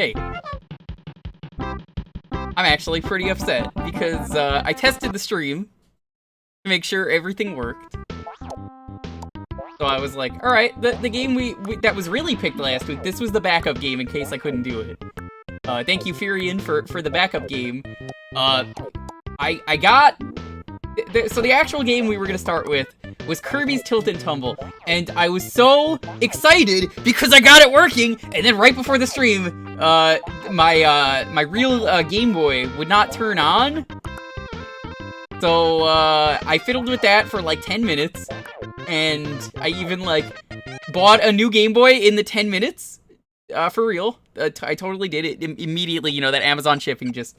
Hey. I'm actually pretty upset, because, I tested the stream to make sure everything worked. So I was like, alright, the game that was really picked last week, this was the backup game in case I couldn't do it. Thank you, Furion, for the backup game. I got... So the actual game we were gonna start with was Kirby's Tilt and Tumble, and I was so excited because I got it working, and then right before the stream, my real Game Boy would not turn on. So, I fiddled with that for like 10 minutes, and I even, like, bought a new Game Boy in the 10 minutes, for real. I totally did it immediately, you know, that Amazon shipping just...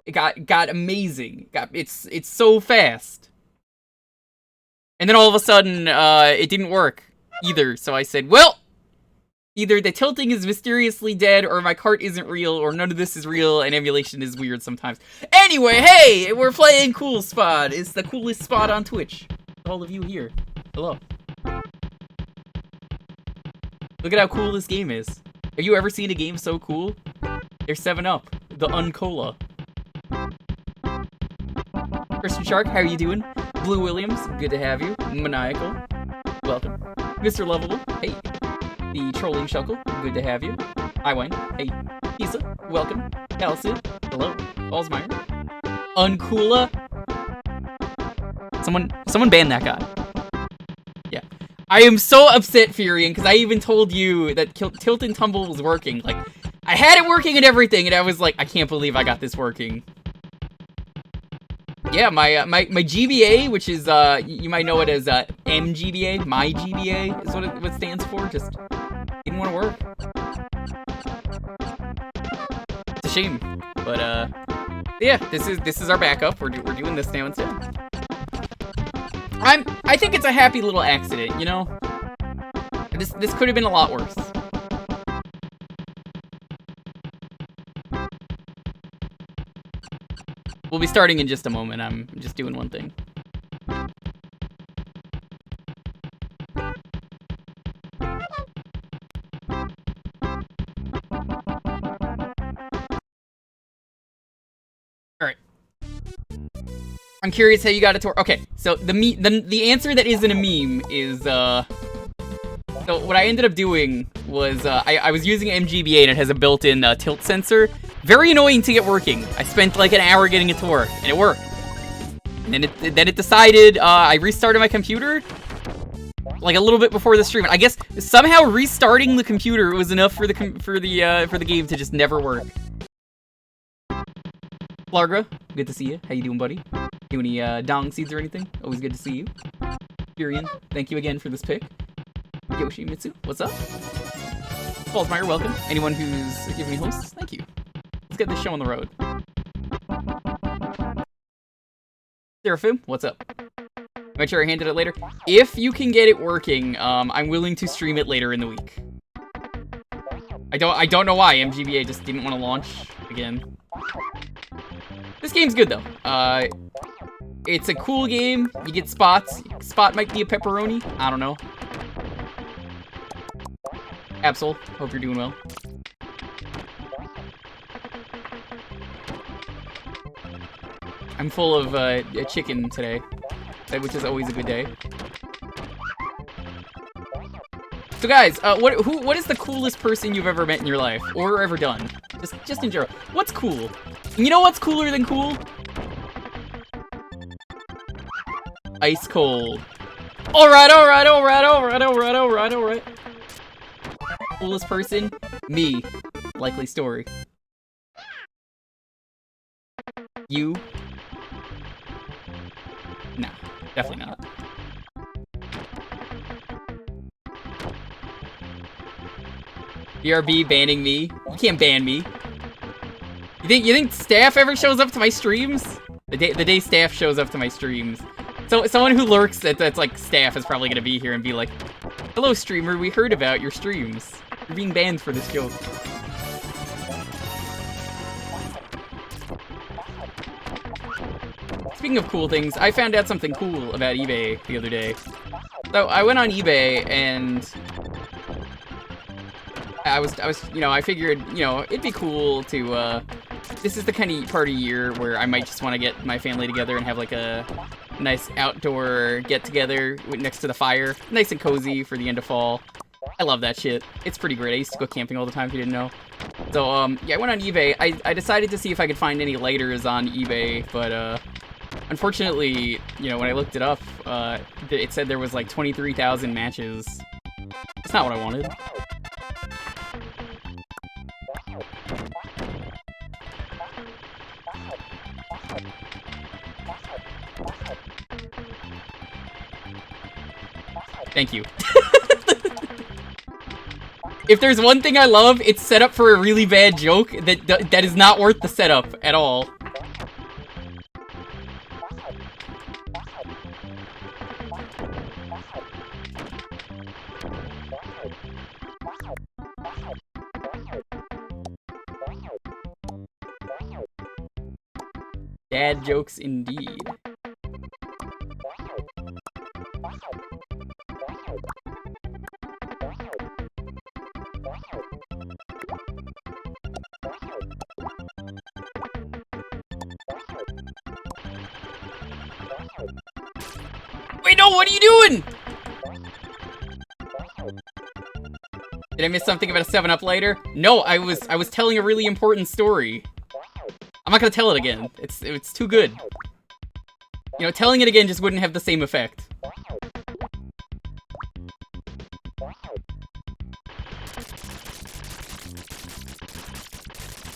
It got amazing. It's so fast. And then all of a sudden, it didn't work either. So I said, well, either the tilting is mysteriously dead, or my cart isn't real, or none of this is real, and emulation is weird sometimes. Anyway, hey, we're playing Cool Spot. It's the coolest spot on Twitch. All of you here. Hello. Look at how cool this game is. Have you ever seen a game so cool? There's 7-Up, the Uncola. Christian Shark, how are you doing? Blue Williams, good to have you. Maniacal, welcome. Mr. Lovable, hey. The Trolling Shuckle, good to have you. Iwine, hey. Isa, welcome. Calcid, hello. Ballsmeyer. Uncoola. Someone ban that guy. Yeah. I am so upset, Furion, because I even told you that Tilt and Tumble was working. Like, I had it working and everything, and I was like, I can't believe I got this working. Yeah, my GBA, which is, you might know it as, MGBA, my GBA, is what it stands for, just didn't want to work. It's a shame, but, yeah, this is our backup. We're doing this now instead. I think it's a happy little accident, you know? This could have been a lot worse. We'll be starting in just a moment. I'm just doing one thing. Alright. I'm curious how you got it to work. Okay, so the answer that isn't a meme is, so what I ended up doing was, I was using MGBA and it has a built-in tilt sensor. Very annoying to get working. I spent like an hour getting it to work, and it worked. And then it decided, I restarted my computer, like a little bit before the stream. I guess somehow restarting the computer was enough for the game to just never work. Largra, good to see you. How you doing, buddy? Do any dong seeds or anything? Always good to see you. Furion, thank you again for this pick. Yoshimitsu, what's up? Ballsmeyer, welcome. Anyone who's giving me hosts, thank you. Let's get this show on the road. Seraphim, what's up? Make sure I handed it later. If you can get it working, I'm willing to stream it later in the week. I don't know why MGBA just didn't want to launch again. This game's good though. It's a cool game. You get spots. Spot might be a pepperoni. I don't know. Absol, hope you're doing well. I'm full of chicken today, which is always a good day. So guys, what is the coolest person you've ever met in your life or ever done? Just in general. What's cool? You know what's cooler than cool? Ice cold. Alright. Coolest person? Me. Likely story. You? Nah, definitely not. BRB banning me? You can't ban me. You think staff ever shows up to my streams? The day staff shows up to my streams. So someone who lurks that's like staff is probably gonna be here and be like, "Hello streamer, we heard about your streams. You're being banned for this joke." Speaking of cool things, I found out something cool about eBay the other day. So I went on eBay and I was, you know, I figured, you know, it'd be cool to, this is the kind of part of year where I might just want to get my family together and have, like, a nice outdoor get-together next to the fire. Nice and cozy for the end of fall. I love that shit. It's pretty great. I used to go camping all the time, if you didn't know. So, yeah, I went on eBay. I decided to see if I could find any lighters on eBay, but, unfortunately, you know, when I looked it up, it said there was, like, 23,000 matches. That's not what I wanted. Thank you. If there's one thing I love, it's set up for a really bad joke that is not worth the setup at all. Dad jokes indeed. Wait, no, what are you doing? Did I miss something about a 7-Up later? No, I was telling a really important story. I'm not gonna tell it again. It's too good. You know, telling it again just wouldn't have the same effect.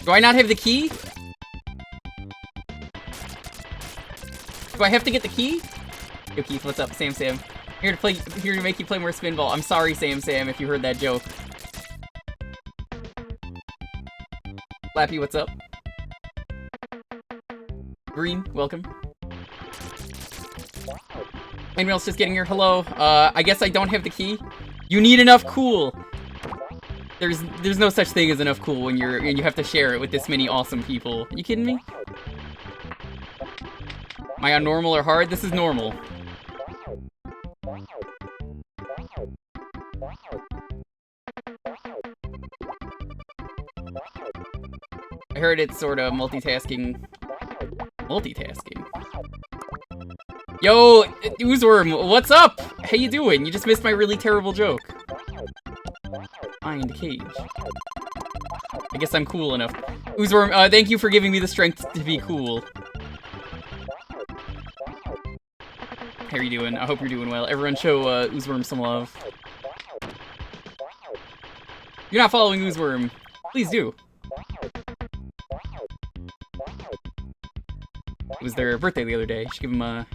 Do I not have the key? Do I have to get the key? Yo, Keith, what's up? Sam. Here to make you play more Spinball. I'm sorry, Sam, if you heard that joke. Flappy, what's up? Green, welcome. Anyone else just getting here? Hello. I guess I don't have the key. You need enough cool. There's no such thing as enough cool when you have to share it with this many awesome people. Are you kidding me? Am I on normal or hard? This is normal. I heard it's sort of multitasking. Yo, Oozeworm, what's up? How you doing? You just missed my really terrible joke. Find cage. I guess I'm cool enough. Oozeworm, thank you for giving me the strength to be cool. How are you doing? I hope you're doing well. Everyone show Oozeworm some love. You're not following Oozeworm. Please do. It was their birthday the other day. You should give him a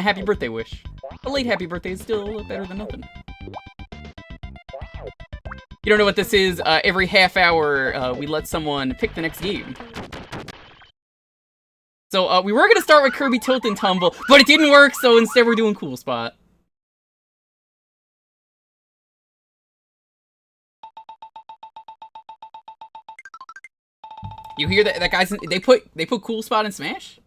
happy birthday wish. A late happy birthday is still better than nothing. You don't know what this is? Every half hour, we let someone pick the next game. So, we were gonna start with Kirby Tilt and Tumble, but it didn't work, so instead we're doing Cool Spot. You hear that guy's they put Cool Spot in Smash?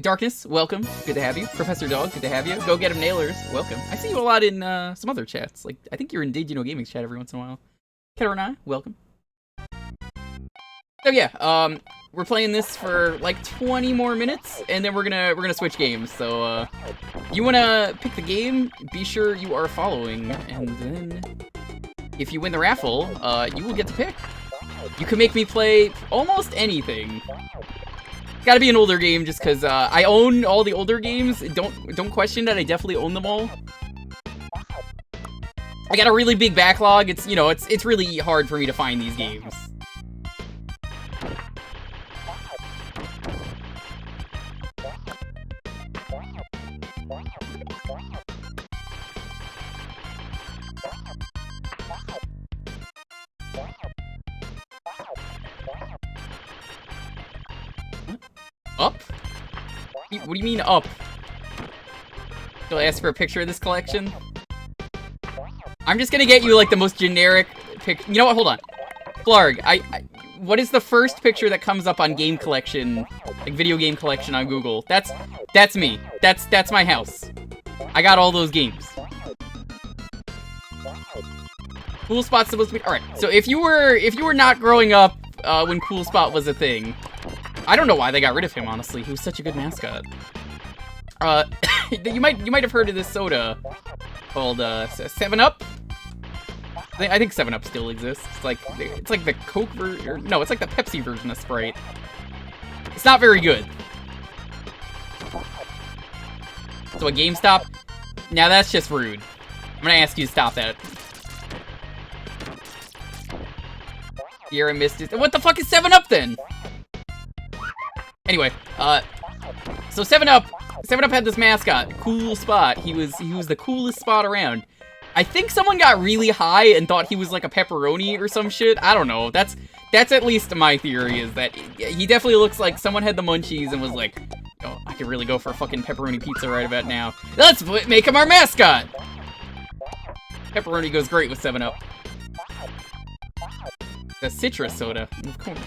Darkness, welcome. Good to have you. Professor Dog, good to have you. Go Get 'em Nailers, welcome. I see you a lot in some other chats. Like, I think you're in Did You Know Gaming's chat every once in a while. Keteranai, welcome. So yeah, we're playing this for like 20 more minutes, and then we're gonna switch games. So you wanna pick the game? Be sure you are following, and then if you win the raffle, you will get to pick. You can make me play almost anything. It's gotta be an older game, just because I own all the older games. Don't question that. I definitely own them all. I got a really big backlog. It's, you know, it's really hard for me to find these games. Up? What do you mean up? You'll ask for a picture of this collection? I'm just gonna get you like the most generic pic. You know what? Hold on. Flarg, what is the first picture that comes up on game collection, like video game collection on Google? That's me. That's my house. I got all those games. Cool Spot's supposed to be... Alright, so if you were not growing up when Cool Spot was a thing, I don't know why they got rid of him, honestly. He was such a good mascot. You might have heard of this soda called 7-Up. I think 7-Up still exists. It's like the Coke version. No, it's like the Pepsi version of Sprite. It's not very good. So a GameStop? Now that's just rude. I'm gonna ask you to stop that. Sierra missed it. What the fuck is 7-Up then? Anyway, so 7-Up had this mascot, Cool Spot. He was the coolest spot around. I think someone got really high and thought he was like a pepperoni or some shit. I don't know. That's at least my theory, is that he definitely looks like someone had the munchies and was like, oh, I could really go for a fucking pepperoni pizza right about now. Let's make him our mascot! Pepperoni goes great with 7-Up. The citrus soda, of course.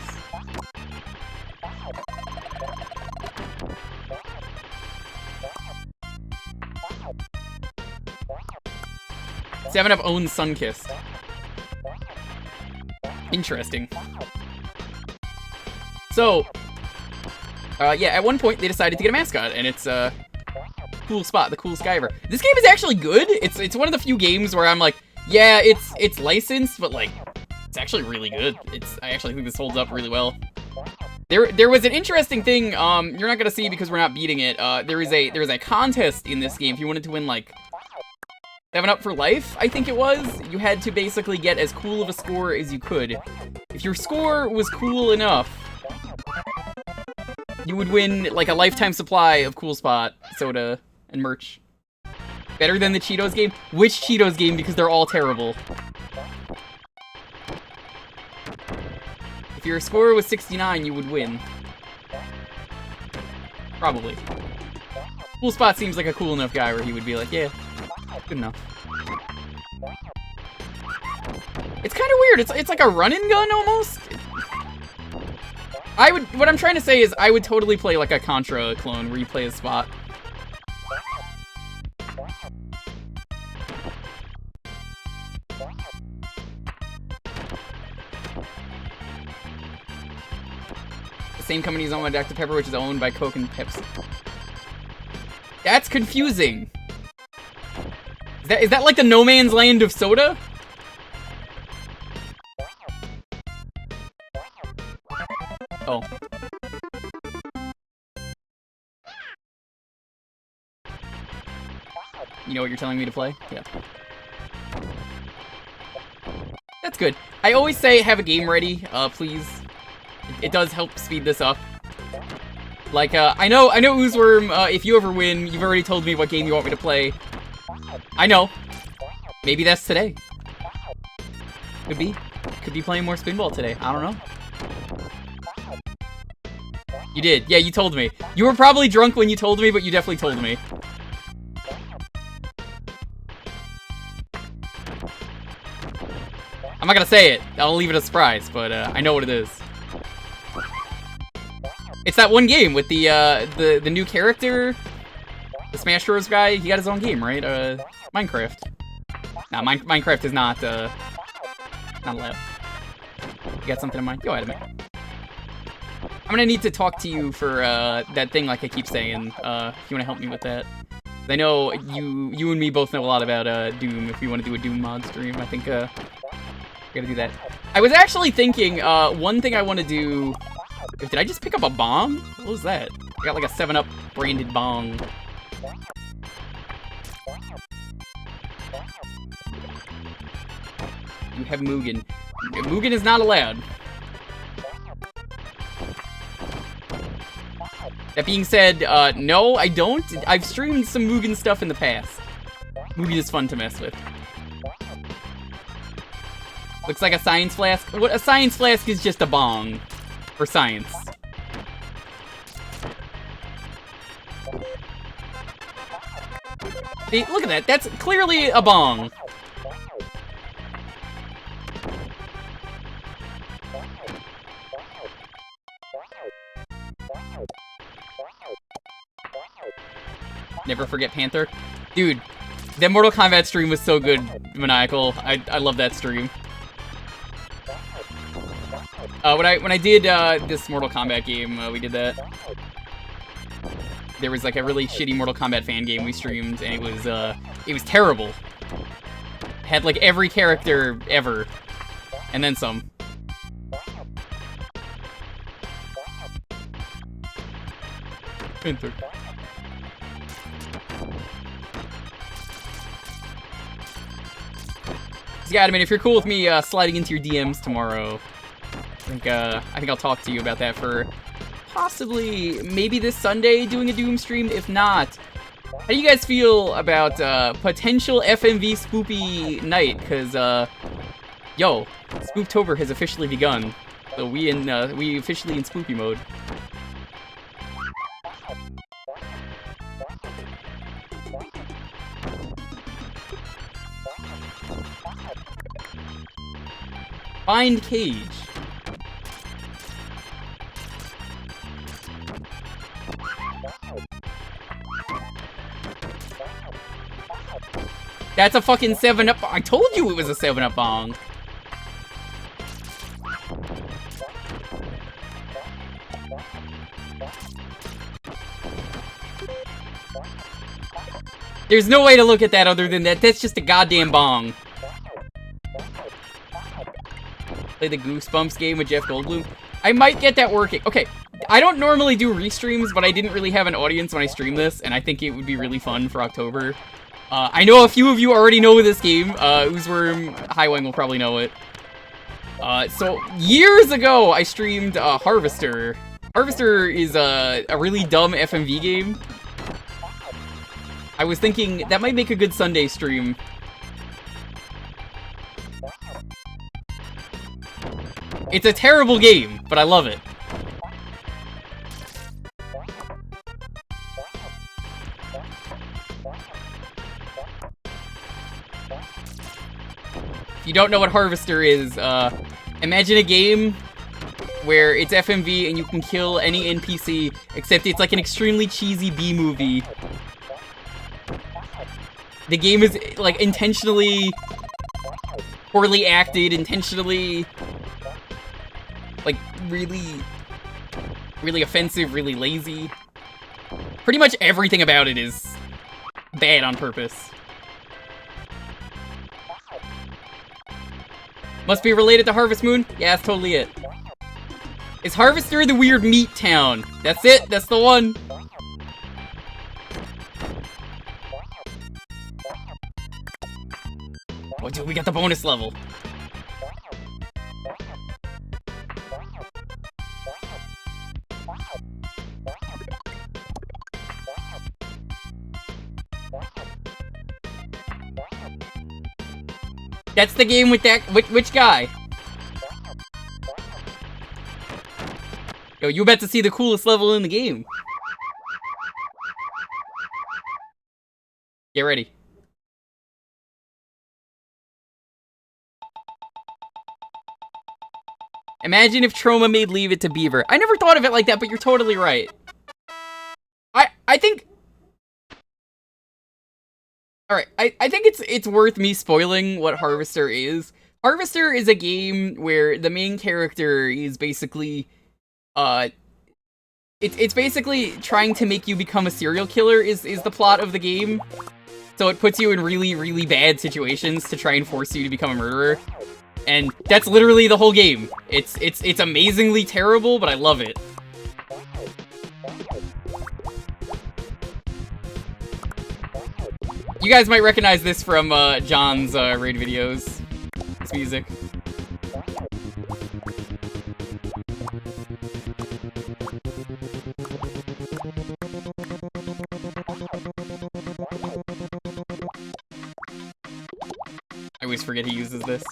7-Up owns Sunkissed. Interesting. So, yeah, at one point they decided to get a mascot, and it's Cool Spot, the Cool Skyver. This game is actually good. It's one of the few games where I'm like, yeah, it's licensed, but like, it's actually really good. I actually think this holds up really well. There was an interesting thing, you're not gonna see because we're not beating it. There is a contest in this game if you wanted to win like 7-Up for life, I think it was. You had to basically get as cool of a score as you could. If your score was cool enough, you would win like a lifetime supply of Cool Spot soda and merch. Better than the Cheetos game? Which Cheetos game? Because they're all terrible. If your score was 69, you would win. Probably. Cool Spot seems like a cool enough guy where he would be like, yeah, good enough. It's kind of weird. It's like a run and gun almost. What I'm trying to say is I would totally play like a Contra clone where you play a Spot. The same company is owned by Dr. Pepper, which is owned by Coke and Pepsi. That's confusing. Is that like the no man's land of soda? Oh. You know what you're telling me to play? Yeah. That's good. I always say have a game ready, please. It does help speed this up. Like, I know Oozworm, if you ever win, you've already told me what game you want me to play. I know. Maybe that's today. Could be. Could be playing more Spinball today. I don't know. You did. Yeah, you told me. You were probably drunk when you told me, but you definitely told me. I'm not gonna say it. I'll leave it a surprise, but I know what it is. It's that one game with the new character, the Smash Bros guy. He got his own game, right? Minecraft. Nah, Minecraft is not allowed. You got something in mind? Go ahead, man. I'm gonna need to talk to you for that thing, like I keep saying. If you wanna help me with that. I know you and me both know a lot about Doom. If you want to do a Doom mod stream, I think we gotta do that. I was actually thinking one thing I want to do. Did I just pick up a bong? What was that? I got like a 7-Up branded bong. You have Mugen. Mugen is not allowed. That being said, no, I don't. I've streamed some Mugen stuff in the past. Mugen is fun to mess with. Looks like a science flask. What? A science flask is just a bong. For science. See, look at that. That's clearly a bong. Never forget Panther. Dude, That Mortal Kombat stream was so good, Maniacal. I love that stream. When I did this Mortal Kombat game, we did that. There was like a really shitty Mortal Kombat fan game we streamed, and it was terrible. Had like every character ever, and then some. Enter. Yeah, I mean, if you're cool with me sliding into your DMs tomorrow, I think I'll talk to you about that for possibly maybe this Sunday doing a Doom stream. If not, how do you guys feel about potential FMV Spoopy night? Cause yo, Spooptober has officially begun, so we officially in Spoopy mode. Find cage. That's a fucking 7-Up. I told you it was a 7-Up bong. There's no way to look at that other than that. That's just a goddamn bong. Play the Goosebumps game with Jeff Goldblum. I might get that working. Okay, I don't normally do restreams, but I didn't really have an audience when I streamed this, and I think it would be really fun for October. I know a few of you already know this game. Oozworm, Highwing will probably know it. So, years ago, I streamed Harvester. Harvester is a really dumb FMV game. I was thinking that might make a good Sunday stream. It's a terrible game, but I love it. If you don't know what Harvester is, imagine a game where it's FMV and you can kill any NPC, except it's like an extremely cheesy B-movie. The game is, like, intentionally poorly acted, intentionally, like, really offensive, really lazy. Pretty much everything about it is bad on purpose. Must be related to Harvest Moon? Yeah, that's totally it. Is Harvester the weird meat town? That's it, that's the one. Oh, dude, we got the bonus level. That's the game with that, which guy? Yo, you about to see the coolest level in the game. Get ready. Imagine if Troma made Leave It to Beaver. I never thought of it like that, but you're totally right. I think... Alright, I think it's worth me spoiling what Harvester is. Harvester is a game where the main character is basically... It's basically trying to make you become a serial killer is the plot of the game. So it puts you in really, really bad situations to try and force you to become a murderer. And that's literally the whole game. It's amazingly terrible, but I love it. You guys might recognize this from John's raid videos. This music. I always forget he uses this.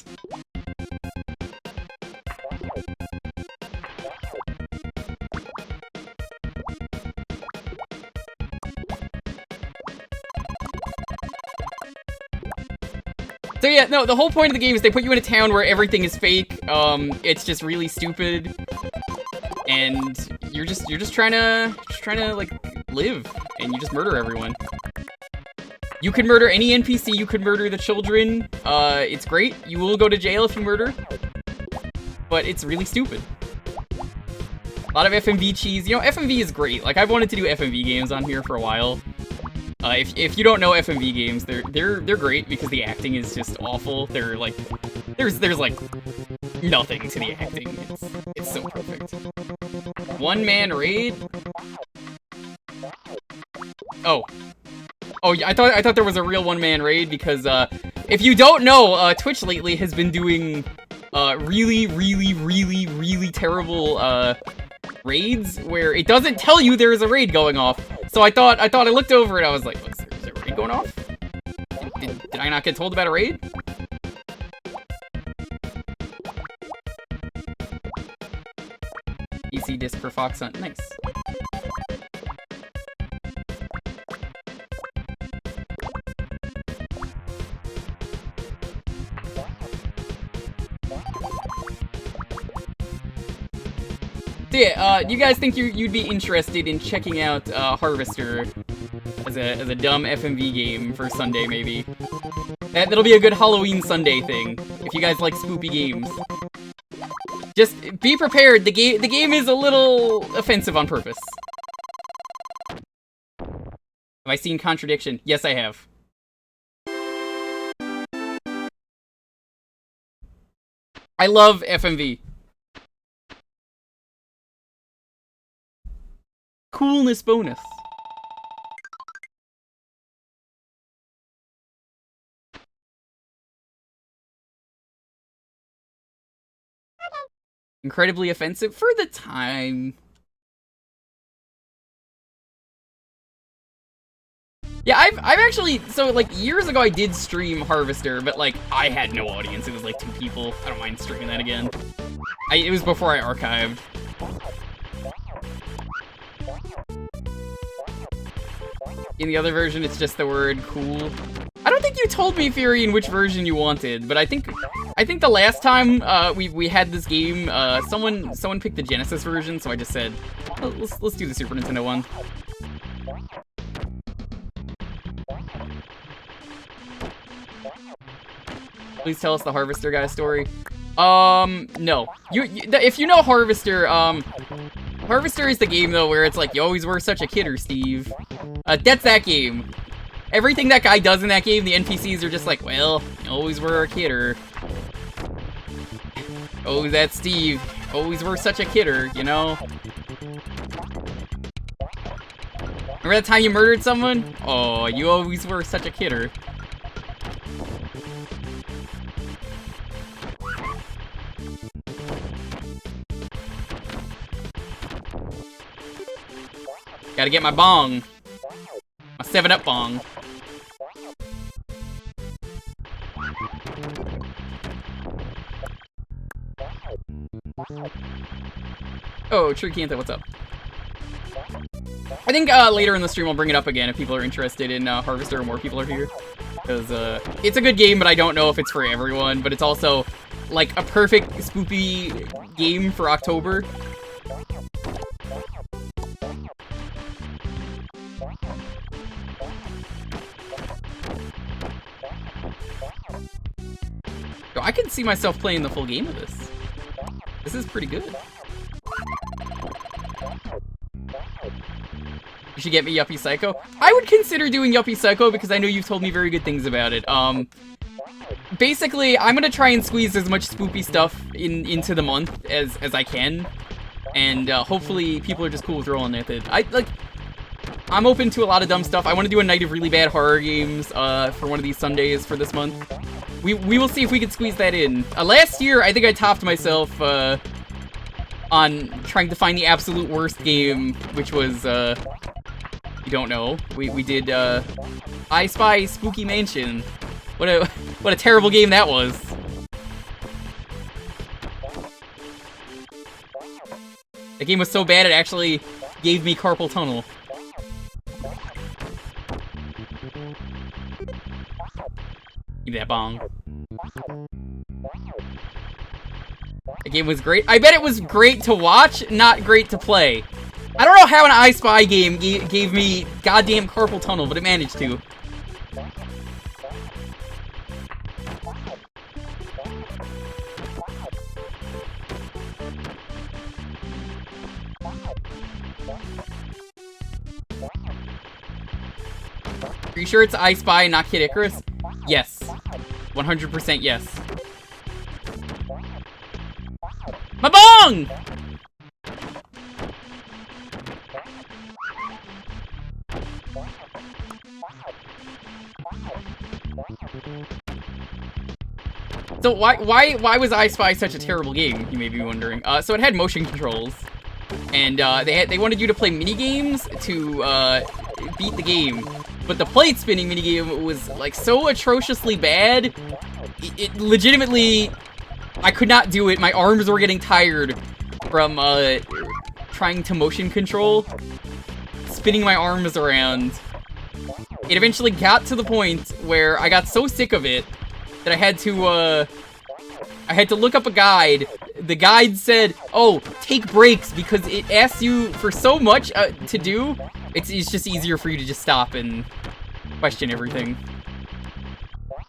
So yeah, no, the whole point of the game is they put you in a town where everything is fake. It's just really stupid, and you're just trying to like live, and you just murder everyone. You can murder any NPC, you can murder the children. It's great. You will go to jail if you murder. But it's really stupid. A lot of FMV cheese. You know, FMV is great. Like, I've wanted to do FMV games on here for a while. If you don't know FMV games, they're great because the acting is just awful. They're like, there's like nothing to the acting. It's so perfect. One-man raid? Oh, yeah, I thought there was a real one-man raid because if you don't know, Twitch lately has been doing really terrible raids where it doesn't tell you there is a raid going off. So I looked over and I was like, is there a raid going off? Did I not get told about a raid? PC disc for Fox Hunt. Nice. So yeah, you guys think you'd be interested in checking out Harvester as a dumb FMV game for Sunday, maybe? That'll be a good Halloween Sunday thing, if you guys like spoopy games. Just be prepared, the game is a little offensive on purpose. Have I seen contradiction? Yes, I have. I love FMV. Coolness bonus. Incredibly offensive for the time. Yeah, I've actually, so like years ago I did stream Harvester, but like I had no audience. It was like 2 people. I don't mind streaming that again. It was before I archived. In the other version, it's just the word cool. I don't think you told me, Fury, in which version you wanted, but I think the last time we had this game, someone picked the Genesis version, so I just said, let's do the Super Nintendo one. Please tell us the Harvester guy story. No. If you know Harvester, Harvester is the game, though, where it's like, you always were such a kidder, Steve. That's that game. Everything that guy does in that game, the NPCs are just like, well, you always were a kidder. Oh, that's Steve. Always were such a kidder, you know? Remember that time you murdered someone? Oh, you always were such a kidder. Gotta get my bong. My 7-Up bong. Oh, True Cantha, what's up? I think later in the stream I'll bring it up again if people are interested in Harvester or more people are here. Because it's a good game, but I don't know if it's for everyone. But it's also like a perfect spoopy game for October. So I can see myself playing the full game of this. This is pretty good. You should get me Yuppie Psycho. I would consider doing Yuppie Psycho because I know you've told me very good things about it. Basically, I'm gonna try and squeeze as much spoopy stuff into the month as I can. And hopefully people are just cool with rolling with it. I'm open to a lot of dumb stuff. I want to do a night of really bad horror games for one of these Sundays for this month. We will see if we can squeeze that in. Last year, I think I topped myself on trying to find the absolute worst game, which was, you don't know. We did I Spy Spooky Mansion. What a terrible game that was. That game was so bad it actually gave me carpal tunnel. Give me that bong. The game was great. I bet it was great to watch, not great to play. I don't know how an I Spy game gave me goddamn carpal tunnel, but it managed to. Are you sure it's I Spy, not Kid Icarus? Yes. 100% yes. My bong! So why was I Spy such a terrible game, you may be wondering. So it had motion controls. And they wanted you to play mini games to beat the game. But the plate spinning minigame was like so atrociously bad. It legitimately, I could not do it. My arms were getting tired from trying to motion control, spinning my arms around. It eventually got to the point where I got so sick of it that I had to look up a guide. The guide said, "Oh, take breaks because it asks you for so much to do. It's just easier for you to just stop and question everything."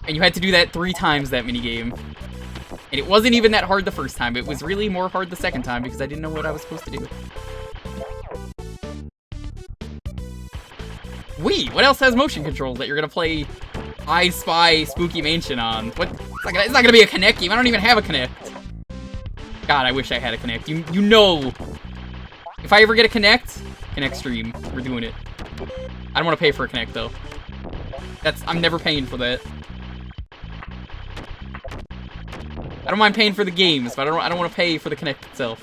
And you had to do that 3 times, that minigame. And it wasn't even that hard the first time. It was really more hard the second time because I didn't know what I was supposed to do. Wait, what else has motion controls that you're gonna play I Spy Spooky Mansion on? What? It's not gonna be a Kinect game. I don't even have a Kinect. God, I wish I had a Kinect. You know, if I ever get a Kinect stream, we're doing it. I don't want to pay for a Kinect though. I'm never paying for that. I don't mind paying for the games, but I don't want to pay for the Kinect itself.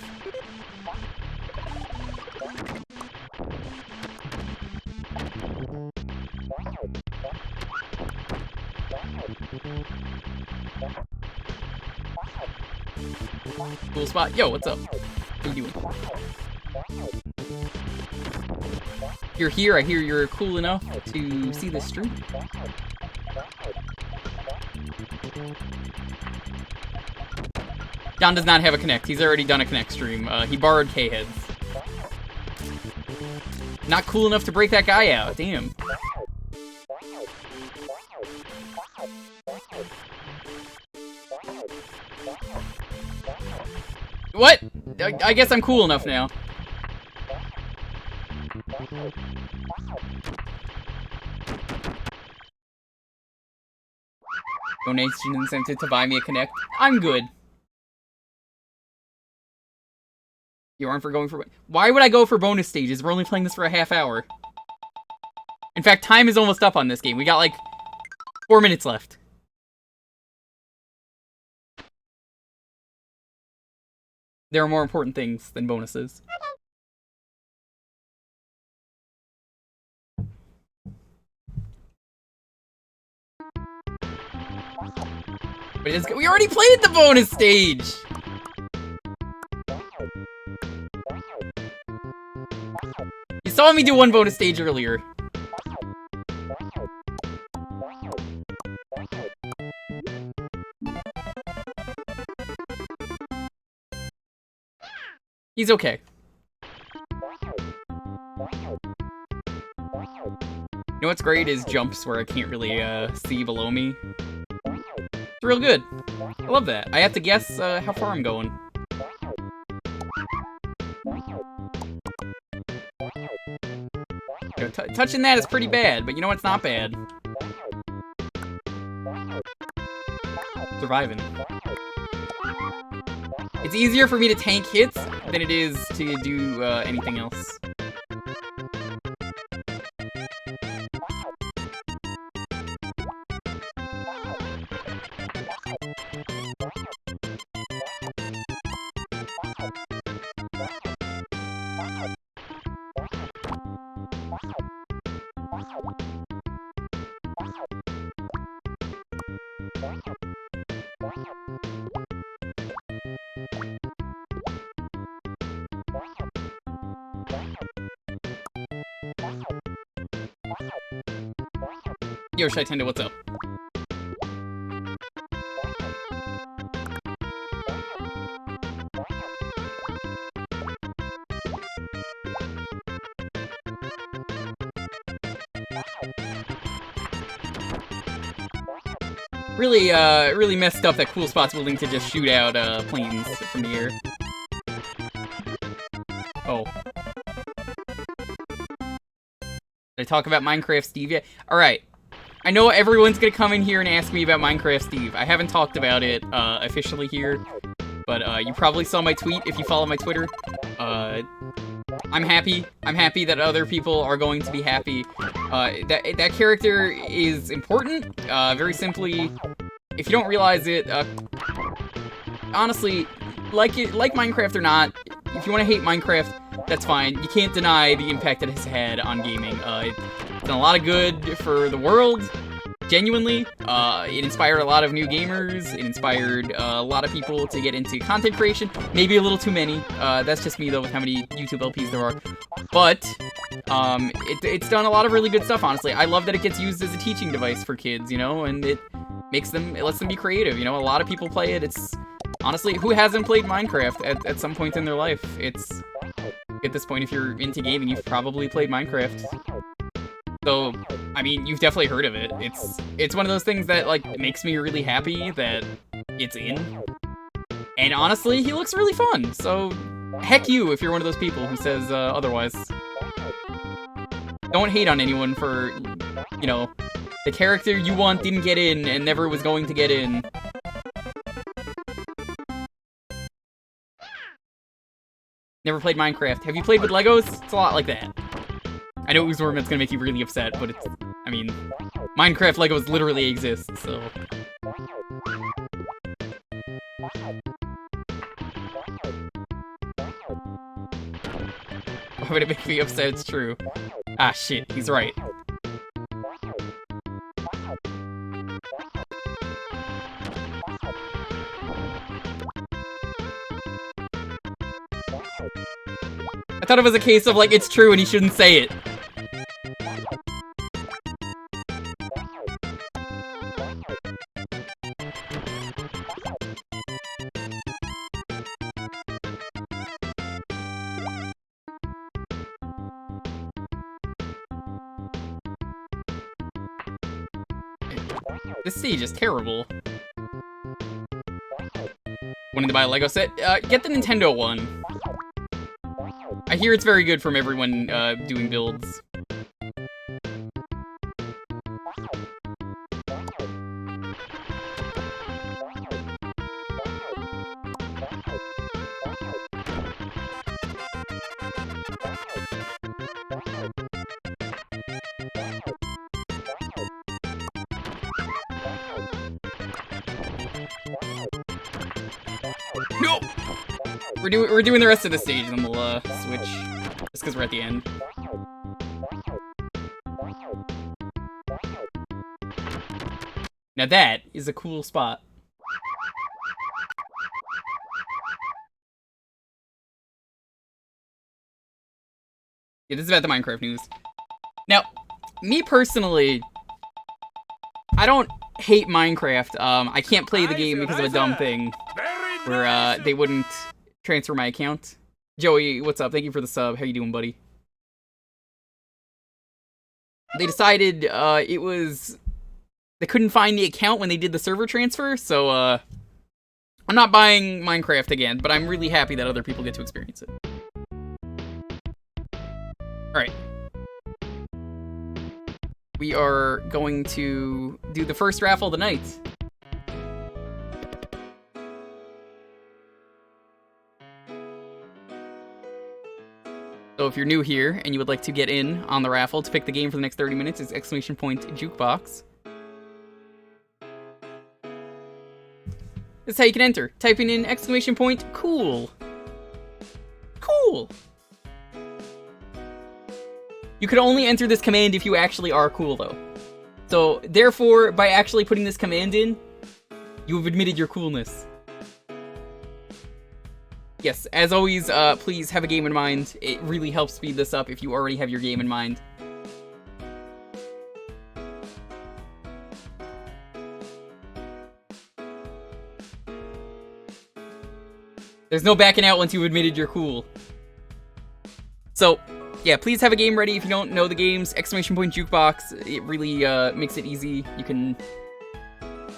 Cool spot. Yo, what's up? What are you doing? You're here. I hear you're cool enough to see this stream. John does not have a Kinect. He's already done a Kinect stream. He borrowed K-Heads. Not cool enough to break that guy out. Damn. What? I guess I'm cool enough now. Donation incentive to buy me a Kinect. I'm good. You aren't for going for... Why would I go for bonus stages? We're only playing this for a half hour. In fact, time is almost up on this game. We got like 4 minutes left. There are more important things than bonuses. But we already played the bonus stage! You saw me do one bonus stage earlier. He's okay. You know what's great is jumps where I can't really see below me. It's real good. I love that. I have to guess how far I'm going. You know, touching that is pretty bad, but you know what's not bad? Surviving. It's easier for me to tank hits than it is to do anything else. Yo, Shaitenda, what's up? Really messed up that Cool Spot's willing to just shoot out, planes from the air. Oh. Did I talk about Minecraft Steve yet? Alright. I know everyone's gonna come in here and ask me about Minecraft Steve. I haven't talked about it, officially here. But, you probably saw my tweet if you follow my Twitter. I'm happy. I'm happy that other people are going to be happy. That character is important. Very simply, if you don't realize it, honestly, like Minecraft or not, if you want to hate Minecraft, that's fine. You can't deny the impact it has had on gaming. It's done a lot of good for the world. Genuinely, it inspired a lot of new gamers. It inspired a lot of people to get into content creation. Maybe a little too many. That's just me, though, with how many YouTube LPs there are. But, it's done a lot of really good stuff, honestly. I love that it gets used as a teaching device for kids, you know, and it lets them be creative, you know? A lot of people play it. It's, honestly, who hasn't played Minecraft at some point in their life? It's, at this point, if you're into gaming, you've probably played Minecraft. So, I mean, you've definitely heard of it. It's one of those things that, like, makes me really happy that it's in. And honestly, he looks really fun, so heck you if you're one of those people who says otherwise. Don't hate on anyone for, you know, the character you want didn't get in and never was going to get in. Never played Minecraft. Have you played with Legos? It's a lot like that. I know Uzorman's gonna make you really upset, but it's, I mean, Minecraft Legos literally exist, so. Why would it make me upset? It's true. Ah, shit, he's right. I thought it was a case of, like, it's true and he shouldn't say it. This stage is terrible. Wanted to buy a Lego set? Get the Nintendo one. I hear it's very good from everyone doing builds. No! We're doing the rest of the stage, and then we'll switch. Just because we're at the end. Now that is a cool spot. Yeah, this is about the Minecraft news. Now, me personally, I don't hate Minecraft. I can't play the game because of a dumb thing where they wouldn't transfer my account. Joey, what's up? Thank you for the sub. How you doing, buddy? They decided they couldn't find the account when they did the server transfer, so I'm not buying Minecraft again, but I'm really happy that other people get to experience it. Alright. We are going to do the first raffle of the night. So if you're new here and you would like to get in on the raffle to pick the game for the next 30 minutes, it's ! Jewkbox. This is how you can enter. Typing in ! Cool. Cool. You can only enter this command if you actually are cool, though. So, therefore, by actually putting this command in, you have admitted your coolness. Yes, as always, please have a game in mind. It really helps speed this up if you already have your game in mind. There's no backing out once you've admitted you're cool. So, yeah, please have a game ready if you don't know the games. ! Jukebox, it really makes it easy. You can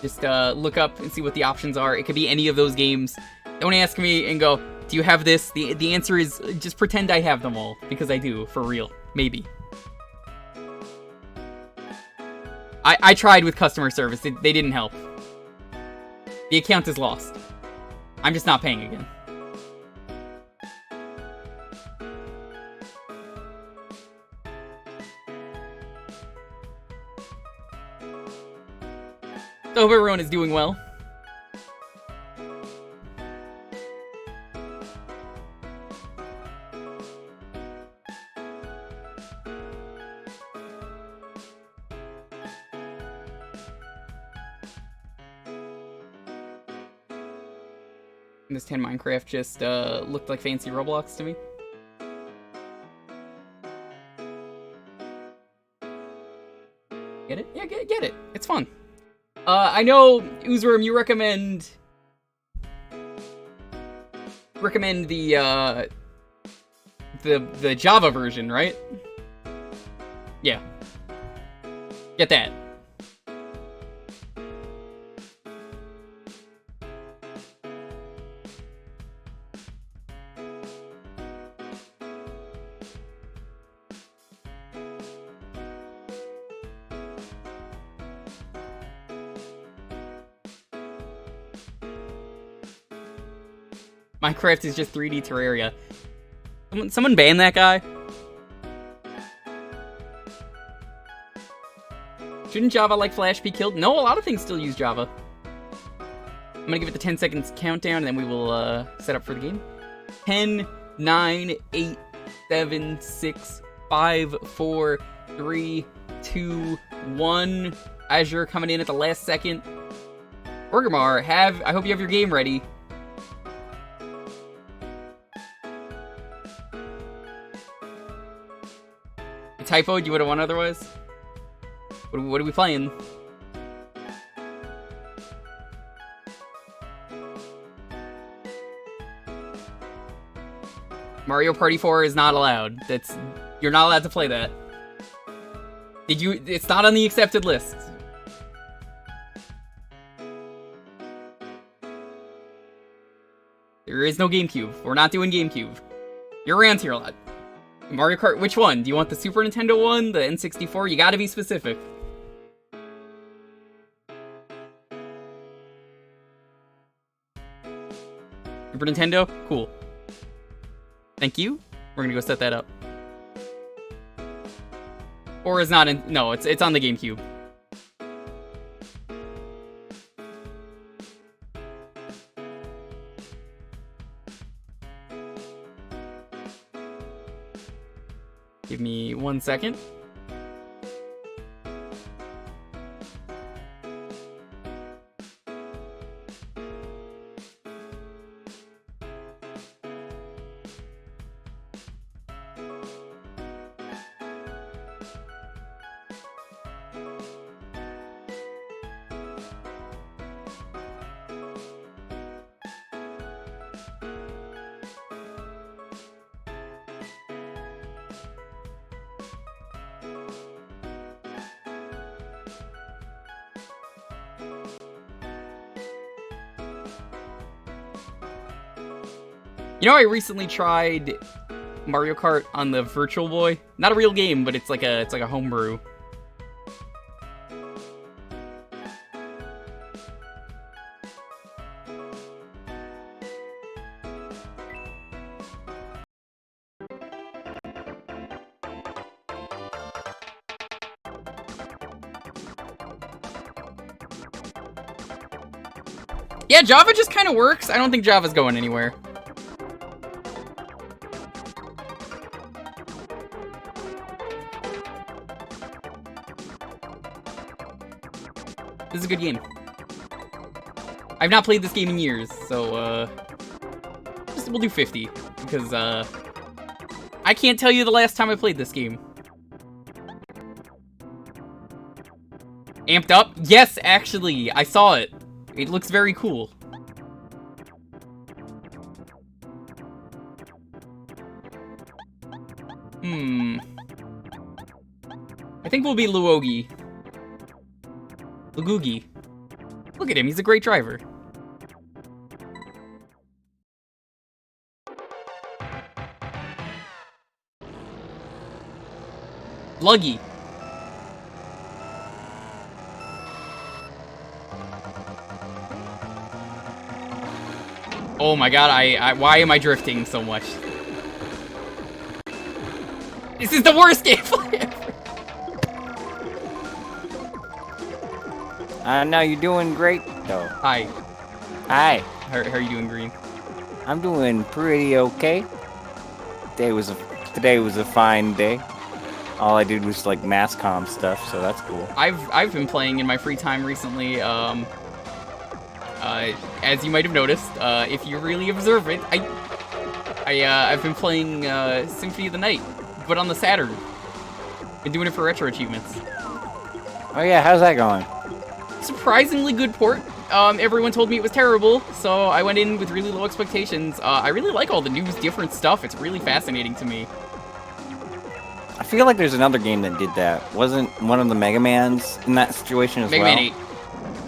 Just look up and see what the options are. It could be any of those games. Don't ask me and go, do you have this? The answer is just pretend I have them all, because I do, for real. Maybe. I tried with customer service. They didn't help. The account is lost. I'm just not paying again. So I hope everyone is doing well. This 10 Minecraft just looked like fancy Roblox to me. Get it? Yeah, get it. It's fun. I know, Oozworm, you recommend the Java version, right? Yeah. Get that. Minecraft is just 3D Terraria. Someone ban that guy. Shouldn't Java like Flash be killed? No, a lot of things still use Java. I'm gonna give it the 10 seconds countdown and then we will set up for the game. 10, 9, 8, 7, 6, 5, 4, 3, 2, 1. Azure coming in at the last second. Orgrimmar, I hope you have your game ready. Typoed, you would have won otherwise? What are we playing? Mario Party 4 is not allowed. You're not allowed to play that. It's not on the accepted list. There is no GameCube. We're not doing GameCube. You're around here a lot. Mario Kart, which one? Do you want the Super Nintendo one? The N64? You gotta be specific. Super Nintendo? Cool. Thank you. We're gonna go set that up. Or is not in... No, it's on the GameCube. Give me 1 second. You know, I recently tried Mario Kart on the Virtual Boy. Not a real game, but it's like a homebrew. Yeah, Java just kind of works. I don't think Java's going anywhere. This is a good game. I've not played this game in years, so, we'll do 50, because, I can't tell you the last time I played this game. Amped up? Yes, actually, I saw it. It looks very cool. I think we'll be Luogi. Lugugi. Look at him, he's a great driver. Luggy. Oh my god, why am I drifting so much? This is the worst gameplay ever! No, you're doing great, though. Hi. Hi. How are you doing, Green? I'm doing pretty okay. Today was a fine day. All I did was, like, mass comm stuff, so that's cool. I've been playing in my free time recently, as you might have noticed, if you really observe it, I've been playing Symphony of the Night, but on the Saturn. Been doing it for retro achievements. Oh yeah, how's that going? Surprisingly good port. Everyone told me it was terrible, so I went in with really low expectations. I really like all the new, different stuff. It's really fascinating to me. I feel like there's another game that did that. Wasn't one of the Mega Mans in that situation as Mega well? Man 8.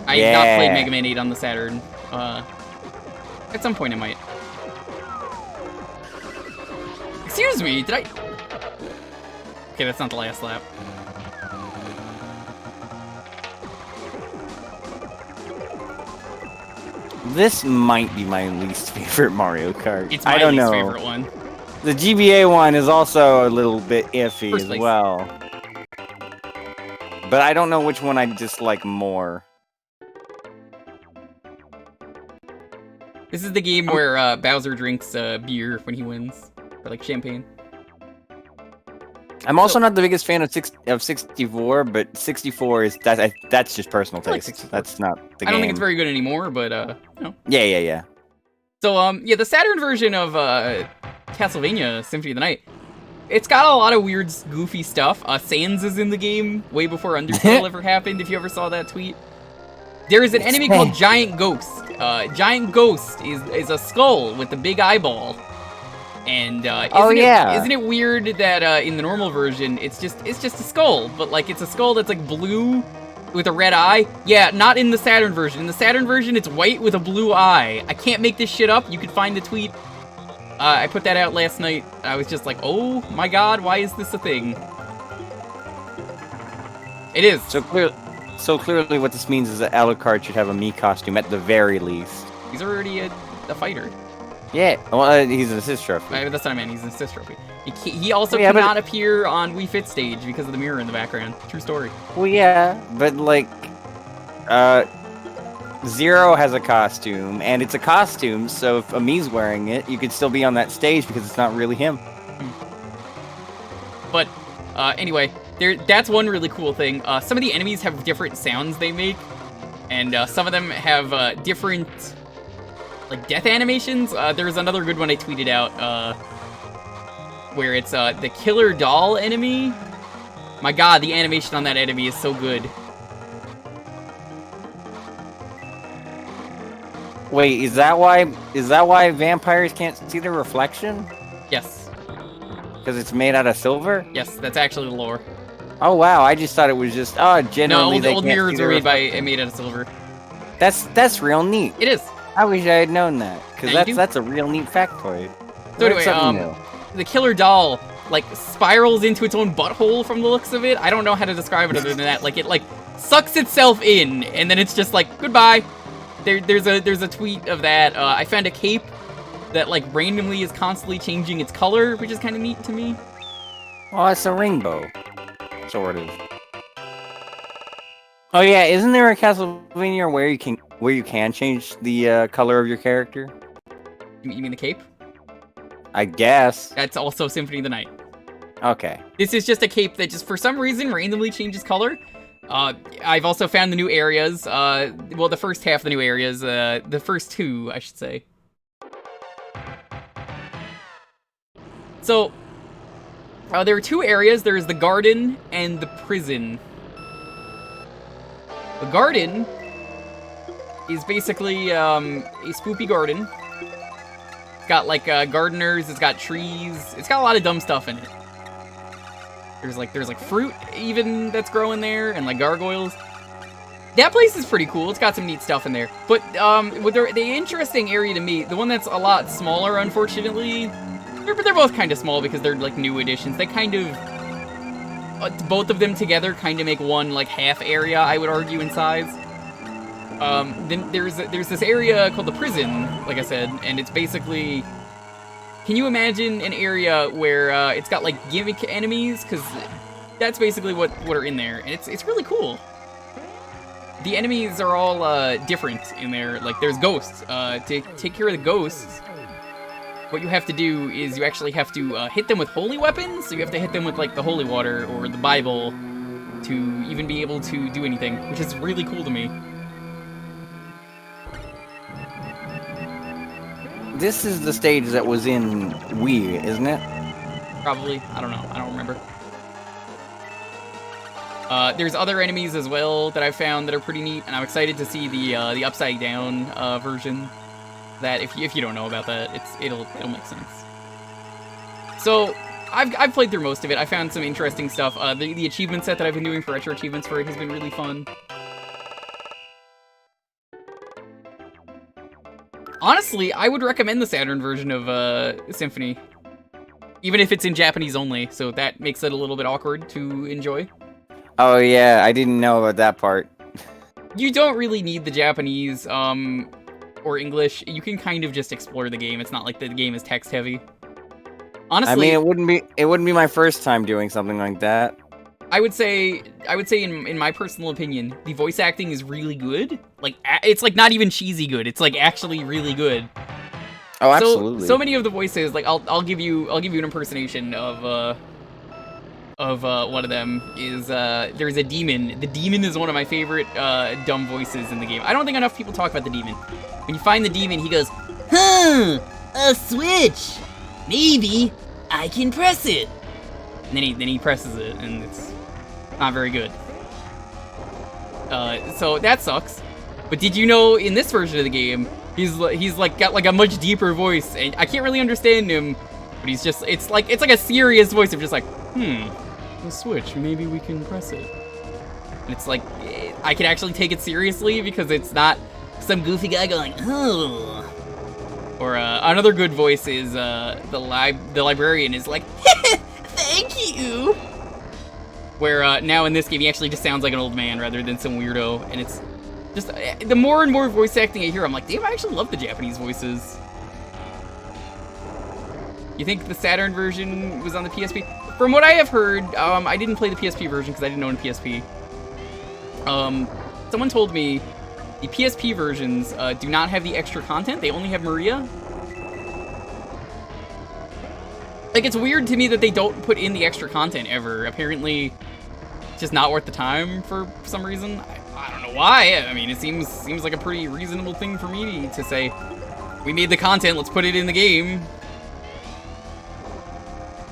I have not played Mega Man 8 on the Saturn. At some point I might. Excuse me, did I... Okay, that's not the last lap. This might be my least favorite Mario Kart. It's my least favorite one. The GBA one is also a little bit iffy as well. But I don't know which one I dislike more. This is the game where Bowser drinks beer when he wins, or like champagne. I'm also not the biggest fan of 64, but 64 is that's just personal taste. Like that's not the game. I don't think it's very good anymore, but you know. Yeah. So yeah, the Saturn version of Castlevania Symphony of the Night, it's got a lot of weird, goofy stuff. Sans is in the game way before Undertale ever happened. If you ever saw that tweet, there is an enemy called Giant Ghost. Giant Ghost is a skull with a big eyeball. And isn't it weird that in the normal version it's just a skull, but like it's a skull that's like blue with a red eye? Yeah, not in the Saturn version. In the Saturn version it's white with a blue eye. I can't make this shit up. You can find the tweet. I put that out last night. I was just like, oh my god, why is this a thing? It is. So clearly what this means is that Alucard should have a Mii costume at the very least. He's already a fighter. Yeah, well, he's an assist trophy. That's what I meant, he's an assist trophy. He also cannot appear on Wii Fit stage because of the mirror in the background. True story. Well, yeah, but like, Zero has a costume, and it's a costume, so if Ami's wearing it, you could still be on that stage because it's not really him. But, anyway, that's one really cool thing. Some of the enemies have different sounds they make, and some of them have different... like death animations. There's another good one I tweeted out, where it's the killer doll enemy. My god, the animation on that enemy is so good. Wait, is that why vampires can't see their reflection? Yes. Because it's made out of silver? Yes, that's actually the lore. Oh wow, I just thought it was just generally no, old mirrors were made out of silver. That's real neat. It is. I wish I had known that, because that's a real neat factoid. So anyway, the killer doll, like, spirals into its own butthole from the looks of it. I don't know how to describe it other than that. Like, it, like, sucks itself in, and then it's just like, goodbye. There's a tweet of that. I found a cape that, like, randomly is constantly changing its color, which is kind of neat to me. Oh, it's a rainbow. Sort of. Oh yeah, isn't there a Castlevania where you can change the color of your character? You mean the cape? I guess. That's also Symphony of the Night. Okay. This is just a cape that just for some reason randomly changes color. I've also found the new areas. Well, the first half of the new areas. The first two, I should say. So, there are two areas. There is the garden and the prison. The garden is basically a spoopy garden. It's got like gardeners, it's got trees, it's got a lot of dumb stuff in it. There's like fruit even that's growing there, and like gargoyles. That place is pretty cool. It's got some neat stuff in there. But with the interesting area to me, the one that's a lot smaller, unfortunately, they're both kind of small because they're like new additions. They kind of, both of them together kind of make one like half area, I would argue, in size. Then there's this area called the prison, like I said, and it's basically, can you imagine an area where it's got like gimmick enemies? Because that's basically what are in there, and it's really cool. The enemies are all different in there. Like there's ghosts. To take care of the ghosts, what you have to do is you actually have to hit them with holy weapons. So you have to hit them with like the holy water or the Bible to even be able to do anything, which is really cool to me. This is the stage that was in Wii, isn't it? Probably. I don't know. I don't remember. There's other enemies as well that I've found that are pretty neat, and I'm excited to see the upside down version. That if you don't know about that, it'll make sense. So I've played through most of it. I found some interesting stuff. The achievement set that I've been doing for retro achievements for it has been really fun. Honestly, I would recommend the Saturn version of Symphony, even if it's in Japanese only. So that makes it a little bit awkward to enjoy. Oh yeah, I didn't know about that part. You don't really need the Japanese or English. You can kind of just explore the game. It's not like the game is text heavy. Honestly, I mean, it wouldn't be my first time doing something like that. I would say in my personal opinion, the voice acting is really good. Like it's like not even cheesy good. It's like actually really good. Oh, absolutely. So many of the voices, like I'll give you an impersonation of one of them is there's a demon. The demon is one of my favorite dumb voices in the game. I don't think enough people talk about the demon. When you find the demon, he goes, "Huh, a switch. Maybe I can press it." And then he presses it, and it's not very good. So that sucks. But did you know in this version of the game, he's like got like a much deeper voice, and I can't really understand him, but he's just it's like a serious voice of just like, the switch, maybe we can press it. And it's like I can actually take it seriously because it's not some goofy guy going, "Oh." Or another good voice is the librarian is like, "Thank you." Where now in this game he actually just sounds like an old man rather than some weirdo, and it's just the more and more voice acting I hear, I'm like, damn, I actually love the Japanese voices. You think the Saturn version was on the PSP? From what I have heard, I didn't play the PSP version because I didn't own a PSP. Someone told me the PSP versions do not have the extra content. They only have Maria. Like, it's weird to me that they don't put in the extra content ever. Apparently, it's just not worth the time for some reason. I don't know why. I mean, it seems like a pretty reasonable thing for me to say, we made the content, let's put it in the game.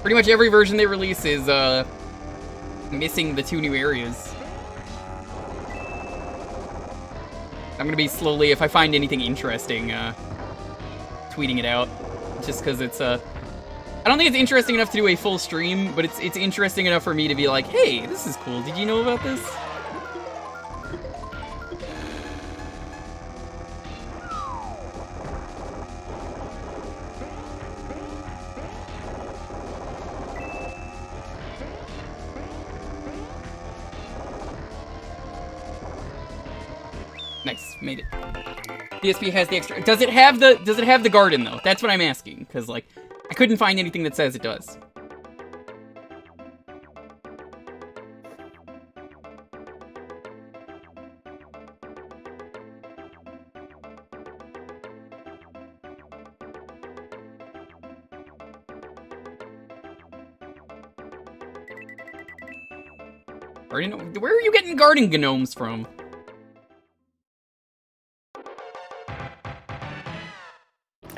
Pretty much every version they release is missing the 2 new areas. I'm gonna be slowly, if I find anything interesting, tweeting it out. Just because it's, I don't think it's interesting enough to do a full stream, but it's interesting enough for me to be like, hey, this is cool. Did you know about this? Nice, made it. PSP has the extra. Does it have the garden though? That's what I'm asking, because like I couldn't find anything that says it does. Where are you getting garden gnomes from?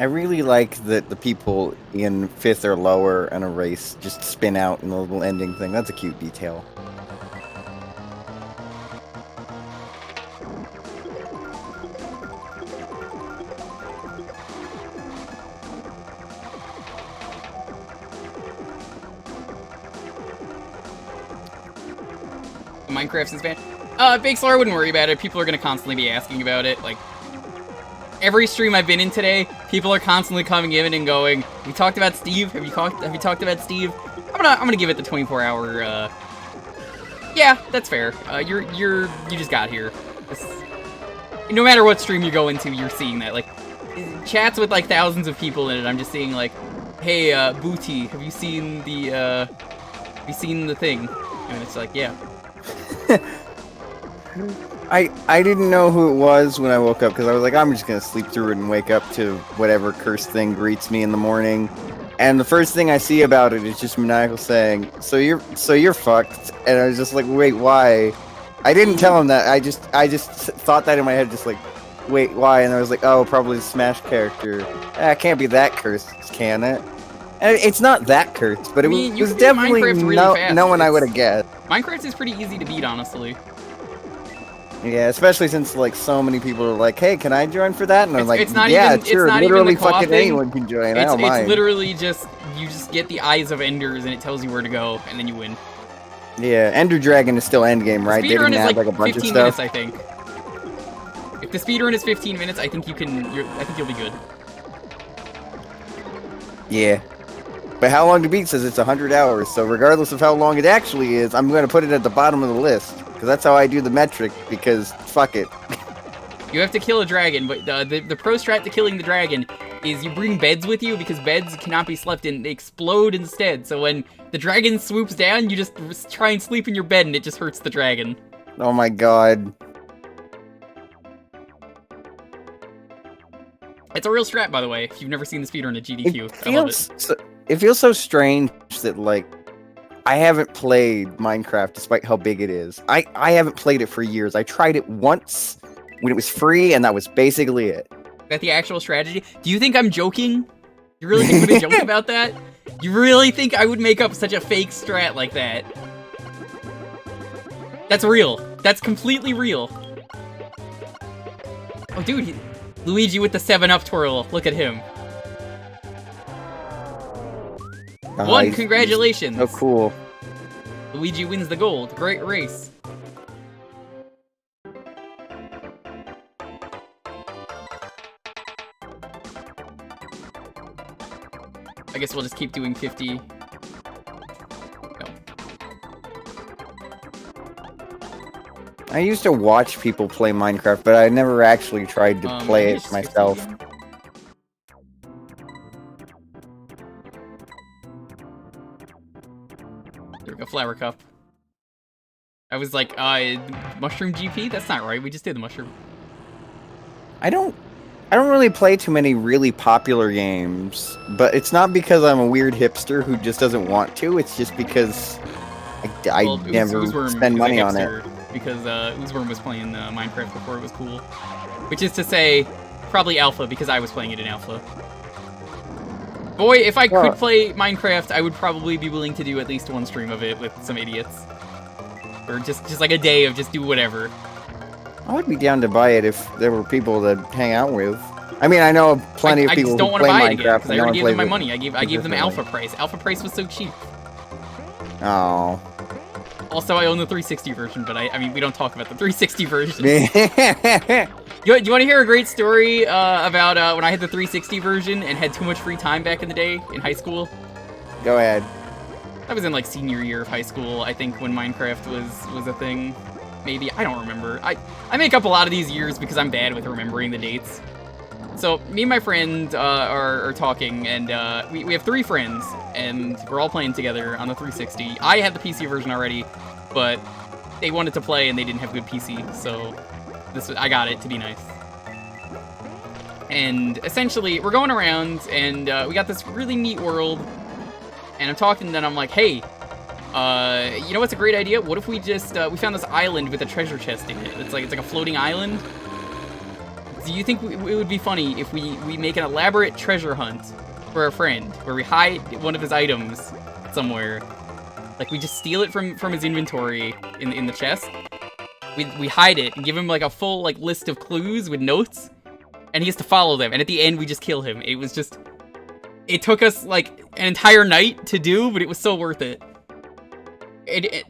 I really like that the people in 5th or lower in a race just spin out in the little ending thing. That's a cute detail. Minecraft's in Spanish. Big Slur, I wouldn't worry about it. People are gonna constantly be asking about it. Like, every stream I've been in today, people are constantly coming in and going, "We talked about Steve. Have you talked about Steve?" I'm gonna give it the 24-hour. Yeah, that's fair. You just got here. No matter what stream you go into, you're seeing that. Like, chats with like thousands of people in it. I'm just seeing like, "Hey, Booty, have you seen the thing?" And it's like, yeah. I didn't know who it was when I woke up because I was like, I'm just gonna sleep through it and wake up to whatever cursed thing greets me in the morning. And the first thing I see about it is just Maniacal saying, so you're fucked. And I was just like, wait, why? I didn't tell him that. I just thought that in my head, just like, wait, why? And I was like, oh, probably the Smash character. It can't be that cursed, can it? And it's not that cursed, but it was definitely no one I would have guessed. Minecraft is pretty easy to beat, honestly. Yeah, especially since like so many people are like, "Hey, can I join for that?" And I'm like, it's not "Yeah, even, sure." It's not literally, even the fucking thing. anyone can join. I don't mind. It's literally just you just get the Eyes of Enders and it tells you where to go, and then you win. Yeah, Ender Dragon is still endgame, right? The speedrun is add, like a bunch 15 of minutes, stuff. I think. If the speedrun is 15 minutes, I think you can. I think you'll be good. Yeah, but how long to beat says it's 100 hours. So regardless of how long it actually is, I'm going to put it at the bottom of the list because that's how I do the metric. Because fuck it. You have to kill a dragon, but the pro strat to killing the dragon is you bring beds with you because beds cannot be slept in. They explode instead. So when the dragon swoops down, you just try and sleep in your bed and it just hurts the dragon. Oh my god. It's a real strat, by the way, if you've never seen the speedrun at GDQ. I love it. It feels so strange that, like, I haven't played Minecraft despite how big it is. I haven't played it for years. I tried it once when it was free, and that was basically it. Is that the actual strategy? Do you think I'm joking? You really think I'm gonna joke about that? You really think I would make up such a fake strat like that? That's real. That's completely real. Oh, dude, Luigi with the 7-Up twirl. Look at him. One, congratulations. Oh, cool. Luigi wins the gold. Great race. I guess we'll just keep doing 50. No. I used to watch people play Minecraft, but I never actually tried to play it myself. There we go, flower cup. I was like, mushroom GP? That's not right, we just did the mushroom. I don't really play too many really popular games, but it's not because I'm a weird hipster who just doesn't want to, it's just because I never spend money on it. Because Oozworm was playing Minecraft before it was cool. Which is to say, probably alpha, because I was playing it in alpha. Boy, if I could play Minecraft, I would probably be willing to do at least one stream of it with some idiots. Or just like a day of just do whatever. I would be down to buy it if there were people to hang out with. I mean, I know plenty of people who play Minecraft. I just don't want to buy it again, because I already gave them my money. I gave them alpha price. Alpha price was so cheap. Oh. Also, I own the 360 version, but I mean, we don't talk about the 360 version. Do you want to hear a great story about when I had the 360 version and had too much free time back in the day in high school? Go ahead. I was in like senior year of high school, I think, when Minecraft was a thing. Maybe, I don't remember. I make up a lot of these years because I'm bad with remembering the dates. So, me and my friend are talking, and we have 3 friends, and we're all playing together on the 360. I had the PC version already, but they wanted to play and they didn't have good PC, so I got it to be nice. And essentially, we're going around, and we got this really neat world, and I'm talking, and I'm like, hey, you know what's a great idea? What if we just, we found this island with a treasure chest in it. It's like a floating island. Do you think it would be funny if we make an elaborate treasure hunt for a friend, where we hide one of his items somewhere? Like, we just steal it from his inventory in the chest. We hide it and give him, like, a full, like, list of clues with notes, and he has to follow them, and at the end, we just kill him. It was just... It took us, like, an entire night to do, but it was so worth it.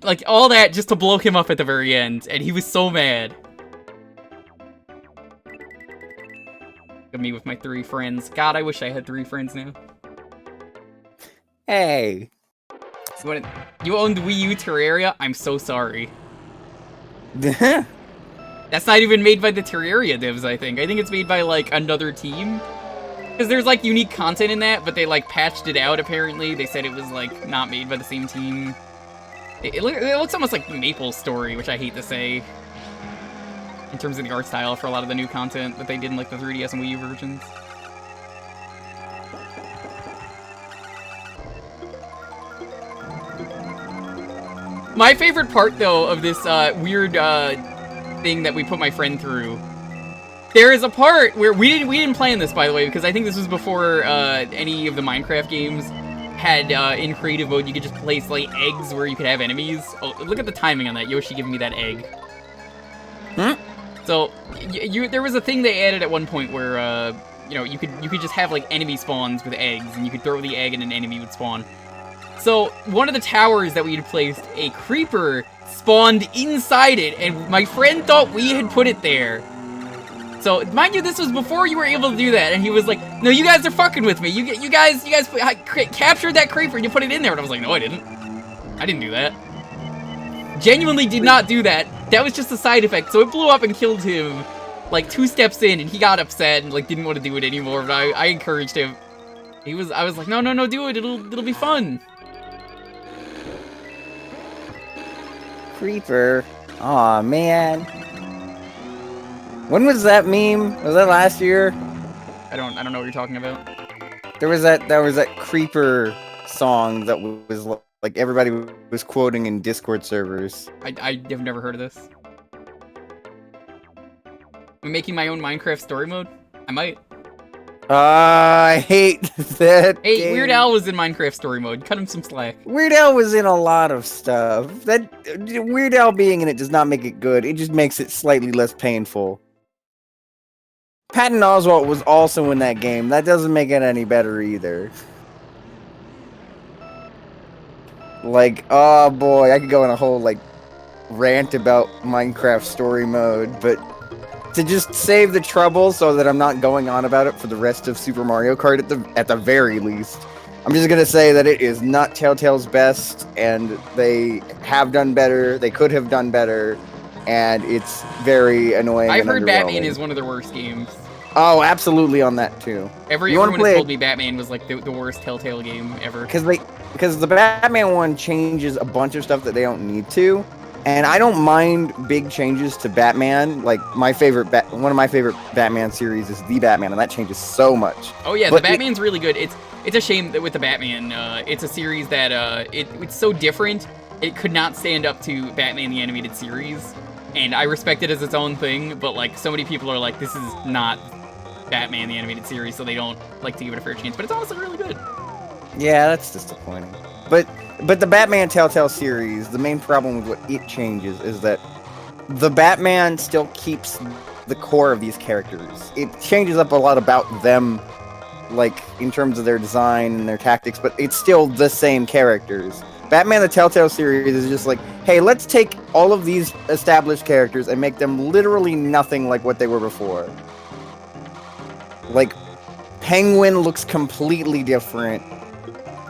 like, all that just to blow him up at the very end, and he was so mad. Me with my 3 friends. God, I wish I had 3 friends now. Hey. You owned Wii U Terraria? I'm so sorry. That's not even made by the Terraria devs, I think. I think it's made by, like, another team. Because there's, like, unique content in that, but they, like, patched it out, apparently. They said it was, like, not made by the same team. It looks almost like Maple Story, which I hate to say. In terms of the art style for a lot of the new content that they did in, like, the 3DS and Wii U versions. My favorite part, though, of this weird thing that we put my friend through, there is a part where we didn't plan this, by the way, because I think this was before any of the Minecraft games had in creative mode you could just place like eggs where you could have enemies. Oh, look at the timing on that. Yoshi giving me that egg. Huh? So there was a thing they added at one point where you know, you could just have like enemy spawns with eggs, and you could throw the egg and an enemy would spawn. So one of the towers that we had placed, a creeper spawned inside it, and my friend thought we had put it there. So, mind you, this was before you were able to do that, and he was like, no, you guys are fucking with me. You guys captured that creeper and you put it in there. And I was like, no, I didn't. I didn't do that. Genuinely did not do that. That was just a side effect. So it blew up and killed him, like, 2 steps in, and he got upset and, like, didn't want to do it anymore, but I encouraged him. I was like, no, do it. It'll be fun. Creeper. Aw, man. When was that meme? Was that last year? I don't know what you're talking about. There was that creeper song that was like everybody was quoting in Discord servers. I have never heard of this. I'm making my own Minecraft story mode? I might. I hate that Hey, game. Weird Al was in Minecraft story mode. Cut him some slack. Weird Al was in a lot of stuff. That Weird Al being in it does not make it good. It just makes it slightly less painful. Patton Oswalt was also in that game. That doesn't make it any better either. Like, oh boy, I could go on a whole, like, rant about Minecraft story mode, but to just save the trouble so that I'm not going on about it for the rest of Super Mario Kart at the very least, I'm just gonna say that it is not Telltale's best, and they have done better, they could have done better, and it's very annoying. I've heard Batman underwhelming. is one of the worst games. Oh, absolutely on that too. Everyone has told me Batman was like the worst Telltale game ever. Because the Batman one changes a bunch of stuff that they don't need to, and I don't mind big changes to Batman. Like one of my favorite Batman series is The Batman, and that changes so much. Oh yeah, the Batman's really good. It's a shame that with the Batman, it's a series that it's so different. It could not stand up to Batman the Animated Series, and I respect it as its own thing. But like, so many people are like, this is not Batman the Animated Series, so they don't like to give it a fair chance. But it's also really good. Yeah, that's disappointing. But the Batman Telltale series, the main problem with what it changes is that the Batman still keeps the core of these characters. It changes up a lot about them, like, in terms of their design and their tactics, but it's still the same characters. Batman the Telltale series is just like, hey, let's take all of these established characters and make them literally nothing like what they were before. Like, Penguin looks completely different.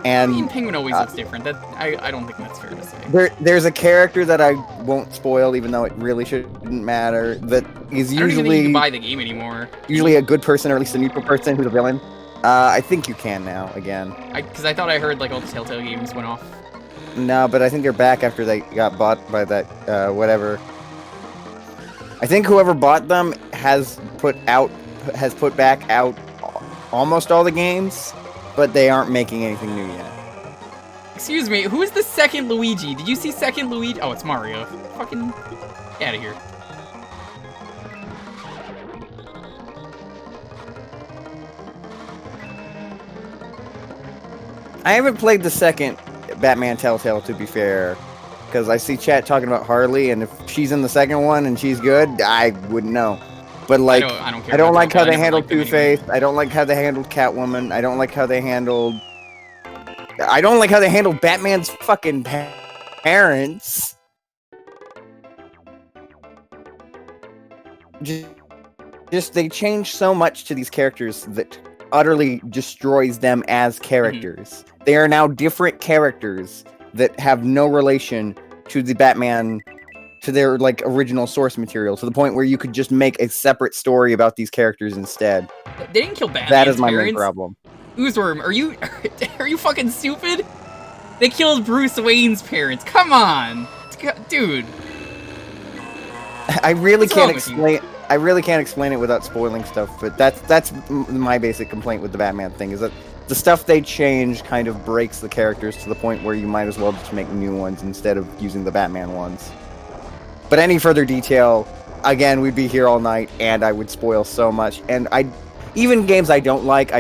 And I mean, Penguin always looks different. I don't think that's fair to say. There's a character that I won't spoil, even though it really shouldn't matter, that is I don't even think you usually can buy the game anymore. usually a good person, or at least a neutral person who's a villain. I think you can now, again. Because I thought I heard like all the Telltale games went off. No, but I think they're back after they got bought by that, whatever. I think whoever bought them has put back out almost all the games, but they aren't making anything new yet. Excuse me, who's the second Luigi? Did you see second Luigi? Oh, it's Mario. Fucking get out of here. I haven't played the second Batman Telltale, to be fair, because I see chat talking about Harley, and if she's in the second one and she's good, I wouldn't know. But like, I don't care. I don't like how Telltale. they handled Anyway. Two-Face. I don't like how they handled Catwoman. I don't like how they handled Batman's fucking parents just they change so much to these characters that utterly destroys them as characters. They are now different characters that have no relation to the Batman, to their like original source material, to the point where you could just make a separate story about these characters instead. They didn't kill Batman's That is my parents. main problem. Oozworm, are you fucking stupid? They killed Bruce Wayne's parents. Come on, dude. I really What's wrong can't with you? explain. I really can't explain it without spoiling stuff. But that's my basic complaint with the Batman thing, is that the stuff they change kind of breaks the characters to the point where you might as well just make new ones instead of using the Batman ones. But any further detail, again, we'd be here all night, and I would spoil so much. And even games I don't like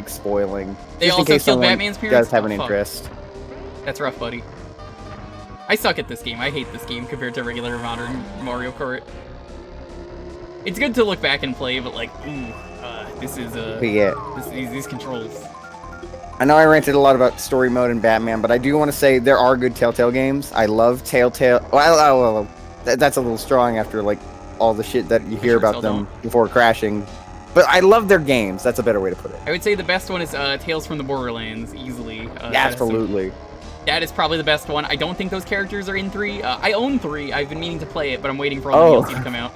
spoiling. They just in also case killed someone Batman's parents? does have an Oh, fuck. interest. That's rough, buddy. I suck at this game. I hate this game compared to regular modern Mario Kart. It's good to look back and play, but like, ooh, this is But yeah. these controls. I know I ranted a lot about story mode in Batman, but I do want to say there are good Telltale games. I love Telltale. Well, that's a little strong after like all the shit that you hear sure about still them before crashing. But I love their games. That's a better way to put it. I would say the best one is Tales from the Borderlands, easily. Absolutely. That is probably the best one. I don't think those characters are in 3. I own 3. I've been meaning to play it, but I'm waiting for all the DLC to come out.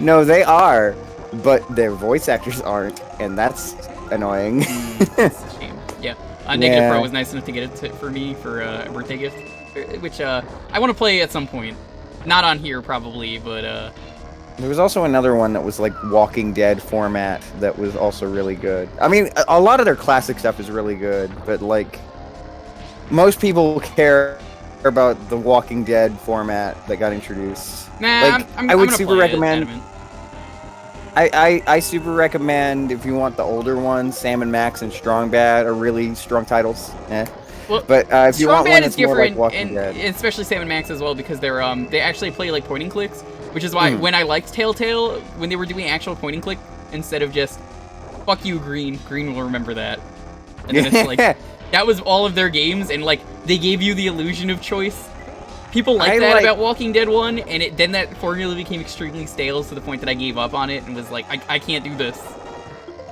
No, they are, but their voice actors aren't, and that's annoying. That's a shame. Yeah. Negative Yeah. Pro was nice enough to get it for me for a birthday gift, which I want to play at some point. Not on here, probably, but... There was also another one that was like Walking Dead format that was also really good. I mean, a lot of their classic stuff is really good, but like most people care about the Walking Dead format that got introduced. Nah, Like, I'm I would gonna super play recommend. It, I super recommend if you want the older ones. Sam and Max and Strong Bad are really strong titles. Well, But if you Strong want Bad one is that's more like different, Walking and Dead, especially Sam and Max as well, because they're they actually play like point and clicks, which is why when I liked Telltale, when they were doing actual point and click instead of just fuck you, Green will remember that. And then it's like that was all of their games, and like they gave you the illusion of choice. People liked that about Walking Dead 1, and then that formula became extremely stale to the point that I gave up on it and was like, I can't do this.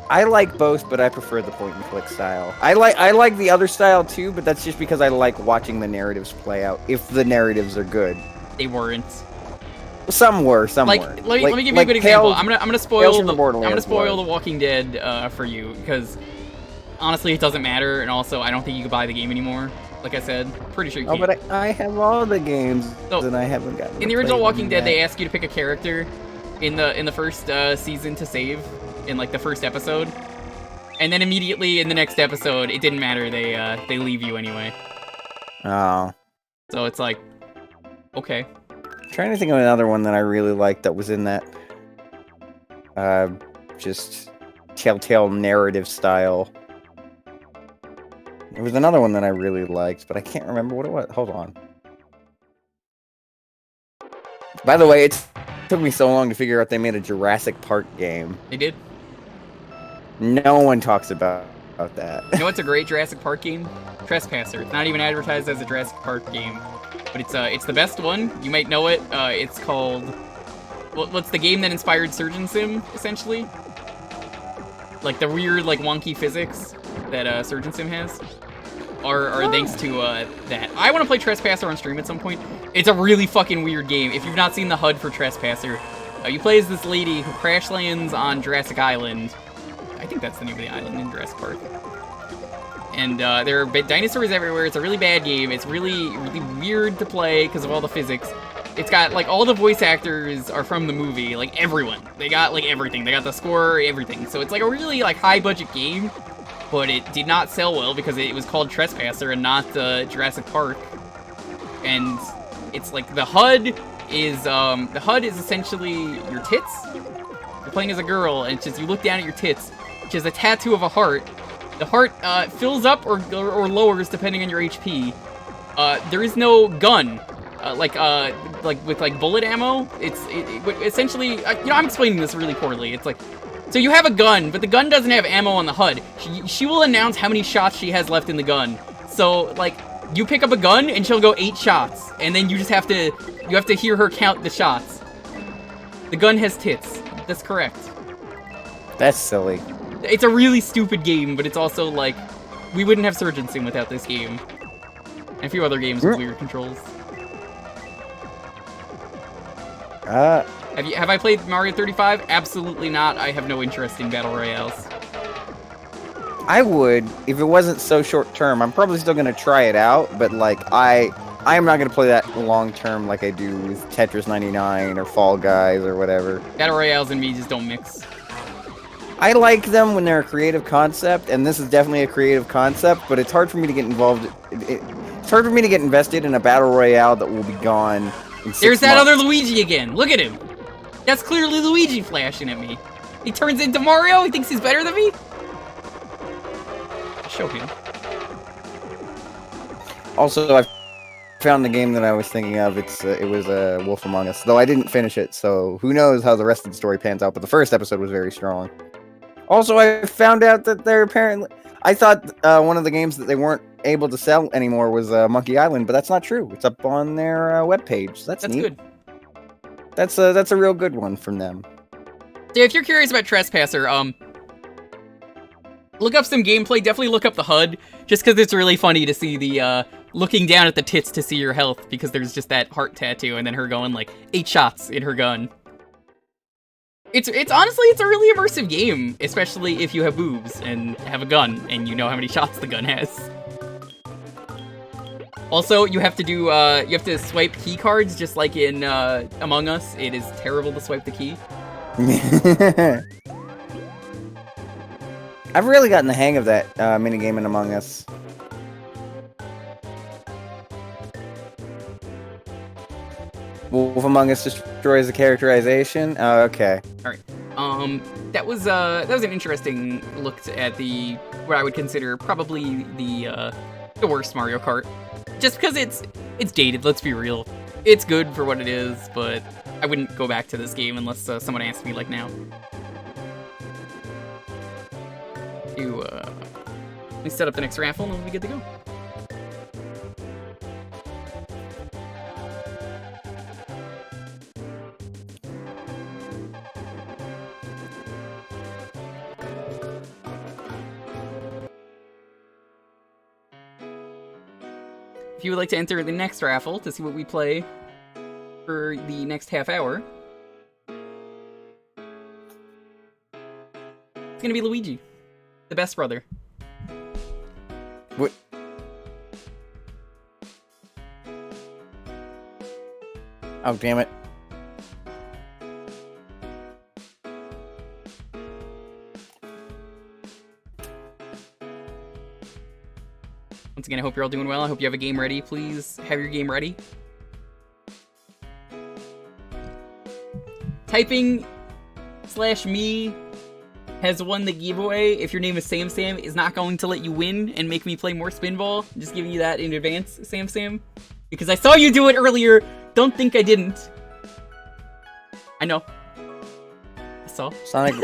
I like both, but I prefer the point and click style. I like the other style too, but that's just because I like watching the narratives play out. If the narratives are good, They weren't. some were, some Like, weren't. let me give you a good example. I'm gonna spoil Tales from the I'm Borderlands gonna spoil was. The Walking Dead for you, because honestly it doesn't matter, and also I don't think you can buy the game anymore. Like I said, pretty sure you Oh, can't. but I have all the games, So, and I haven't gotten. in the original Walking Dead, they ask you to pick a character in the first season to save in like the first episode, and then immediately in the next episode, it didn't matter. They leave you anyway. Oh, So it's like, okay. I'm trying to think of another one that I really liked that was in that, just Telltale narrative style. There was another one that I really liked, but I can't remember what it was. Hold on. By the way, it took me so long to figure out they made a Jurassic Park game. They did. No one talks about that. You know what's a great Jurassic Park game? Trespasser. It's not even advertised as a Jurassic Park game, but it's the best one. You might know it. It's called what's the game that inspired Surgeon Sim, essentially? Like the weird, like wonky physics that Surgeon Sim has are thanks to that. I want to play Trespasser on stream at some point. It's a really fucking weird game. If you've not seen the HUD for Trespasser, you play as this lady who crash lands on Jurassic Island. I think that's the name of the island in Jurassic Park. And there are dinosaurs everywhere. It's a really bad game. It's really, really weird to play because of all the physics. It's got, like, all the voice actors are from the movie. Like, everyone. They got, like, everything. They got the score, everything. So it's, like, a really, like, high-budget game. But it did not sell well because it was called Trespasser and not Jurassic Park. And it's, like, the HUD is essentially your tits. You're playing as a girl, and it's just, you look down at your tits, which is a tattoo of a heart. The heart fills up or lowers depending on your HP. There is no gun, like with like bullet ammo. It's essentially, you know, I'm explaining this really poorly. It's like, so you have a gun, but the gun doesn't have ammo on the HUD. She will announce how many shots she has left in the gun. So like You pick up a gun, and she'll go 8 shots. And then you just have to... You have to hear her count the shots. The gun has tits. That's correct. That's silly. It's a really stupid game, but it's also, like... We wouldn't have Surgeon Sim without this game. And a few other games with weird controls. Have I played Mario 35? Absolutely not. I have no interest in Battle Royales. I would, if it wasn't so short term. I'm probably still gonna try it out, but like I am not gonna play that long term like I do with Tetris 99 or Fall Guys or whatever. Battle Royales and me just don't mix. I like them when they're a creative concept, and this is definitely a creative concept, but it's hard for me to get involved. It's hard for me to get invested in a Battle Royale that will be gone in 6 There's that months. other Luigi again. Look at him. That's clearly Luigi flashing at me. He turns into Mario? He thinks he's better than me? Show him. Also, I found the game that I was thinking of. It was Wolf Among Us, though I didn't finish it, so who knows how the rest of the story pans out, but the first episode was very strong. Also, I found out that they're apparently... I thought one of the games that they weren't able to sell anymore was Monkey Island, but that's not true. It's up on their webpage. That's neat. Good. That's a real good one from them. Yeah, if you're curious about Trespasser, look up some gameplay. Definitely look up the HUD, just because it's really funny to see the looking down at the tits to see your health, because there's just that heart tattoo, and then her going like 8 shots in her gun. It's honestly, it's a really immersive game, especially if you have boobs and have a gun and you know how many shots the gun has. Also, you have to do you have to swipe key cards just like in Among Us. It is terrible to swipe the key. I've really gotten the hang of that minigame in Among Us. Wolf Among Us destroys the characterization. Oh, okay. All right. That was an interesting look at the what I would consider probably the worst Mario Kart. Just because it's dated. Let's be real. It's good for what it is, but I wouldn't go back to this game unless someone asked me like now. Let me set up the next raffle and we'll be good to go. If you would like to enter the next raffle to see what we play for the next half hour, it's gonna be Luigi, the best brother. What? Oh, damn it. Once again, I hope you're all doing well. I hope you have a game ready. Please have your game ready. Typing /me has won the giveaway. If your name is Sam Sam, is not going to let you win and make me play more Spinball. I'm just giving you that in advance, Sam Sam. Because I saw you do it earlier. Don't think I didn't. I know. I saw. Sonic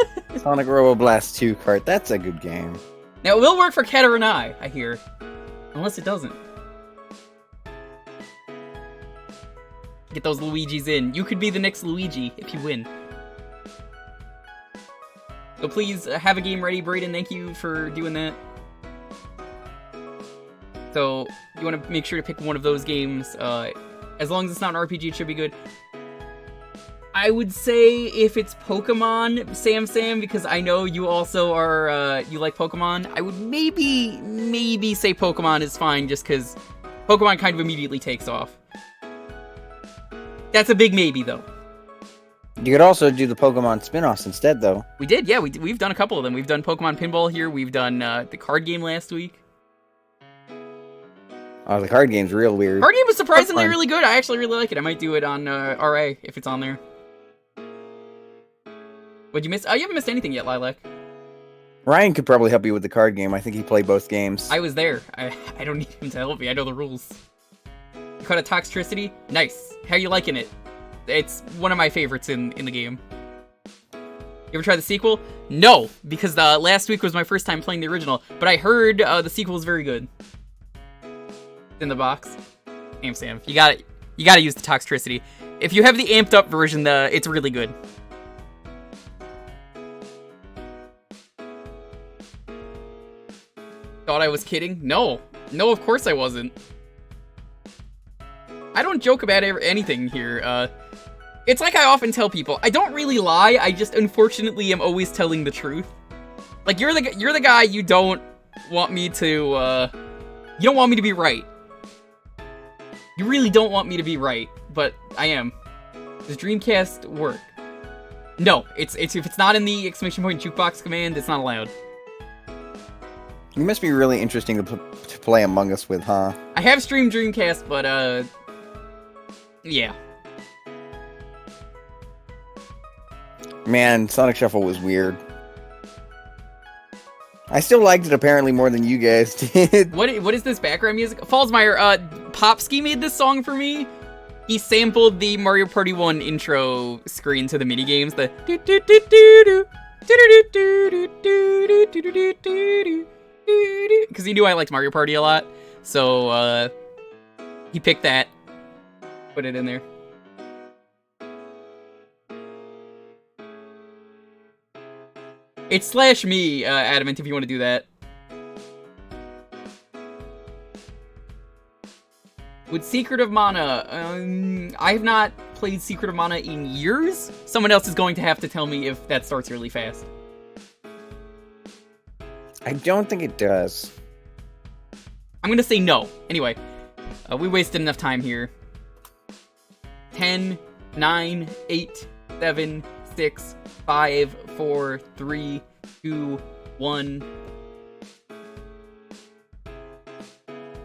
Robo Blast 2 Kart. That's a good game. Now, it will work for Keter and I hear. Unless it doesn't. Get those Luigis in. You could be the next Luigi if you win. So please have a game ready, Brayden. Thank you for doing that. So you want to make sure to pick one of those games. As long as it's not an RPG, it should be good. I would say if it's Pokemon, Sam, because I know you also are, you like Pokemon, I would maybe say Pokemon is fine, just because Pokemon kind of immediately takes off. That's a big maybe, though. You could also do the Pokemon spin-offs instead, though. We did, yeah, we've done a couple of them. We've done Pokemon Pinball here, we've done the card game last week. Oh, the card game's real weird. Card game was surprisingly really good. I actually really like it. I might do it on RA, if it's on there. What'd you miss? Oh, you haven't missed anything yet, Lilac. Ryan could probably help you with the card game. I think he played both games. I was there. I don't need him to help me. I know the rules. You caught a Toxtricity? Nice. How you liking it? It's one of my favorites in the game. You ever try the sequel? No, because last week was my first time playing the original, but I heard the sequel is very good. in the box. Damn, Sam, you gotta use the Toxtricity. If you have the amped up version, it's really good. Thought I was kidding? No, of course I wasn't. I don't joke about anything here. It's like I often tell people, I don't really lie. I just unfortunately am always telling the truth. Like you're the guy you don't want me to. You don't want me to be right. You really don't want me to be right, but I am. Does Dreamcast work? No, it's if it's not in the exclamation point jukebox command, it's not allowed. You must be really interesting to play Among Us with, huh? I have streamed Dreamcast, but yeah. Man, Sonic Shuffle was weird. I still liked it apparently more than you guys did. What is this background music? Fallsmeyer, Popsky made this song for me. He sampled the Mario Party 1 intro screen to the minigames, the because he knew I liked Mario Party a lot, so he picked that, put it in there. It's /me, Adamant, if you want to do that. With Secret of Mana, I have not played Secret of Mana in years. Someone else is going to have to tell me if that starts really fast. I don't think it does. I'm gonna say no. Anyway, we wasted enough time here. 10, 9, 8, 7, 6, 5, 4, 3, 2, 1.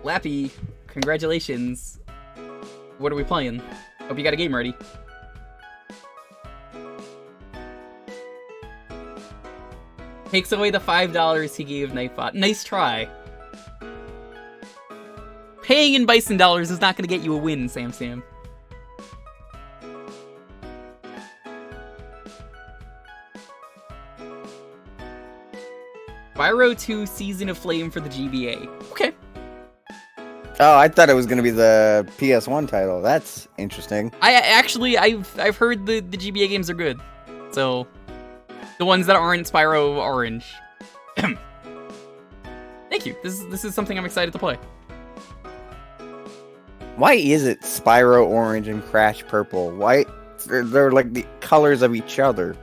Lappy, congratulations. What are we playing? Hope you got a game ready. Takes away the $5 he gave Nightbot. Nice try. Paying in Bison dollars is not going to get you a win, Sam. Spyro 2 Season of Flame for the GBA. Okay. Oh, I thought it was going to be the PS1 title. That's interesting. I've heard the GBA games are good. So, the ones that aren't Spyro Orange. Thank you. This is something I'm excited to play. Why is it Spyro Orange and Crash Purple? Why? They're like the colors of each other.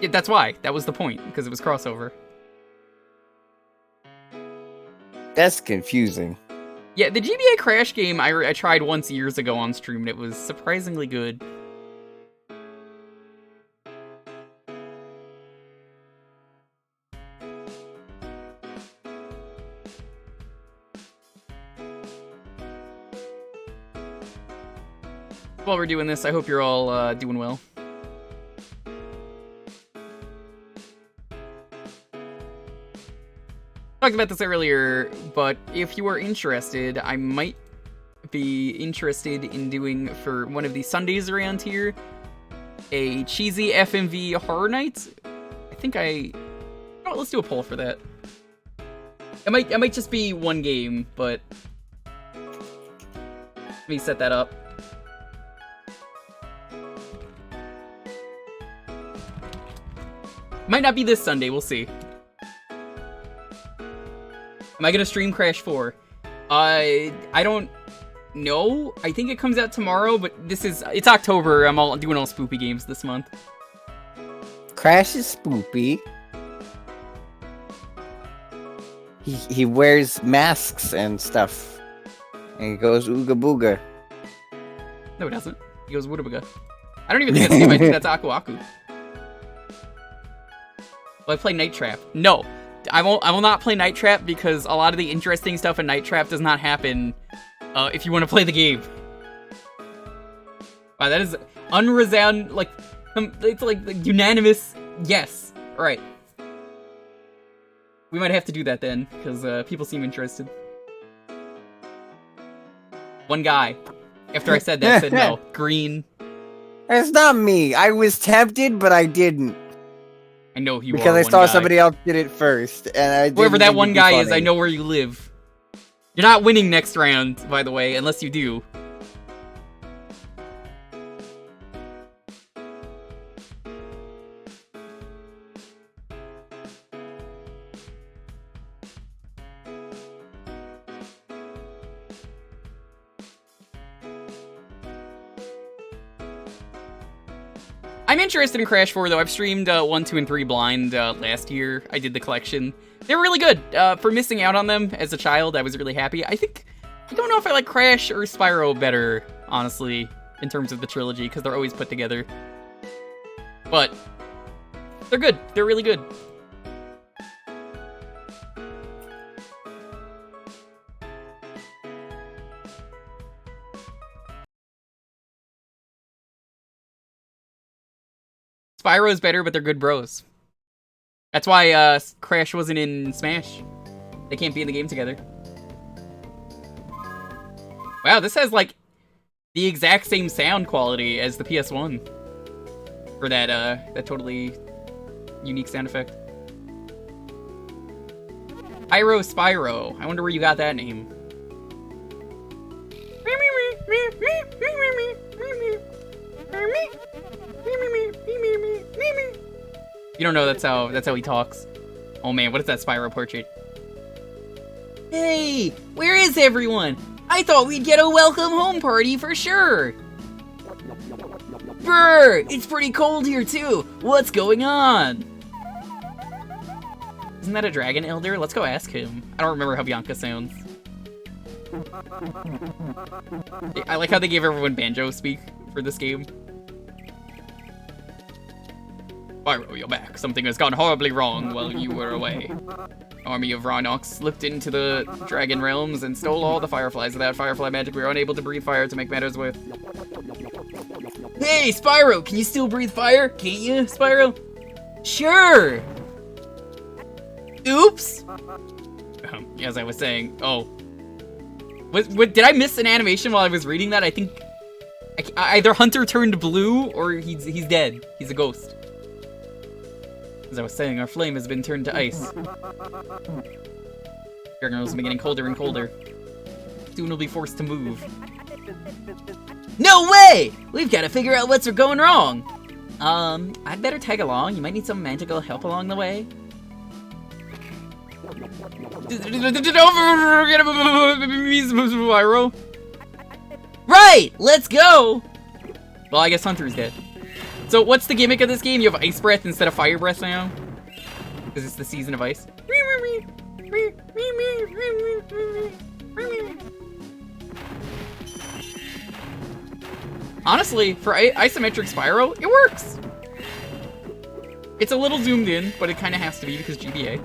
Yeah, that's why. That was the point, because it was crossover. That's confusing. Yeah, the GBA Crash game I tried once years ago on stream, and it was surprisingly good. While we're doing this, I hope you're all doing well. Talked about this earlier, but if you are interested, I might be interested in doing, for one of these Sundays around here, a cheesy FMV Horror Night. Oh, let's do a poll for that. It might just be one game, but let me set that up. Might not be this Sunday, we'll see. Am I gonna stream Crash 4? I don't know. I think it comes out tomorrow, but it's October. I'm doing all spoopy games this month. Crash is spoopy. He wears masks and stuff. And he goes ooga booga. No, it doesn't. He goes wooda booga. I don't even think that's him. I think that's Aku Aku. Will I play Night Trap? No. I will not play Night Trap because a lot of the interesting stuff in Night Trap does not happen if you want to play the game. Wow, that is unresound, like, it's like unanimous yes. Alright. We might have to do that then, because people seem interested. One guy, after I said that, said no. Green. It's not me. I was tempted, but I didn't. I know you because I saw somebody else did it first, and I. Whoever that one guy is, I know where you live. You're not winning next round, by the way, unless you do. I'm interested in Crash 4, though. I've streamed 1, 2, and 3 blind last year. I did the collection. They're really good. For missing out on them as a child, I was really happy. I don't know if I like Crash or Spyro better, honestly, in terms of the trilogy, because they're always put together. But they're good. They're really good. Spyro's better, but they're good bros. That's why Crash wasn't in Smash. They can't be in the game together. Wow, this has like the exact same sound quality as the PS1 for that that totally unique sound effect. Spyro. I wonder where you got that name. You don't know that's how he talks. Oh man, what is that Spyro portrait? Hey, where is everyone? I thought we'd get a welcome home party for sure. Brr, it's pretty cold here too. What's going on? Isn't that a dragon elder? Let's go ask him. I don't remember how Bianca sounds. I like how they gave everyone banjo speak for this game. Spyro, you're back. Something has gone horribly wrong while you were away. Army of Rhinox slipped into the Dragon Realms and stole all the Fireflies. Without Firefly magic, we were unable to breathe fire to make matters worse. Hey, Spyro, can you still breathe fire? Can't you, Spyro? Sure! Oops! As I was saying, did I miss an animation while I was reading that? I think either Hunter turned blue or he's dead. He's a ghost. As I was saying, our flame has been turned to ice. Dragon Realms have been getting colder and colder. Soon we'll be forced to move. No way! We've got to figure out what's going wrong. I'd better tag along. You might need some magical help along the way. Right! Let's go! Well, I guess Hunter's dead. So what's the gimmick of this game? You have ice breath instead of fire breath now? Because it's the season of ice. Honestly, for isometric Spyro, it works! It's a little zoomed in, but it kind of has to be because GBA.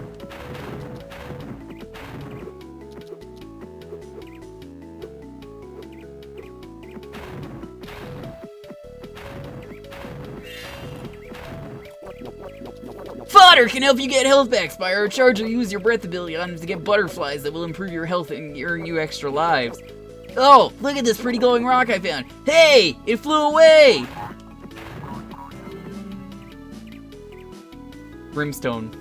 Fodder can help you get health back, Spyro. Charge or use your breath ability on to get butterflies that will improve your health and earn you extra lives. Oh, look at this pretty glowing rock I found. Hey, it flew away! Brimstone.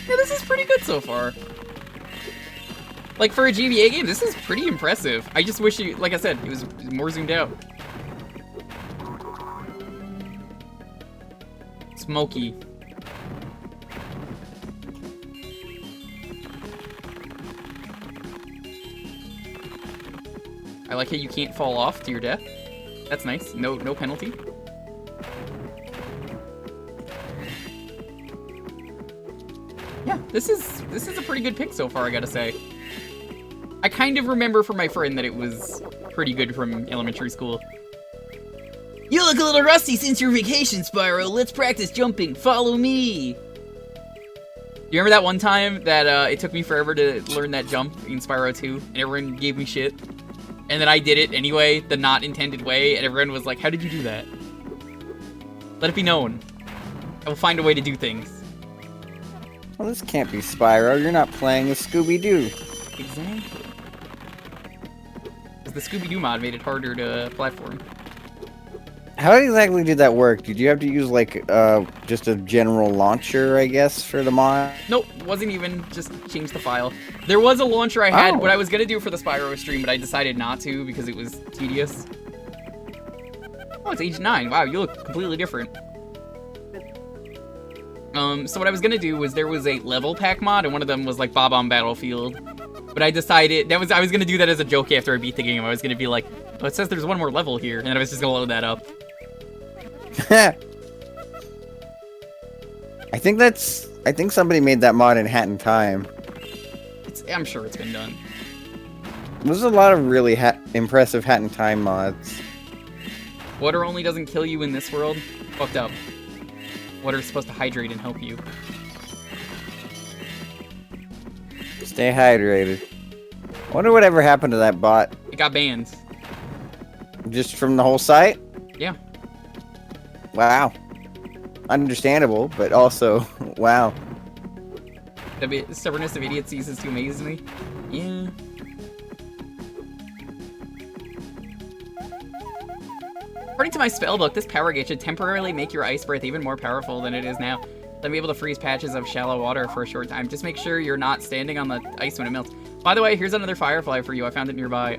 Yeah, this is pretty good so far. Like, for a GBA game, this is pretty impressive. I just wish you, like I said, it was more zoomed out. Smoky. I like how you can't fall off to your death. That's nice. No penalty. Yeah, this is a pretty good pick so far, I gotta say. I kind of remember from my friend that it was pretty good from elementary school. You look a little rusty since your vacation, Spyro. Let's practice jumping. Follow me. You remember that one time that it took me forever to learn that jump in Spyro 2, and everyone gave me shit? And then I did it anyway, the not intended way, and everyone was like, how did you do that? Let it be known. I will find a way to do things. Well, this can't be Spyro. You're not playing with Scooby-Doo. Exactly. Because the Scooby-Doo mod made it harder to platform. How exactly did that work? Did you have to use like just a general launcher, I guess, for the mod? Nope, wasn't even. Just change the file. There was a launcher I had, Oh. what I was gonna do for the Spyro stream, but I decided not to because it was tedious. Oh, it's age 9. Wow, you look completely different. So what I was gonna do was there was a level pack mod, and one of them was like Bob on Battlefield. But I decided I was gonna do that as a joke after I beat the game. I was gonna be like, oh, it says there's one more level here, and I was just gonna load that up. I think somebody made that mod in Hat in Time. I'm sure it's been done. There's a lot of really impressive Hat in Time mods. Water only doesn't kill you in this world. Fucked up. Water's supposed to hydrate and help you. Stay hydrated. I wonder whatever happened to that bot. It got banned. Just from the whole site? Yeah. Wow. Understandable, but also, wow. The stubbornness of idiots ceases to amaze me. Yeah. According to my spellbook, this power gate should temporarily make your ice breath even more powerful than it is now. Let me be able to freeze patches of shallow water for a short time. Just make sure you're not standing on the ice when it melts. By the way, here's another firefly for you. I found it nearby.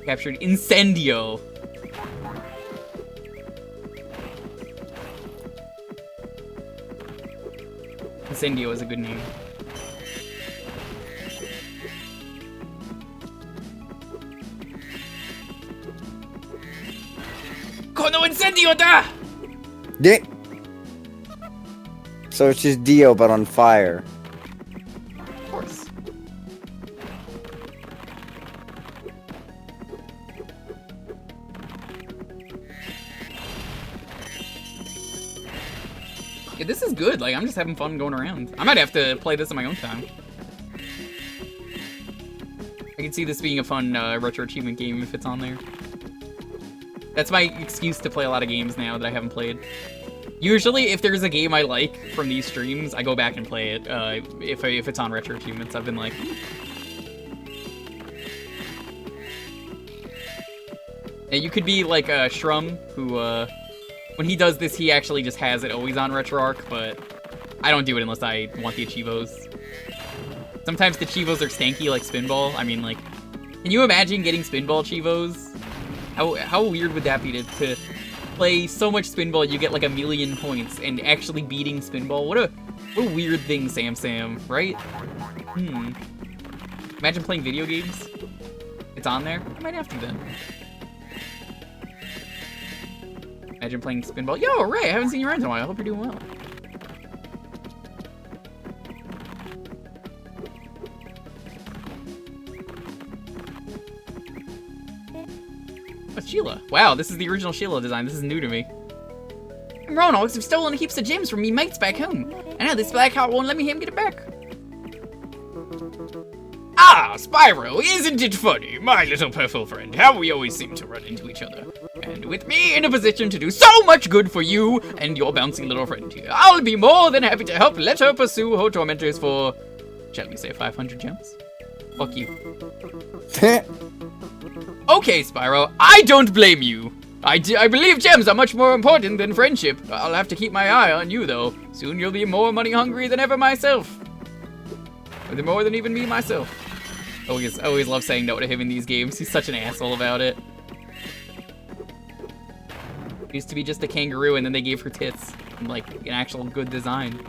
Captured Incendio. Incendio is a good name. Kono Incendio da! So it's just Dio, but on fire. Of course. Yeah, this is good. Like, I'm just having fun going around. I might have to play this on my own time. I can see this being a fun retro achievement game if it's on there. That's my excuse to play a lot of games now that I haven't played. Usually, if there's a game I like from these streams, I go back and play it. If it's on retro achievements, I've been like... Yeah, you could be like Shrum, who, when he does this, he actually just has it always on RetroArch, but I don't do it unless I want the Achievos. Sometimes the Achievos are stanky like Spinball. I mean, like, can you imagine getting Spinball Achievos? How weird would that be to play so much Spinball you get like 1,000,000 points and actually beating Spinball? What a weird thing, Sam, right? Imagine playing video games. It's on there. I might have to then. Imagine playing Spinball. Yo, Ray, I haven't seen you around in a while. I hope you're doing well. What's Sheila? Wow, this is the original Sheila design. This is new to me. Ronalds have stolen heaps of gems from me mates back home. I know this black heart won't let me get it back. Ah, Spyro, isn't it funny? My little purple friend, how we always seem to run into each other. And with me in a position to do so much good for you and your bouncy little friend here, I'll be more than happy to help let her pursue her tormentors for, shall we say, 500 gems? Fuck you. Okay, Spyro, I don't blame you. I believe gems are much more important than friendship. I'll have to keep my eye on you, though. Soon you'll be more money hungry than ever myself. Or more than even me myself. Always love saying no to him in these games. He's such an asshole about it. Used to be just a kangaroo, and then they gave her tits. And, like, an actual good design.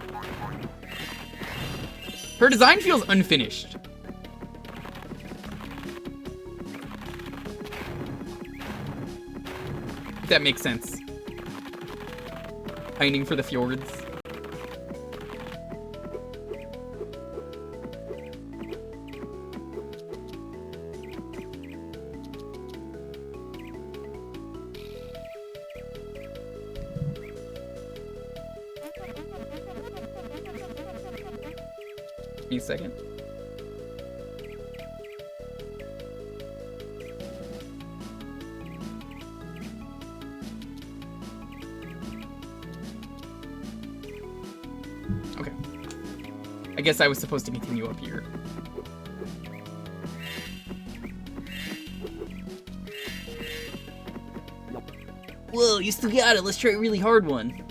Her design feels unfinished. If that makes sense. Pining for the fjords. Give me a second. Okay. I guess I was supposed to continue up here. Whoa, you still got it. Let's try a really hard one.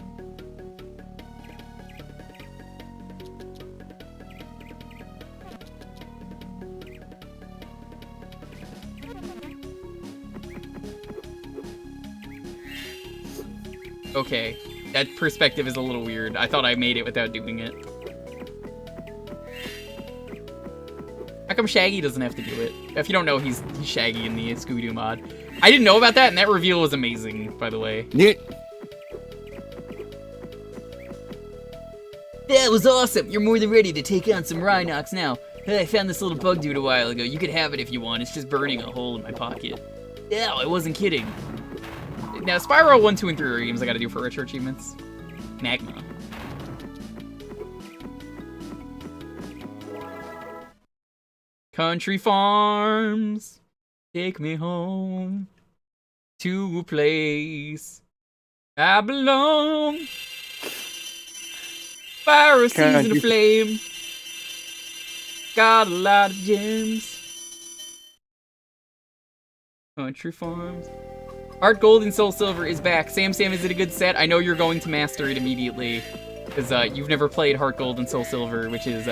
Okay, that perspective is a little weird. I thought I made it without doing it. How come Shaggy doesn't have to do it? If you don't know, he's Shaggy in the Scooby-Doo mod. I didn't know about that, and that reveal was amazing, by the way. Yeah. That was awesome! You're more than ready to take on some Rhinox now. Hey, I found this little bug dude a while ago. You could have it if you want. It's just burning a hole in my pocket. Yeah, I wasn't kidding. Now, Spyro 1, 2, and 3 are games I gotta do for retro achievements. Magma. Country farms, take me home to a place I belong. Fire a season of flame. Got a lot of gems. Country farms. Heart Gold and Soul Silver is back. Sam, is it a good set? I know you're going to master it immediately, because you've never played Heart Gold and Soul Silver, which is,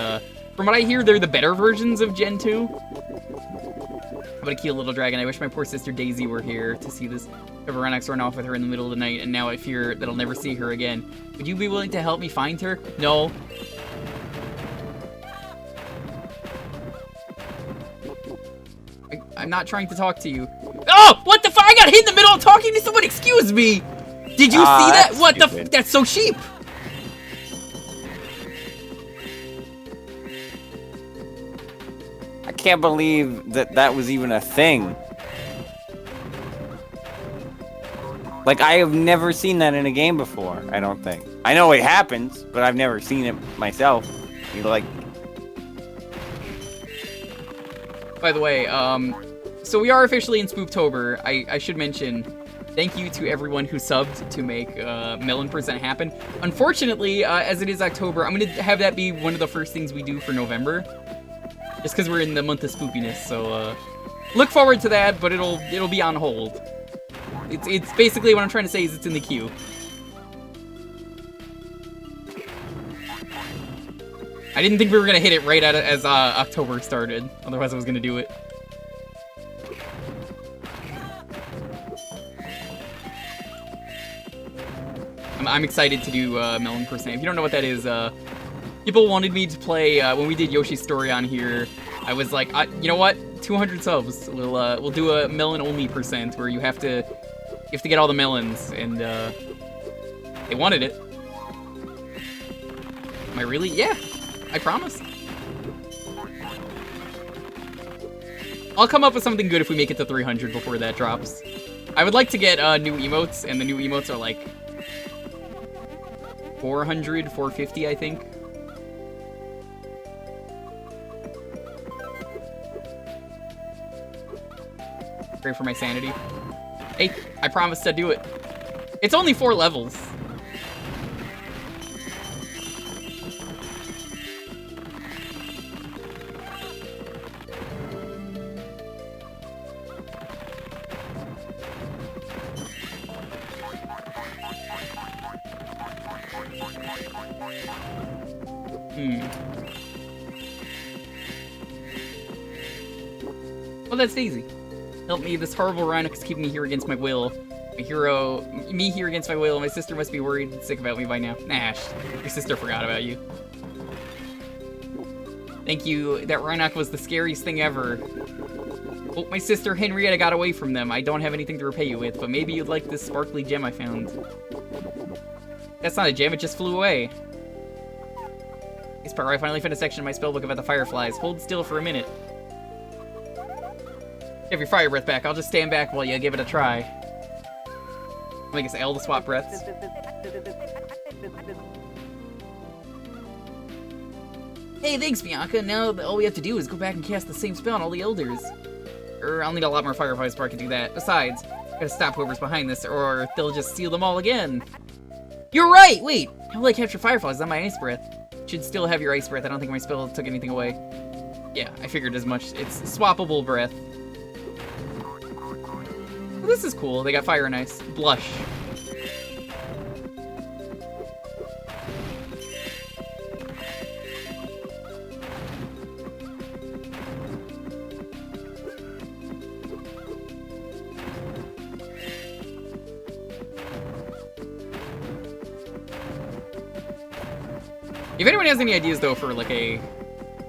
from what I hear, they're the better versions of Gen 2. What a cute little dragon. I wish my poor sister Daisy were here to see this Rhinox run off with her in the middle of the night, and now I fear that I'll never see her again. Would you be willing to help me find her? No. I'm not trying to talk to you. Oh! What the fuck? I got hit in the middle of talking to someone! Excuse me! Did you see that? What the f- That's so cheap! I can't believe that was even a thing. Like, I have never seen that in a game before, I don't think. I know it happens, but I've never seen it myself. You like... By the way, so we are officially in Spooptober. I should mention, thank you to everyone who subbed to make Melon Percent happen. Unfortunately, as it is October, I'm gonna have that be one of the first things we do for November. Just because we're in the month of spoopiness, so look forward to that, but it'll be on hold. It's basically what I'm trying to say is it's in the queue. I didn't think we were gonna hit it right as October started. Otherwise, I was gonna do it. I'm excited to do Melon Percent. If you don't know what that is, people wanted me to play when we did Yoshi's Story on here. I was like, you know what? 200 subs. We'll do a melon only percent where you have to get all the melons, and they wanted it. Am I really? Yeah. I promise. I'll come up with something good if we make it to 300 before that drops. I would like to get new emotes, and the new emotes are like 400, 450, I think. Pray for my sanity. Hey, I promised to do it. It's only 4 levels. Well, that's Daisy. Help me, this horrible Rhinox is keeping me here against my will. Me here against my will. My sister must be worried and sick about me by now. Nah, your sister forgot about you. Thank you. That Rhinox was the scariest thing ever. Oh, my sister Henrietta got away from them. I don't have anything to repay you with, but maybe you'd like this sparkly gem I found. That's not a gem, it just flew away. Hey, Spyro, I finally found a section in my spellbook about the fireflies. Hold still for a minute. Have your fire breath back. I'll just stand back while you give it a try. I guess L to swap breaths. Hey, thanks, Bianca. Now all we have to do is go back and cast the same spell on all the elders. I'll need a lot more fireflies before I can do that. Besides, gotta stop whoever's behind this, or they'll just steal them all again. You're right! Wait! How will I capture fireflies on my ice breath? Should still have your ice breath. I don't think my spell took anything away. Yeah, I figured as much. It's swappable breath. Well, this is cool. They got fire and ice. Blush. If anyone has any ideas, though, for, like, a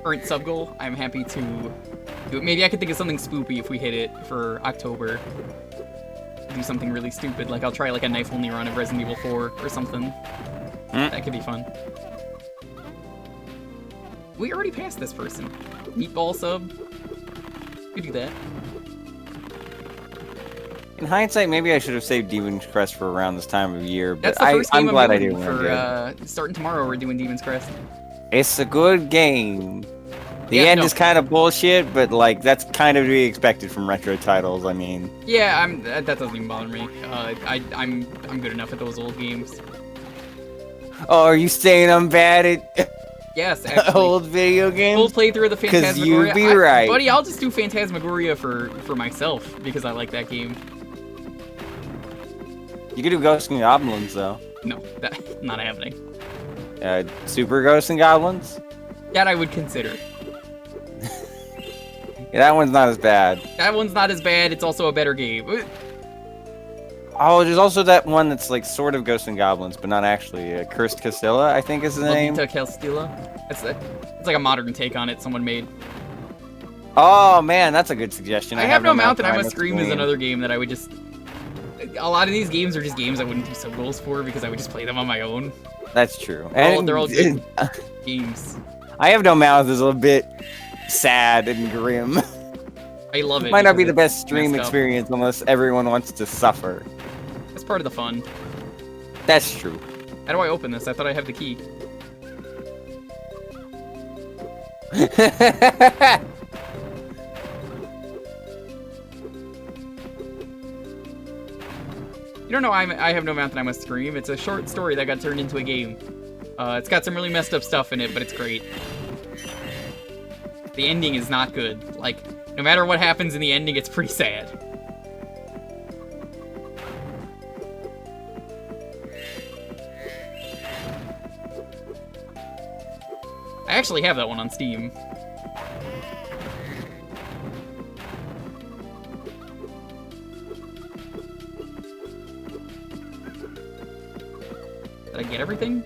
current sub-goal, I'm happy to do it. Maybe I could think of something spoopy if we hit it for October. Do something really stupid, like I'll try, like, a knife-only run of Resident Evil 4 or something. That could be fun. We already passed this person. Meatball sub. We do that. In hindsight, maybe I should have saved Demon's Crest for around this time of year, but That's the first game I'm glad I doing did for starting tomorrow. We're doing Demon's Crest. It's a good game. The end is kind of bullshit, but like that's kind of to be expected from retro titles. I mean, yeah, that doesn't even bother me. I'm good enough at those old games. Oh, are you saying I'm bad at Yes, actually. old video games? Full playthrough of the Phantasmagoria. 'Cause you'd be right. Buddy, I'll just do Phantasmagoria for myself because I like that game. You could do Ghosts and Goblins though. No, that's not happening. Super Ghosts and Goblins? That I would consider. Yeah, that one's not as bad. That one's not as bad. It's also a better game. Oh, there's also that one that's like sort of Ghosts and Goblins, but not actually. Cursed Castilla, I think is the name. Maldita Castilla. It's like a modern take on it someone made. Oh man, that's a good suggestion. I have no mouth and I must scream is another game that I would just... A lot of these games are just games I wouldn't do sub-goals for because I would just play them on my own. That's true. They're all good games. I have no mouth is a bit sad and grim. I love it. Might not be the best stream messed up. experience unless everyone wants to suffer. That's part of the fun. That's true. How do I open this? I thought I had the key. You don't know I have no mouth and I must scream. It's a short story that got turned into a game. It's got some really messed up stuff in it, but it's great. The ending is not good. Like, no matter what happens in the ending, it's pretty sad. I actually have that one on Steam. Did I get everything?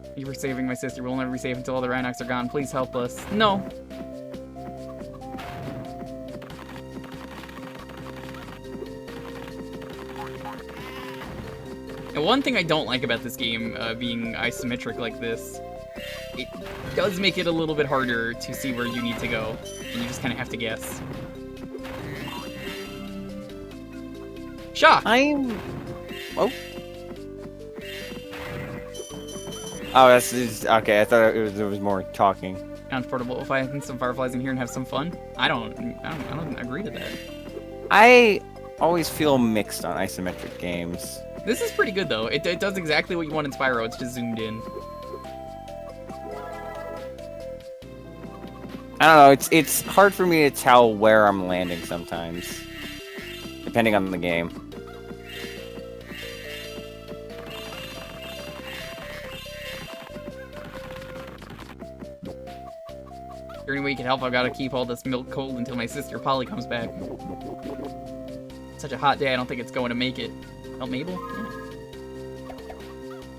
Thank you for saving my sister. We'll never be safe until all the Rhinox are gone. Please help us. No. And one thing I don't like about this game being isometric like this, it does make it a little bit harder to see where you need to go, and you just kind of have to guess. Shock! Oh. Oh, that's just, okay. I thought there was more talking. Sounds portable. If I had some fireflies in here and have some fun, I don't agree to that. I always feel mixed on isometric games. This is pretty good though. It does exactly what you want in Spyro. It's just zoomed in. I don't know. It's hard for me to tell where I'm landing sometimes, depending on the game. Is there any way you can help? I've got to keep all this milk cold until my sister Polly comes back. It's such a hot day, I don't think it's going to make it. Help Mabel? Yeah.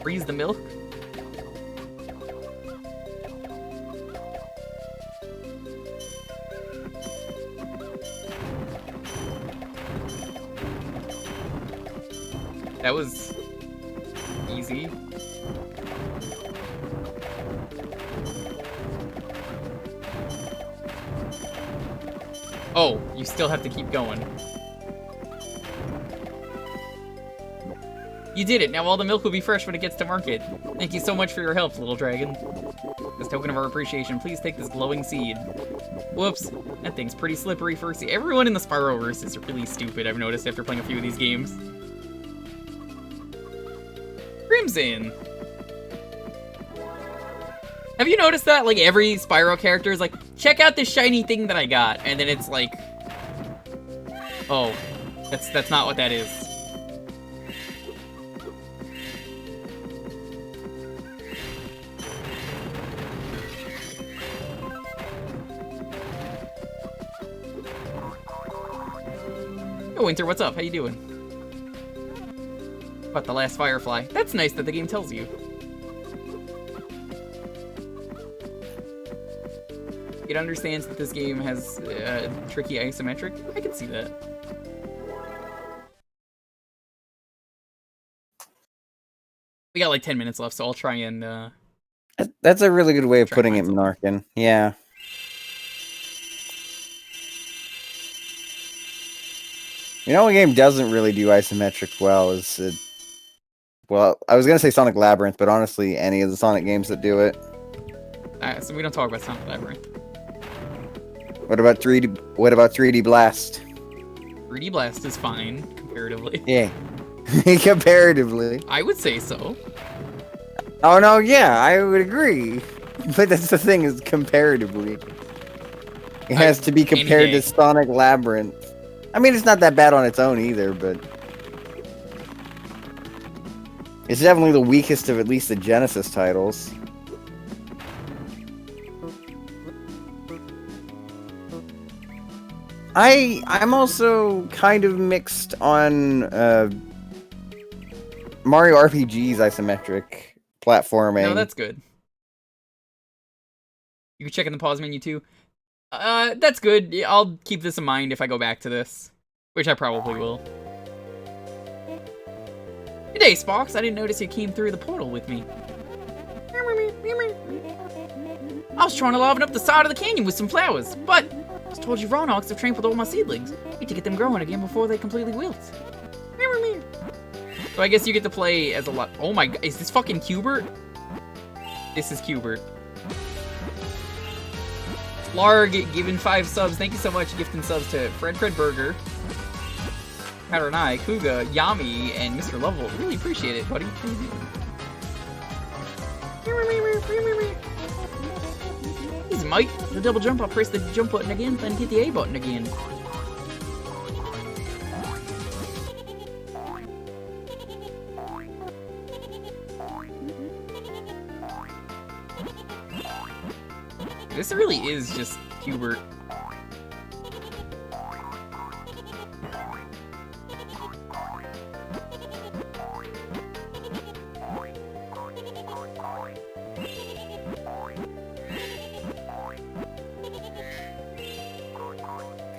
Freeze the milk? That was easy. Oh, you still have to keep going. You did it! Now all the milk will be fresh when it gets to market. Thank you so much for your help, little dragon. As token of our appreciation, please take this glowing seed. Whoops, that thing's pretty slippery for a seed. Everyone in the Spyroverse is really stupid, I've noticed after playing a few of these games. Crimson! Have you noticed that? Like, every Spyro character is like, check out this shiny thing that I got. And then it's like, oh, that's not what that is. Yo, Winter, what's up? How you doing? About the last Firefly. That's nice that the game tells you. It understands that this game has tricky isometric. I can see that. We got like 10 minutes left, so I'll try and... That's a really good way of putting it, Minarkin. Yeah. You know, a game doesn't really do isometric well is... well, I was going to say Sonic Labyrinth, but honestly, any of the Sonic games that do it. So we don't talk about Sonic Labyrinth. What about 3D Blast? 3D Blast is fine, comparatively. Yeah. Comparatively. I would say so. Oh, no, yeah, I would agree. But that's the thing, is comparatively. It has to be compared to Sonic Labyrinth. I mean, it's not that bad on its own either, but... it's definitely the weakest of at least the Genesis titles. I'm also kind of mixed on Mario RPG's isometric platforming. No, that's good. You can check in the pause menu too. That's good. I'll keep this in mind if I go back to this, which I probably will. Good day, Spox. I didn't notice you came through the portal with me. I was trying to liven up the side of the canyon with some flowers, but I was told you Ronarks have trampled all my seedlings. Need to get them growing again before they completely wilt. So I guess you get to play as a lot. Oh my god, is this fucking Qbert? This is Qbert. Larg given 5 subs. Thank you so much, gifting subs to Fred Burger, Patternai, Kuga, Yami, and Mr. Lovell. Really appreciate it, buddy. Easy, mate. The double jump, I'll press the jump button again, then hit the A button again. This really is just Qbert.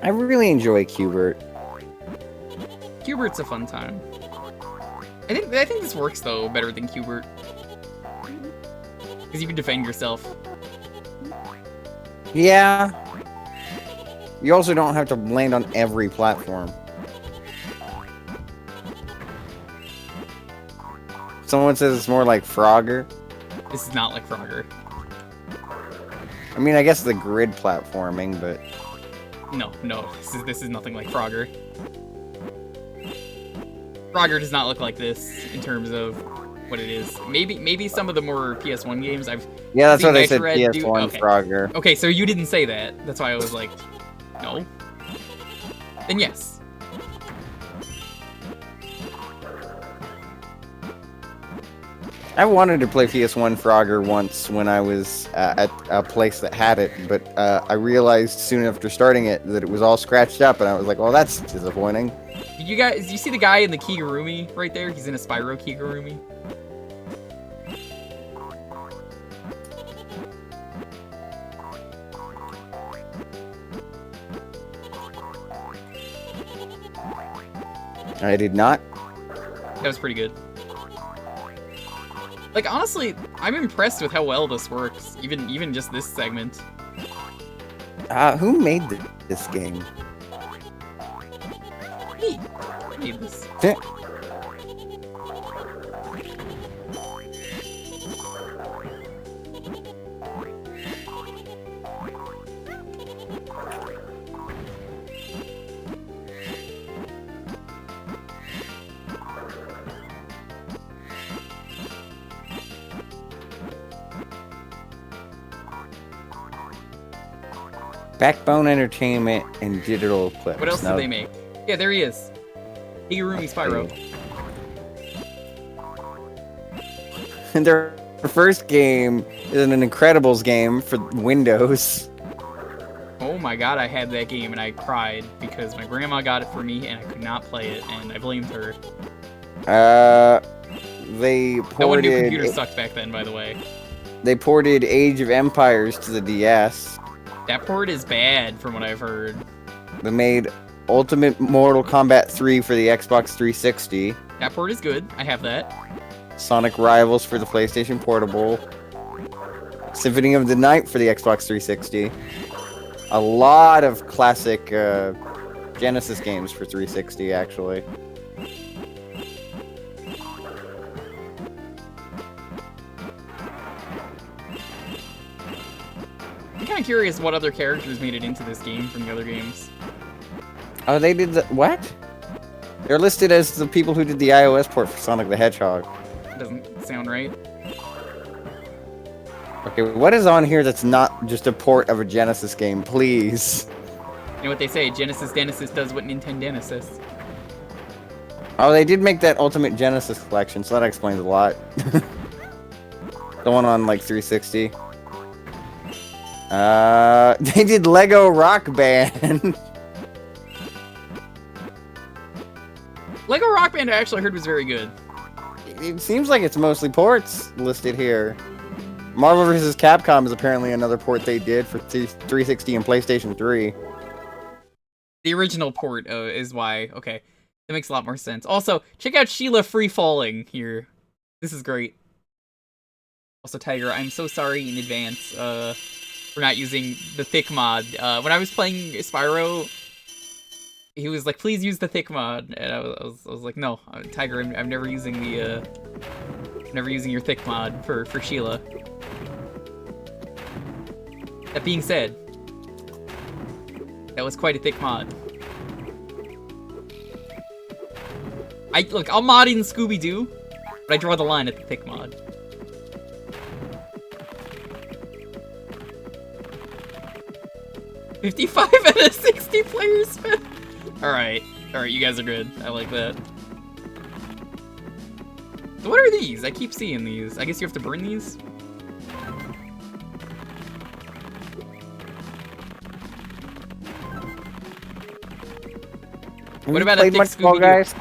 I really enjoy Qbert. Qbert's a fun time. I think this works though better than Qbert. Because you can defend yourself. Yeah. You also don't have to land on every platform. Someone says it's more like Frogger. This is not like Frogger. I mean, I guess the grid platforming, but... No, this is nothing like Frogger. Frogger does not look like this in terms of what it is. Maybe some of the more PS1 games I've yeah, that's seen what I said, Nitroid PS1 okay. Frogger. Okay, so you didn't say that. That's why I was like, no. Then yes. I wanted to play PS1 Frogger once when I was at a place that had it, but I realized soon after starting it that it was all scratched up, and I was like, well, that's disappointing. You see the guy in the Kigurumi right there? He's in a Spyro Kigurumi. I did not. That was pretty good. Like, honestly, I'm impressed with how well this works. Even just this segment. Who made this game? Me. I made this. Backbone Entertainment and Digital Clips. What else did they make? Yeah, there he is. Kigurumi Spyro. And their first game is an Incredibles game for Windows. Oh my god, I had that game and I cried because my grandma got it for me and I could not play it and I blamed her. They No one knew ported. computers sucked back then, by the way. They ported Age of Empires to the DS. That port is bad, from what I've heard. They made Ultimate Mortal Kombat 3 for the Xbox 360. That port is good. I have that. Sonic Rivals for the PlayStation Portable. Symphony of the Night for the Xbox 360. A lot of classic Genesis games for 360, actually. I'm kind of curious what other characters made it into this game from the other games. Oh, they did the... What? They're listed as the people who did the iOS port for Sonic the Hedgehog. Doesn't sound right. Okay, what is on here that's not just a port of a Genesis game, please? You know what they say, Genesis does what Nintendo says. Oh, they did make that Ultimate Genesis collection, so that explains a lot. The one on, like, 360. They did Lego Rock Band. Lego Rock Band I actually heard was very good. It seems like it's mostly ports listed here. Marvel vs. Capcom is apparently another port they did for 360 and PlayStation 3. The original port is why. Okay, that makes a lot more sense. Also, check out Sheila Free Falling here. This is great. Also, Tiger, I'm so sorry in advance for not using the thick mod. When I was playing Spyro, he was like, "Please use the thick mod," and I was like, "No, Tiger, I'm never using the never using your thick mod for Sheila." That being said, that was quite a thick mod. Look, I'll mod in Scooby-Doo, but I draw the line at the thick mod. $55 out of 60 players spent. Alright, you guys are good. I like that. So what are these? I keep seeing these. I guess you have to burn these? What about a thick Scooby-Doo?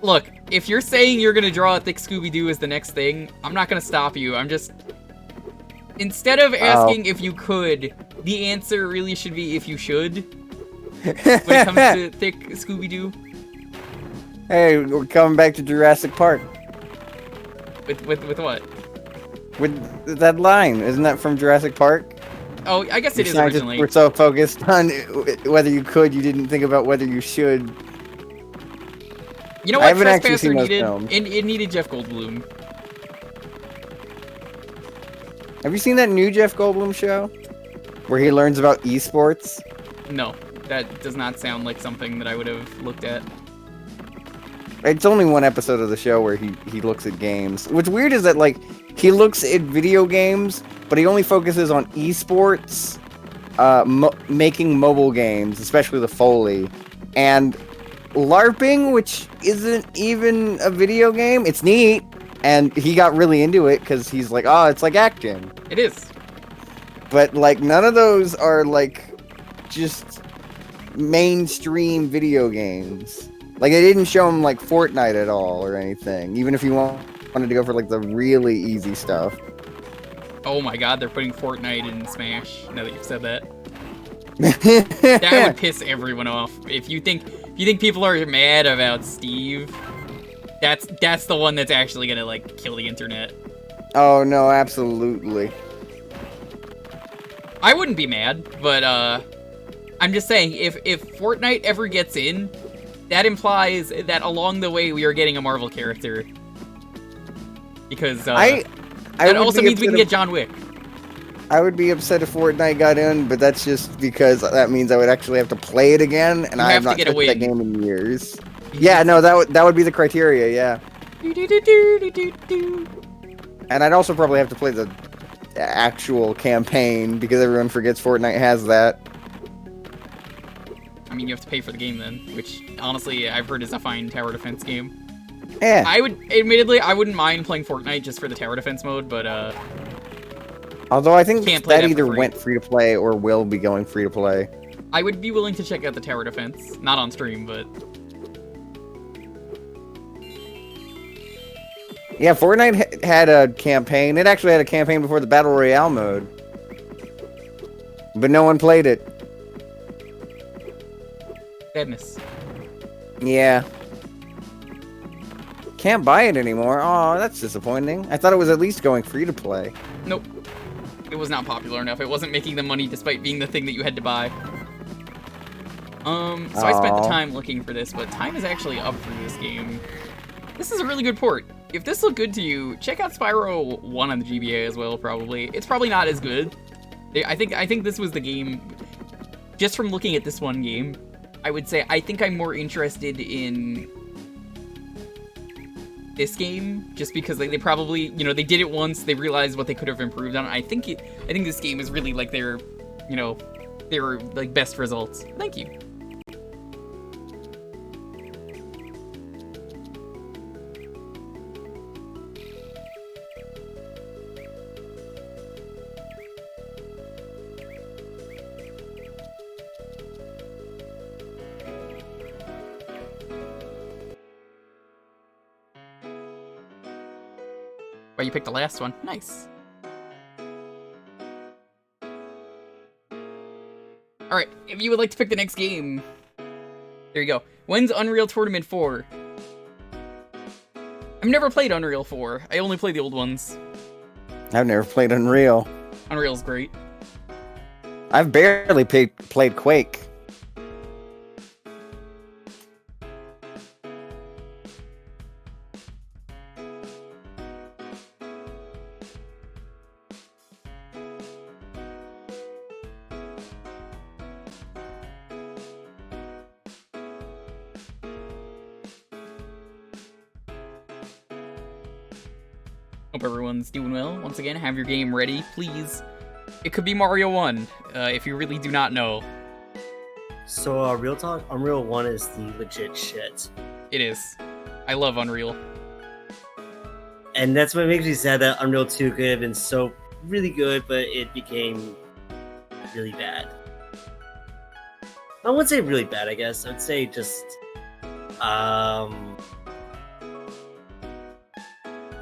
Look, if you're saying you're gonna draw a thick Scooby-Doo as the next thing, I'm not gonna stop you. I'm just... Instead of asking if you could, the answer really should be if you should. When it comes to thick Scooby-Doo. Hey, we're coming back to Jurassic Park. With what? With that line. Isn't that from Jurassic Park? Oh, I guess it is originally. We're so focused on whether you could, you didn't think about whether you should. You know what Trespasser needed? It needed Jeff Goldblum. Have you seen that new Jeff Goldblum show? Where he learns about esports? No, that does not sound like something that I would have looked at. It's only one episode of the show where he looks at games. What's weird is that, like, he looks at video games, but he only focuses on esports, making mobile games, especially the Foley, and LARPing, which isn't even a video game. It's neat, and he got really into it because he's like, oh, it's like acting. It is. But, like, none of those are, like, just mainstream video games. Like, they didn't show him, like, Fortnite at all or anything, even if you wanted to go for, like, the really easy stuff. Oh my god, they're putting Fortnite in Smash, now that you've said that. That would piss everyone off. If you think people are mad about Steve, that's the one that's actually gonna, like, kill the internet. Oh, no, absolutely. I wouldn't be mad, but, I'm just saying, if Fortnite ever gets in, that implies that along the way we are getting a Marvel character. Because, that also means we can get John Wick. I would be upset if Fortnite got in, but that's just because that means I would actually have to play it again, and I have not touched that game in years. Yeah, no, that would be the criteria, yeah. And I'd also probably have to play the actual campaign, because everyone forgets Fortnite has that. I mean, you have to pay for the game then, which, honestly, I've heard is a fine tower defense game. Yeah. Admittedly, I wouldn't mind playing Fortnite just for the tower defense mode, but, although I think that either went free-to-play or will be going free-to-play. I would be willing to check out the tower defense. Not on stream, but... Yeah, Fortnite had a campaign. It actually had a campaign before the Battle Royale mode. But no one played it. Sadness. Yeah. Can't buy it anymore. Oh, that's disappointing. I thought it was at least going free to play. Nope. It was not popular enough. It wasn't making the money despite being the thing that you had to buy. So I spent the time looking for this, but time is actually up for this game. This is a really good port. If this looked good to you, check out Spyro 1 on the GBA as well, probably. It's probably not as good. I think this was the game, just from looking at this one game, I would say I think I'm more interested in this game, just because they probably, you know, they did it once, they realized what they could have improved on. I think this game is really like their, you know, their like best results. Thank you. Oh, you picked the last one. Nice. Alright, if you would like to pick the next game, there you go. When's Unreal Tournament 4? I've never played Unreal 4. I only play the old ones. I've never played Unreal. Unreal's great. I've barely played Quake. Hope everyone's doing well. Once again, have your game ready, please. It could be Mario 1, if you really do not know. So, real talk, Unreal 1 is the legit shit. It is. I love Unreal. And that's what makes me sad that Unreal 2 could have been so really good, but it became really bad. I wouldn't say really bad, I guess. I'd say just,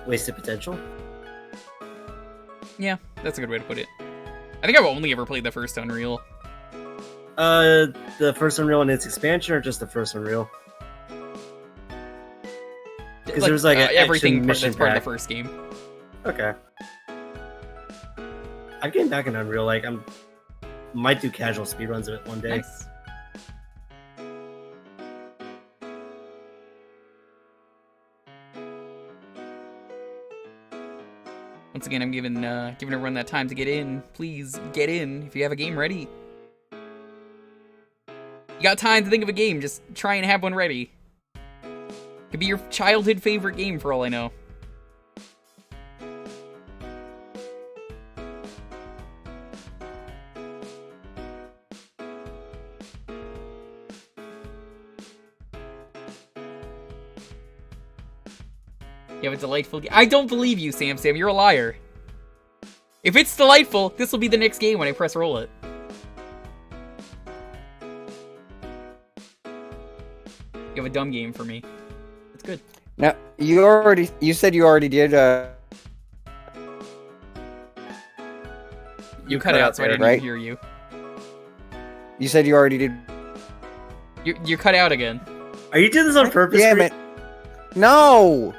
wasted potential. Yeah, that's a good way to put it. I think I've only ever played the first Unreal. The first Unreal and its expansion, or just the first Unreal? Because there was like an everything mission that's part of pack. the first game. Okay. I'm getting back in Unreal. Like, might do casual speedruns of it one day. Nice. Once again, I'm giving everyone that time to get in. Please get in if you have a game ready. You got time to think of a game, just try and have one ready. Could be your childhood favorite game for all I know. You have a delightful game. I don't believe you, Sam. You're a liar. If it's delightful, this will be the next game when I press roll it. You have a dumb game for me. It's good. Now, you said you already did, You cut out, so I didn't even hear you. You said you already did. You cut out again. Are you doing this on purpose? Damn it. No!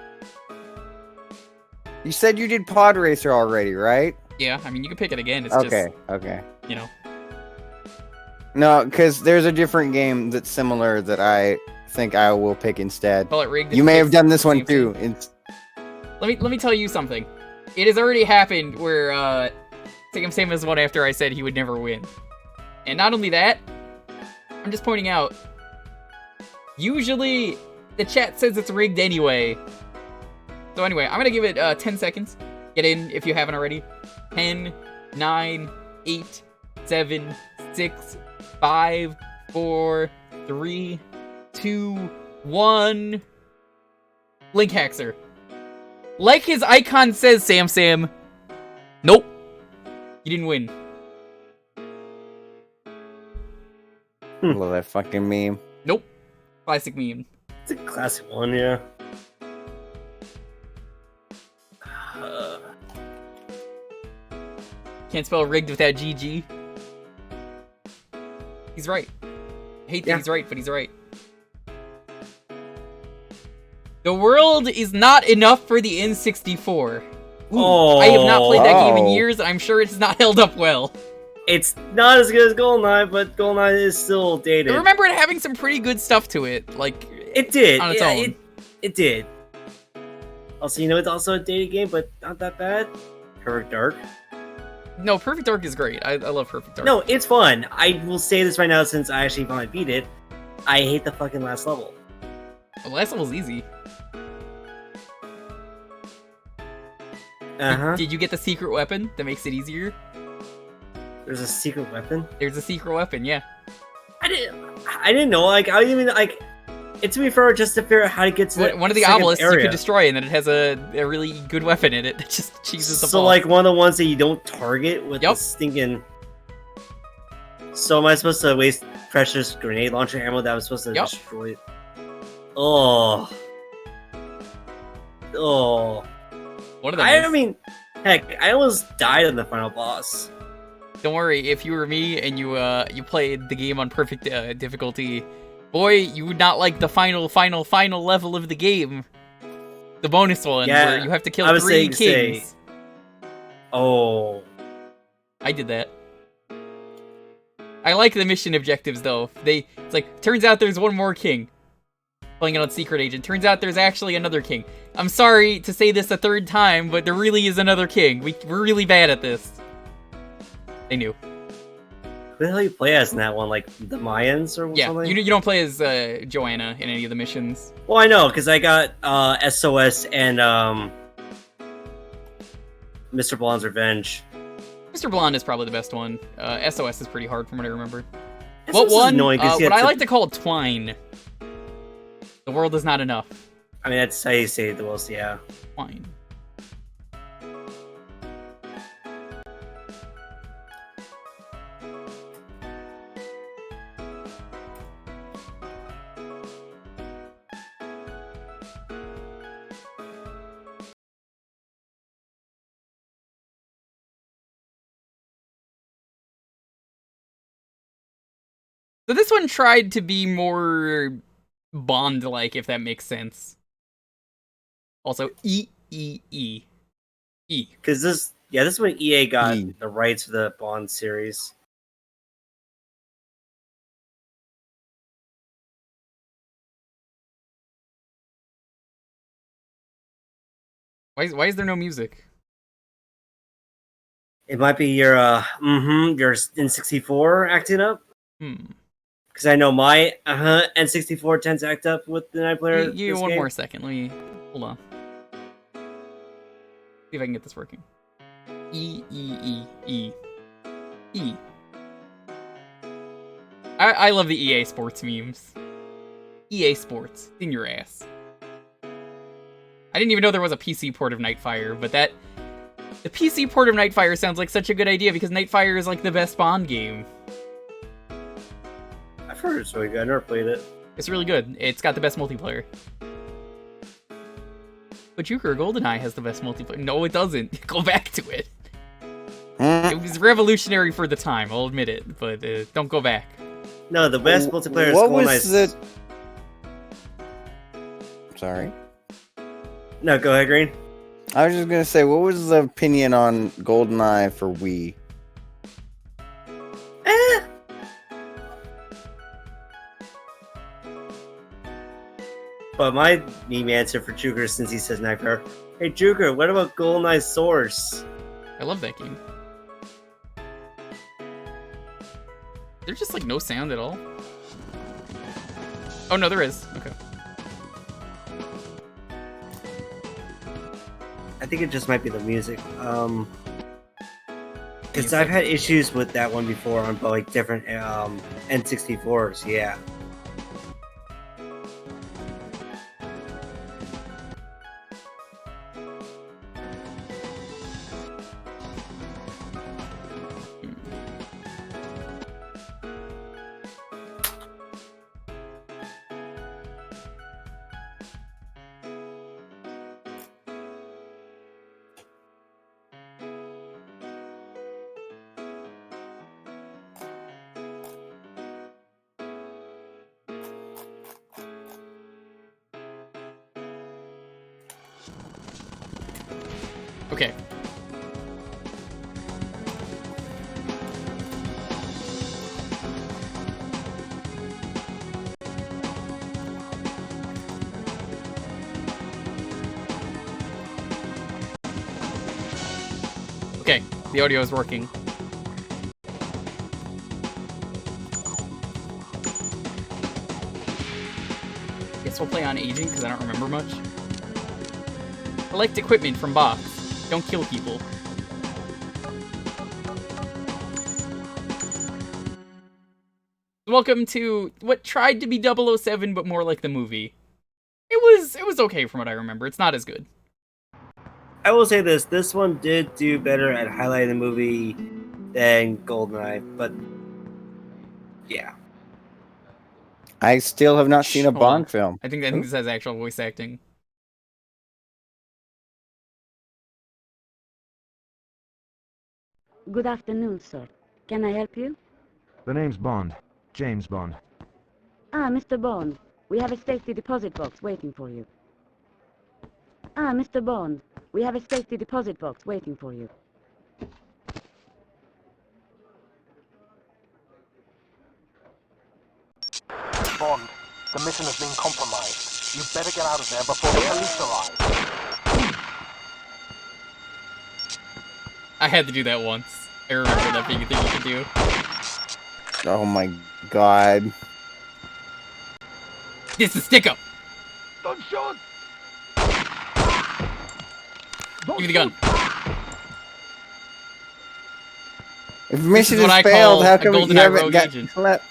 You said you did Pod Racer already, right? Yeah, I mean, you can pick it again. It's Okay. you know. No, because there's a different game that's similar that I think I will pick instead. Call it rigged. You may have done this one too. Let me tell you something. It has already happened where Sam has won after I said he would never win. And not only that, I'm just pointing out, usually the chat says it's rigged anyway. So anyway, I'm gonna give it 10 seconds. Get in if you haven't already. 10, 9, 8, 7, 6, 5, 4, 3, 2, 1. Link Haxer. Like his icon says, Sam. Nope. You didn't win. I love that fucking meme. Nope. Classic meme. It's a classic one, yeah. can't spell rigged without GG. He's right. I hate that he's right, but he's right. The world is not enough for the N64. Oh, I have not played that game in years, and I'm sure it's not held up well. It's not as good as GoldenEye, but GoldenEye is still dated. I remember it having some pretty good stuff to it, like it did on its own. It did. Also, you know, it's also a dated game, but not that bad. Perfect Dark. No, Perfect Dark is great. I love Perfect Dark. No, it's fun. I will say this right now since I actually finally beat it. I hate the fucking last level. The last level's easy. Did you get the secret weapon that makes it easier? There's a secret weapon? There's a secret weapon, yeah. I didn't know, like, I didn't even, like, it to me for just to figure out how to get to one of the obelisks you could destroy, and then it has a really good weapon in it that just cheeses the ball. So, like, one of the ones that you don't target with the stinking... So am I supposed to waste precious grenade launcher ammo that I'm supposed to destroy? Oh. One of them I mean, heck, I almost died in the final boss. Don't worry, if you were me and you played the game on perfect difficulty, boy, you would not like the final level of the game. The bonus one, where you have to kill 3 kings. Oh. I did that. I like the mission objectives, though. It's like, turns out there's one more king. Playing it on Secret Agent. Turns out there's actually another king. I'm sorry to say this a 3rd time, but there really is another king. We're really bad at this. They knew. Who the hell you play as in that one? Like, the Mayans or something? Yeah, you don't play as Joanna in any of the missions. Well, I know, because I got SOS and Mr. Blonde's Revenge. Mr. Blonde is probably the best one. SOS is pretty hard from what I remember. What one? What I like to call it Twine. The world is not enough. I mean, that's how you say it the most, yeah. Twine. So this one tried to be more Bond-like, if that makes sense. Also, E. Because this is when EA got the rights for the Bond series. Why is there no music? It might be your N64 acting up. Because I know my N64 tends to act up with the 9-player. Give me one more second. Let me hold on. See if I can get this working. E. I love the EA Sports memes. EA Sports in your ass. I didn't even know there was a PC port of Nightfire, but the PC port of Nightfire sounds like such a good idea because Nightfire is like the best Bond game. I've heard it's really good. I never played it. It's really good. It's got the best multiplayer. But Jewker, GoldenEye has the best multiplayer. No, it doesn't. Go back to it. It was revolutionary for the time, I'll admit it, but don't go back. No, the best multiplayer is GoldenEye. Sorry. No, go ahead, Green. I was just gonna say, what was the opinion on GoldenEye for Wii? But my meme answer for Jewker, since he says Nightmare, hey Jewker, what about GoldenEye Source? I love that game. There's just like no sound at all. Oh no, there is. Okay. I think it just might be the music. Because I've had issues with that one before on like different N64s. Yeah. Okay. Okay, the audio is working. Guess we'll play on aging because I don't remember much. Collect equipment from box. Don't kill people. Welcome to what tried to be 007, but more like the movie. It was okay from what I remember. It's not as good. I will say this one did do better at highlighting the movie than GoldenEye, but yeah. I still have not seen a Hold on. Bond film. I think this has actual voice acting. Good afternoon, sir. Can I help you? The name's Bond. James Bond. Ah, Mr. Bond. We have a safety deposit box waiting for you. Ah, Mr. Bond. We have a safety deposit box waiting for you. Bond, the mission has been compromised. You better get out of there before the police arrive. I had to do that once. I remember that being a thing you could do. Oh my god. This is stick up. Don't shoot! Give me the gun. If mission is what I has failed, call how a come you GoldenEye haven't rogue got agent. slept?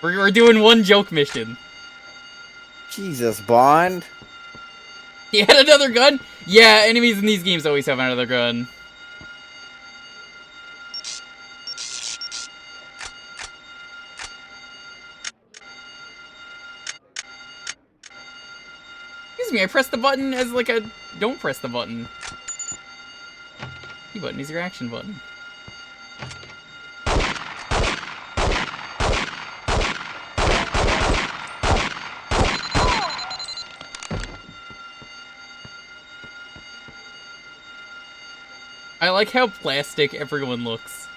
We're doing one joke mission. Jesus, Bond. He had another gun? Yeah, enemies in these games always have another gun. Excuse me, I pressed the button as like a... Don't press the button. B button is your action button. I like how plastic everyone looks.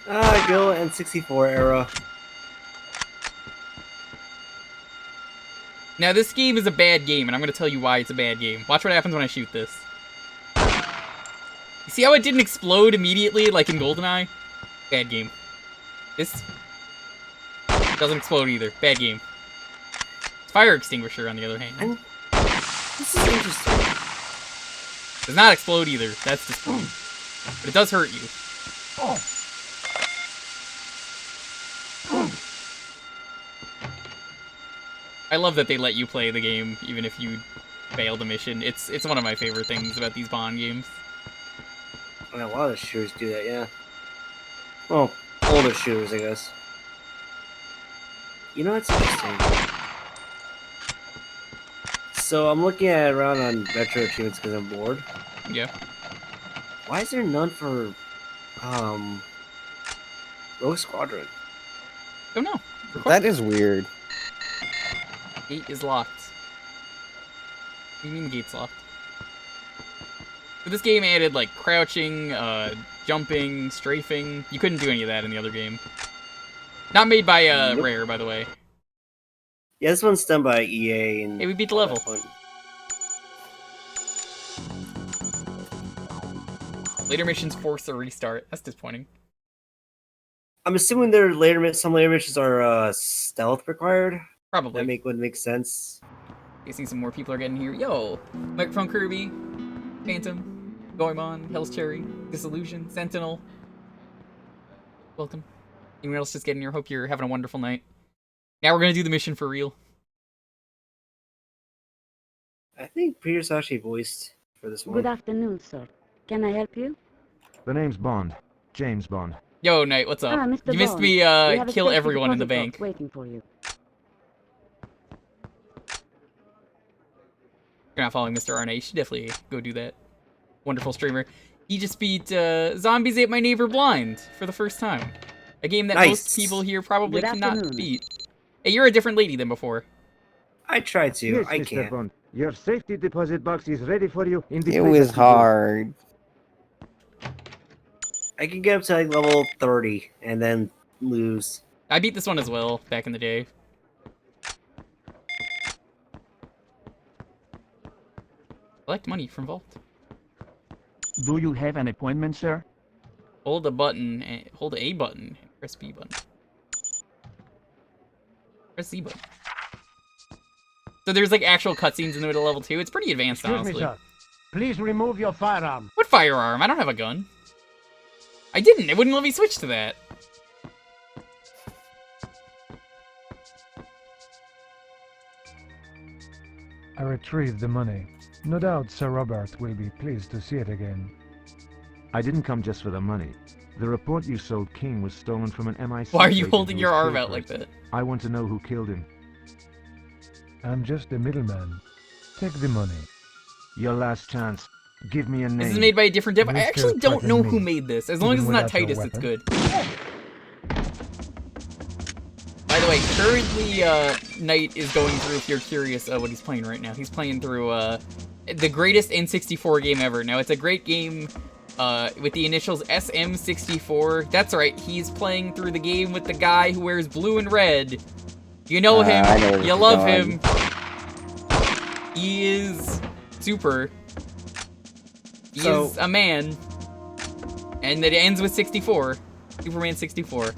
Go N64 era. Now this game is a bad game, and I'm gonna tell you why it's a bad game. Watch what happens when I shoot this. You see how it didn't explode immediately, like in GoldenEye? Bad game. This doesn't explode either. Bad game. Fire extinguisher, on the other hand. This is interesting. Does not explode either. That's the point. But it does hurt you. I love that they let you play the game, even if you fail the mission. It's one of my favorite things about these Bond games. A lot of shooters do that, yeah. Well, older shooters, I guess. You know what's interesting? So I'm looking at it around on retro achievements because I'm bored. Yeah. Why is there none for Rogue Squadron? Don't know. That is weird. Gate is locked. What do you mean the gate's locked? So this game added like crouching, jumping, strafing. You couldn't do any of that in the other game. Not made by Nope. Rare, by the way. Yeah, this one's done by EA and Hey, we beat the all level. that fun. Later missions force a restart. That's disappointing. I'm assuming some later missions are stealth required. Probably. That would make sense. Guessing some more people are getting here. Yo! Microphone Kirby, Phantom, Goemon, Hell's Cherry, Disillusion, Sentinel. Welcome. Anyone else just getting here? Hope you're having a wonderful night. Now we're gonna do the mission for real. I think Peter's actually voiced for this one. Good afternoon, sir. Can I help you? The name's Bond. James Bond. Yo, Knight, what's up? Ah, Mr. You missed Bond. me We have a kill safety everyone in the deposit bank. box waiting for you. You're not following Mr. Arne. You should definitely go do that. Wonderful streamer. He just beat Zombies Ate My Neighbor Blind for the first time. A game that Nice. most people here probably Good cannot afternoon. beat. Hey, you're a different lady than before. I try to. Yes, I Mr. can't. Bond. Your safety deposit box is ready for you in the It place was of the door. hard. I can get up to like level 30 and then lose. I beat this one as well back in the day. Collect money from Vault. Do you have an appointment, sir? Hold a button, and hold A button, and press B button. Press Z button. So there's like actual cutscenes in the middle of level 2. It's pretty advanced, Excuse me, honestly. sir. Please remove your firearm. What firearm? I don't have a gun. I didn't. It wouldn't let me switch to that. I retrieved the money. No doubt Sir Robert will be pleased to see it again. I didn't come just for the money. The report you sold King was stolen from an MI6 Why are you agent holding who your was arm killed out for like it. that? I want to know who killed him. I'm just a middleman. Take the money. Your last chance. Give me a name. This is made by a different dev. I Mr. actually don't know who Threaten Me. made this. As long as it's Even not without your Titus, it's weapon. good. By the way, currently, Knight is going through, if you're curious, what he's playing right now. He's playing through, the greatest N64 game ever. Now, it's a great game, with the initials SM64. That's right, he's playing through the game with the guy who wears blue and red. You know him, I know where you you're love going. him. He is super. He So- is a man. And it ends with 64. Superman 64.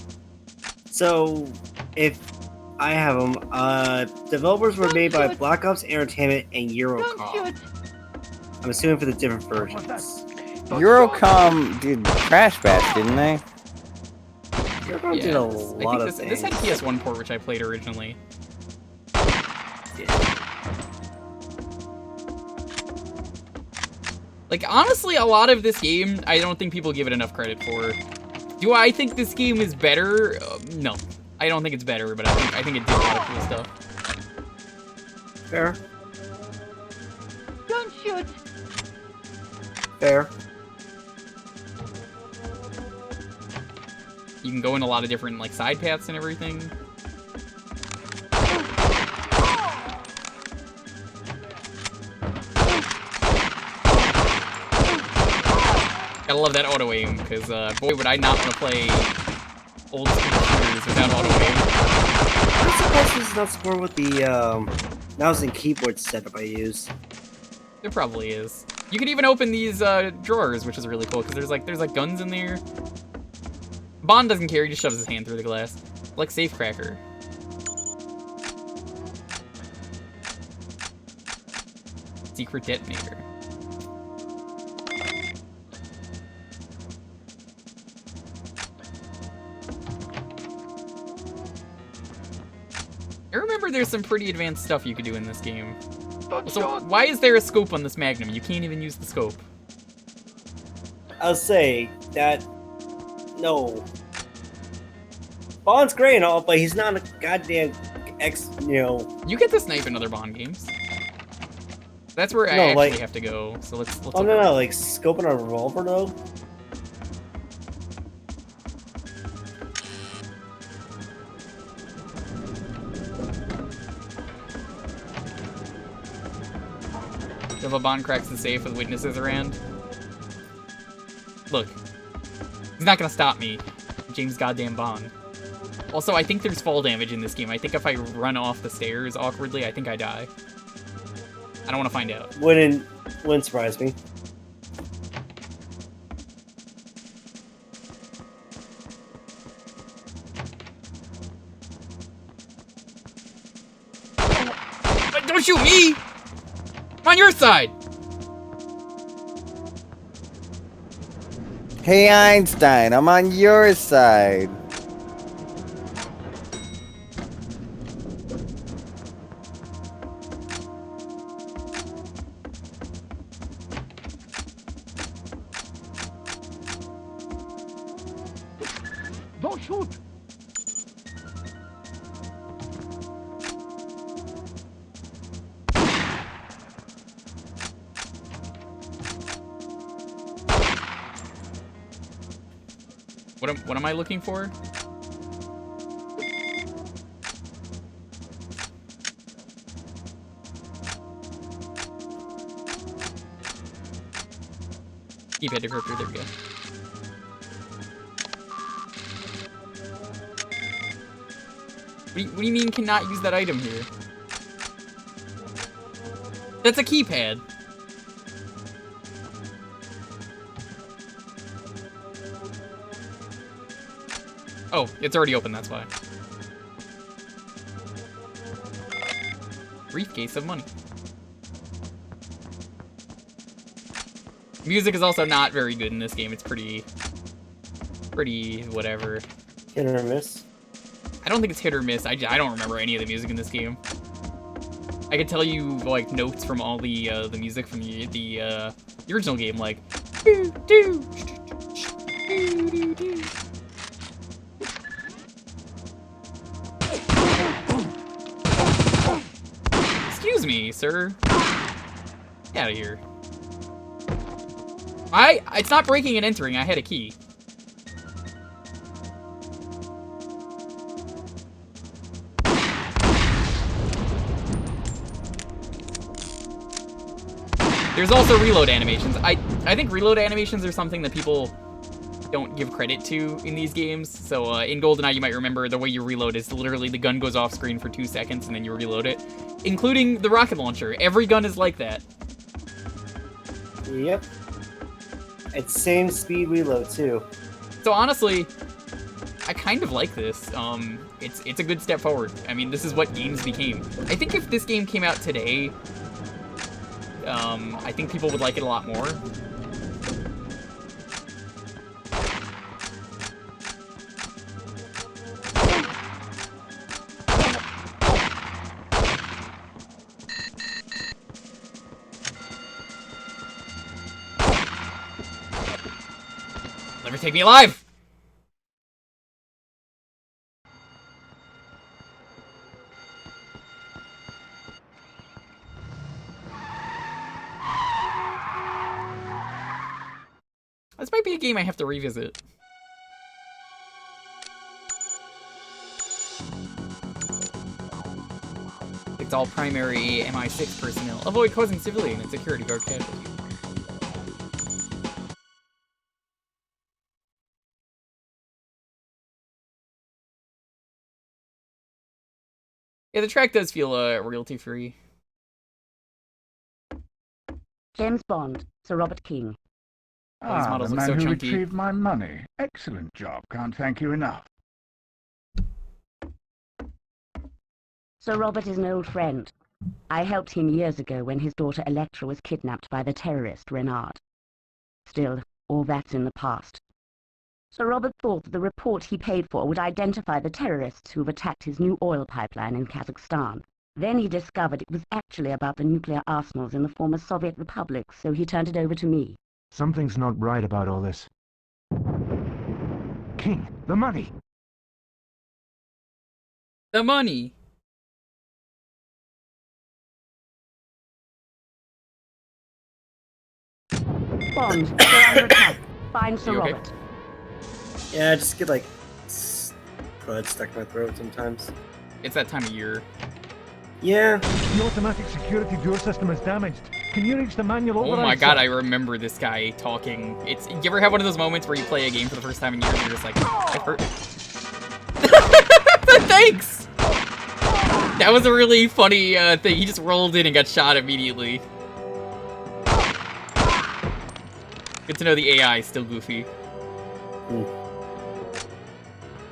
So, if I have them, developers were made by Black Ops Entertainment and Eurocom. I'm assuming for the different versions. Eurocom did Crash Bash, didn't they? Eurocom did a I lot think of this things. had PS1 port, which I played originally. Like, honestly, a lot of this game, I don't think people give it enough credit for. Do I think this game is better? No. I don't think it's better, but I think it did a lot of cool stuff. Fair. Don't shoot! Fair. You can go in a lot of different, like, side paths and everything. Gotta love that auto aim, because boy would I not want to play old school shooters without auto aim. I'm surprised this is not support with the mouse and keyboard setup I use. There probably is. You can even open these drawers, which is really cool, because there's like guns in there. Bond doesn't care, he just shoves his hand through the glass. Like Safecracker. Secret detonator. I remember there's some pretty advanced stuff you could do in this game. So why is there a scope on this Magnum? You can't even use the scope. I'll say that no. Bond's great and all, but he's not a goddamn You get to snipe in other Bond games. That's where I No, actually like- have to go. So let's Oh look no, around. like scoping a revolver though. If a Bond cracks the safe with witnesses around. Look. He's not gonna stop me. James goddamn Bond. Also, I think there's fall damage in this game. I think if I run off the stairs awkwardly, I think I die. I don't want to find out. Wouldn't surprise me. But don't shoot me! I'm on your side! Hey Einstein, I'm on your side. Don't shoot! What am I looking for? Keypad decryptor, there we go. What do you mean cannot use that item here? That's a keypad. Oh, it's already open, that's why. Briefcase of money. Music is also not very good in this game. It's pretty whatever. Hit or miss. I don't think it's hit or miss. I don't remember any of the music in this game. I could tell you like notes from all the music from the original game, like doo, doo, doo, doo, doo. Excuse me, sir. Get out of here. It's not breaking and entering. I had a key. There's also reload animations. I think reload animations are something that people don't give credit to in these games. So in GoldenEye, you might remember the way you reload is literally the gun goes off screen for 2 seconds and then you reload it, including the rocket launcher. Every gun is like that. Yep. It's same speed reload too. So honestly, I kind of like this. It's a good step forward. I mean, this is what games became. I think if this game came out today, I think people would like it a lot more. Never take me alive! This might be a game I have to revisit. It's all primary MI6 personnel. Avoid causing civilian and security guard casualties. Yeah, the track does feel royalty-free. James Bond, Sir Robert King. All these models the look man so who chunky. retrieved my money. Excellent job. Can't thank you enough. Sir Robert is an old friend. I helped him years ago when his daughter Electra was kidnapped by the terrorist Renard. Still, all that's in the past. Sir Robert thought that the report he paid for would identify the terrorists who've attacked his new oil pipeline in Kazakhstan. Then he discovered it was actually about the nuclear arsenals in the former Soviet republics, so he turned it over to me. Something's not right about all this. King, the money! The money! Bond, they're under attack. Find Sir You okay? Robert. Yeah, I just get like crud stuck in my throat sometimes. It's that time of year. Yeah. The automatic security door system is damaged. Can you reach the manual Oh override? my god, sir? I remember this guy talking. You ever have one of those moments where you play a game for the first time in years and you're just like, I've heard. Thanks! That was a really funny thing. He just rolled in and got shot immediately. Good to know the AI is still goofy.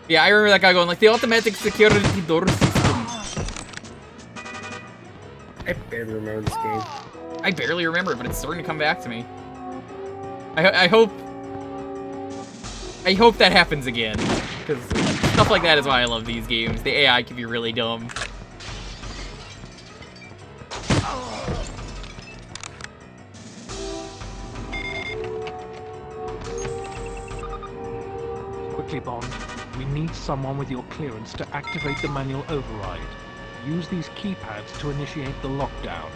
Yeah, I remember that guy going like, the automatic security door system. I barely remember this game. I barely remember it, but it's starting to come back to me. I hope that happens again, because stuff like that is why I love these games. The AI can be really dumb. Quickly, Bond. We need someone with your clearance to activate the manual override. Use these keypads to initiate the lockdown.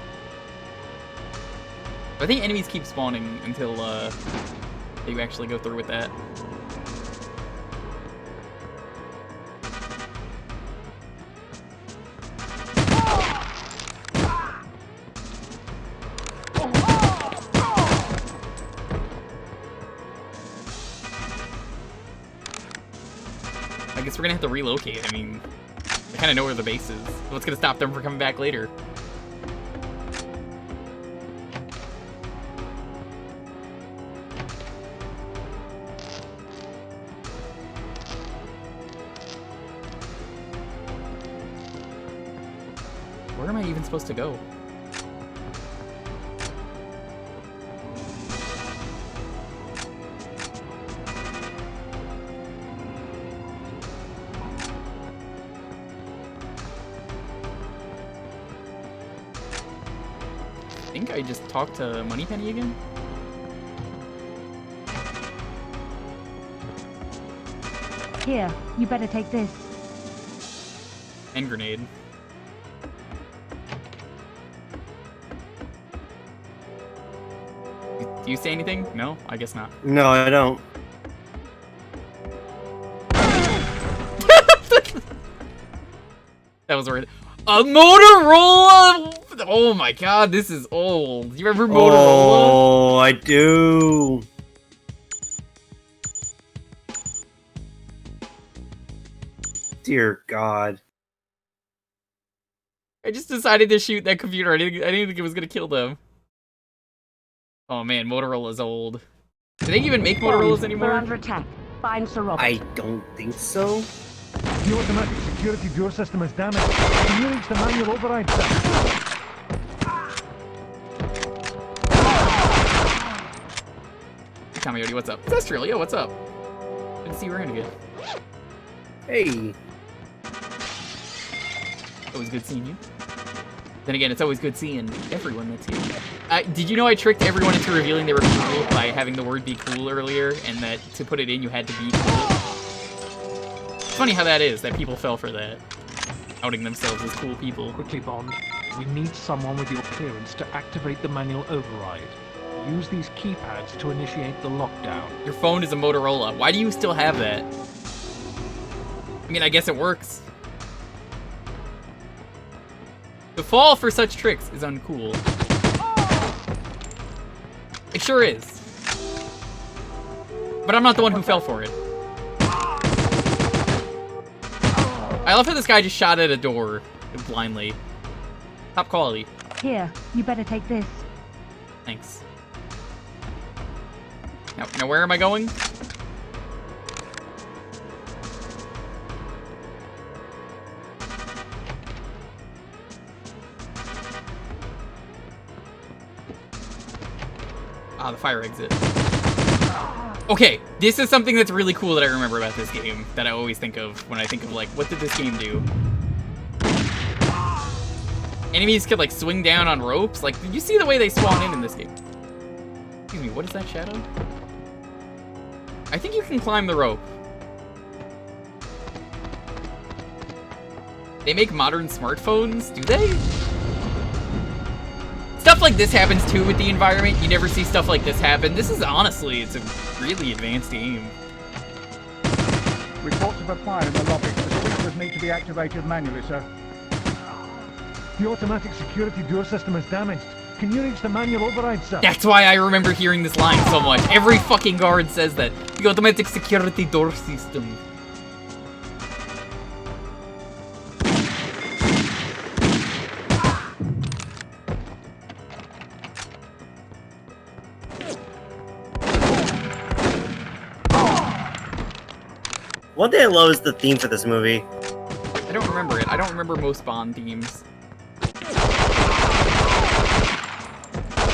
I think enemies keep spawning until you actually go through with that. I guess we're gonna have to relocate. I mean, I kind of know where the base is. What's gonna stop them from coming back later? Where am I even supposed to go? I think I just talked to Moneypenny again. Here, you better take this. And grenade. Do you say anything? No? I guess not. No, I don't. That was worth it. A Motorola! Oh my god, this is old. You remember Motorola? Oh, I do. Dear God. I just decided to shoot that computer. I didn't think it was gonna kill them. Oh man, Motorola's old. Do they even make Motorola's We're anymore? under attack. Find Sir Robert. I don't think so. The automatic security door system is damaged. Can you reach the manual override, sir? Coyote, what's up? Industrial, yo, what's up? Good to see you around again. Hey. Always good seeing you. Then again, it's always good seeing everyone that's here. Did you know I tricked everyone into revealing they were cool by having the word be cool earlier, and that to put it in you had to be cool? It's funny how that is, that people fell for that. Outing themselves as cool people. Quickly, Bond. We need someone with your clearance to activate the manual override. Use these keypads to initiate the lockdown. Your phone is a Motorola. Why do you still have that? I mean, I guess it works. The fall for such tricks is uncool. It sure is. But I'm not the one who fell for it. I love how this guy just shot at a door blindly. Top quality. Here, you better take this. Thanks. Now where am I going? Ah, the fire exit. Okay, this is something that's really cool that I remember about this game, that I always think of when I think of, like, what did this game do? Enemies could, like, swing down on ropes. Like, did you see the way they spawn in this game? Excuse me, what is that shadow? I think you can climb the rope. They make modern smartphones, do they? Stuff like this happens too with the environment. You never see stuff like this happen. This is honestly, it's a really advanced game. Reports of a fire in the lobby. The sprinklers need to be activated manually, sir. The automatic security door system is damaged. Can you reach the manual override, sir? That's why I remember hearing this line so much. Every fucking guard says that. The automatic security door system. One thing I love is the theme for this movie. I don't remember it. I don't remember most Bond themes.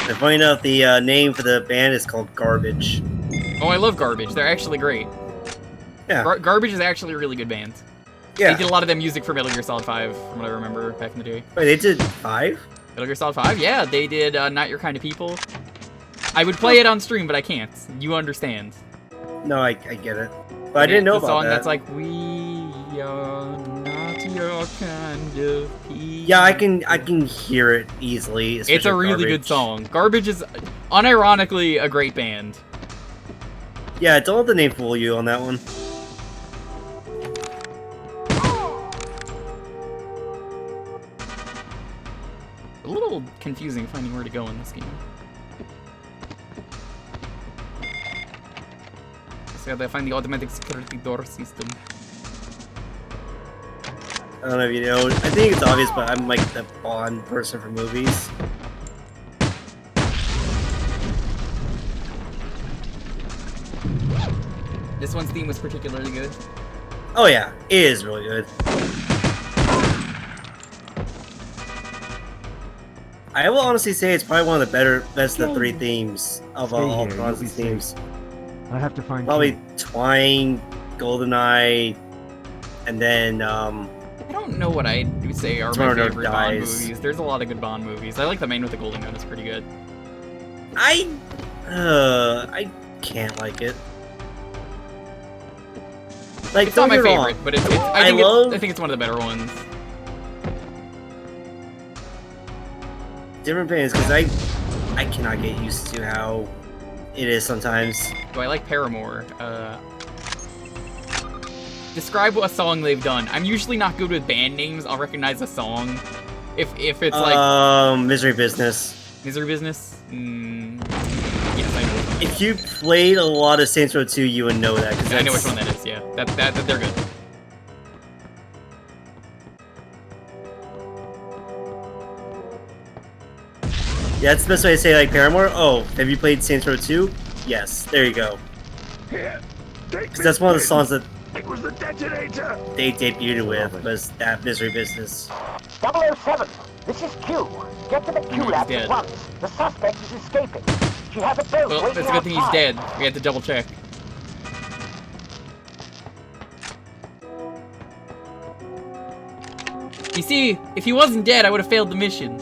And funny enough, the name for the band is called Garbage. Oh, I love Garbage. They're actually great. Yeah. Garbage is actually a really good band. Yeah. They did a lot of that music for Metal Gear Solid 5, from what I remember back in the day. Wait, they did 5? Metal Gear Solid 5? Yeah, they did Not Your Kind of People. I would play it on stream, but I can't. You understand. No, I get it. But I didn't know the about song that. that's like, we are not your kind of people. Yeah, I can hear it easily. It's a really good song. Garbage is unironically a great band. Yeah, don't let the name fool you on that one. A little confusing finding where to go in this game. So I gotta find the automatic security door system. I don't know if you know. I think it's obvious, but I'm like the Bond person for movies. This one's theme was particularly good. Oh yeah, it is really good. I will honestly say it's probably one of the best of the 3 themes of Stay all here, Bronze you'll be safe. themes. I have to find Probably King. Twine, GoldenEye, and then I don't know what I would say are my Tomorrow favorite Bond Dies. movies. There's a lot of good Bond movies. I like The Man with the Golden Gun. It's pretty good. I can't like it. Like, It's not don't my get me wrong. favorite, but I think it's one of the better ones. Different opinions, because I cannot get used to how it is sometimes. Do I like Paramore? Describe what a song they've done. I'm usually not good with band names. I'll recognize a song. If it's like Misery Business. Misery Business? Yes, I know. If you played a lot of Saints Row 2, you would know that. I know which one that is, yeah. That they're good. Yeah, that's the best way to say like Paramore. Oh, have you played Saints Row 2? Yes, there you go. Because that's one of the songs that It was the detonator! they debuted with, was that Misery Business. 007, this is Q. Get to the Q lab dead. at once. The suspect is escaping. She has a boat Well, waiting that's a good thing he's outside. dead. We had to double check. You see, if he wasn't dead, I would have failed the mission.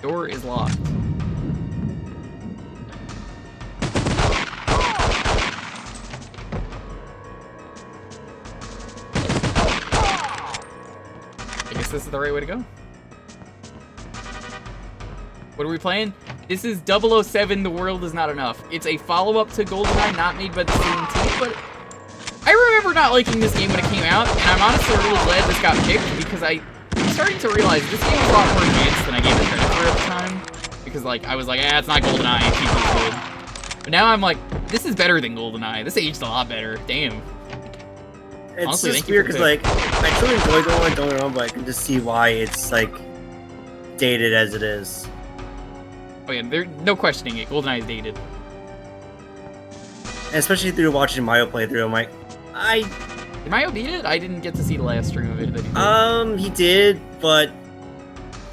Door is locked. I guess this is the right way to go. What are we playing? This is 007 The World Is Not Enough. It's a follow-up to GoldenEye, not made by the same team, but I remember not liking this game when it came out, and I'm honestly really glad this got picked because I'm starting to realize this game is a lot more advanced than I gave it credit for at the time. Because, like, I was like, it's not GoldenEye, it's good. But now I'm like, this is better than GoldenEye. This aged a lot better. Damn. It's Honestly, just thank you weird for the because, like, I truly enjoy GoldenEye, don't get me wrong, but I can just see why it's, like, dated as it is. Oh yeah, there's no questioning it. GoldenEye is dated. And especially through watching Mario playthrough, I'm like, Did Mayo beat it? I didn't get to see the last stream of it that he did. He did, but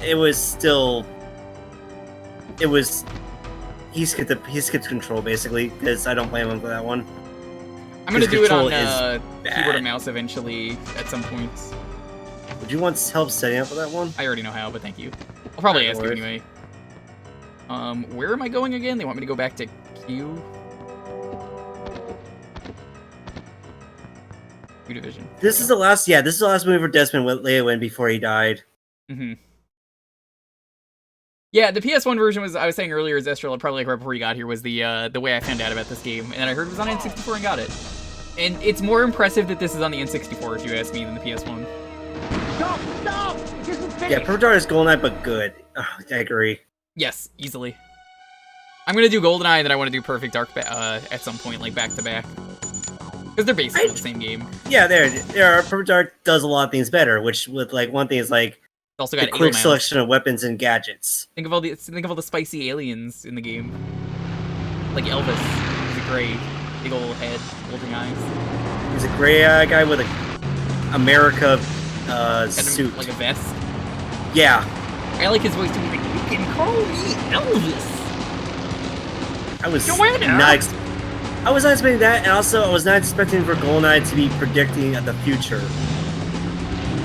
it was still... He skipped control, basically, because I don't blame him for that one. I'm gonna His do it on control is keyboard bad. and mouse eventually at some points. Would you want help setting up for that one? I already know how, but thank you. I'll probably Alright, ask you no anyway. Where am I going again? They want me to go back to Q? Q Division. This is the last movie for Desmond with Leowin before he died. Mm-hmm. Yeah, the PS1 version was, I was saying earlier, Zestral, probably like right before you got here, was the way I found out about this game, and I heard it was on N64 and got it. And it's more impressive that this is on the N64, if you ask me, than the PS1. Stop! Stop! It isn't finished! Yeah, Perfect Dark is GoldenEye, but good. Oh, I agree. Yes, easily. I'm gonna do GoldenEye, and then I want to do Perfect Dark at some point, like back-to-back. Because they're basically the same game. Yeah, there are. Perfect Dark does a lot of things better, which with like one thing is like It's also the got quick ale selection of weapons and gadgets. Think of all the spicy aliens in the game. Like Elvis, the gray, big old head, golden eyes. He's a gray guy with a America suit, like a vest. Yeah, I like his voice too. He's like, you can call me Elvis. I was Joanna! I was not expecting that, and also I was not expecting for GoldenEye to be predicting the future.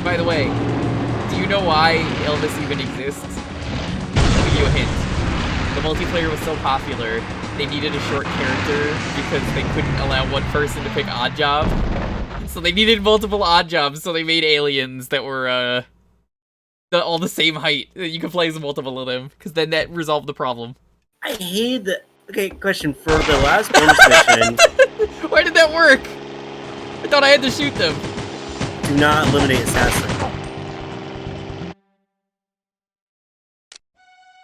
By the way, do you know why Elvis even exists? I'll give you a hint. The multiplayer was so popular, they needed a short character because they couldn't allow one person to pick odd job. So they needed multiple odd jobs, so they made aliens that were all the same height. You could play as multiple of them, because then that resolved the problem. I hated Okay, question for the last bonus mission. Why did that work? I thought I had to shoot them. Do not eliminate assassin.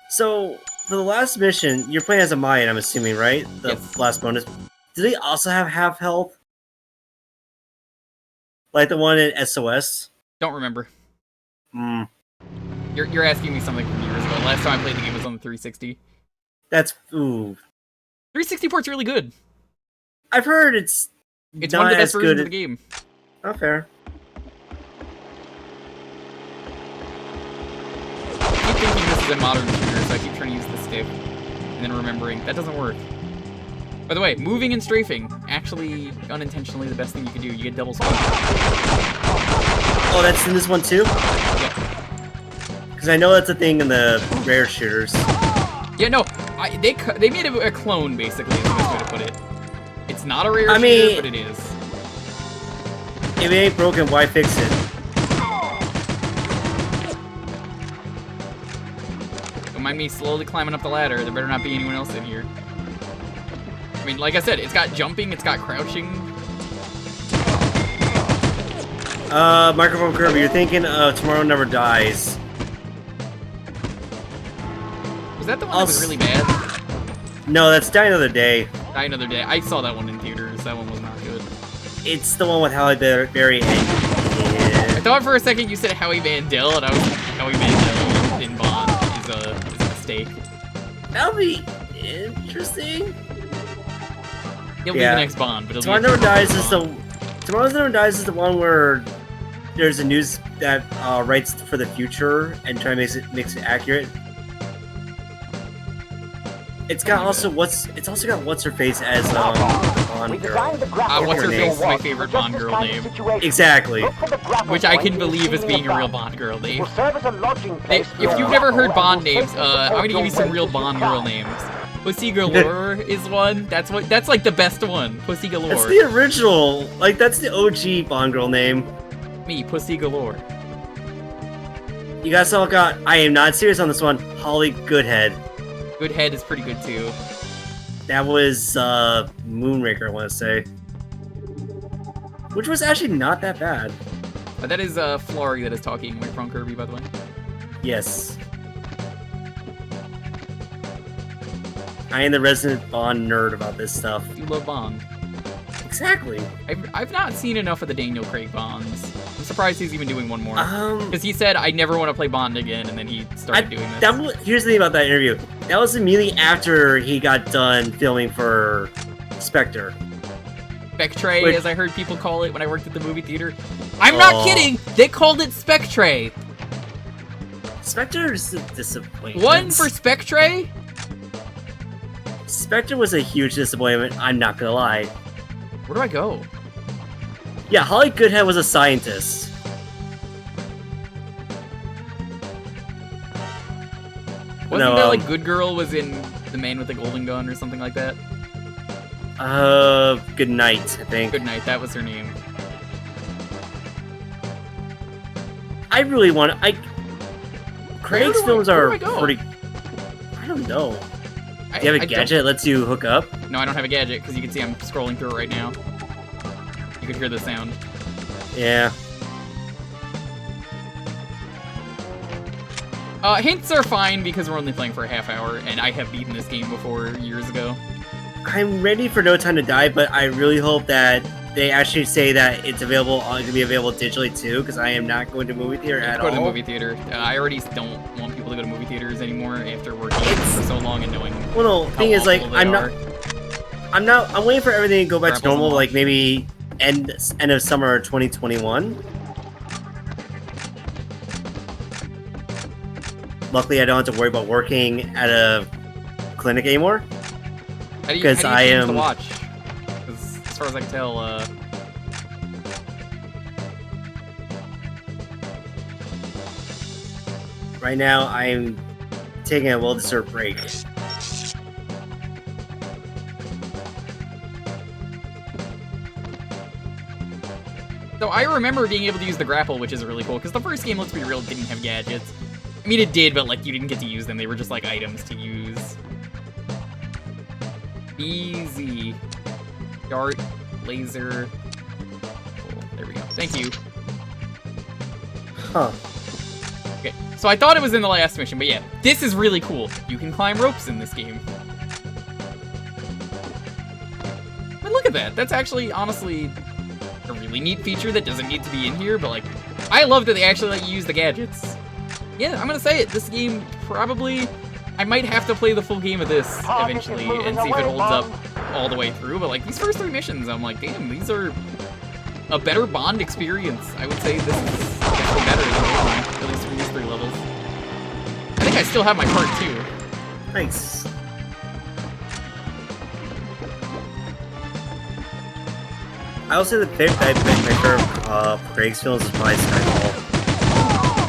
So, for the last mission, you're playing as a Mayan, I'm assuming, right? The Yes. last bonus. Do they also have half health? Like the one in SOS? Don't remember. Hmm. You're asking me something from years ago. Last time I played the game was on the 360. That's... Ooh. 360 port's really good. I've heard it's It's not one of the as best versions good of the game. Not fair. I keep thinking this is a modern shooter, so I keep trying to use the stick. And then remembering, that doesn't work. By the way, moving and strafing, actually, unintentionally, the best thing you can do. You get double speed. Oh, that's in this one too? Yeah. Because I know that's a thing in the rare shooters. Yeah, no, they made a clone, basically, is the best way to put it. It's not a rare shooter, mean, but it is. If it ain't broken, why fix it? Don't mind me slowly climbing up the ladder. There better not be anyone else in here. I mean, like I said, it's got jumping, it's got crouching. Microphone Kirby, you're thinking Tomorrow Never Dies. Was that the one that was really bad? No, that's Die Another Day. Die Another Day. I saw that one in theaters. That one was not good. It's the one with Halle Berry and... I thought for a second you said Howie Mandel, and I was like, Howie Mandel in Bond is a mistake. That'll be interesting. He'll be the next Bond, but it'll Tomorrow be Never Dies is the... Tomorrow Never Dies is the one where there's a news that writes for the future and try to makes it accurate. It's got also it's also got what's her face as Bond girl. What's her face is my favorite Bond girl name. Exactly. Which I can believe as being a real Bond girl name. If you've never heard Bond names, I'm gonna give you some real Bond girl names. Pussy Galore is one. That's like the best one. Pussy Galore. That's the original. Like that's the OG Bond girl name. Me, Pussy Galore. You guys all got. I am not serious on this one. Holly Goodhead. Goodhead is pretty good too. That was Moonraker, I want to say, which was actually not that bad. But that is Florrie that is talking from Kirby, by the way. Yes. I am the resident Bond nerd about this stuff. You love Bond. Exactly. I've not seen enough of the Daniel Craig Bonds. I'm surprised he's even doing one more. Um, Because he said, I never want to play Bond again, and then he started doing this. Here's the thing about that interview. That was immediately after he got done filming for Spectre. Spectre, Which- as I heard people call it when I worked at the movie theater. I'm not kidding! They called it Spectre! Spectre is a disappointment. One for Spectre? Spectre was a huge disappointment, I'm not gonna lie. Where do I go? Yeah, Holly Goodhead was a scientist. Wasn't that like Good Girl was in The Man with the Golden Gun or something like that? Good Night, I think. Good Night, that was her name. I really want to. Craig's films where are do I go? pretty. I don't know. Do you have a gadget that lets you hook up? No, I don't have a gadget because you can see I'm scrolling through it right now. You could hear the sound. Yeah. Hints are fine because we're only playing for a half hour, and I have beaten this game before years ago. I'm ready for No Time to Die, but I really hope that they actually say that it's available. It can be available digitally too, because I am not going to movie theater at all. Go to the movie theater. I already don't want people to go to movie theaters anymore after working for so long and knowing. Well, no, thing is, like, I'm waiting for everything to go back to normal, like maybe end of summer 2021. Luckily, I don't have to worry about working at a clinic anymore. Because I am to watch. Because as far as I can tell, right now I'm taking a well-deserved break. So I remember being able to use the grapple, which is really cool, because the first game, let's be real, didn't have gadgets. I mean, it did, but like you didn't get to use them. They were just like items to use. Easy. Dart, laser. Cool. There we go. Thank you. Huh. Okay, so I thought it was in the last mission, but yeah, this is really cool. You can climb ropes in this game. But look at that. That's actually, honestly, a really neat feature that doesn't need to be in here, but like, I love that they actually let you use the gadgets. Yeah, I'm gonna say it. This game probably... I might have to play the full game of this eventually and see if it holds up all the way through, but like, these first 3 missions, I'm like, damn, these are a better Bond experience. I would say this is definitely better than Goldeneye, at least for these 3 levels. I think I still have my card too. Nice. I will say the pick I picked my favorite Craig's films is probably Skyfall.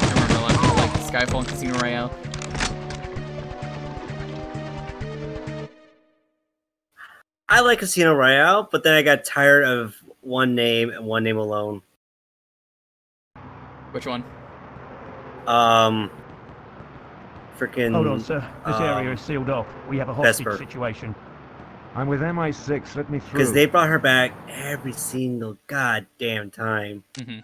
I remember a lot of people like Skyfall and Casino Royale. I like Casino Royale, but then I got tired of one name and one name alone. Which one? Freaking. Hold on, sir. This area is sealed off. We have a hostage Vesper. situation. I'm with MI6. Let me through. Because they brought her back every single goddamn time. Mm-hmm.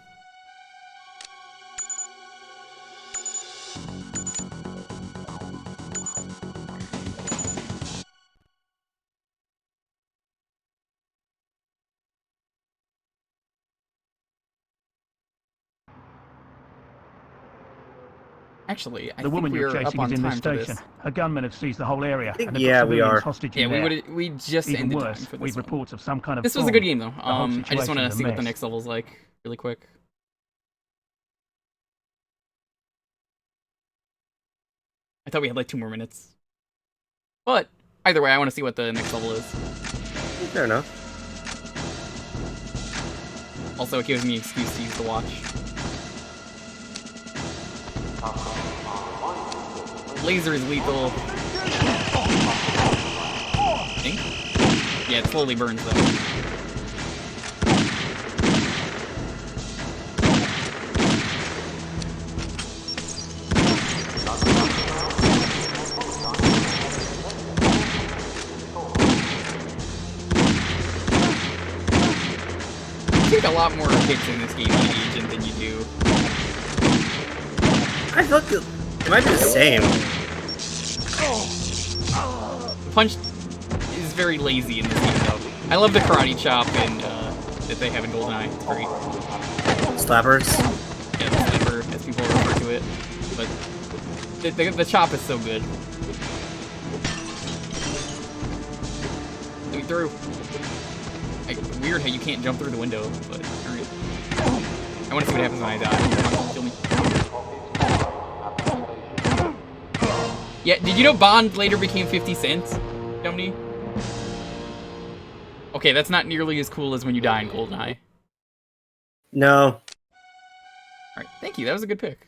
Actually, I The think woman we're you're up chasing on is in time this for station. this. Her gunmen have seized the whole area. think- and they've yeah, got we civilians are. hostage Yeah, in there. we just Even ended worse, time for this we've one. reports of some kind of This was a fraud. good game though. whole I just want situation's to a see what the mess. next level's like really quick. I thought we had like 2 more minutes. But either way, I want to see what the next level is. Fair enough. Also, it gives me an excuse to use the watch. Laser is lethal. I think? Yeah, it slowly burns though. You take a lot more hits in this game on Agent than you do. I thought it might be the same. The punch is very lazy in this game, though. I love the karate chop and that they have in GoldenEye. It's great. Slappers. Yeah, the sniper, as people refer to it. But the chop is so good. Let me through. Weird how you can't jump through the window, but alright. I want to see what happens when I die. Kill me. Yeah, did you know Bond later became 50 Cent, Dummy? Okay, that's not nearly as cool as when you die in GoldenEye. No. Alright, thank you. That was a good pick.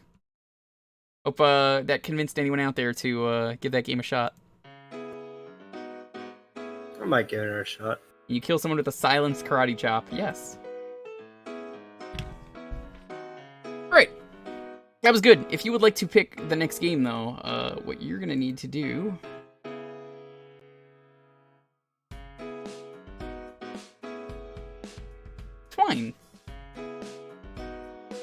Hope that convinced anyone out there to give that game a shot. I might give it a shot. You kill someone with a silenced karate chop. Yes. Alright. That was good. If you would like to pick the next game, though, what you're going to need to do... Twine.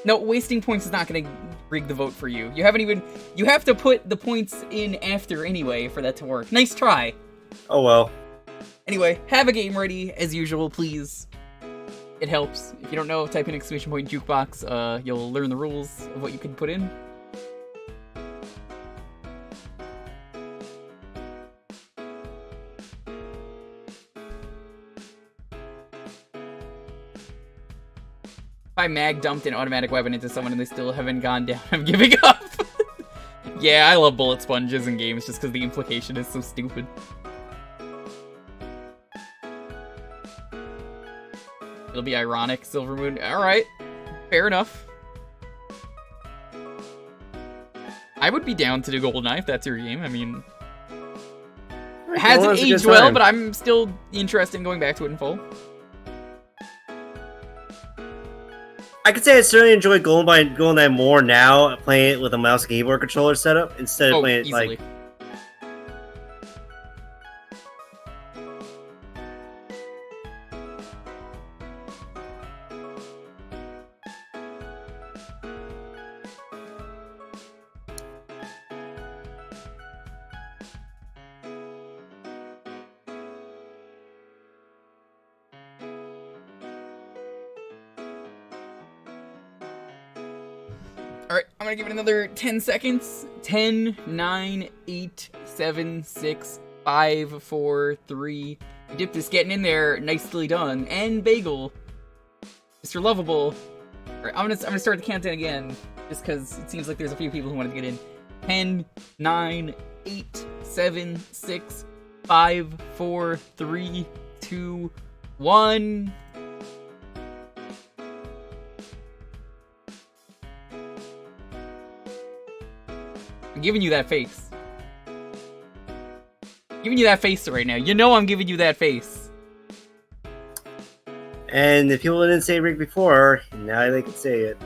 No, wasting points is not going to rig the vote for you. You haven't even... You have to put the points in after anyway for that to work. Nice try. Oh well. Anyway, have a game ready, as usual, please. It helps. If you don't know, type in !Jewkbox, you'll learn the rules of what you can put in. If I mag dumped an automatic weapon into someone and they still haven't gone down, I'm giving up. Yeah, I love bullet sponges in games just because the implication is so stupid. It'll be ironic, Silver Moon. Alright. Fair enough. I would be down to do GoldenEye if that's your game. I mean... It hasn't aged well, but I'm still interested in going back to it in full. I could say I certainly enjoy GoldenEye more now, playing it with a mouse and keyboard controller setup, instead of playing it easily. like... Alright, I'm gonna give it another 10 seconds. 10, 9, 8, 7, 6, 5, 4, 3. Dip is getting in there. Nicely done. And Bagel. Mr. Lovable. Alright, I'm gonna start the countdown again. Just because it seems like there's a few people who wanted to get in. 10, 9, 8, 7, 6, 5, 4, 3, 2, 1. I'm giving you that face. Giving you that face right now. You know I'm giving you that face. And if people didn't say Rick before, now they can say it.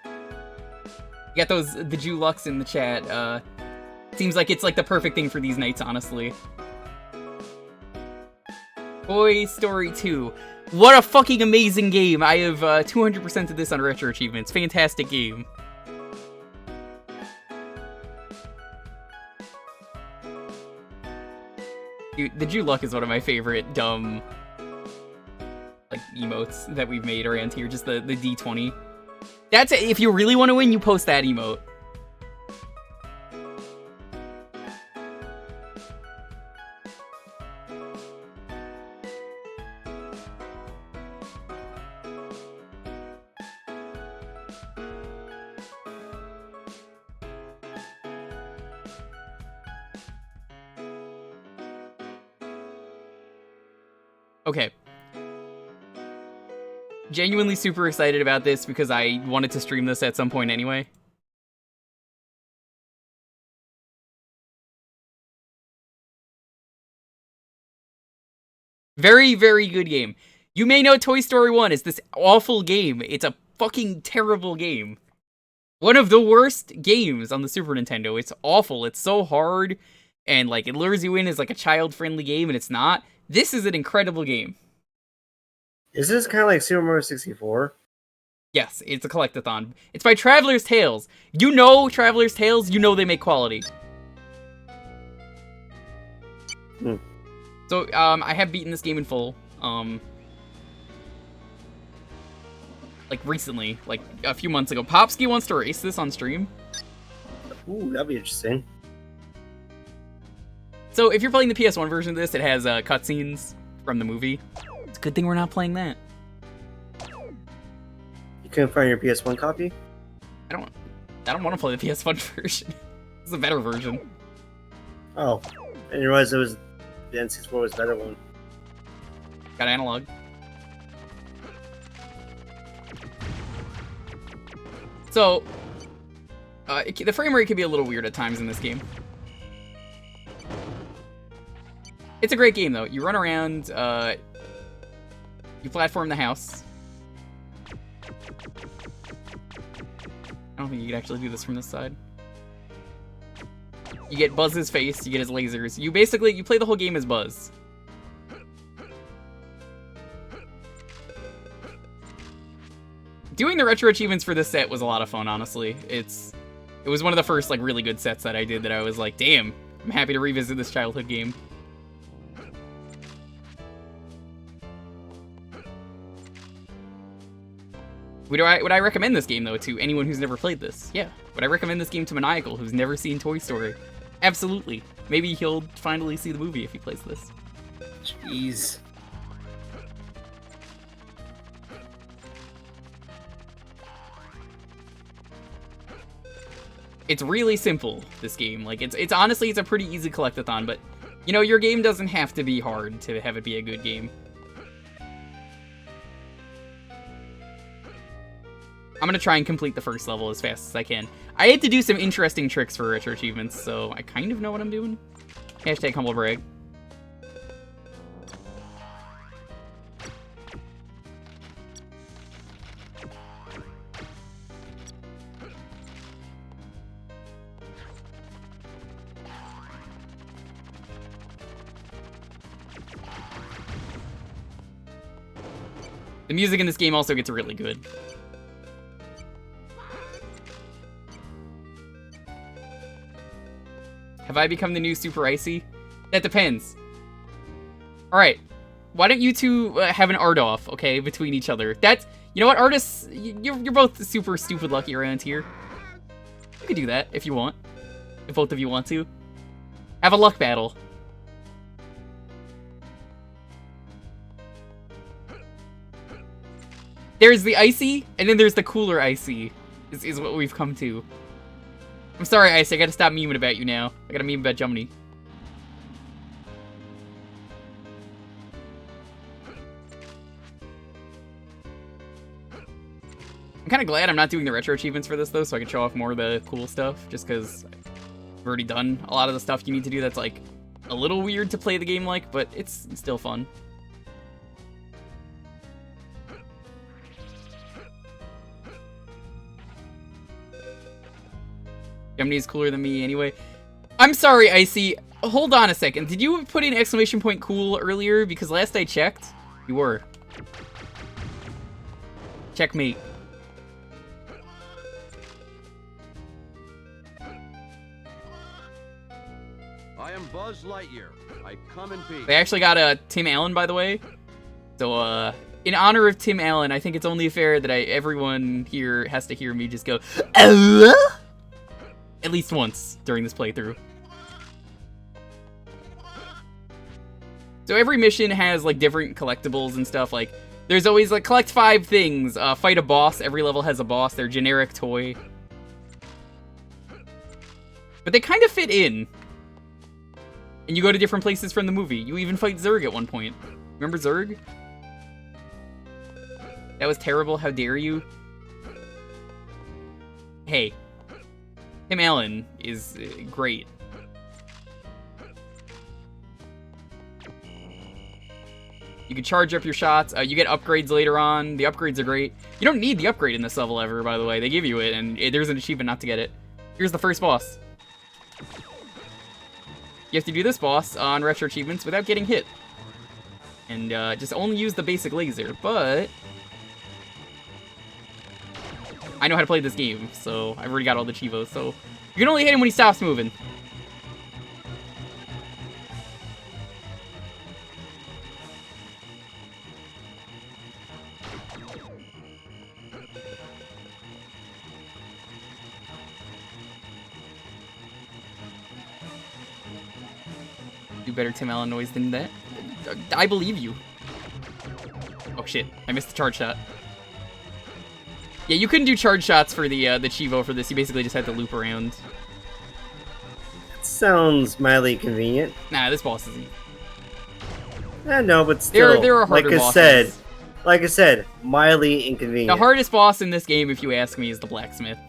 You got the Jewkbox in the chat. Seems like it's like the perfect thing for these nights, honestly. Toy Story 2. What a fucking amazing game. I have 200% of this on Retro Achievements. Fantastic game. Dude, the Jewkbox is one of my favorite dumb like emotes that we've made around here. Just the D20. That's it. If you really want to win, you post that emote. Okay. Genuinely super excited about this because I wanted to stream this at some point anyway. Very, very good game. You may know Toy Story 1 is this awful game. It's a fucking terrible game. One of the worst games on the Super Nintendo. It's awful. It's so hard. And like it lures you in as like a child-friendly game, and it's not. This is an incredible game. Is this kind of like Super Mario 64? Yes, it's a collectathon. It's by Traveler's Tales. You know Traveler's Tales, you know they make quality. So, I have beaten this game in full. Like recently, like a few months ago. Popsky wants to race this on stream. Ooh, that'd be interesting. So, if you're playing the PS1 version of this, it has cutscenes from the movie. It's a good thing we're not playing that. You couldn't find your PS1 copy? I don't want to play the PS1 version. It's a better version. Oh, I didn't realize it was the N64 was a better one. Got analog. So, the frame rate can be a little weird at times in this game. It's a great game, though. You run around, you platform the house. I don't think you can actually do this from this side. You get Buzz's face, you get his lasers. You play the whole game as Buzz. Doing the retro achievements for this set was a lot of fun, honestly. It was one of the first, like, really good sets that I did that I was like, damn, I'm happy to revisit this childhood game. Would I recommend this game, though, to anyone who's never played this? Yeah. Would I recommend this game to Maniacal, who's never seen Toy Story? Absolutely. Maybe he'll finally see the movie if he plays this. Jeez. It's really simple, this game. Like, it's honestly, it's a pretty easy collectathon, but, you know, your game doesn't have to be hard to have it be a good game. I'm gonna try and complete the first level as fast as I can. I had to do some interesting tricks for retro achievements, so I kind of know what I'm doing. Hashtag humble brag. The music in this game also gets really good. Have I become the new Super Icy? That depends. Alright. Why don't you two have an art off, okay, between each other? That's, you know what, artists, you're both super stupid lucky around here. You could do that if you want. If both of you want to. Have a luck battle. There's the Icy, and then there's the cooler Icy, is what we've come to. I'm sorry, Icy, I gotta stop memeing about you now. I gotta meme about Jumny. I'm kinda glad I'm not doing the retro achievements for this, though, so I can show off more of the cool stuff, just because I've already done a lot of the stuff you need to do that's, like, a little weird to play the game like, but it's still fun. Jumny's cooler than me anyway. I'm sorry, Icy. Hold on a second. Did you put in exclamation point cool earlier? Because last I checked, you were. Checkmate. I am Buzz Lightyear. I come in peace. They actually got a Tim Allen, by the way. So, in honor of Tim Allen, I think it's only fair that everyone here has to hear me just go, at least once during this playthrough. So every mission has, like, different collectibles and stuff. Like, there's always, like, collect 5 things. Fight a boss. Every level has a boss. They're generic toy. But they kind of fit in. And you go to different places from the movie. You even fight Zurg at one point. Remember Zurg? That was terrible. How dare you? Hey. Tim Allen is great. You can charge up your shots. You get upgrades later on. The upgrades are great. You don't need the upgrade in this level ever, by the way. They give you it, and there's an achievement not to get it. Here's the first boss. You have to do this boss on retro achievements without getting hit. And just only use the basic laser, but I know how to play this game, so I've already got all the Chivos, so you can only hit him when he stops moving. Do better Tim Allen noise than that. I believe you. Oh shit, I missed the charge shot. Yeah, you couldn't do charge shots for the Chivo for this. You basically just had to loop around. Sounds mildly convenient. Nah, this boss isn't. No, but still, there are harder bosses. Like I said, mildly inconvenient. The hardest boss in this game, if you ask me, is the blacksmith.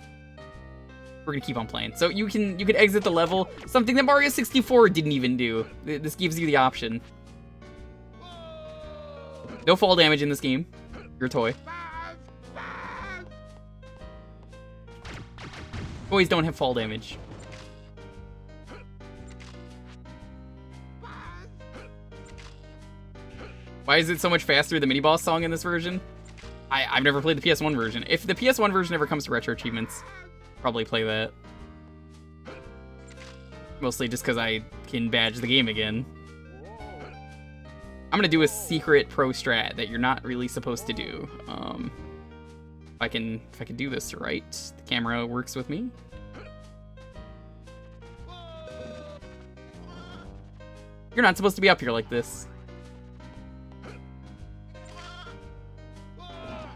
We're gonna keep on playing. So you can exit the level, something that Mario 64 didn't even do. This gives you the option. No fall damage in this game. You're a toy. Toys don't have fall damage. Why is it so much faster, the mini-boss song in this version? I've never played the PS1 version. If the PS1 version ever comes to retro achievements, probably play that. Mostly just because I can badge the game again. I'm gonna do a secret pro strat that you're not really supposed to do. If I can do this right, the camera works with me. You're not supposed to be up here like this.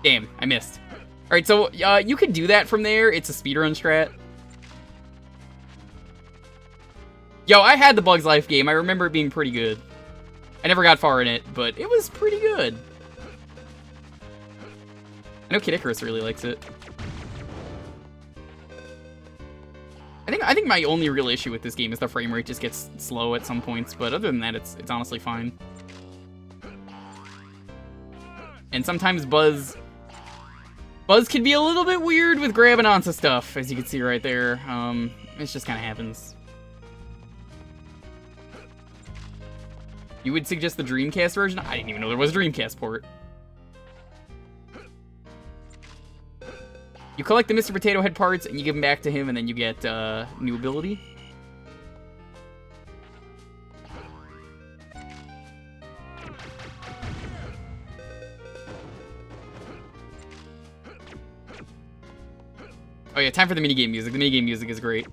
Damn, I missed. Alright, so you can do that from there. It's a speedrun strat. Yo, I had the Bugs Life game. I remember it being pretty good. I never got far in it, but it was pretty good. I know Kid Icarus really likes it. I think my only real issue with this game is the frame rate just gets slow at some points, but other than that, it's honestly fine. And sometimes Buzz can be a little bit weird with grabbing onto stuff, as you can see right there. It just kind of happens. You would suggest the Dreamcast version? I didn't even know there was a Dreamcast port. You collect the Mr. Potato Head parts, and you give them back to him, and then you get new ability. Oh yeah, time for the minigame music. The minigame music is great.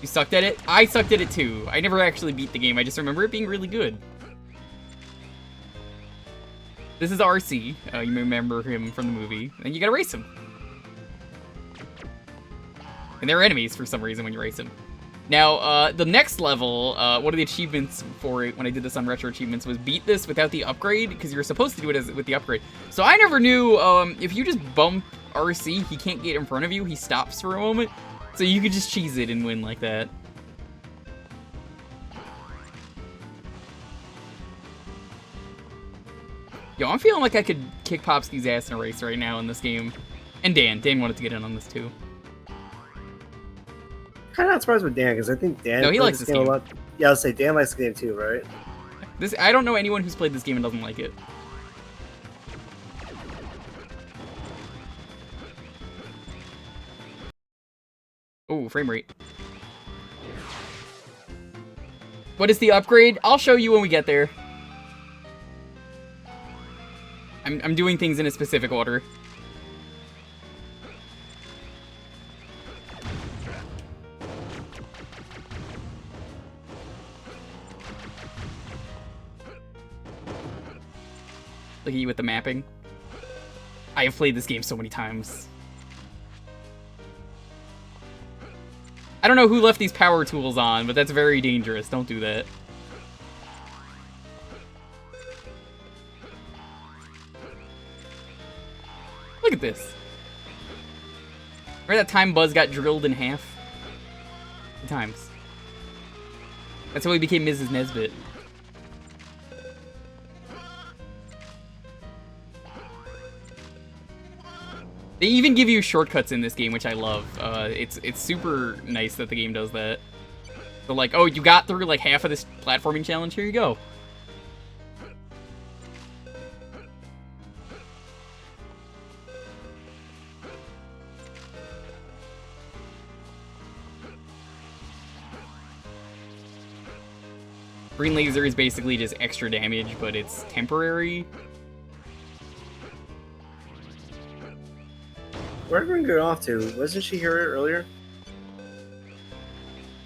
You sucked at it? I sucked at it too. I never actually beat the game. I just remember it being really good. This is RC. You remember him from the movie. And you gotta race him. And they're enemies for some reason when you race him. Now, the next level, one of the achievements for it, when I did this on Retro Achievements, was beat this without the upgrade, because you're supposed to do it with the upgrade. So I never knew, if you just bump RC, he can't get in front of you, he stops for a moment. So you could just cheese it and win like that. Yo, I'm feeling like I could kick Popsky's ass in a race right now in this game. And Dan. Dan wanted to get in on this too. Kind of not surprised with Dan, because I think Dan he likes this game a lot. Yeah, I'll say Dan likes the game too, right? I don't know anyone who's played this game and doesn't like it. Oh, frame rate. What is the upgrade? I'll show you when we get there. I'm doing things in a specific order. Look at you with the mapping. I have played this game so many times. I don't know who left these power tools on, but that's very dangerous. Don't do that. Look at this. Remember that time Buzz got drilled in half? 2 times. That's how he became Mrs. Nesbit. They even give you shortcuts in this game, which I love. It's super nice that the game does that. So like, oh, you got through like half of this platforming challenge, here you go. Green laser is basically just extra damage, but it's temporary. Where did we go off to? Wasn't she here earlier?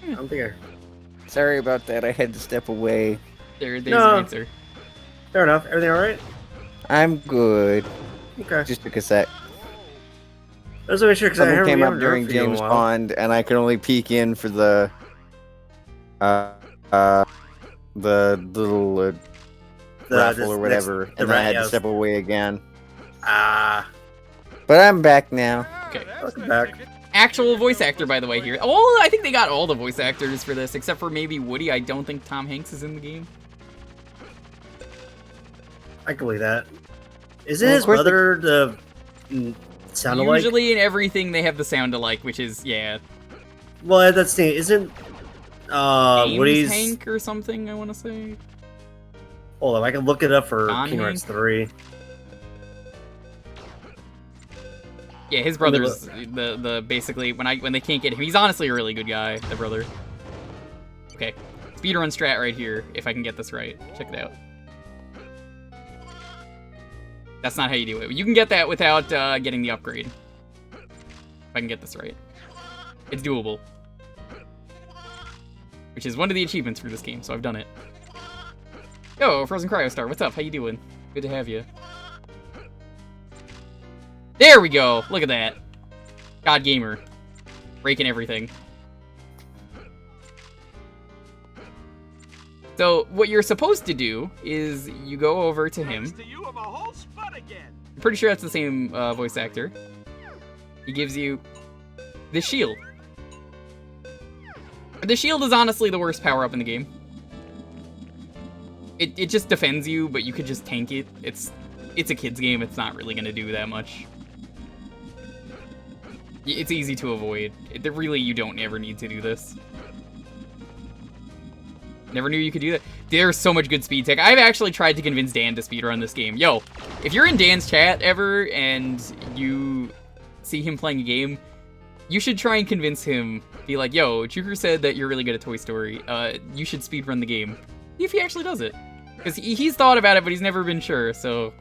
I don't think I... Sorry about that. I had to step away. There's an answer. Fair enough. Everything alright? I'm good. Okay. Just took a sec. I was making sure because I Something heard came up during James Bond, and I could only peek in for the little raffle or whatever, and then I had to step away again. Ah. But I'm back now. Okay. Welcome back. Actual voice actor, by the way, here. Oh, I think they got all the voice actors for this, except for maybe Woody. I don't think Tom Hanks is in the game. I can believe that. Isn't his brother the sound alike? Usually in everything they have the sound alike, which is, yeah. Well, that's the isn't James Woody's Hank or something, I want to say. Hold on, I can look it up for Don Kingdom Hearts Hank? 3. Yeah, his brother's the basically when they can't get him. He's honestly a really good guy, the brother. Okay. Speedrun strat right here, if I can get this right. Check it out. That's not how you do it. You can get that without getting the upgrade. If I can get this right. It's doable. Which is one of the achievements for this game, so I've done it. Yo, Frozen Cryostar, what's up? How you doing? Good to have you. There we go! Look at that. God Gamer. Breaking everything. So, what you're supposed to do is you go over to him. I'm pretty sure that's the same voice actor. He gives you the shield. The shield is honestly the worst power-up in the game. It just defends you, but you could just tank it. It's a kid's game, it's not really gonna do that much. It's easy to avoid. Really, you don't ever need to do this. Never knew you could do that. There's so much good speed tech. I've actually tried to convince Dan to speedrun this game. Yo, if you're in Dan's chat ever and you see him playing a game, you should try and convince him. Be like, yo, Jewker said that you're really good at Toy Story. You should speedrun the game. See if he actually does it. Because he's thought about it, but he's never been sure, so...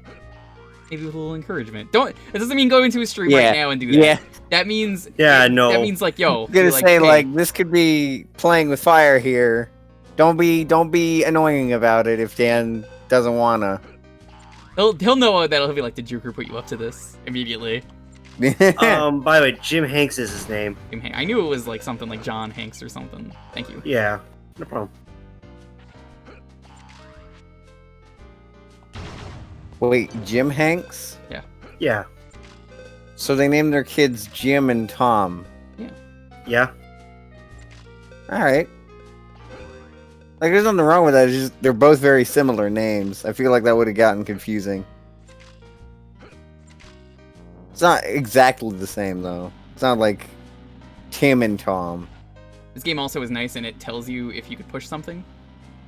Maybe with a little encouragement. It doesn't mean go into a stream right now and do that. Yeah. That means... Yeah, no. That means, like, yo... I'm gonna say, hey, like, this could be playing with fire here. Don't be annoying about it if Dan doesn't wanna. He'll know that. He'll be like, did Jewker put you up to this? Immediately. By the way, Jim Hanks is his name. I knew it was, like, something like John Hanks or something. Thank you. Yeah, no problem. Wait, Jim Hanks? Yeah. Yeah. So they named their kids Jim and Tom. Yeah. Alright. Like, there's nothing wrong with that. It's just, they're both very similar names. I feel like that would have gotten confusing. It's not exactly the same, though. It's not like Tim and Tom. This game also is nice, and it tells you if you could push something.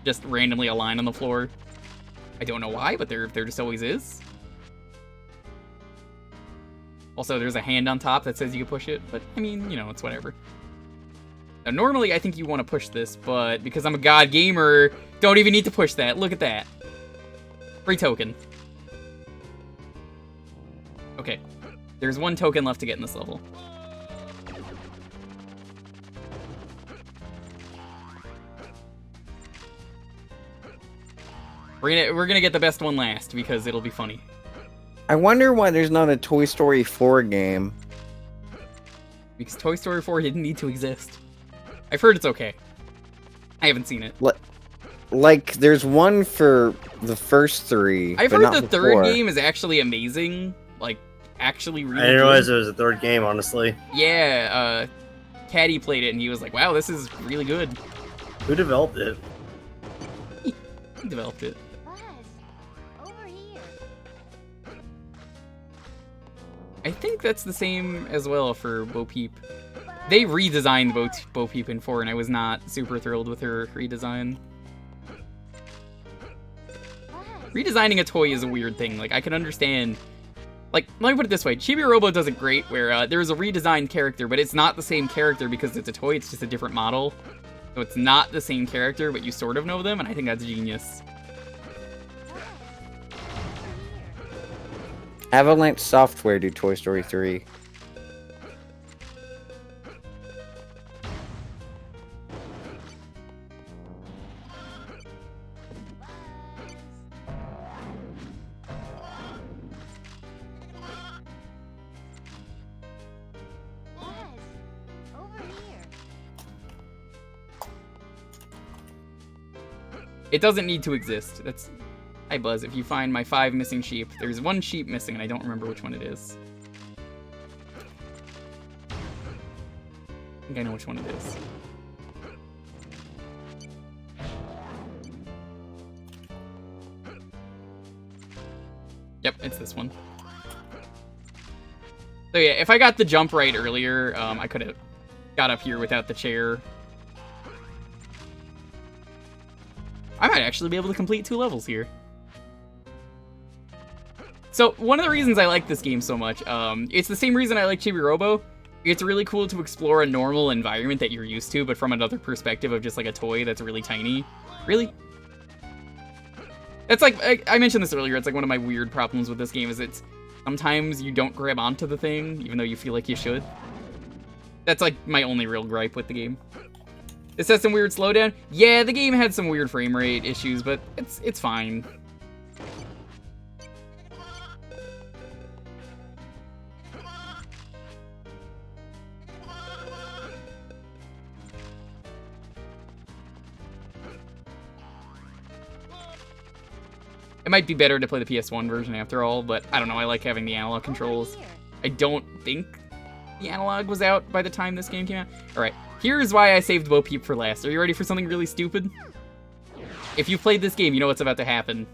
Just randomly a line on the floor. I don't know why, but there just always is. Also, there's a hand on top that says you can push it, but, I mean, you know, it's whatever. Now, normally, I think you want to push this, but because I'm a god gamer, don't even need to push that. Look at that. Free token. Okay. There's one token left to get in this level. We're gonna get the best one last, because it'll be funny. I wonder why there's not a Toy Story 4 game. Because Toy Story 4 didn't need to exist. I've heard it's okay. I haven't seen it. Like, there's one for the first three. I've but heard not the third four. game is actually amazing. Like, actually really I didn't good. realize there was a third game, honestly. Yeah, Caddy played it and he was like, wow, this is really good. Who developed it? He developed it. I think that's the same as well for Bo Peep. They redesigned Bo Peep in 4, and I was not super thrilled with her redesign. Redesigning a toy is a weird thing. Like, I can understand... Like, let me put it this way. Chibi Robo does it great, where there's a redesigned character, but it's not the same character because it's a toy, it's just a different model. So it's not the same character, but you sort of know them, and I think that's genius. Avalanche Software do Toy Story 3. It doesn't need to exist. That's... Hi, Buzz. If you find my 5 missing sheep, there's one sheep missing, and I don't remember which one it is. I think I know which one it is. Yep, it's this one. So yeah, if I got the jump right earlier, I could have got up here without the chair. I might actually be able to complete 2 levels here. So, one of the reasons I like this game so much, it's the same reason I like Chibi Robo. It's really cool to explore a normal environment that you're used to, but from another perspective of just like a toy that's really tiny. Really? It's like, I mentioned this earlier, it's like one of my weird problems with this game is it's sometimes you don't grab onto the thing, even though you feel like you should. That's like my only real gripe with the game. This has some weird slowdown. Yeah, the game had some weird frame rate issues, but it's fine. It might be better to play the PS1 version after all, but I don't know, I like having the analog controls. I don't think the analog was out by the time this game came out. Alright, here's why I saved Bo Peep for last. Are you ready for something really stupid? If you played this game, you know what's about to happen.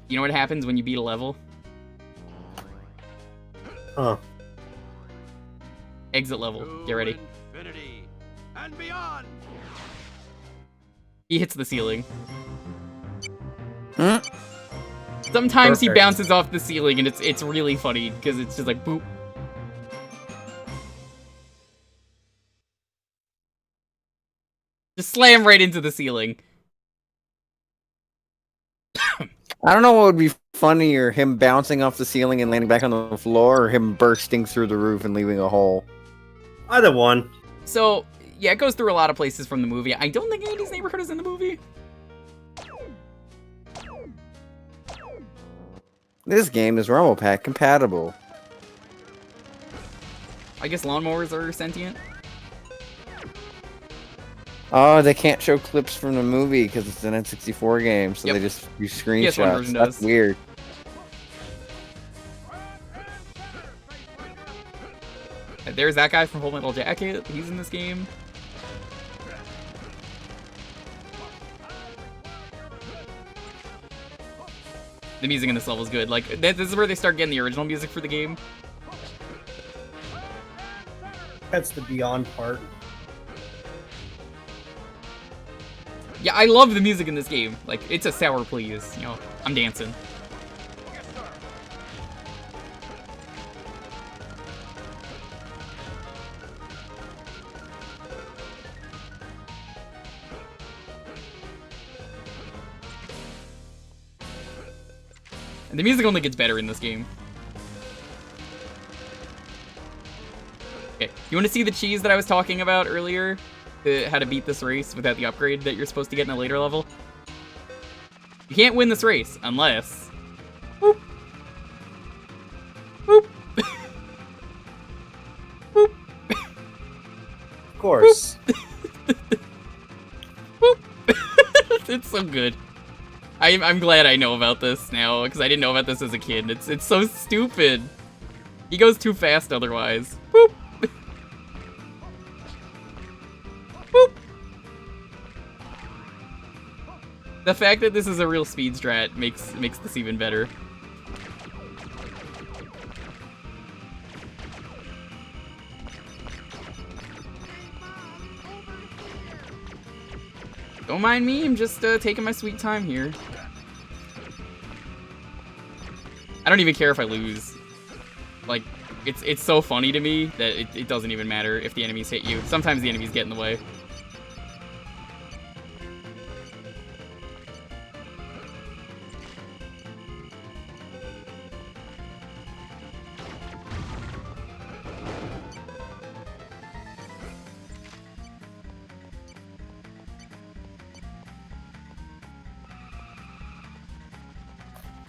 You know what happens when you beat a level? Huh. Exit level. Get ready. Infinity and beyond. He hits the ceiling. Hmm? Sometimes he Perfect. bounces off the ceiling, and it's really funny, because it's just like, boop. Just slam right into the ceiling. I don't know what would be funnier, him bouncing off the ceiling and landing back on the floor, or him bursting through the roof and leaving a hole. Either one. So, yeah, it goes through a lot of places from the movie. I don't think Andy's Neighborhood is in the movie. This game is Rumble Pack compatible. I guess lawnmowers are sentient. Oh, they can't show clips from the movie because it's an N64 game, so Yep. they just use PS1 screenshots. version That's does. weird. There's that guy from Full Metal Jacket. He's in this game. The music in this level is good. Like, this is where they start getting the original music for the game. That's the Beyond part. Yeah, I love the music in this game. Like, it's a sour please. You know, I'm dancing. And the music only gets better in this game. Okay, you want to see the cheese that I was talking about earlier? How to beat this race without the upgrade that you're supposed to get in a later level? You can't win this race unless... Boop. Boop. Boop. Of course. Boop. It's so good. I'm glad I know about this now, because I didn't know about this as a kid. It's so stupid. He goes too fast otherwise. Boop. Boop. The fact that this is a real speed strat makes this even better. Don't mind me, I'm just taking my sweet time here. I don't even care if I lose. Like, it's so funny to me that it doesn't even matter if the enemies hit you. Sometimes the enemies get in the way.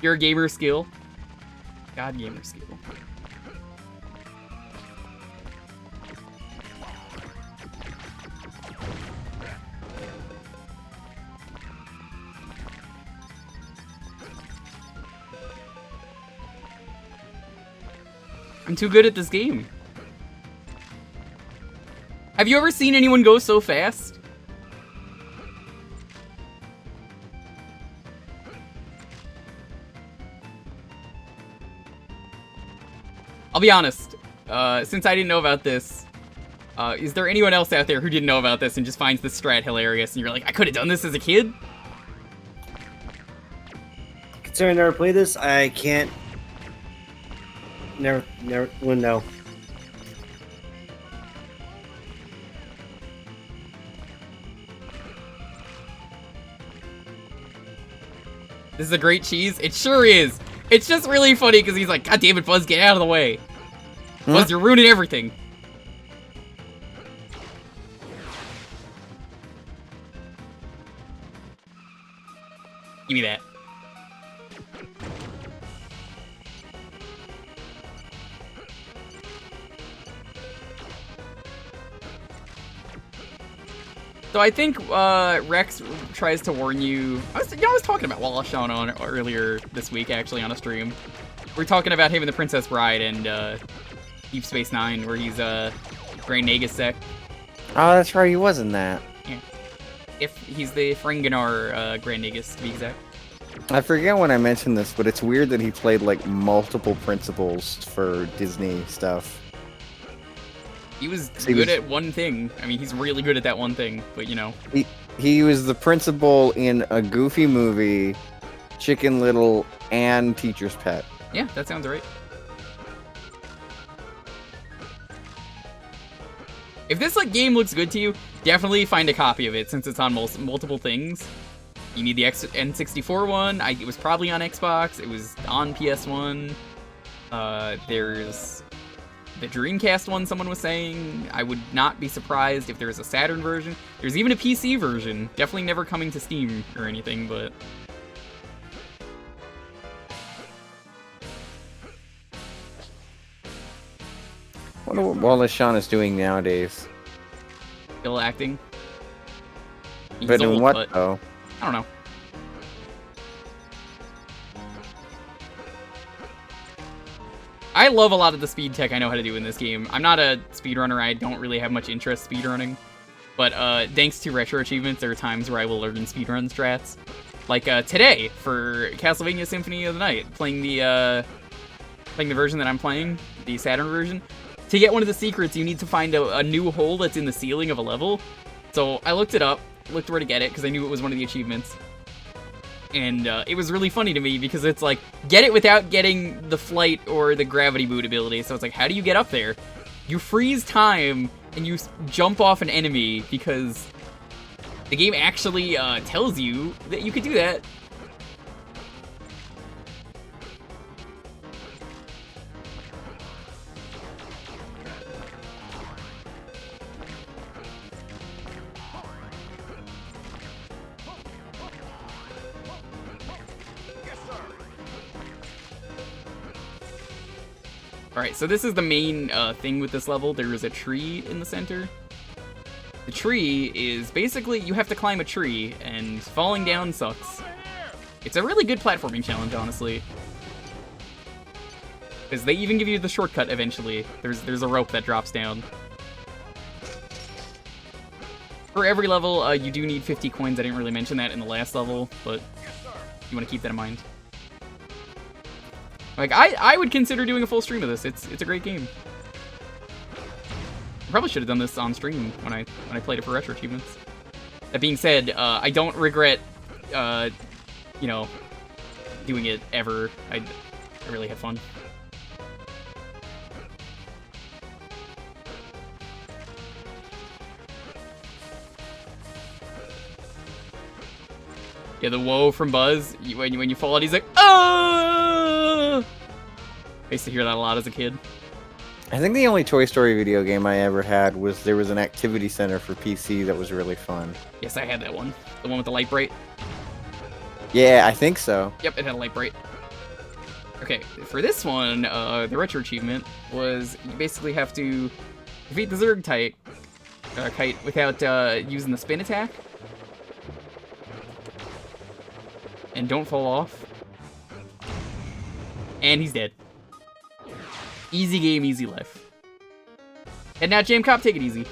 You're a gamer skill. God, gamer skill. I'm too good at this game. Have you ever seen anyone go so fast? I'll be honest, since I didn't know about this, is there anyone else out there who didn't know about this and just finds this strat hilarious and you're like, I could have done this as a kid? Considering I never played this, I can't... Never, well, no. This is a great cheese? It sure is! It's just really funny because he's like, God damn it, Buzz, get out of the way. Buzz, you're ruining everything. Give me that. So I think Rex tries to warn you. I was talking about Wallace Shawn on earlier this week, actually, on a stream. We're talking about him and the Princess Bride and Deep Space Nine, where he's Grand Nagus Sec. Oh, that's right, he was in that. Yeah. If he's the Ferenginar Grand Nagus, to be exact. I forget when I mentioned this, but it's weird that he played like multiple principals for Disney stuff. He was good at one thing. I mean, he's really good at that one thing, but you know. He was the principal in a Goofy movie, Chicken Little, and Teacher's Pet. Yeah, that sounds right. If this game looks good to you, definitely find a copy of it since it's on multiple things. You need the N64 one. It was probably on Xbox. It was on PS1. There's the Dreamcast one, someone was saying. I would not be surprised if there's a Saturn version. There's even a PC version. Definitely never coming to Steam or anything, but... I wonder what Wallace Shawn is doing nowadays. Still acting. He's But in old, what, but though? I don't know. I love a lot of the speed tech I know how to do in this game. I'm not a speedrunner. I don't really have much interest speedrunning. But thanks to retro achievements, there are times where I will learn speedrun strats. Like today, for Castlevania Symphony of the Night, playing the version that I'm playing, the Saturn version. To get one of the secrets, you need to find a new hole that's in the ceiling of a level. So I looked it up, looked where to get it, because I knew it was one of the achievements. And it was really funny to me, because it's like, get it without getting the flight or the gravity boot ability. So it's like, how do you get up there? You freeze time, and you jump off an enemy, because the game actually tells you that you could do that. Alright, so this is the main thing with this level. There is a tree in the center. The tree is basically, you have to climb a tree, and falling down sucks. It's a really good platforming challenge, honestly. Because they even give you the shortcut eventually. There's a rope that drops down. For every level, you do need 50 coins. I didn't really mention that in the last level, but you want to keep that in mind. Like, I would consider doing a full stream of this. It's a great game. I probably should have done this on stream when I played it for Retro Achievements. That being said, I don't regret, you know, doing it ever. I really had fun. Yeah, the whoa from Buzz, when you fall out, he's like, oh! I used to hear that a lot as a kid. I think the only Toy Story video game I ever had was there was an activity center for PC that was really fun. Yes, I had that one. The one with the light bright. Yeah, I think so. Yep, it had a light bright. Okay, for this one, the retro achievement was you basically have to defeat the Zerg kite without using the spin attack. And don't fall off. And he's dead. Easy game, easy life. And now Jam Cop, take it easy.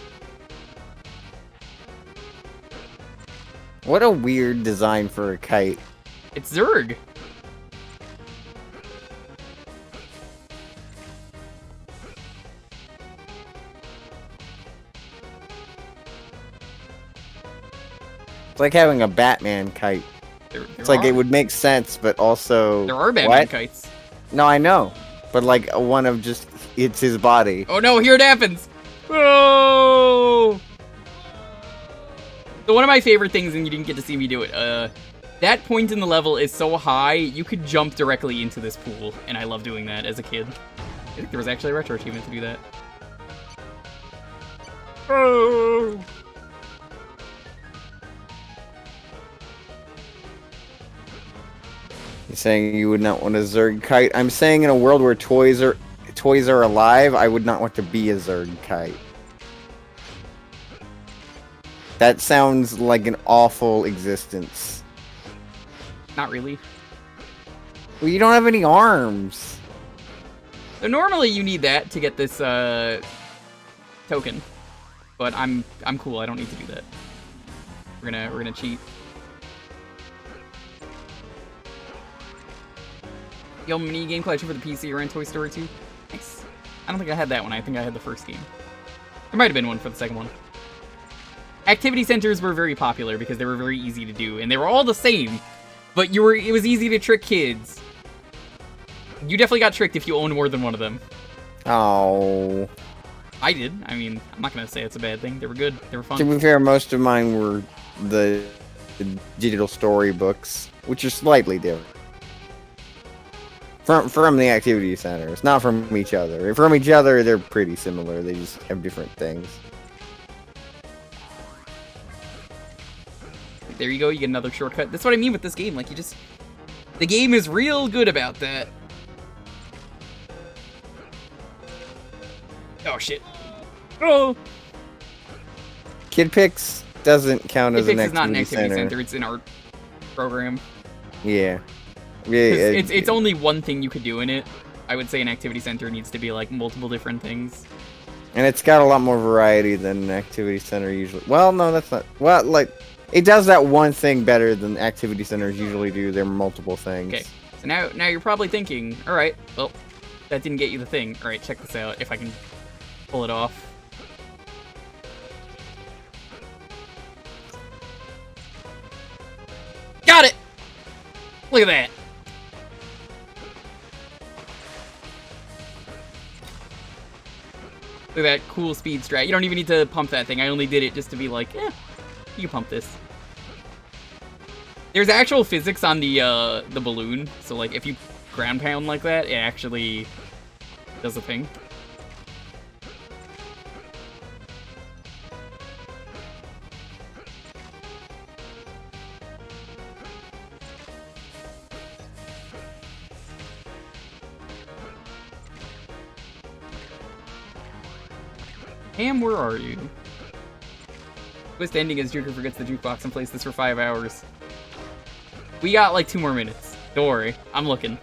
What a weird design for a kite. It's Zerg. It's like having a Batman kite. It's like it would make sense, but also... There are Batman kites. No, I know. But like one of just... It's his body. Oh no, here it happens! Oh! So one of my favorite things, and you didn't get to see me do it, that point in the level is so high, you could jump directly into this pool, and I love doing that as a kid. I think there was actually a retro achievement to do that. Oh! You're saying you would not want a Zerg kite? I'm saying in a world where toys are alive, I would not want to be a Zerg kite. That sounds like an awful existence. Not really. Well, you don't have any arms. So normally you need that to get this token, but I'm cool. I don't need to do that. We're gonna cheat. Yo, mini game collection for the PC around Toy Story 2. Nice. I don't think I had that one. I think I had the first game. There might have been one for the second one. Activity centers were very popular because they were very easy to do, and they were all the same, but it was easy to trick kids. You definitely got tricked if you owned more than one of them. Oh. I did. I mean, I'm not gonna say it's a bad thing. They were good. They were fun. To be fair, most of mine were the the digital storybooks, which are slightly different from the activity centers, not from each other. From each other, they're pretty similar. They just have different things. There you go, you get another shortcut. That's what I mean with this game. Like, the game is real good about that. Oh, shit. Oh! Kid Pix doesn't count as an Kid Pix is not an activity activity center. center, it's an art program. Yeah. It's only one thing you could do in it. I would say an activity center needs to be, like, multiple different things. And it's got a lot more variety than an activity center usually. Well, no, that's not... Well, like, it does that one thing better than activity centers usually do. There are multiple things. Okay, so now you're probably thinking, alright, well, that didn't get you the thing. Alright, check this out, if I can pull it off. Got it! Look at that! Look at that cool speed strat. You don't even need to pump that thing. I only did it just to be like, you can pump this. There's actual physics on the balloon, so like if you ground pound like that, it actually does a thing. Ham, where are you? Twist ending is Jewker forgets the jukebox and plays this for 5 hours. We got like 2 more minutes. Don't worry, I'm looking.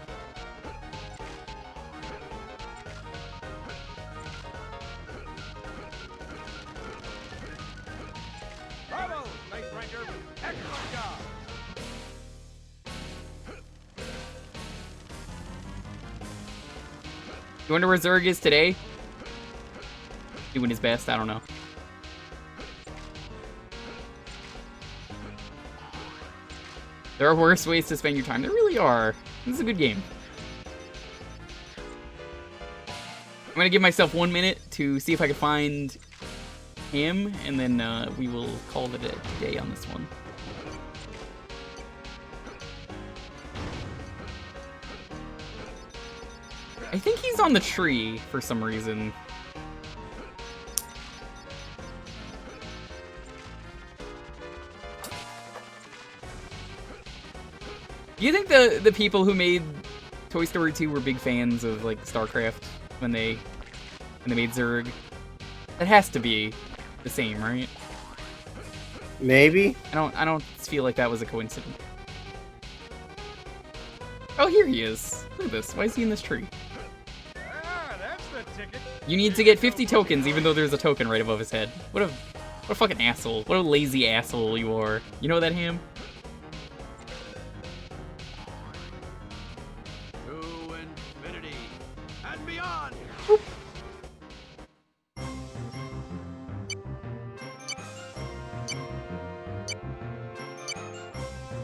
Bravo, Night Ranger. Excellent job. You wonder where Zurg is today? Doing his best, I don't know. There are worse ways to spend your time. There really are. This is a good game. I'm gonna give myself 1 minute to see if I can find him, and then we will call it a day on this one. I think he's on the tree for some reason. Do you think the people who made Toy Story 2 were big fans of like StarCraft when they made Zurg? That has to be the same, right? Maybe. I don't feel like that was a coincidence. Oh, here he is. Look at this. Why is he in this tree? That's the ticket. You need to get 50 tokens, even though there's a token right above his head. What a fucking asshole. What a lazy asshole you are. You know that, Ham? To infinity and beyond.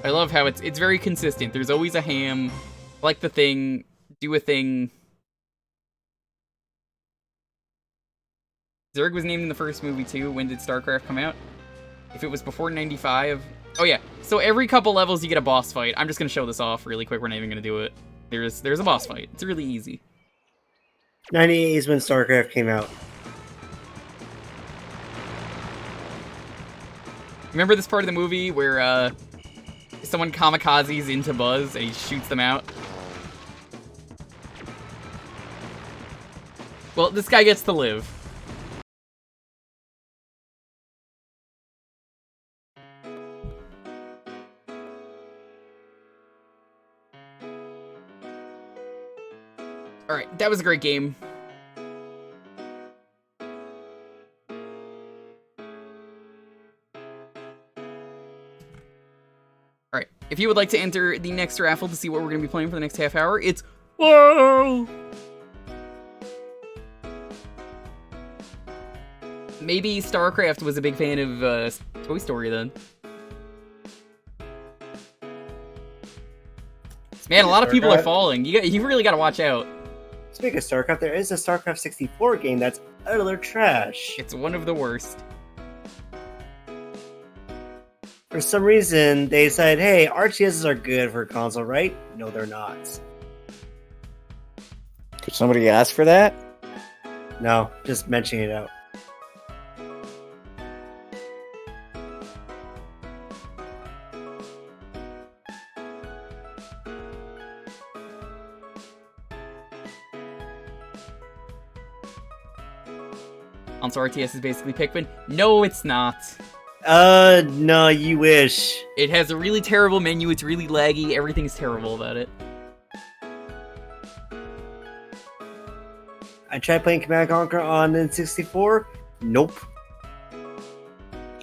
I love how it's very consistent. There's always a Ham, like the thing, do a thing. Zurg was named in the first movie too. When did StarCraft come out? If it was before 95. Oh yeah, so every couple levels you get a boss fight. I'm just gonna show this off really quick. We're not even gonna do it. There's a boss fight. It's really easy. 98 is when StarCraft came out. Remember this part of the movie where someone kamikazes into Buzz and he shoots them out? Well, this guy gets to live. Alright, that was a great game. Alright, if you would like to enter the next raffle to see what we're going to be playing for the next half hour, it's... Whoa! Maybe StarCraft was a big fan of Toy Story then. Man, a lot of people are falling. You really got to watch out. Speaking of StarCraft, there is a StarCraft 64 game that's utter trash. It's one of the worst. For some reason, they said, hey, RTSs are good for console, right? No, they're not. Could somebody ask for that? No, just mentioning it out. Console RTS is basically Pikmin. No, it's not. No, you wish. It has a really terrible menu, it's really laggy, everything's terrible about it. I tried playing Command & Conquer on N64. Nope.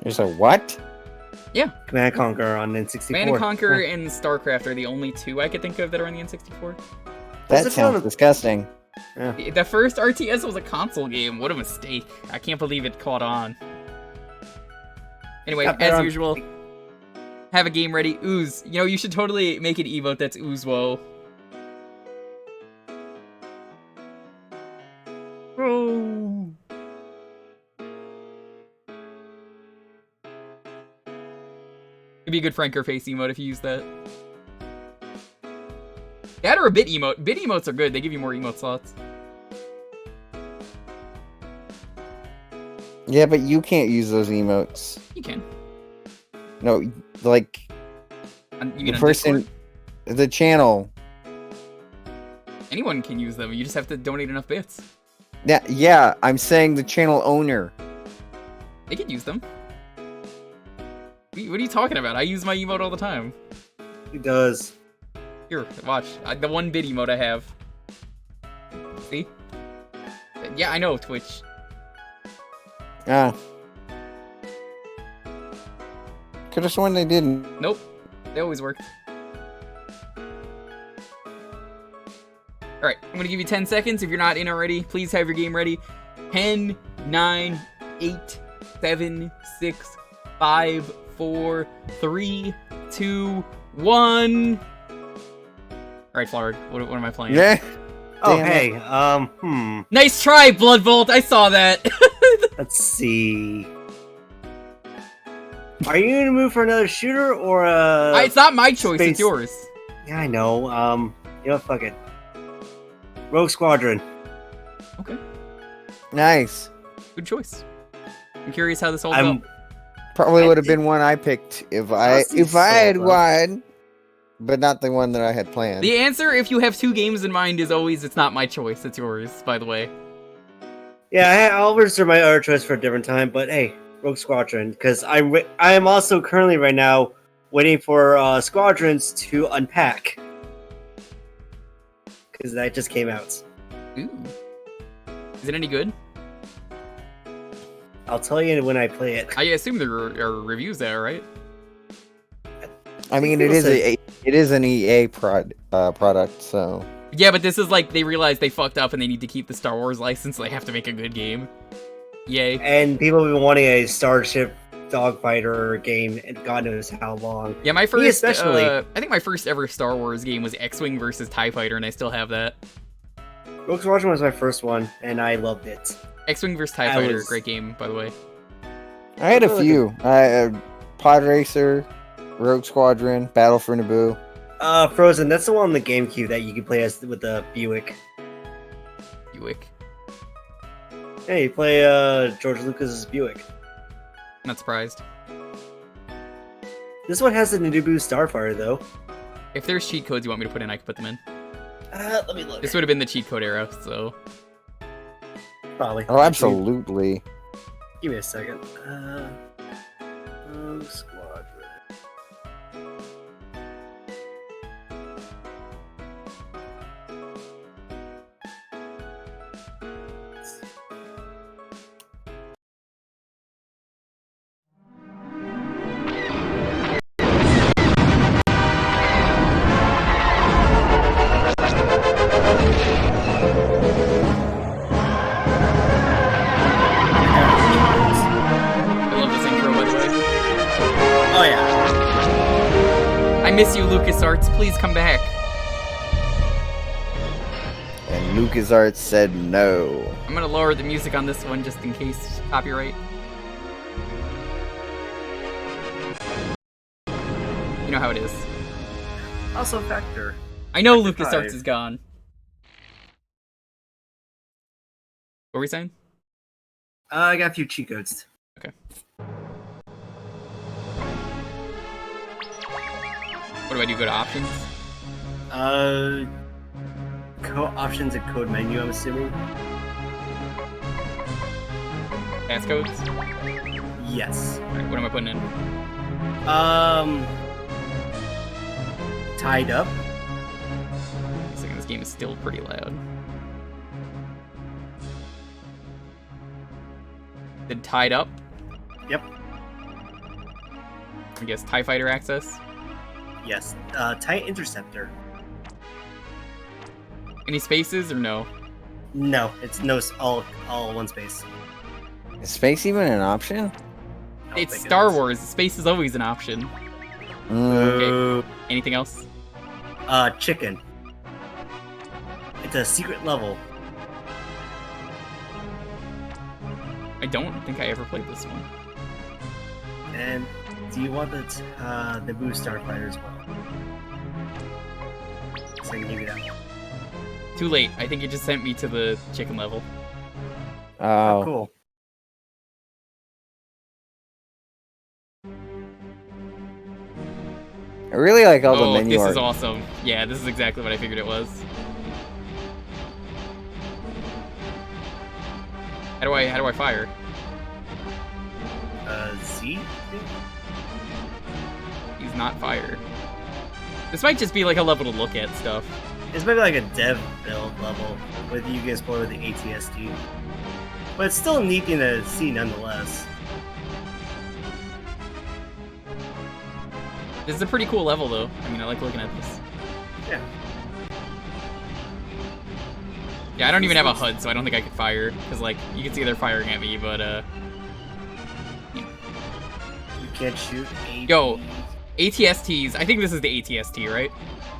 There's a what? Yeah. Command & Conquer on N64. Command & Conquer and StarCraft are the only two I could think of that are on the N64. That sounds disgusting. Yeah. The first RTS was a console game. What a mistake. I can't believe it caught on. Anyway, as usual, have a game ready. Ooze. You know, you should totally make an emote that's Oozwo. Oh. It'd be a good Franker face emote if you use that. That or a bit emote. Bit emotes are good. They give you more emote slots. Yeah, but you can't use those emotes. You can. No, like You mean the on person, Discord? the channel. Anyone can use them. You just have to donate enough bits. Yeah, I'm saying the channel owner. They can use them. What are you talking about? I use my emote all the time. He does. Here, watch. The one bit emote I have. See? Yeah, I know, Twitch. Ah. Could have sworn they didn't. Nope. They always work. Alright, I'm gonna give you 10 seconds. If you're not in already, please have your game ready. 10, 9, 8, 7, 6, 5, 4, 3, 2, 1. Alright, Flower, what am I playing? Yeah. Oh, Damn hey, Nice try, Bloodvolt! I saw that! Let's see. Are you in the mood for another shooter or it's not my choice, space... it's yours. Yeah, I know. You know, fuck it. Rogue Squadron. Okay. Nice. Good choice. I'm curious how this holds up. Probably would have been one I picked if I had one, but not the one that I had planned. The answer, if you have two games in mind, is always it's not my choice, it's yours, by the way. Yeah, I'll reserve my other choice for a different time, but hey, Rogue Squadron, because I am also currently right now waiting for Squadrons to unpack. Because that just came out. Ooh. Is it any good? I'll tell you when I play it. I assume there are reviews there, right? I mean, it is an EA product, so. Yeah, but this is like they realize they fucked up and they need to keep the Star Wars license, so they have to make a good game. Yay. And people have been wanting a Starship dogfighter game, and God knows how long. Yeah, my first, especially. I think my first ever Star Wars game was X-Wing versus TIE Fighter, and I still have that. Rogue Squadron was my first one, and I loved it. X-Wing vs. TIE Fighter, great game, by the way. I had a few. Pod Racer, Rogue Squadron, Battle for Naboo. Frozen, that's the one on the GameCube that you can play as with the Buick. Buick. Yeah, you play George Lucas's Buick. Not surprised. This one has the Naboo Starfighter, though. If there's cheat codes you want me to put in, I can put them in. Let me look. This would have been the cheat code era, so... Probably. Oh, absolutely. Give me a second. Rogue Squadron. I miss you, LucasArts. Please come back. And LucasArts said no. I'm gonna lower the music on this one just in case copyright. You know how it is. Also Factor. I know Factor LucasArts 5. is gone. What were we saying? I got a few cheat codes. Okay. What do I do? Go to options? Options and code menu, I'm assuming. Passcodes? Yes. Alright, what am I putting in? Tied up. I think this game is still pretty loud. Did tied up? Yep. I guess TIE Fighter access? Yes. Tight Interceptor. Any spaces or no? No, it's no all one space. Is space even an option? I don't It's think it Star is. Wars. Space is always an option. Boo. Anything else? Chicken. It's a secret level. I don't think I ever played this one. And do you want the Naboo Starfighter as well? So I can give you that one. Too late. I think it just sent me to the chicken level. Oh. Cool. I really like all the Oh, menu this art. is awesome. Yeah, this is exactly what I figured it was. How do I fire? Z? He's not fire. This might just be like a level to look at stuff. It's maybe like a dev build level with you can explore with the ATST. But it's still neat to see nonetheless. This is a pretty cool level though. I mean, I like looking at this. Yeah. Yeah, I don't even have a HUD, so I don't think I could fire. Because, like, you can see they're firing at me, but, You can't shoot Yo, ATSTs. I think this is the ATST, right?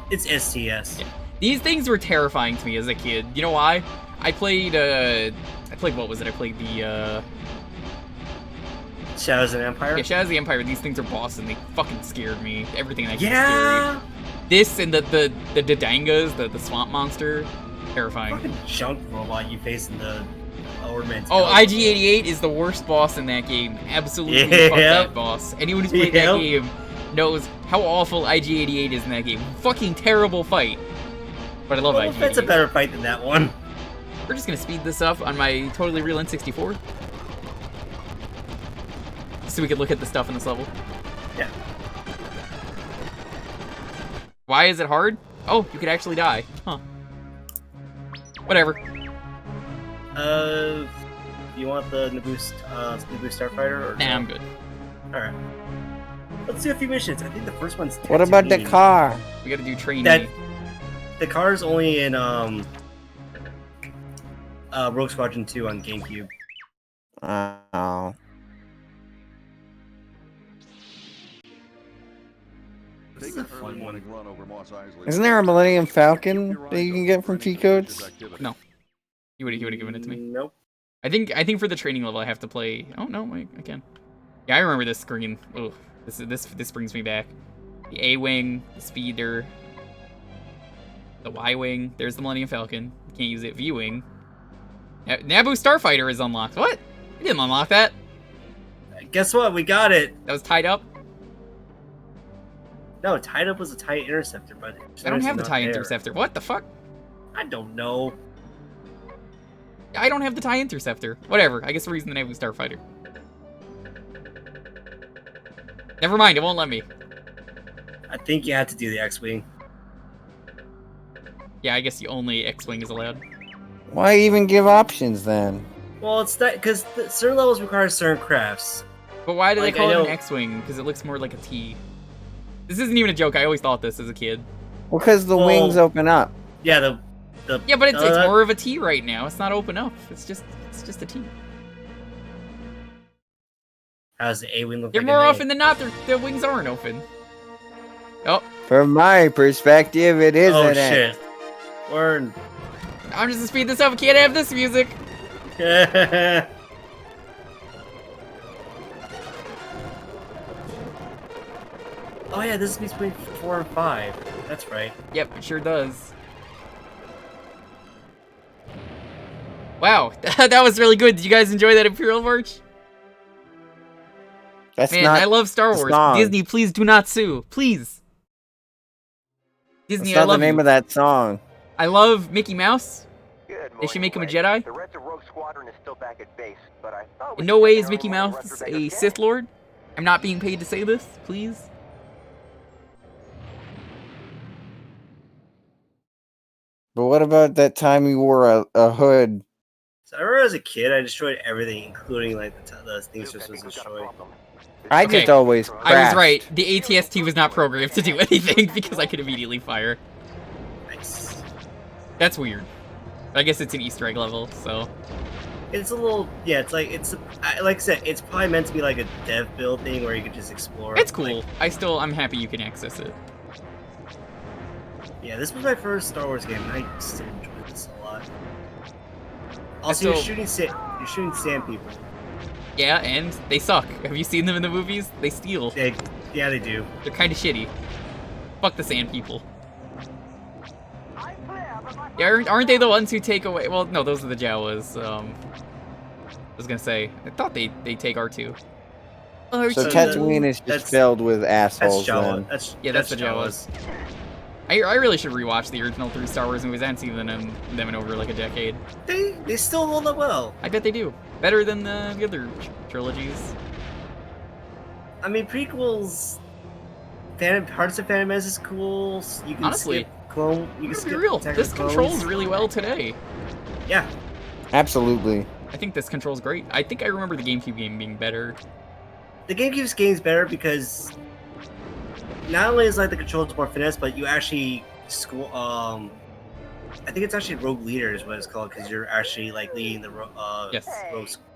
It's STS. Yeah. These things were terrifying to me as a kid. You know why? I played what was it? I played the, Shadows of the Empire? Yeah, Shadows of the Empire. These things are boss, and they fucking scared me. Everything that Yeah! scary. This and the Dadangas, the swamp monster, terrifying. Fucking junk robot you face in the Ornament. Oh, IG-88 is the worst boss in that game. Absolutely fuck that boss. Anyone who's played that game knows how awful IG-88 is in that game. Fucking terrible fight. But I love IG-88. That's a better fight than that one. We're just gonna speed this up on my totally real N64. So we can look at the stuff in this level. Yeah. Why is it hard? Oh, you could actually die. Huh. Whatever. You want the Naboo Starfighter? Or Nah, I'm good. Alright. Let's do a few missions. I think the first one's What about the Tatooine. car? We gotta do training. The car's only in Rogue Squadron 2 on GameCube. Oh. This is a fun one. Isn't there a Millennium Falcon that you can get from cheat codes? No. You would have given it to me. Nope. I think for the training level I have to play. Oh no, wait, I can. Yeah, I remember this screen. Oh, this brings me back. The A-wing, the speeder, the Y-wing. There's the Millennium Falcon. You can't use it. V-wing. Naboo Starfighter is unlocked. What? I didn't unlock that. Guess what? We got it. That was tied up. No, tied up was a TIE Interceptor, but I don't have the not TIE there. Interceptor. What the fuck? I don't know. I don't have the TIE Interceptor. Whatever. I guess we're using the Naboo Starfighter. Never mind. It won't let me. I think you have to do the X-Wing. Yeah, I guess the only X-Wing is allowed. Why even give options then? Well, it's that because certain levels require certain crafts. But why do Like, they call I it an know- X-Wing? Because it looks more like a T. This isn't even a joke. I always thought this as a kid. Well, because the Well- wings open up. Yeah, the Yeah, but it's more of a T right now. It's not open up. It's just a T. How's the A-Wing look They're like? more an A? often than not, their wings aren't open. Oh, From my perspective, it is Oh an shit. X. We're I'm just gonna speed this up. I can't have this music. Oh yeah, this is between 4 and 5. That's right. Yep, it sure does. Wow, that was really good. Did you guys enjoy that Imperial March? That's Man, not I love Star the Wars. song. Disney, please do not sue. Please. Disney, That's I not love the name you. of that song. I love Mickey Mouse. Good They should make him a morning, Jedi. Wade. The rest of Rogue Squadron is still back at base, but I thought we In should no way get is an Mickey early morning Mouse rest or a bigger Sith game. Lord. I'm not being paid to say this, please. But what about that time you wore a hood? So I remember as a kid, I destroyed everything, incling like the things Luke, just I was think we've got a destroyed. problem. I Okay. just always I was crashed. right. The ATST was not programmed to do anything because I could immediately fire. Nice. That's weird. I guess it's an Easter egg level, so. It's a little, yeah. It's like like I said, it's probably meant to be like a dev build thing where you could just explore. It's cool. Like, I'm happy you can access it. yeah, this was my first Star Wars game, and I still enjoyed this a lot. Also, you're shooting sand people. Yeah, and they suck. Have you seen them in the movies? They steal. Yeah, they do. They're kind of shitty. Fuck the sand people. Yeah, aren't they the ones who take away? Well, no, those are the Jawas. I was gonna say, I thought they take R2. So R2. Tatooine is just filled with assholes. That's Jawa. Then. That's the Jawas. I really should rewatch the original 3 Star Wars movies. I haven't seen them in over like a decade. They still hold up well. I bet they do. Better than the other trilogies. I mean, prequels. Hearts of Phantom Menace is cool. You can Honestly, skip clone. You can to be skip real, Attack of this the Clones. controls really well today. Yeah. Absolutely. I think this controls great. I think I remember the GameCube game being better. The GameCube's game's better because not only is like the controls more finesse, but you actually I think it's actually Rogue Leader is what it's called because you're actually like leading the Yes.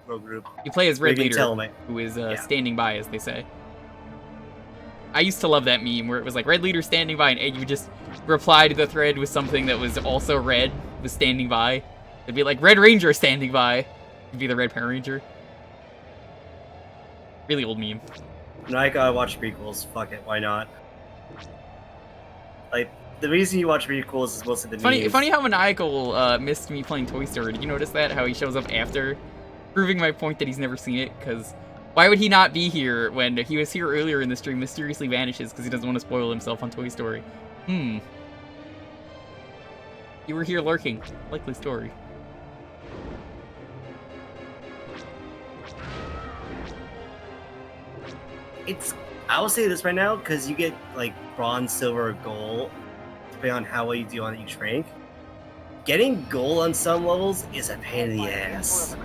rogue group. You play as Red You can Leader, tell, mate. who is Yeah. standing by, as they say. I used to love that meme where it was like Red Leader standing by, and you would just reply to the thread with something that was also red, was standing by. It'd be like Red Ranger standing by. It'd be the Red Power Ranger. Really old meme. No, I gotta watch prequels. Fuck it, why not? Like the reason you watch prequels is mostly the memes. Funny how Maniacal missed me playing Toy Story. Did you notice that? How he shows up after, proving my point that he's never seen it. Because why would he not be here when he was here earlier in the stream? Mysteriously vanishes because he doesn't want to spoil himself on Toy Story. You were here lurking. Likely story. I will say this right now because you get like bronze, silver, or gold depending on how well you do on each rank. Getting gold on some levels is a pain in the ass.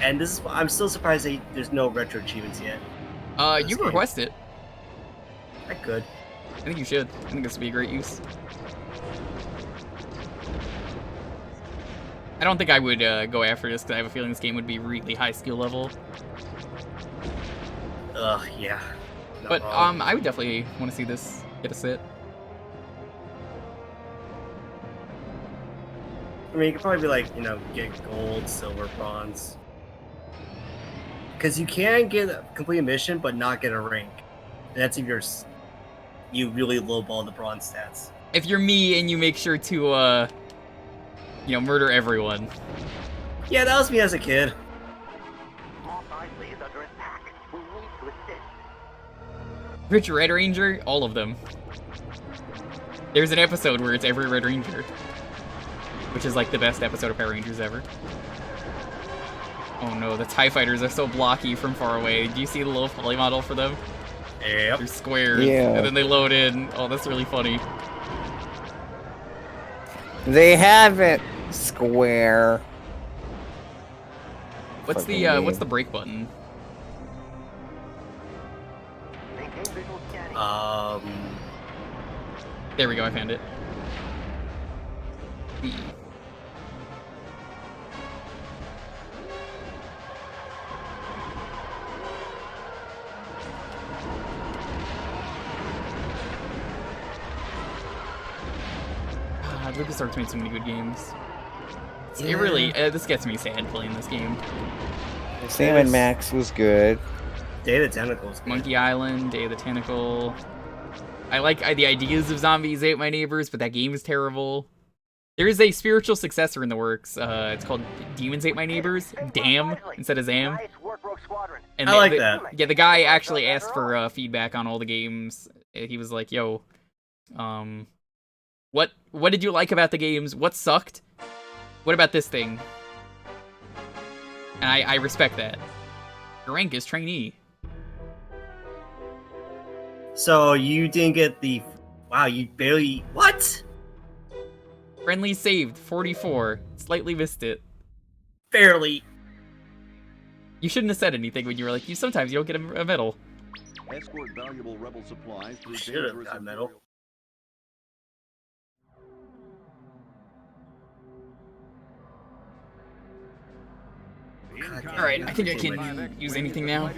And this is I'm still surprised that there's no retro achievements yet. You can request it. I could. I think you should. I think this would be a great use. I don't think I would go after this because I have a feeling this game would be really high skill level. Yeah. Not But wrong. I would definitely want to see this get a sit. I mean, you could probably be like, get gold, silver, bronze. Because you can get a complete mission, but not get a rank. And that's if you really lowball the bronze stats. If you're me and you make sure to, murder everyone. Yeah, that was me as a kid. Rich Red Ranger, all of them. There's an episode where it's every Red Ranger, which is like the best episode of Power Rangers ever. Oh no, the TIE fighters are so blocky from far away. Do you see the little poly model for them? Yep. They're squares, Yeah. and then they load in. Oh, that's really funny. They have it square. What's Fucking what's the break button? There we go, I found it. B. LucasArts made so many good games. It really, this gets me sad playing this game. Sam and Max was good. Day of the Tentacles. Monkey Island, Day of the Tentacle. I like the ideas of Zombies Ate My Neighbors, but that game is terrible. There is a spiritual successor in the works. It's called Demons Ate My Neighbors. Damn instead of Zam. And I like that. Yeah, the guy actually asked for feedback on all the games. He was like, "Yo, what did you like about the games? What sucked? What about this thing?" And I respect that. Your rank is trainee. So you didn't get the... Wow, you barely... What? Friendly saved, 44. Slightly missed it. Barely. You shouldn't have said anything when you were like, sometimes you don't get a medal. Escort valuable rebel supplies through Should have dangerous got a medal. Alright, I think I can use anything now.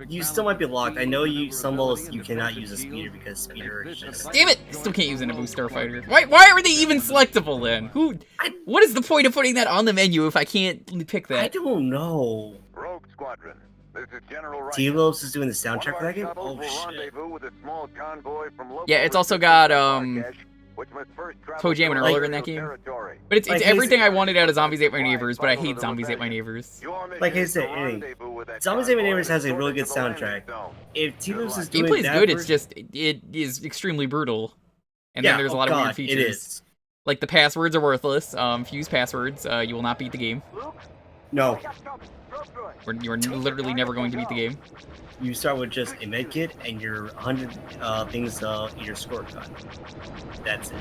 You still might be locked. I know some levels you cannot use a speeder because speeder is just... Damn it! Still can't use an Naboo Starfighter. Why are they even selectable then? What is the point of putting that on the menu if I can't pick that? I don't know. Rogue Squadron. This is General T-Lopes is doing the soundtrack for that game? Oh shit. Yeah, it's also got Toe Jam and Earler in that game. But it's everything I wanted out of Zombies Ate My Neighbors, but I hate Zombies Ate My Neighbors. Like I said, Zombies Ate My Neighbors has a really good soundtrack. If T-Lopes is doing Gameplay is that good, it's just, it is extremely brutal. And then there's a lot of weird features. It is. Like the passwords are worthless. If you use passwords, you will not beat the game. No. You're literally never going to beat the game. You start with just a med kit and your 100 things your score gun. That's it.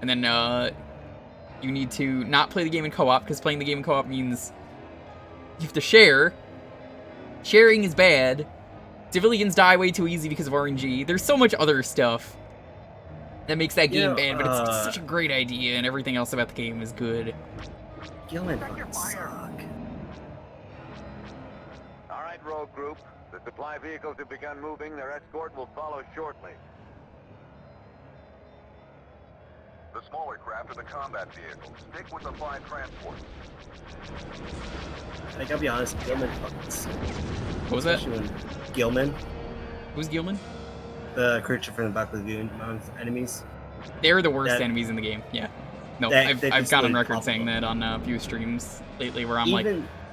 And then you need to not play the game in co-op, because playing the game in co-op means you have to share. Sharing is bad. Civilians die way too easy because of RNG. There's so much other stuff that makes that game bad, but it's such a great idea, and everything else about the game is good. Gilman fucking suck. Alright, Rogue Group. The supply vehicles have begun moving. Their escort will follow shortly. The smaller craft are the combat vehicles. Stick with the 5 transports. I gotta be honest, Gilman fucking suck. What was that? Gilman. Who's Gilman? The creature from the Black Lagoon amongst enemies. They're the worst enemies in the game, yeah. No, I've gone on record saying that on a few streams lately where I'm like,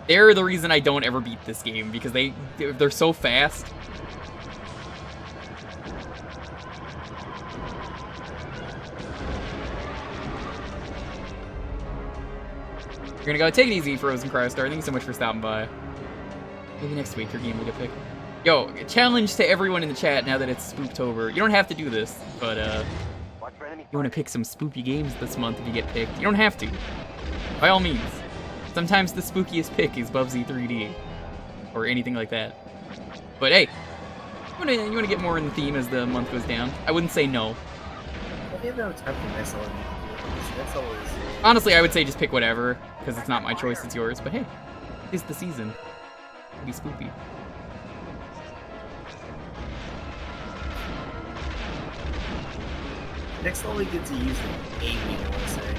they're the reason I don't ever beat this game, because they're so fast. You're gonna go, take it easy, Frozen Crystar. Thank you so much for stopping by. Maybe next week your game will get picked. Yo, a challenge to everyone in the chat now that it's Spooktober. You don't have to do this, but you want to pick some spooky games this month if you get picked. You don't have to. By all means. Sometimes the spookiest pick is Bubsy 3D. Or anything like that. But hey, you wanna get more in the theme as the month goes down. I wouldn't say no. Honestly, I would say just pick whatever, because it's not my choice, it's yours. But hey, it's the season. It'll be spooky. Next level we get to use the A-Wing, I want to say.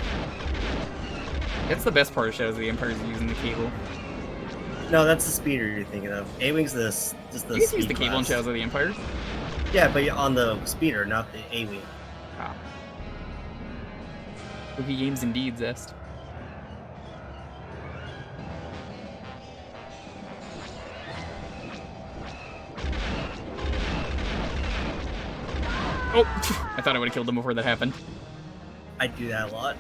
That's the best part of Shadows of the Empire, is using the cable. No, that's the speeder you're thinking of. A-Wing's just the you can use the cable in Shadows of the Empire? Yeah, but on the speeder, not the A-Wing. Ah. Spooky games indeed, Zest. Oh! I thought I would have killed him before that happened. I do that a lot.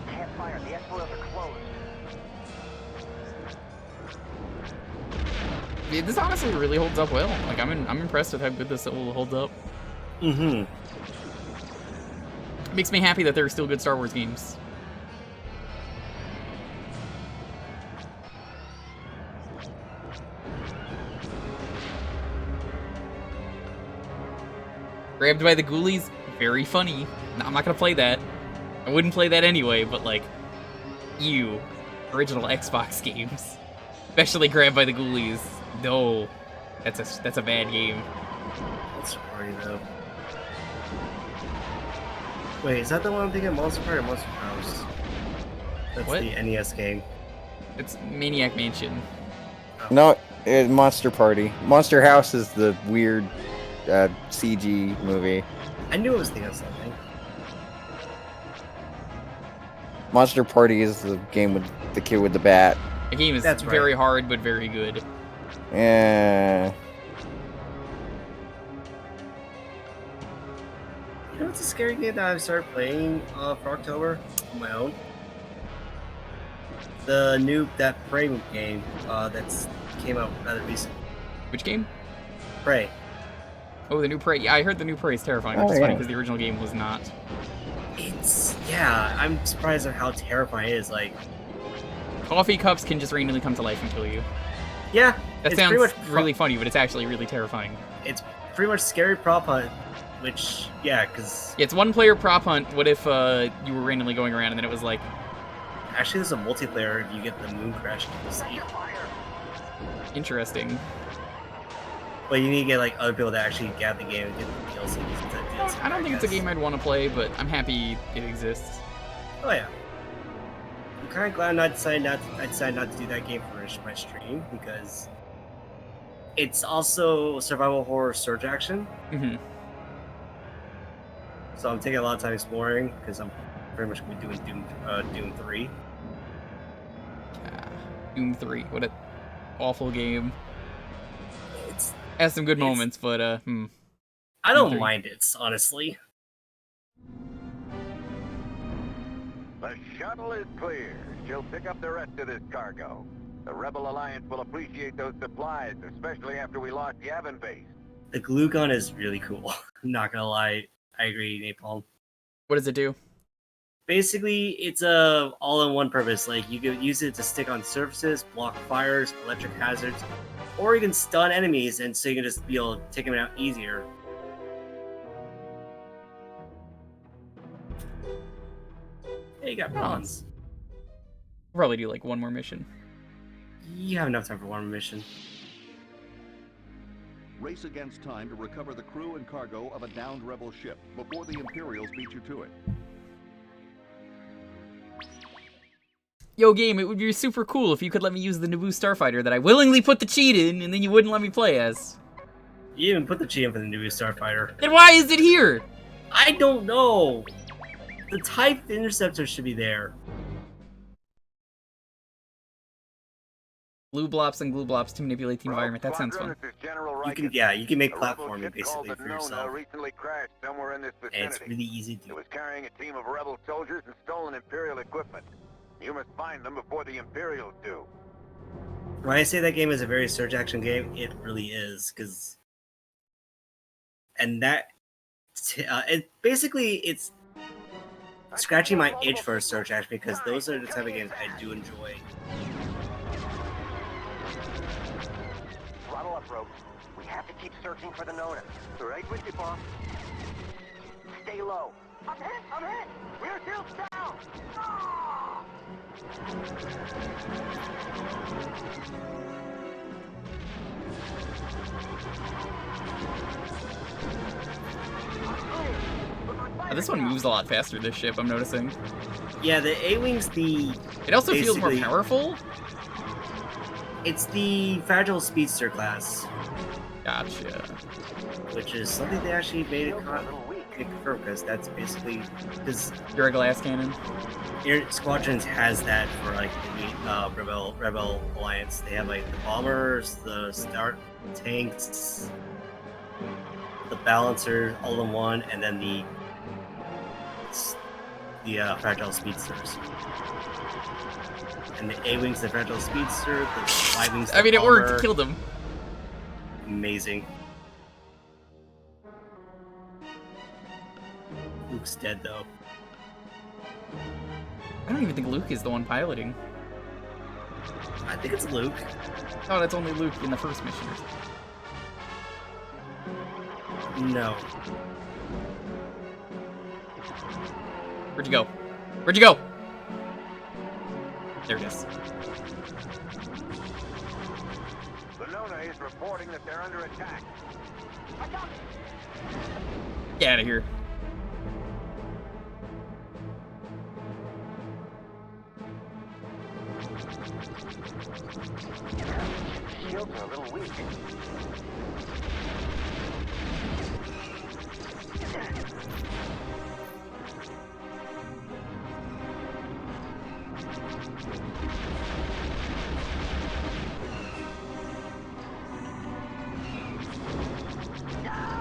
Can't fire. The escorts are closed. Yeah, this honestly really holds up well. Like, I'm impressed with how good this will hold up. Mm-hmm. It makes me happy that there are still good Star Wars games. Grabbed by the Ghoulies, very funny. No, I'm not gonna play that. I wouldn't play that anyway, but like, ew. Original Xbox games. Especially Grabbed by the Ghoulies. No. That's a bad game. Monster Party, though. Wait, is that the one I'm thinking of? Monster Party or Monster House? That's What? the NES game. It's Maniac Mansion. No, Monster Party. Monster House is the weird CG movie. I knew I was thinking of something. Monster Party is the game with the kid with the bat. The game is That's right. very hard, but very good. Yeah. You know what's a scary game that I've started playing for October on my own? That Prey game that's came out rather recently. Which game? Prey. Oh, the new Prey. Yeah, I heard the new Prey is terrifying, Oh, which is funny yeah. because the original game was not. I'm surprised at how terrifying it is. Like, Coffee cups can just randomly come to life and kill you. yeah, That it's sounds pretty much really funny, but it's actually really terrifying. it's pretty much scary prop hunt, which because Yeah, it's one player prop hunt. What if you were randomly going around and then it was like, actually there's a multiplayer if you get the moon crash DLC. interesting. But you need to get like other people that actually get the game and get the DLC. I don't think it's a game I'd want to play, but I'm happy it exists. Oh yeah. I'm kind of glad I decided not to do that game for my stream because it's also survival horror surge action. Mm-hmm. So I'm taking a lot of time exploring because I'm pretty much going to be doing Doom 3. Doom 3. What a awful game. It's Has some good moments, but I Doom don't 3. mind it, honestly. The shuttle is clear. She'll pick up the rest of this cargo. The Rebel Alliance will appreciate those supplies, especially after we lost Yavin base. The glue gun is really cool. I'm not gonna lie. I agree, Napalm. What does it do? Basically, it's a all-in-one purpose. Like, you can use it to stick on surfaces, block fires, electric hazards, or you can stun enemies, and so you can just be able to take them out easier. Hey, you got bronze. We'll probably do like one more mission. You have enough time for one mission. Race against time to recover the crew and cargo of a downed rebel ship before the Imperials beat you to it. Yo, game, it would be super cool if you could let me use the Naboo Starfighter that I willingly put the cheat in, and then you wouldn't let me play as. You even put the cheat in for the new Starfighter. Then why is it here? I don't know. The Type Interceptor should be there. Blue blops and glue blops to manipulate the environment. That sounds fun. You can make platforming basically for yourself. Recently crashed somewhere in this And it's vicinity. really easy to It do. was carrying a team of rebel soldiers and stolen Imperial equipment. You must find them before the Imperials do. When I say that game is a very surge action game, it really is, because, and that, it basically it's scratching my itch for a surge action because those are the type of games I do enjoy. Throttle up, Rogue. We have to keep searching for the Nona. Right with you, boss. Stay low. I'm hit! I'm hit! Rear shield's down! Ah! This one moves a lot faster, this ship, I'm noticing. Yeah, the A-Wing's the... It also feels more basically- powerful? It's the Fragile Speedster class, Gotcha. which is something they actually made it confirm, because that's basically... because You're a glass cannon? Squadrons has that for like the Rebel Alliance. They have like the bombers, the Star tanks, the balancer, all in one, and then the Fragile Speedsters. And the A-Wing's the Fragile Speedster, the Y-Wing's the I mean, it worked. bomber. It killed him. Amazing. Luke's dead though. I don't even think Luke is the one piloting. I think it's Luke. Oh, that's only Luke in the first mission. No. Where'd you go? Where'd you go? There it is. The Nona is reporting that they're under attack. Get out of here. Shields are a little weak.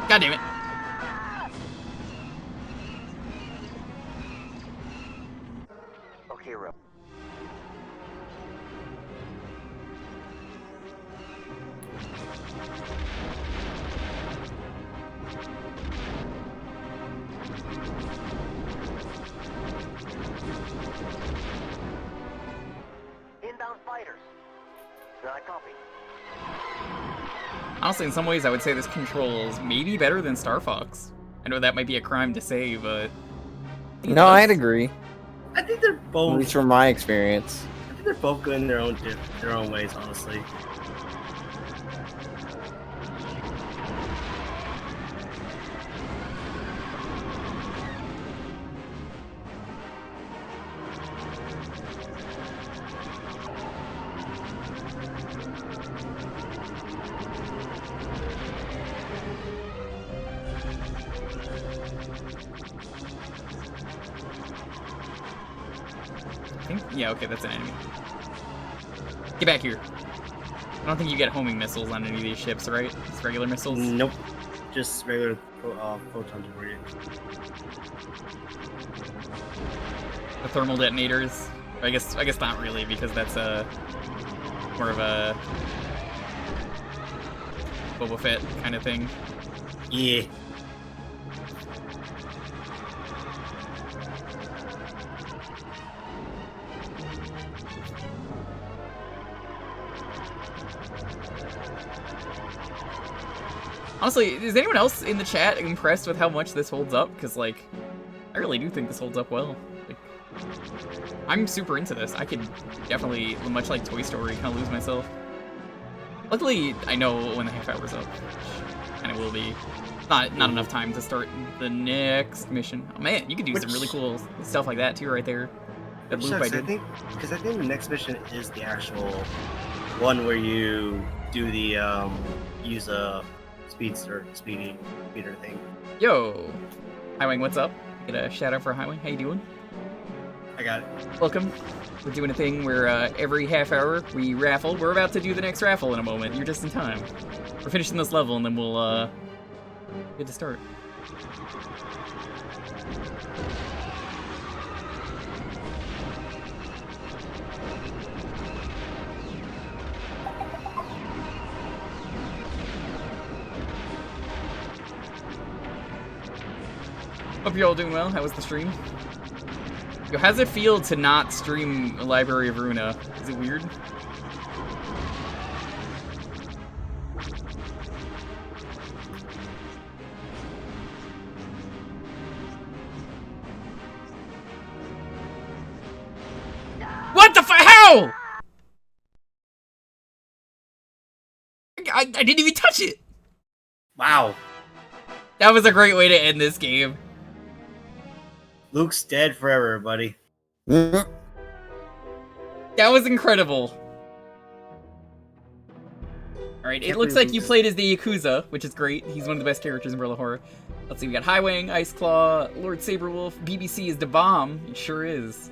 God damn it. Okay, Rob. Inbound fighters. I copy. Honestly, in some ways, I would say this controls maybe better than Star Fox. I know that might be a crime to say, but... No, I'd agree. I think they're At both. least from my experience. I think they're both good in their own ways, honestly. Yeah, okay, that's an enemy. Get back here. I don't think you get homing missiles on any of these ships, right? It's regular missiles? Nope. Just regular photons over you. The thermal detonators? I guess not really, because that's more of a Boba Fett kind of thing. Yeah. Honestly, is anyone else in the chat impressed with how much this holds up? Because, like, I really do think this holds up well. Like, I'm super into this. I could definitely, much like Toy Story, kind of lose myself. Luckily, I know when the half hour's up, which kind of will be. Not enough time to start the next mission. Oh man, you could do some really cool stuff like that too, right there. That loop I did. Because I think the next mission is the actual one where you do the use a speeder thing. Yo, Highwing, what's up? Get a shout out for Highwing. How you doing? I got it. Welcome. We're doing a thing where every half hour we raffle. We're about to do the next raffle in a moment. You're just in time. We're finishing this level and then we'll get to start. Hope you're all doing well. How was the stream? Yo, how's it feel to not stream Library of Runa? Is it weird? What the how? I didn't even touch it! Wow. That was a great way to end this game. Luke's dead forever, buddy. That was incredible. Alright, it looks like you played as the Yakuza, which is great. He's one of the best characters in World of Horror. Let's see, we got Highwing, Ice Claw, Lord Saberwolf, BBC is the bomb. It sure is.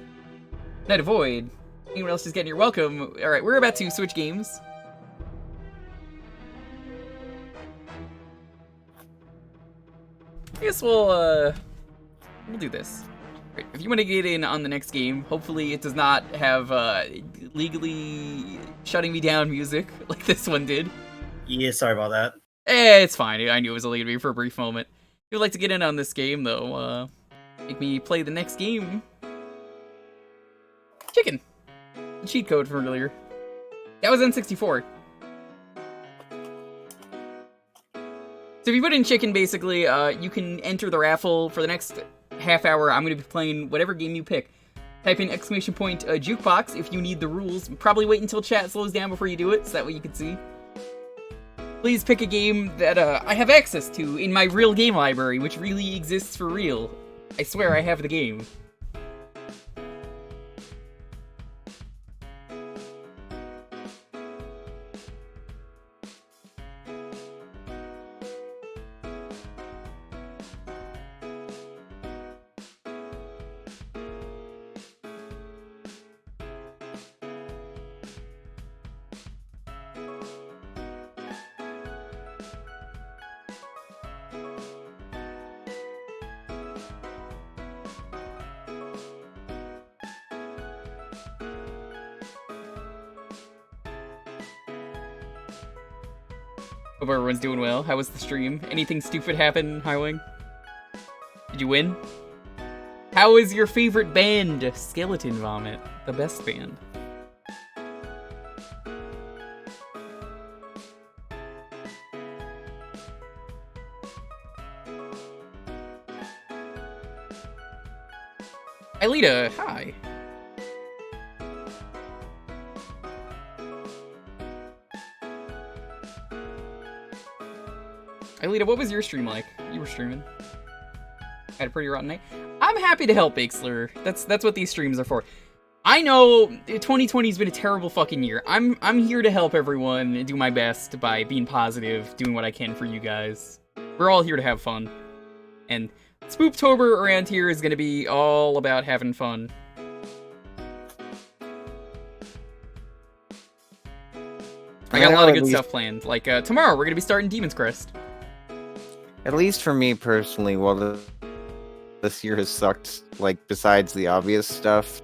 Night of Void. Anyone else just getting here? Welcome. Alright, we're about to switch games. I guess we'll do this. Right, if you want to get in on the next game, hopefully it does not have legally shutting me down music like this one did. Yeah, sorry about that. It's fine. I knew it was only going to be for a brief moment. If you'd like to get in on this game, though, make me play the next game. Chicken. The cheat code from earlier. That was N64. So if you put in chicken, basically, you can enter the raffle for the next half hour, I'm going to be playing whatever game you pick. Type in !Jewkbox if you need the rules. Probably wait until chat slows down before you do it, so that way you can see. Please pick a game that I have access to in my real game library, which really exists for real. I swear I have the game. Hope everyone's doing well. How was the stream? Anything stupid happen, Highwing? Did you win? How is your favorite band? Skeleton Vomit. The best band. Aelita, hi. Aelita, what was your stream like? You were streaming. Had a pretty rotten night. I'm happy to help, Ixler. That's what these streams are for. I know 2020's been a terrible fucking year. I'm here to help everyone and do my best by being positive, doing what I can for you guys. We're all here to have fun. And Spooptober around here is gonna be all about having fun. I got a lot of good stuff planned. Like, tomorrow we're gonna be starting Demon's Crest. At least for me personally, while this year has sucked, like, besides the obvious stuff,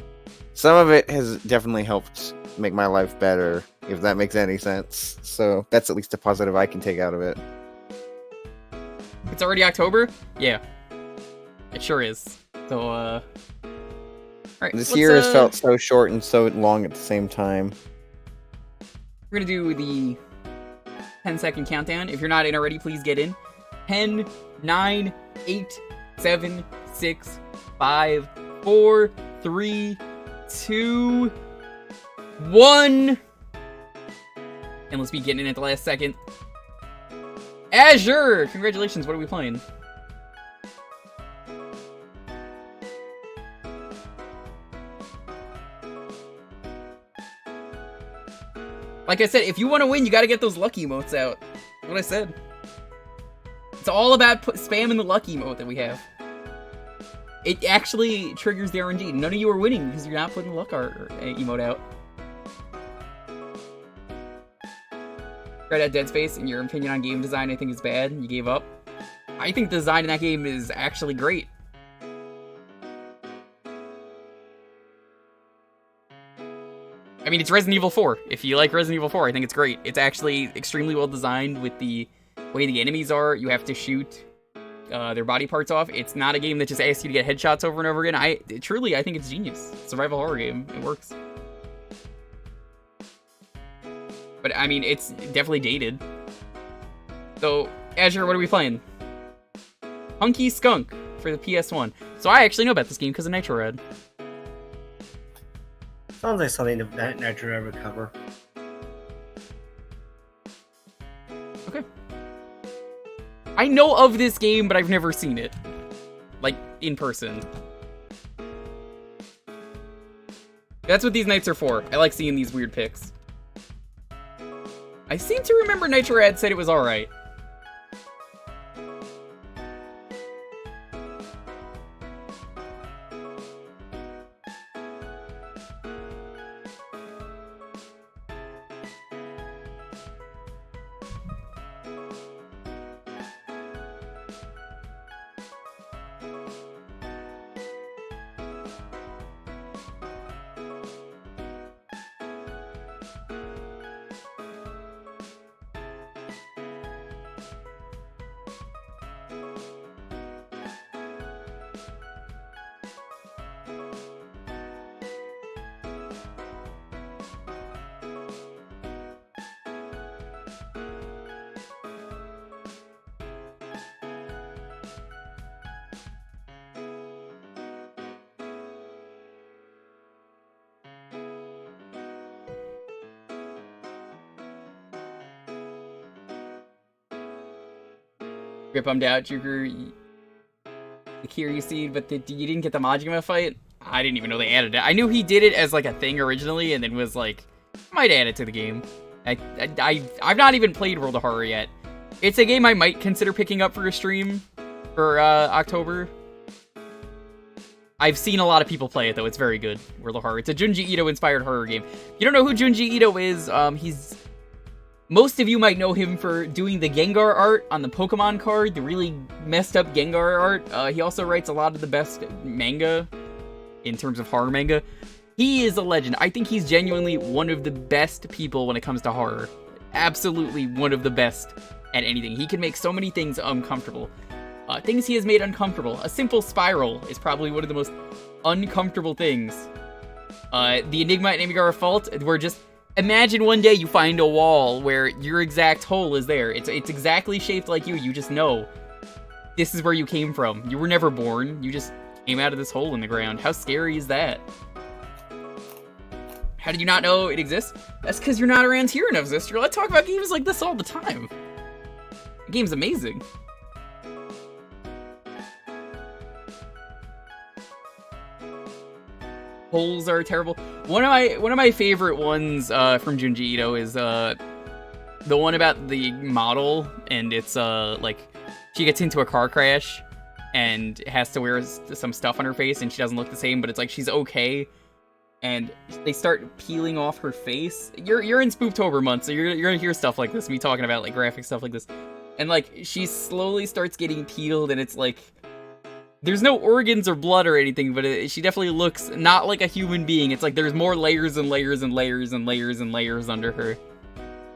some of it has definitely helped make my life better, if that makes any sense. So that's at least a positive I can take out of it. It's already October? Yeah. It sure is. So, alright. This year has felt so short and so long at the same time. We're gonna do the 10-second countdown. If you're not in already, please get in. 10, 9, 8, 7, 6, 5, 4, 3, 2, 1. And let's be getting in at the last second. Azure! Congratulations, what are we playing? Like I said, if you want to win, you gotta get those lucky emotes out. That's what I said. It's all about spamming the lucky emote that we have. It actually triggers the RNG. None of you are winning because you're not putting the luck emote out. Tried out Dead Space, and your opinion on game design I think is bad. You gave up. I think the design in that game is actually great. I mean, it's Resident Evil 4. If you like Resident Evil 4, I think it's great. It's actually extremely well designed with the way the enemies are. You have to shoot their body parts off. It's not a game that just asks you to get headshots over and over again. I think it's genius. Survival horror game. It works. But, I mean, it's definitely dated. So, Azure, what are we playing? Punky Skunk for the PS1. So I actually know about this game because of Nitro Red. Sounds like something that Nitro Red would cover. Okay. I know of this game, but I've never seen it. Like, in person. That's what these nights are for. I like seeing these weird pics. I seem to remember Nitro Red said it was alright. You're bummed out, Jewker. The Kiryu seed, but you didn't get the Majima fight? I didn't even know they added it. I knew he did it as like a thing originally, and then was like, might add it to the game. I've not even played World of Horror yet. It's a game I might consider picking up for a stream for October. I've seen a lot of people play it though. It's very good. World of Horror. It's a Junji Ito inspired horror game. You don't know who Junji Ito is? Most of you might know him for doing the Gengar art on the Pokemon card, the really messed up Gengar art. He also writes a lot of the best manga in terms of horror manga. He is a legend. I think he's genuinely one of the best people when it comes to horror. Absolutely one of the best at anything. He can make so many things uncomfortable. Things he has made uncomfortable. A simple spiral is probably one of the most uncomfortable things. The Enigma at Amigara Fault, where just imagine one day you find a wall where your exact hole is there. It's exactly shaped like you. You just know this is where you came from. You were never born. You just came out of this hole in the ground. How scary is that? How did you not know it exists? That's because you're not around here enough, sister. I talk about games like this all the time. The game's amazing. Holes are terrible. One of my favorite ones from Junji Ito is the one about the model, and it's like she gets into a car crash and has to wear some stuff on her face, and she doesn't look the same, but it's like she's okay, and they start peeling off her face. You're in Spooktober month, so you're gonna hear stuff like this, me talking about like graphic stuff like this, and like she slowly starts getting peeled, and it's like there's no organs or blood or anything, but she definitely looks not like a human being. It's like there's more layers and layers and layers and layers and layers under her.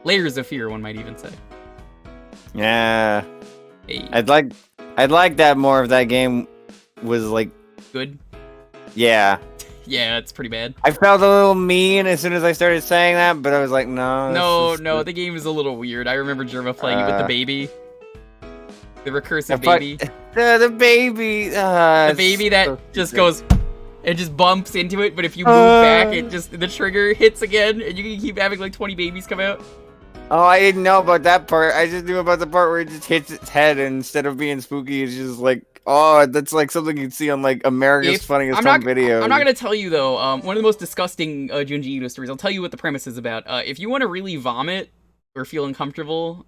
Layers of fear, one might even say. Yeah. Hey. I'd like that more if that game was like good. Yeah. Yeah, it's pretty bad. I felt a little mean as soon as I started saying that, but I was like, no. No, the game is a little weird. I remember Jerma playing it with the baby. The recursive baby. The baby. The baby that just goes, it just bumps into it, but if you move back, the trigger hits again, and you can keep having like 20 babies come out. Oh, I didn't know about that part. I just knew about the part where it just hits its head, and instead of being spooky, it's just like, oh, that's like something you'd see on like America's Funniest Home Videos. I'm not gonna tell you though. One of the most disgusting Junji Ito stories. I'll tell you what the premise is about. If you want to really vomit or feel uncomfortable.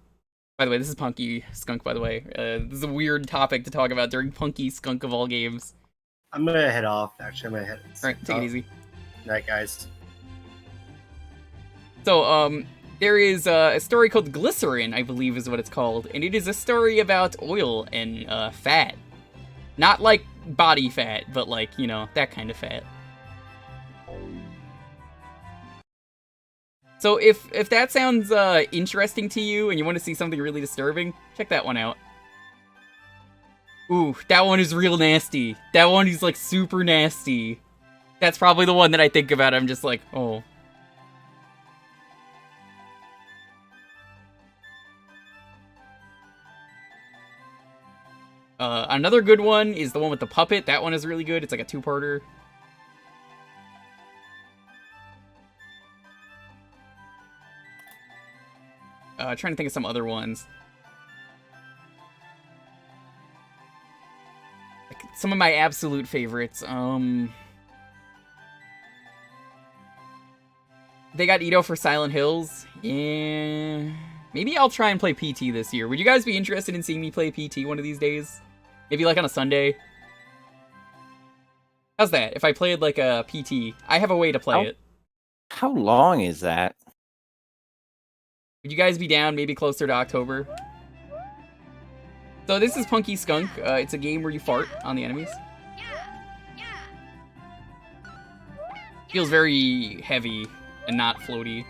By the way, this is Punky Skunk, by the way. This is a weird topic to talk about during Punky Skunk of all games. I'm gonna head off, actually. I'm gonna head Alright, take it easy. Night, guys. So, there is a story called Glycerin, I believe is what it's called. And it is a story about oil and fat. Not like body fat, but like, you know, that kind of fat. So if that sounds interesting to you and you want to see something really disturbing, check that one out. Ooh, that one is real nasty. That one is like super nasty. That's probably the one that I think about. I'm just like, oh. Another good one is the one with the puppet. That one is really good. It's like a two-parter. Trying to think of some other ones. Like some of my absolute favorites. They got Ito for Silent Hills. Yeah. Maybe I'll try and play PT this year. Would you guys be interested in seeing me play PT one of these days? Maybe like on a Sunday? How's that? If I played like a PT, I have a way to play it. How long is that? Would you guys be down maybe closer to October? So this is Punky Skunk. It's a game where you fart on the enemies. Feels very heavy and not floaty.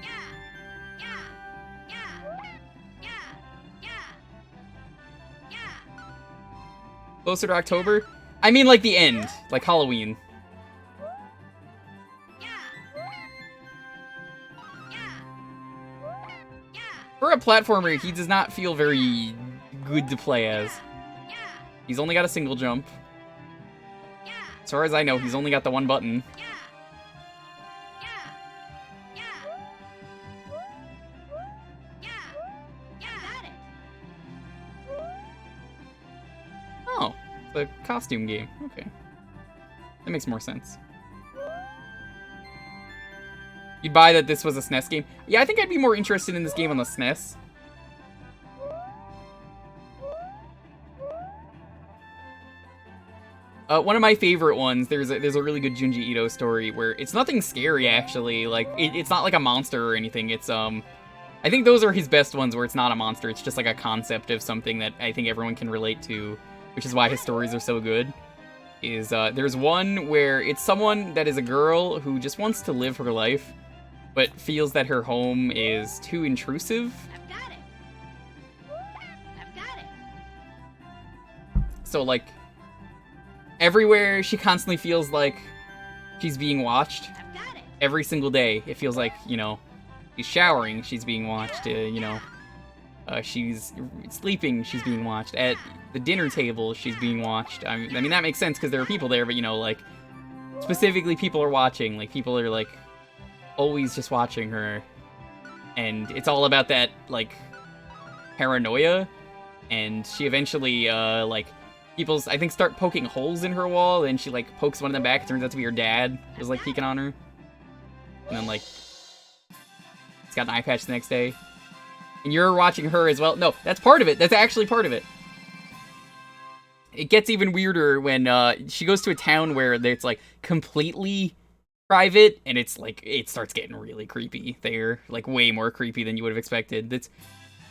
Closer to October? I mean like the end, like Halloween. For a platformer, he does not feel very good to play as. He's only got a single jump. As far as I know, he's only got the one button. The costume game. Okay. That makes more sense. You'd buy that this was a SNES game? Yeah, I think I'd be more interested in this game on the SNES. One of my favorite ones, there's a really good Junji Ito story where it's nothing scary, actually. Like, it's not like a monster or anything. It's, I think those are his best ones where it's not a monster. It's just like a concept of something that I think everyone can relate to, which is why his stories are so good. There's one where it's someone that is a girl who just wants to live her life, but feels that her home is too intrusive. I've got it. I've got it. So, like, everywhere she constantly feels like she's being watched. I've got it. Every single day, it feels like, you know, she's showering, she's being watched, you know, she's sleeping, she's being watched. At the dinner table, she's being watched. I mean that makes sense because there are people there, but, you know, like, specifically people are watching. Like, people are, like, always just watching her. And it's all about that, like, paranoia. And she eventually, like, people, I think, start poking holes in her wall, and she, like, pokes one of them back. It turns out to be her dad was, like, peeking on her. And then, like, it's got an eye patch the next day. And you're watching her as well. No, that's part of it. That's actually part of it. It gets even weirder when she goes to a town where it's, like, completely private, and it's, like, it starts getting really creepy there. Like, way more creepy than you would have expected.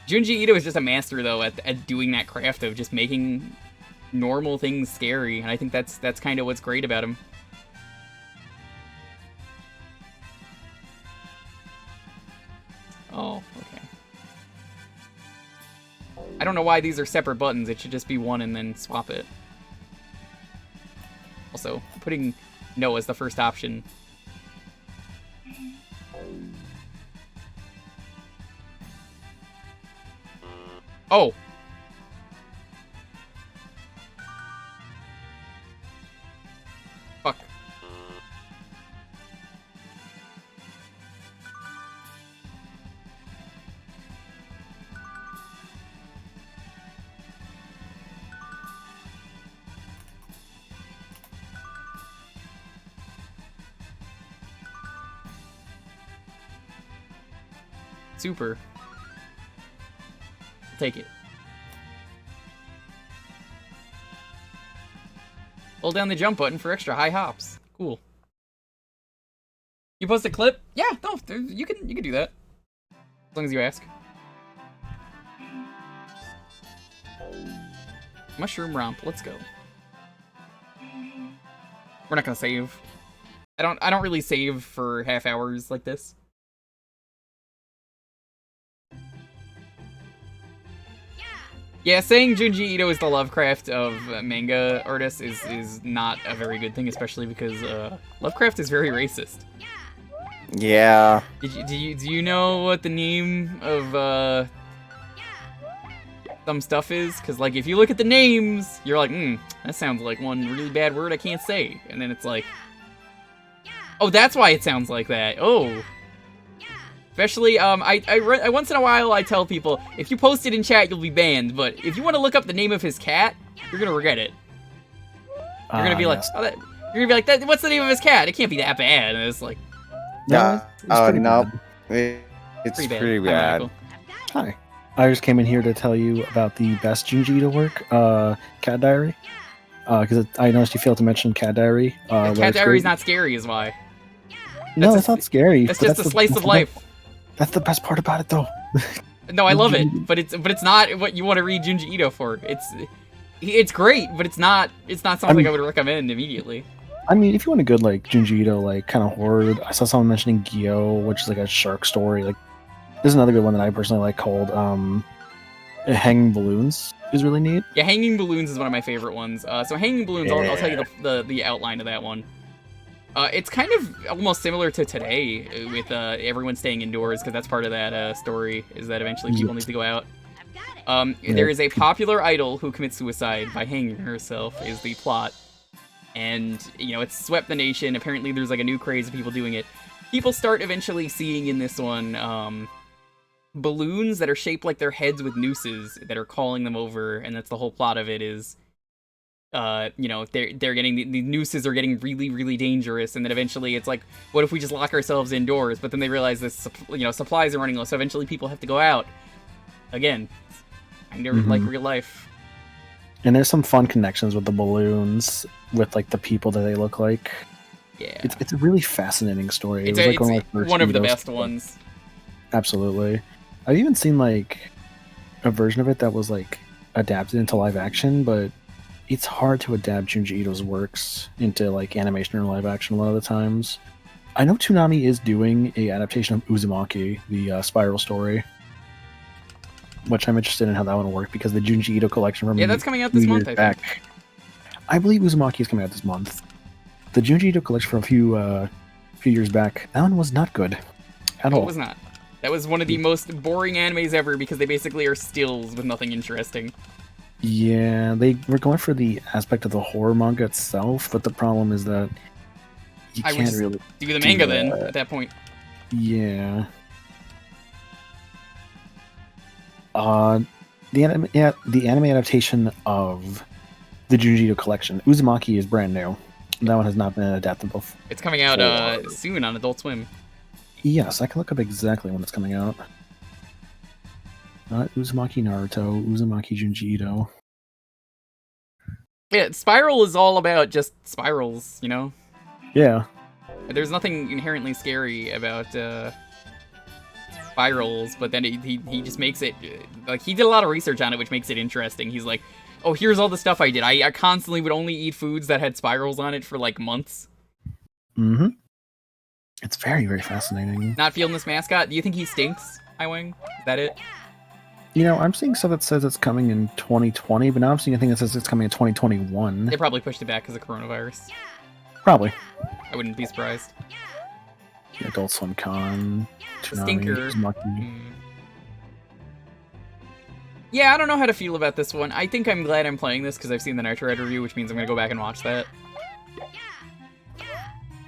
Junji Ito is just a master, though, at doing that craft of just making normal things scary, and I think that's kind of what's great about him. Oh, okay. I don't know why these are separate buttons. It should just be one and then swap it. Also, putting no as the first option. Oh! Fuck. Super. I'll take it. Hold down the jump button for extra high hops. Cool. You post a clip? Yeah, no, you can do that. As long as you ask. Mushroom romp, let's go. We're not gonna save. I don't really save for half hours like this. Yeah, saying Junji Ito is the Lovecraft of manga artists is not a very good thing, especially because Lovecraft is very racist. Yeah. Do you know what the name of some stuff is? Because, like, if you look at the names, you're like, that sounds like one really bad word I can't say. And then it's like, oh, that's why it sounds like that. Oh. Especially, I once in a while I tell people, if you post it in chat, you'll be banned. But if you want to look up the name of his cat, you're gonna regret it. You're gonna be like, you're gonna be like, what's the name of his cat? It can't be that bad. And it's like, Yeah. Oh no. It's pretty bad. bad. Hi, Michael. Hi. I just came in here to tell you about the best Junji Ito work, Cat Diary. Because I noticed you failed to mention Cat Diary. Cat Diary's not scary, is why. No, it's not scary. That's just a slice of life. That's the best part about it, though. No, I love it, but it's not what you want to read Junji Ito for. It's great, but it's not something I would recommend immediately. I mean, if you want a good like Junji Ito like kind of horror, I saw someone mentioning Gyo, which is like a shark story. Like, there's another good one that I personally like called Hanging Balloons. Is really neat. Yeah, Hanging Balloons is one of my favorite ones. So Hanging Balloons, Yeah. I'll tell you the outline of that one. It's kind of almost similar to today with everyone staying indoors, because that's part of that story, is that eventually people need to go out. There is a popular idol who commits suicide by hanging herself, is the plot. And, you know, it's swept the nation. Apparently there's like a new craze of people doing it. People start eventually seeing in this one balloons that are shaped like their heads with nooses that are calling them over, and that's the whole plot of it is you know, they're getting the nooses are getting really, really dangerous, and then eventually it's like, what if we just lock ourselves indoors? But then they realize this, you know, supplies are running low, so eventually people have to go out. Again, kind of like real life. And there's some fun connections with the balloons, with like the people that they look like. Yeah, it's a really fascinating story. It's, it was like it's one of the best ones. Absolutely. I've even seen like a version of it that was like adapted into live action, but it's hard to adapt Junji Ito's works into like animation or live action a lot of the times. I know Toonami is doing a adaptation of Uzumaki, the Spyro story, which I'm interested in how that one will work, because the Junji Ito collection from that's coming out this month, I think. I believe Uzumaki is coming out this month. The Junji Ito collection from a few years back, that one was not good at all. It was not. That was one of the most boring animes ever, because they basically are stills with nothing interesting. Yeah, they were going for the aspect of the horror manga itself, but the problem is that you can't really do the manga then at that point. Yeah. The anime adaptation of the Junji Ito collection, Uzumaki, is brand new. That one has not been adapted before. It's coming out soon on Adult Swim. Yes, I can look up exactly when it's coming out. Not Uzumaki Naruto, Uzumaki Junji Ito. Yeah, Spiral is all about just spirals, you know? Yeah. There's nothing inherently scary about spirals, but then he just makes it, like, he did a lot of research on it, which makes it interesting. He's like, oh, here's all the stuff I did. I constantly would only eat foods that had spirals on it for, like, months. Mm-hmm. It's very, very fascinating. Not feeling this mascot? Do you think he stinks, Highwing? Is that it? You know, I'm seeing stuff that says it's coming in 2020, but now I'm seeing a thing that says it's coming in 2021. They probably pushed it back because of coronavirus. Probably. I wouldn't be surprised. Adult Swim Con. Stinker. Yeah, I don't know how to feel about this one. I think I'm glad I'm playing this because I've seen the Nitro Red review, which means I'm going to go back and watch that.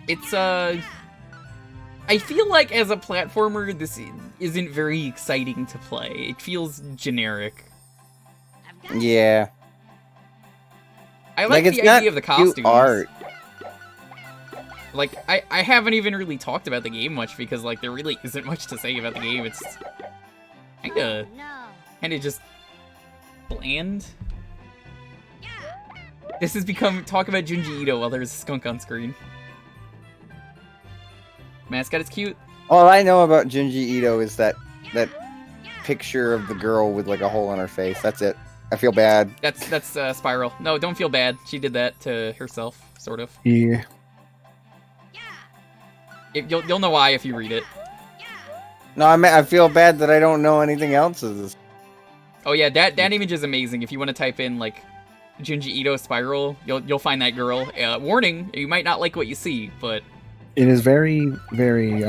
It's, I feel like as a platformer, this isn't very exciting to play. It feels generic. Yeah. I like the idea of the costumes. Art. Like, I haven't even really talked about the game much because, like, there really isn't much to say about the game. It's kinda just bland. This has become talk about Junji Ito while there's a skunk on screen. Mascot is cute. All I know about Junji Ito is that picture of the girl with like a hole in her face. That's it. I feel bad. That's Spiral. No, don't feel bad. She did that to herself, sort of. Yeah. You'll know why if you read it. No, I feel bad that I don't know anything else of this. Oh yeah, that image is amazing. If you want to type in like Junji Ito Spiral, you'll find that girl. Warning: you might not like what you see, but it is very, very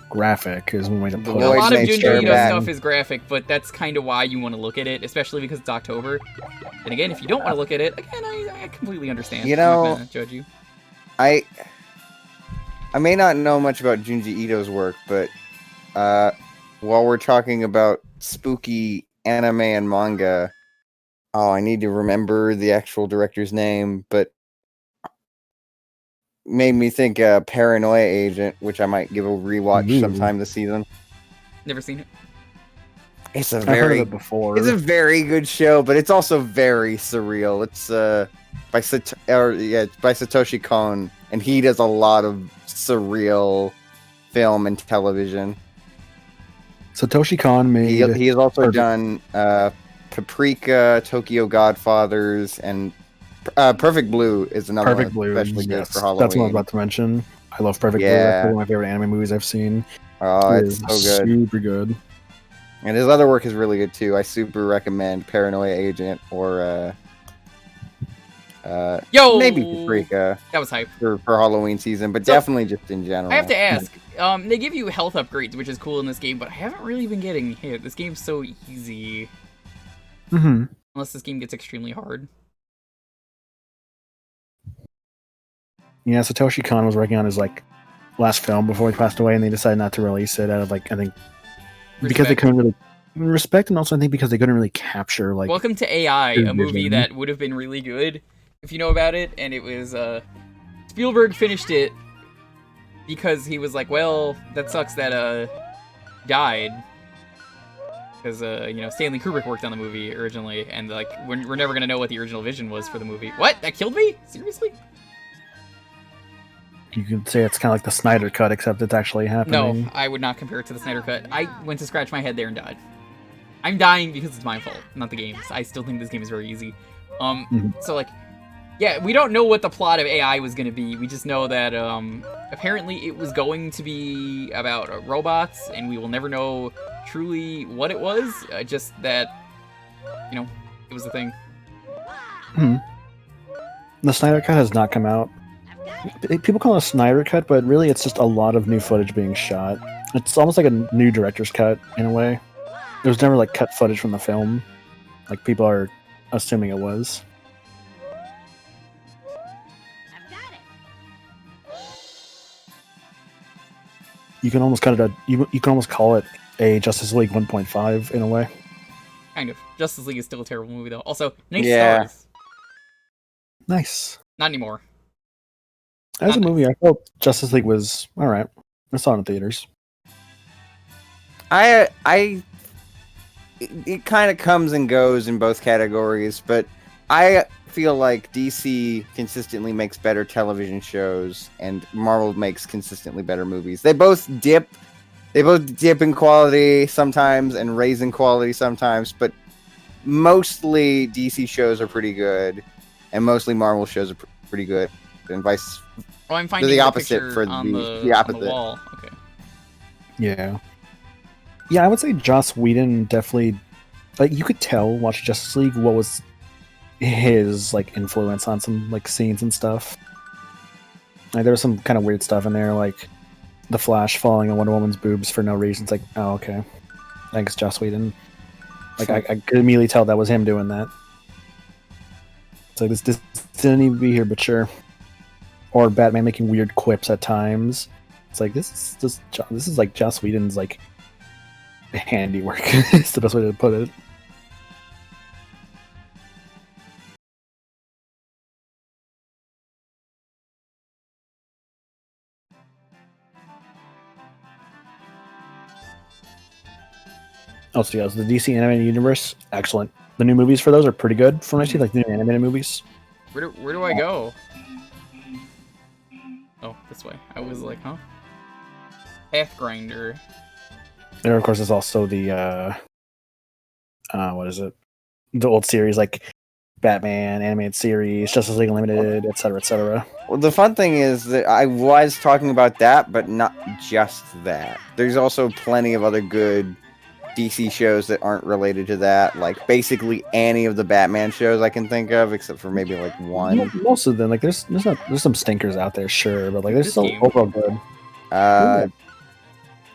graphic. Is one way to put it. A lot of Junji Ito stuff is graphic, but that's kind of why you want to look at it, especially because it's October. And again, if you don't want to look at it, again, I completely understand. You know, I'm not gonna judge you. I may not know much about Junji Ito's work, but while we're talking about spooky anime and manga, I need to remember the actual director's name, but made me think Paranoia Agent, which I might give a rewatch sometime this season. Never seen it. It's a very good show, but it's also very surreal. It's by Satoshi Kon, and he does a lot of surreal film and television. Satoshi Kon made. He has also done Paprika, Tokyo Godfathers, and Perfect Blue is another Perfect Blue, especially good for Halloween. That's what I was about to mention. I love Perfect Blue. That's one of my favorite anime movies I've seen. Oh, it's so good. Super good. And his other work is really good too. I super recommend Paranoia Agent or maybe Paprika. That was hype for Halloween season, but definitely just in general. I have to ask. They give you health upgrades, which is cool in this game, but I haven't really been getting hit. This game's so easy. Mm-hmm. Unless this game gets extremely hard. Yeah, Satoshi Kon was working on his last film before he passed away, and they decided not to release it out of I think because they couldn't really. Respect, and also I think because they couldn't really capture like. Welcome to AI, their a movie vision. that would have been really good if you know about it, and it was Spielberg finished it because he was like, well, that sucks that died. Because Stanley Kubrick worked on the movie originally, and like we're never gonna know what the original vision was for the movie. What? That killed me? Seriously? You could say it's kind of like the Snyder Cut, except it's actually happening. No, I would not compare it to the Snyder Cut. I went to scratch my head there and died. I'm dying because it's my fault, not the game's. I still think this game is very easy. So like, yeah, we don't know what the plot of AI was gonna be. We just know that apparently it was going to be about robots, and we will never know truly what it was. Just that, it was a thing. The Snyder Cut has not come out. People call it a Snyder Cut, but really it's just a lot of new footage being shot. It's almost like a new director's cut in a way. There was never like cut footage from the film, like people are assuming it was. You can almost you can almost call it a Justice League 1.5 in a way. Kind of. Justice League is still a terrible movie though. Also, nice Yeah. stars. Nice. Not anymore. As a movie, I felt Justice League was alright. I saw it in theaters. It kind of comes and goes in both categories, but I feel like DC consistently makes better television shows, and Marvel makes consistently better movies. They both dip in quality sometimes and raise in quality sometimes, but mostly DC shows are pretty good, and mostly Marvel shows are pretty good, and vice. Oh, I'm finding the opposite picture for on the opposite. On the wall. Okay. Yeah. Yeah, I would say Joss Whedon definitely, like, you could tell watching Justice League what was his like influence on some like scenes and stuff. Like there was some kind of weird stuff in there, like the Flash falling on Wonder Woman's boobs for no reason. It's like, oh okay, thanks Joss Whedon. Like I could immediately tell that was him doing that. It's like this didn't need to be here, but sure. Or Batman making weird quips at times. It's like this is like Joss Whedon's like handiwork. It's the best way to put it. Oh, so yeah, the DC animated universe, excellent. The new movies for those are pretty good. From what I see, like the new animated movies. Where do I go? Oh, this way. I was like, huh? Pathgrinder. There, of course, is also the what is it? The old series like Batman animated series, Justice League Unlimited, etc., etc. Well, the fun thing is that I was talking about that, but not just that. There's also plenty of other good DC shows that aren't related to that, like basically any of the Batman shows I can think of, except for maybe like one. Most of them, like there's some stinkers out there, sure, but like there's still overall good.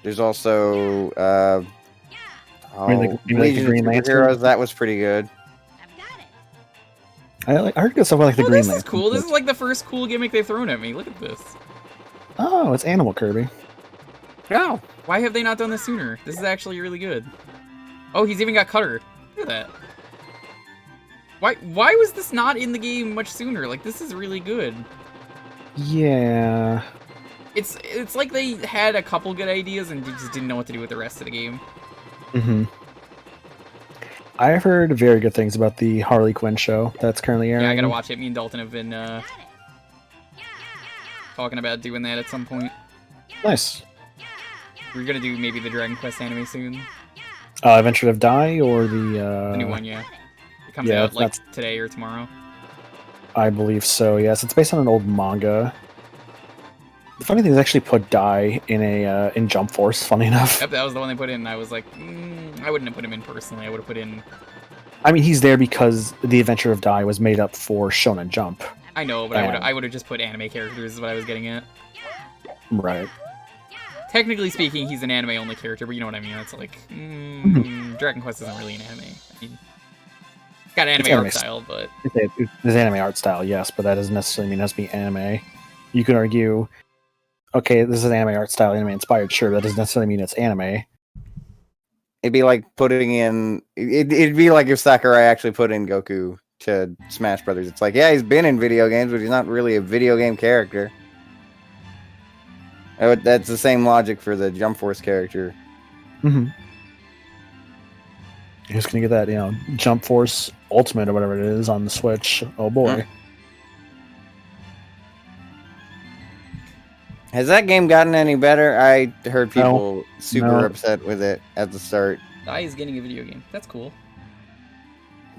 There's also maybe Legion the Green of Lantern? Superheroes. That was pretty good. I heard good stuff about like the Green This Lantern. is cool. This is like the first cool gimmick they've thrown at me. Look at this. Oh, it's Animal Kirby. Oh, why have they not done this sooner? This is actually really good. Oh, he's even got Cutter. Look at that. Why was this not in the game much sooner? Like, this is really good. Yeah. It's like they had a couple good ideas and just didn't know what to do with the rest of the game. Mm-hmm. I've heard very good things about the Harley Quinn show that's currently airing. Yeah, I gotta watch it. Me and Dalton have been talking about doing that at some point. Nice. We're gonna do maybe the Dragon Quest anime soon. Adventure of Die or the new one, yeah. It comes out like today or tomorrow. I believe so. Yes, it's based on an old manga. The funny thing is, they actually put Die in Jump Force. Funny enough. Yep, that was the one they put in. And I was like, I wouldn't have put him in personally. I would have put in. I mean, he's there because the Adventure of Die was made up for Shonen Jump. I know, but I would have just put anime characters. Is what I was getting at. Right. Technically speaking, he's an anime-only character, but you know what I mean. It's like, Dragon Quest isn't really an anime. I mean, it's got anime art style, but... It's anime art style, yes, but that doesn't necessarily mean it has to be anime. You could argue, okay, this is an anime art style, anime-inspired, sure, that doesn't necessarily mean it's anime. It'd be like putting in. It'd be like if Sakurai actually put in Goku to Smash Brothers. It's like, yeah, he's been in video games, but he's not really a video game character. That's the same logic for the Jump Force character. Mm-hmm. Who's gonna get that, Jump Force Ultimate or whatever it is on the Switch? Oh boy. Has that game gotten any better? I heard people super upset with it at the start. I is getting a video game. That's cool.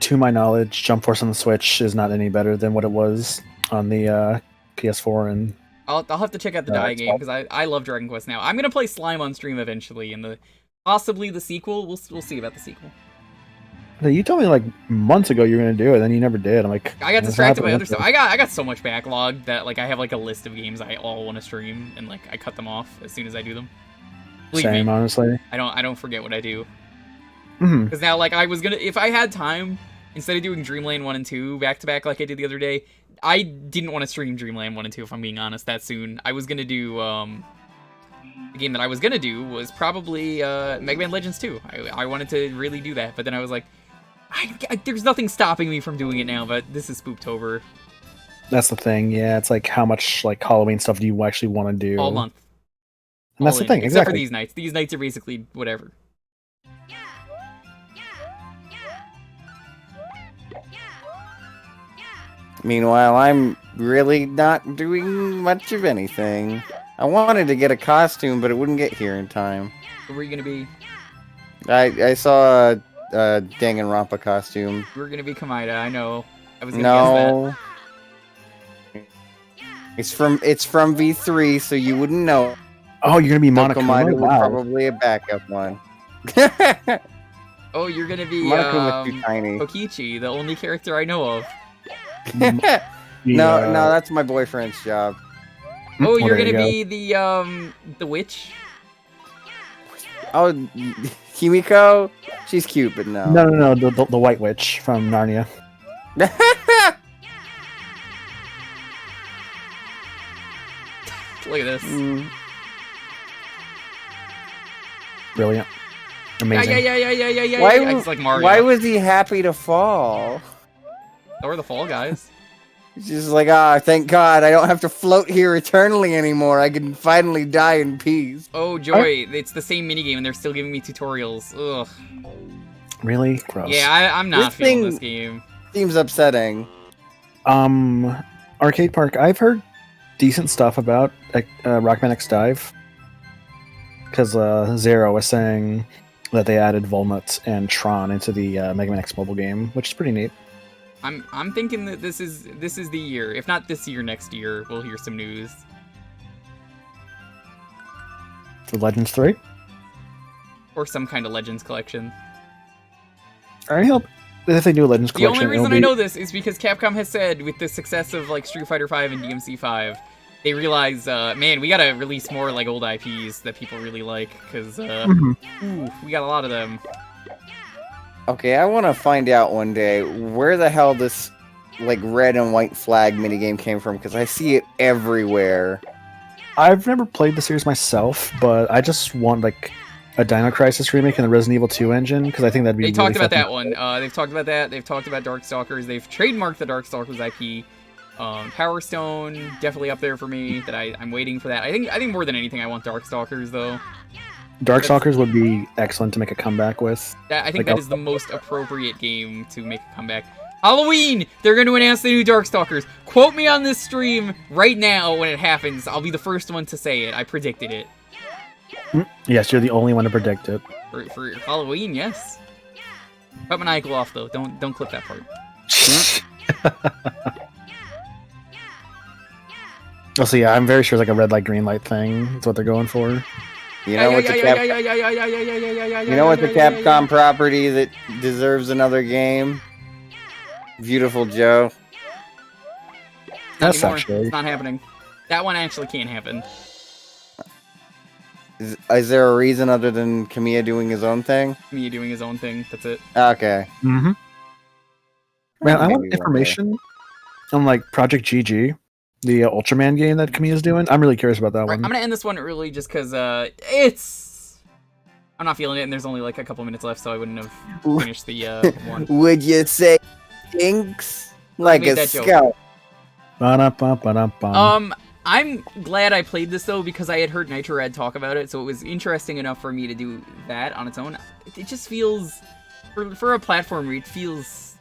To my knowledge, Jump Force on the Switch is not any better than what it was on the PS4 and. I'll have to check out the Dai game because I love Dragon Quest now. I'm gonna play Slime on stream eventually, and possibly the sequel. We'll see about the sequel. You told me like months ago you were gonna do it, then you never did. I'm like, I got distracted by other stuff. I got so much backlog that like I have like a list of games I all want to stream, and like I cut them off as soon as I do them. Same, honestly. I don't forget what I do. Mm-hmm. Because now like I was gonna, if I had time, instead of doing Dreamland 1 and 2 back to back like I did the other day, I didn't want to stream Dreamland 1 and 2 if I'm being honest that soon. I was gonna do the game that I was gonna do was probably Mega Man Legends 2. I wanted to really do that, but then I was like, there's nothing stopping me from doing it now, but this is Spooptober. That's the thing, yeah. It's like how much like Halloween stuff do you actually want to do? All month. And that's the thing, except exactly. for these nights. These nights are basically whatever. Meanwhile, I'm really not doing much of anything. I wanted to get a costume, but it wouldn't get here in time. Where are you gonna be? I saw a Danganronpa costume. We're gonna be Kamaida, I know. I was gonna guess that. It's from V3, so you wouldn't know. Oh, you're gonna be Monica. Kamaida was probably a backup one. Oh, you're gonna be Monica was too tiny. Kokichi, the only character I know of. No, that's my boyfriend's job. Oh, you're gonna be the witch. Oh, Himiko? She's cute, but no. No, the White Witch from Narnia. Look at this. Brilliant. Amazing. Yeah. Why was he happy to fall? Or the Fall Guys. He's just like, thank God, I don't have to float here eternally anymore. I can finally die in peace. Oh, joy. It's the same minigame, and they're still giving me tutorials. Ugh. Really? Gross. Yeah, I'm not feeling this game. Seems upsetting. Arcade Park, I've heard decent stuff about Rockman X Dive. Because Zero was saying that they added Volnuts and Tron into the Mega Man X mobile game, which is pretty neat. I'm thinking that this is the year. If not this year, next year, we'll hear some news. For Legends 3? Or some kind of Legends collection. I hope if they do a Legends collection. The only reason I know this is because Capcom has said, with the success of like Street Fighter V and DMC 5, they realize, man, we gotta release more like old IPs that people really like, because we got a lot of them. Okay, I want to find out one day where the hell this like red and white flag minigame came from, because I see it everywhere. I've never played the series myself, but I just want like a Dino Crisis remake in the Resident Evil 2 engine, because I think that'd be They really talked about fucking that one. They've talked about that. They've talked about Darkstalkers. They've trademarked the Darkstalkers IP. Power Stone, definitely up there for me. That I'm waiting for that. I think more than anything, I want Darkstalkers though. Darkstalkers would be excellent to make a comeback with. I think that is the most appropriate game to make a comeback. Halloween! They're going to announce the new Darkstalkers. Quote me on this stream right now when it happens. I'll be the first one to say it. I predicted it. Yes, you're the only one to predict it. For Halloween, yes. Cut Maniacal off though. Don't clip that part. Well, so yeah, I'm very sure it's like a red light, green light thing. That's what they're going for. You know what's the Capcom property that deserves another game? Beautiful Joe. That's actually... It's not happening. That one actually can't happen. Is there a reason other than Kamiya doing his own thing? Kamiya doing his own thing. That's it. Okay. Mm-hmm. Man, I want information on like Project GG. The Ultraman game that Kamiya's doing. I'm really curious about that one. I'm gonna end this one early just because it's I'm not feeling it, and there's only like a couple minutes left, so I wouldn't have finished the one. Would you say stinks like made a that joke. scout? I'm glad I played this though because I had heard Nitrorad talk about it, so it was interesting enough for me to do that on its own. It just feels, for a platformer, it feels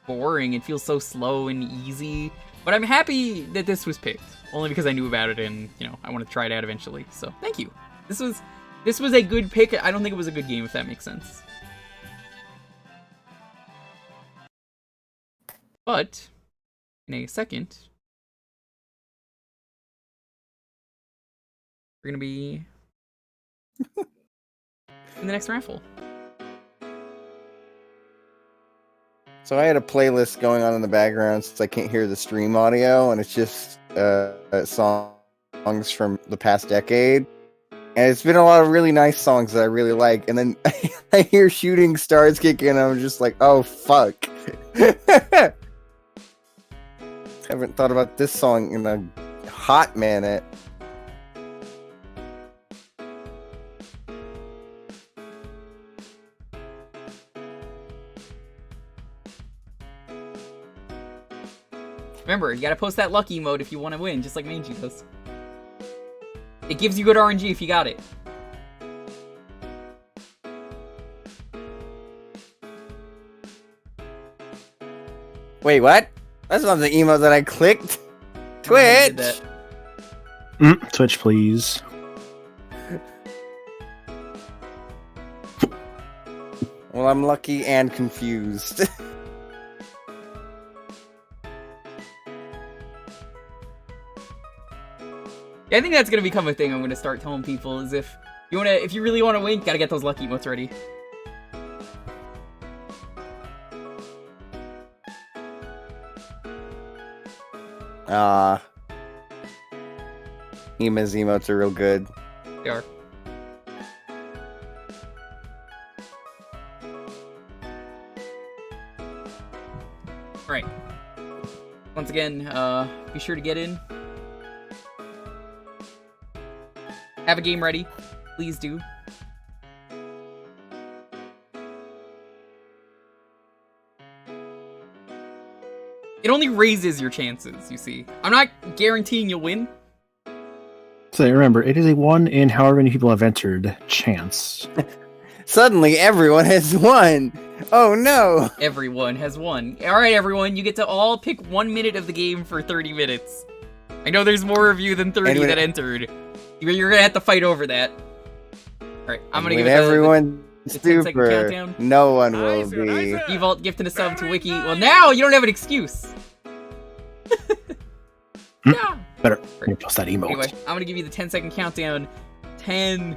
boring. It feels so slow and easy. But I'm happy that this was picked, only because I knew about it and I want to try it out eventually. So thank you. This was a good pick. I don't think it was a good game, if that makes sense. But in a second, we're gonna be in the next raffle. So I had a playlist going on in the background since I can't hear the stream audio, and it's just songs from the past decade. And it's been a lot of really nice songs that I really like. And then I hear Shooting Stars kick in, and I'm just like, oh, fuck. Haven't thought about this song in a hot minute. Remember, you gotta post that lucky mode if you want to win, just like Mangy does. It gives you good RNG if you got it. Wait, what? That's not the email that I clicked. Twitch! Twitch, please. Well, I'm lucky and confused. Yeah, I think that's gonna become a thing I'm gonna start telling people is if you really wanna win, gotta get those lucky emotes ready. Ema's emotes are real good. They are. Alright. Once again, be sure to get in. Have a game ready. Please do. It only raises your chances, you see. I'm not guaranteeing you'll win. So remember, it is a 1 in however many people have entered chance. Suddenly, everyone has won. Oh no! Everyone has won. Alright, everyone, you get to all pick 1 minute of the game for 30 minutes. I know there's more of you than 30 that entered. You're gonna have to fight over that. Alright, I'm gonna give it everyone the 10-second super. countdown. No one will be. Default gifting a sub to Wiki. Well, now you don't have an excuse. Yeah. Better post that emote. Anyway, I'm gonna give you the 10-second countdown. 10,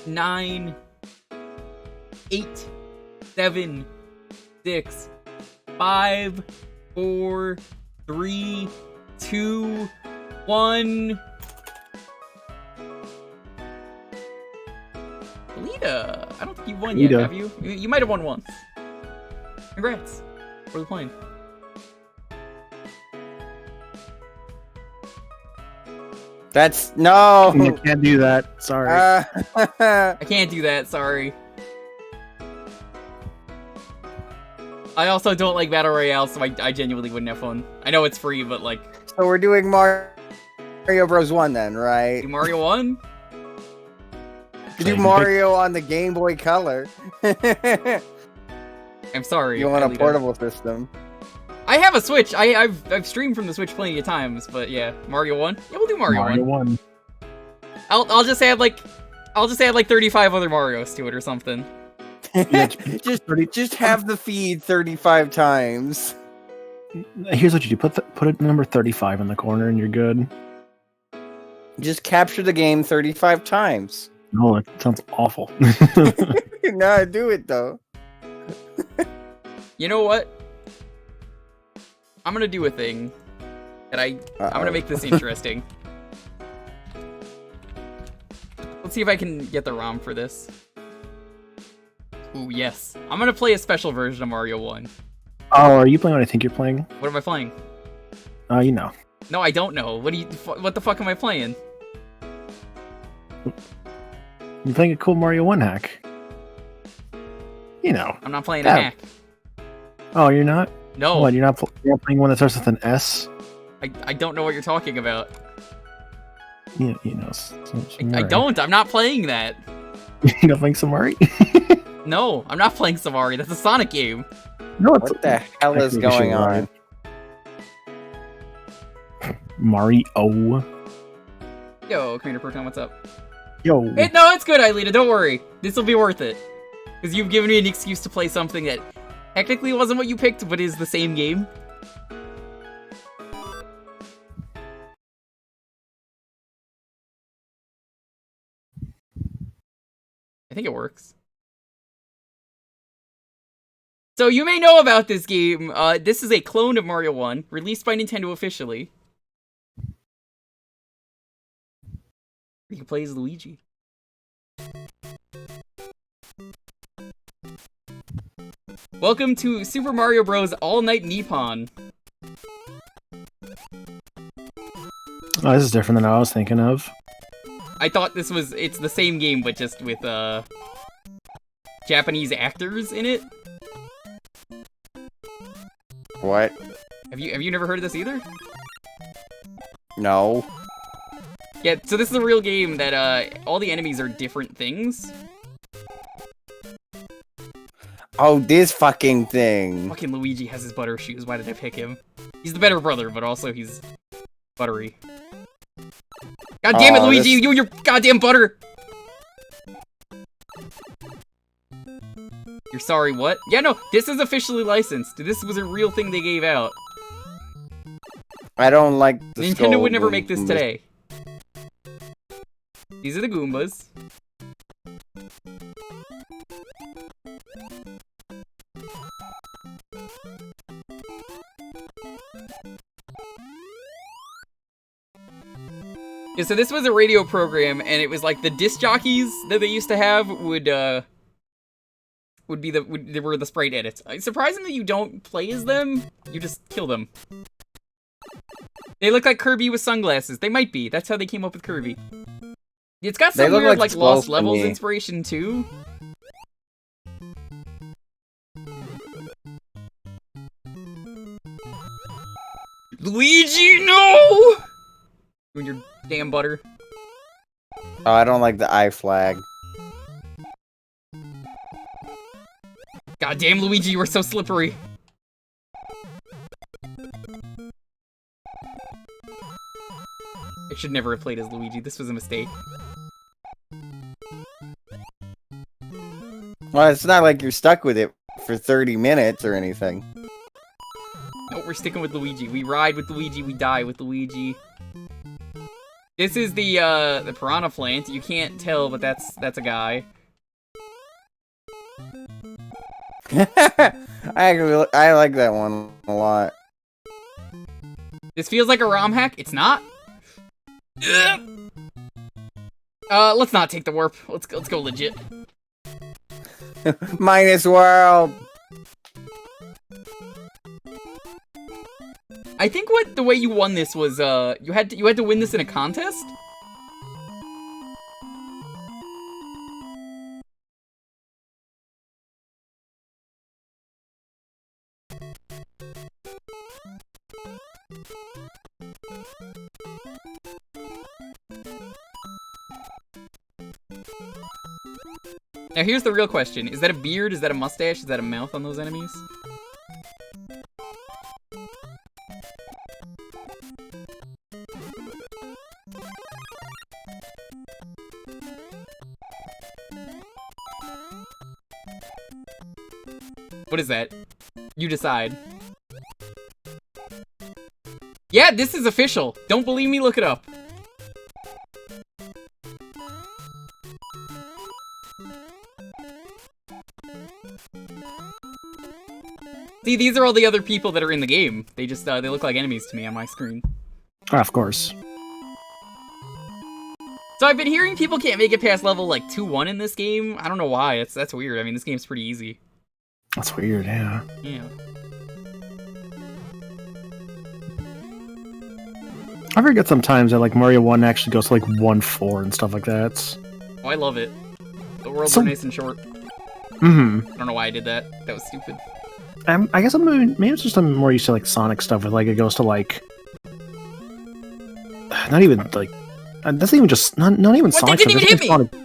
9, 8, 7, 6, 5, 4, 3, 2, 1. Alita, I don't think you've won yet, Alita. have you? You might have won once. Congrats. For the plane. That's no. You can't do that. Sorry. I can't do that, sorry. I also don't like Battle Royale, so I genuinely wouldn't have fun. I know it's free, but like... So we're doing Mario Bros. 1 then, right? Do Mario 1? Do Mario on the Game Boy Color. I'm sorry. You want a Alita. portable system. I have a Switch. I've streamed from the Switch plenty of times, but yeah, Mario 1. Yeah, we'll do Mario 1. I'll just add like 35 other Marios to it or something. just have the feed 35 times. Here's what you do: put a number 35 in the corner, and you're good. Just capture the game 35 times. No, that sounds awful. No, do it though. You know what? I'm gonna do a thing that I'm gonna make this interesting. Let's see if I can get the ROM for this. Ooh, yes. I'm gonna play a special version of Mario 1. Oh, are you playing what I think you're playing? What am I playing? You know. No, I don't know. What the fuck am I playing? You're playing a cool Mario 1 hack. You know. I'm not playing a Yeah. hack. Oh, you're not? No. What, you're not playing one that starts with an S? I don't know what you're talking about. You know. I don't. I'm not playing that. You're not playing Samari? No, I'm not playing Samari. That's a Sonic game. No, What the hell is going on? Mario. Yo, Commander Proton, what's up? Yo. No, it's good, Aelita. Don't worry. This will be worth it. Because you've given me an excuse to play something that technically wasn't what you picked, but is the same game. I think it works. So you may know about this game. This is a clone of Mario 1, released by Nintendo officially. You can play as Luigi. Welcome to Super Mario Bros. All Night Nippon. Oh, this is different than I was thinking of. I thought it's the same game, but just with, Japanese actors in it. What? Have you never heard of this either? No. Yeah, so this is a real game that, all the enemies are different things. Oh, this fucking thing. Fucking Luigi has his butter shoes, why did I pick him? He's the better brother, but also he's buttery. God damn it, Luigi, you and your goddamn butter! You're sorry, what? Yeah, no, this is officially licensed. This was a real thing they gave out. I don't like the Nintendo would never make this today. These are the Goombas. Yeah, so this was a radio program, and it was like the disc jockeys that they used to have they were the sprite edits. Surprisingly, you don't play as them. You just kill them. They look like Kirby with sunglasses. They might be. That's how they came up with Kirby. It's got some weird like Lost Levels inspiration too. Luigi, no! You and your damn butter. Oh, I don't like the eye flag. Goddamn, Luigi, you are so slippery. I should never have played as Luigi. This was a mistake. Well, it's not like you're stuck with it for 30 minutes or anything. No, we're sticking with Luigi. We ride with Luigi, we die with Luigi. This is the piranha plant. You can't tell, but that's a guy. I like that one a lot. This feels like a ROM hack. It's not. Let's not take the warp. Let's go legit. Minus world. I think the way you won this was you had to win this in a contest. Now here's the real question. Is that a beard? Is that a mustache? Is that a mouth on those enemies? What is that? You decide. Yeah, this is official. Don't believe me? Look it up. See, these are all the other people that are in the game. They just, they look like enemies to me on my screen. Oh, of course. So I've been hearing people can't make it past level, like, 2-1 in this game. I don't know why. That's weird. I mean, this game's pretty easy. That's weird, yeah. Yeah. I forget sometimes that, like, Mario 1 actually goes to, like, 1-4 and stuff like that. Oh, I love it. The worlds So- are nice and short. Mm-hmm. I don't know why I did that. That was stupid. I guess maybe it's just I'm more used to like Sonic stuff with like it goes to like not even like that's even just not even What? Sonic That didn't stuff. even hit me!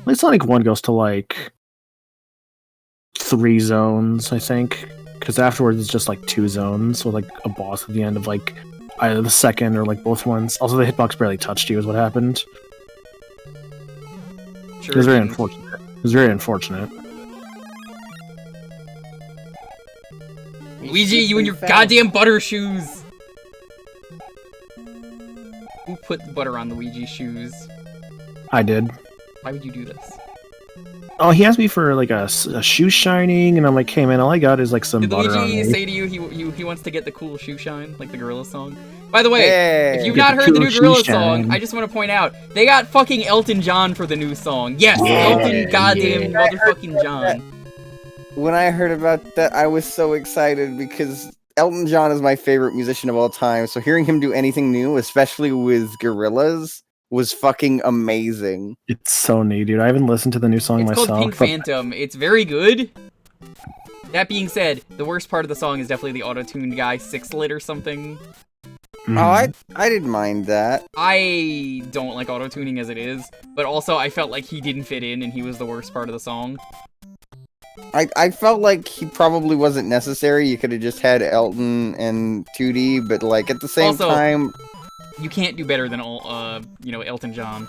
Like Sonic 1 goes to like 3 zones, I think, because afterwards it's just like 2 zones with like a boss at the end of like either the second or like both ones. Also, the hitbox barely touched you is what happened. Sure It was very didn't. unfortunate. It was very unfortunate. Luigi, you and your goddamn butter shoes! Who put the butter on Luigi's shoes? I did. Why would you do this? Oh, he asked me for like a shoe shining, and I'm like, hey man, all I got is like some Did butter on Luigi me. say to you he wants to get the cool shoe shine, like the Gorilla song? By the way, Hey. if you've Get not the heard the cool new Gorilla shoe song, shine. I just want to point out, they got fucking Elton John for the new song. Yes, Yeah, Elton goddamn motherfucking John. When I heard about that, I was so excited because Elton John is my favorite musician of all time. So hearing him do anything new, especially with Gorillaz, was fucking amazing. It's so neat, dude. I haven't listened to the new song It's myself. called Pink but Phantom. It's very good. That being said, the worst part of the song is definitely the auto-tuned guy, Sixlet or something. Mhm. Oh, I didn't mind that. I don't like auto-tuning as it is, but also I felt like he didn't fit in and he was the worst part of the song. I felt like he probably wasn't necessary. You could have just had Elton and 2D, but like at the same Also, time, You can't do better than, Elton John.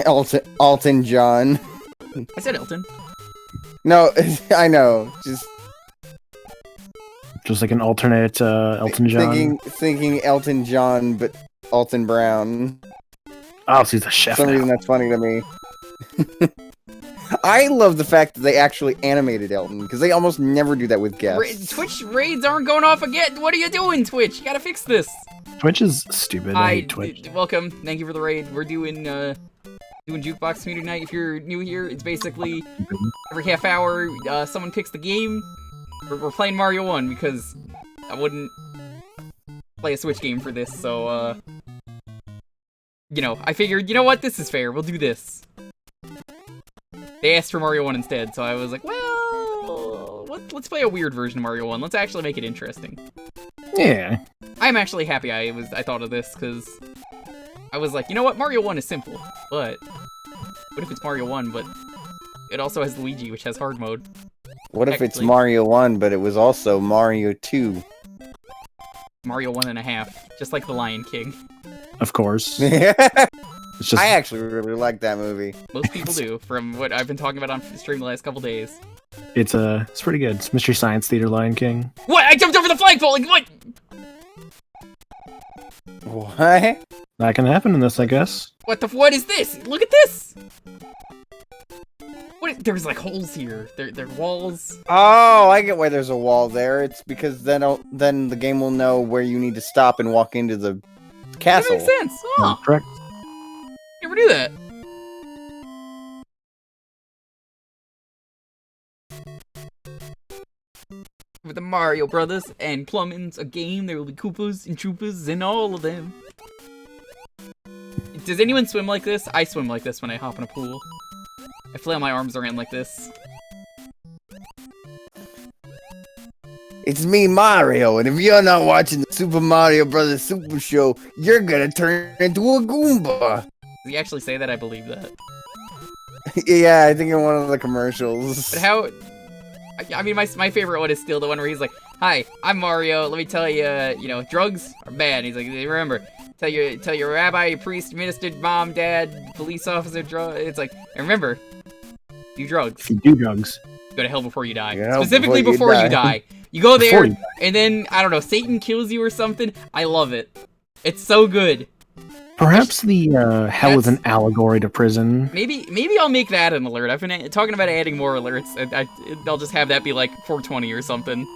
Elton John. I said Elton. No, I know. Just like an alternate Elton John. Thinking Elton John, but Alton Brown. Oh, so he's a chef For some now. reason that's funny to me. I love the fact that they actually animated Elton, because they almost never do that with guests. Twitch raids aren't going off again. What are you doing, Twitch? You gotta fix this. Twitch is stupid. I hate Twitch. Welcome. Thank you for the raid. We're doing Jewkbox Community Night. If you're new here, it's basically every half hour someone picks the game. We're playing Mario 1 because I wouldn't play a Switch game for this, so I figured, you know what, this is fair. We'll do this. They asked for Mario 1 instead, so I was like, well, let's play a weird version of Mario 1. Let's actually make it interesting. Yeah. I'm actually happy I thought of this, because I was like, you know what, Mario 1 is simple, but what if it's Mario 1, but it also has Luigi, which has hard mode? What if it's Technically. Mario 1, but it was also Mario 2? Mario 1.5, just like The Lion King. Of course. It's just... I actually really like that movie. Most people do, from what I've been talking about on stream the last couple days. It's pretty good. It's Mystery Science Theater Lion King. What? I jumped over the flagpole! Like, what? What? That can happen in this, I guess. What is this? Look at this! There's like holes here. They're walls. Oh, I get why there's a wall there. It's because then the game will know where you need to stop and walk into the castle. That makes sense. Oh, Correct. never do that. With the Mario Brothers and Plumbins, a game, there will be Koopas and Troopas and all of them. Does anyone swim like this? I swim like this when I hop in a pool. I flail my arms around like this. It's me, Mario, and if you're not watching the Super Mario Bros. Super Show, you're gonna turn into a Goomba. Does he actually say that? I believe that. Yeah, I think in one of the commercials. But how... I mean, my favorite one is still the one where he's like, "Hi, I'm Mario. Let me tell you, drugs are bad." And he's like, "Remember, tell your rabbi, priest, minister, mom, dad, police officer, It's like, and remember, do drugs. If you do drugs, go to hell before you die. Yeah, Specifically before you before you die. You go Before there, you die. and then I don't know, Satan kills you or something. I love it. It's so good. perhaps the hell is an allegory to prison. Maybe I'll make that an alert. I've been talking about adding more alerts. I'll just have that be like 420 or something.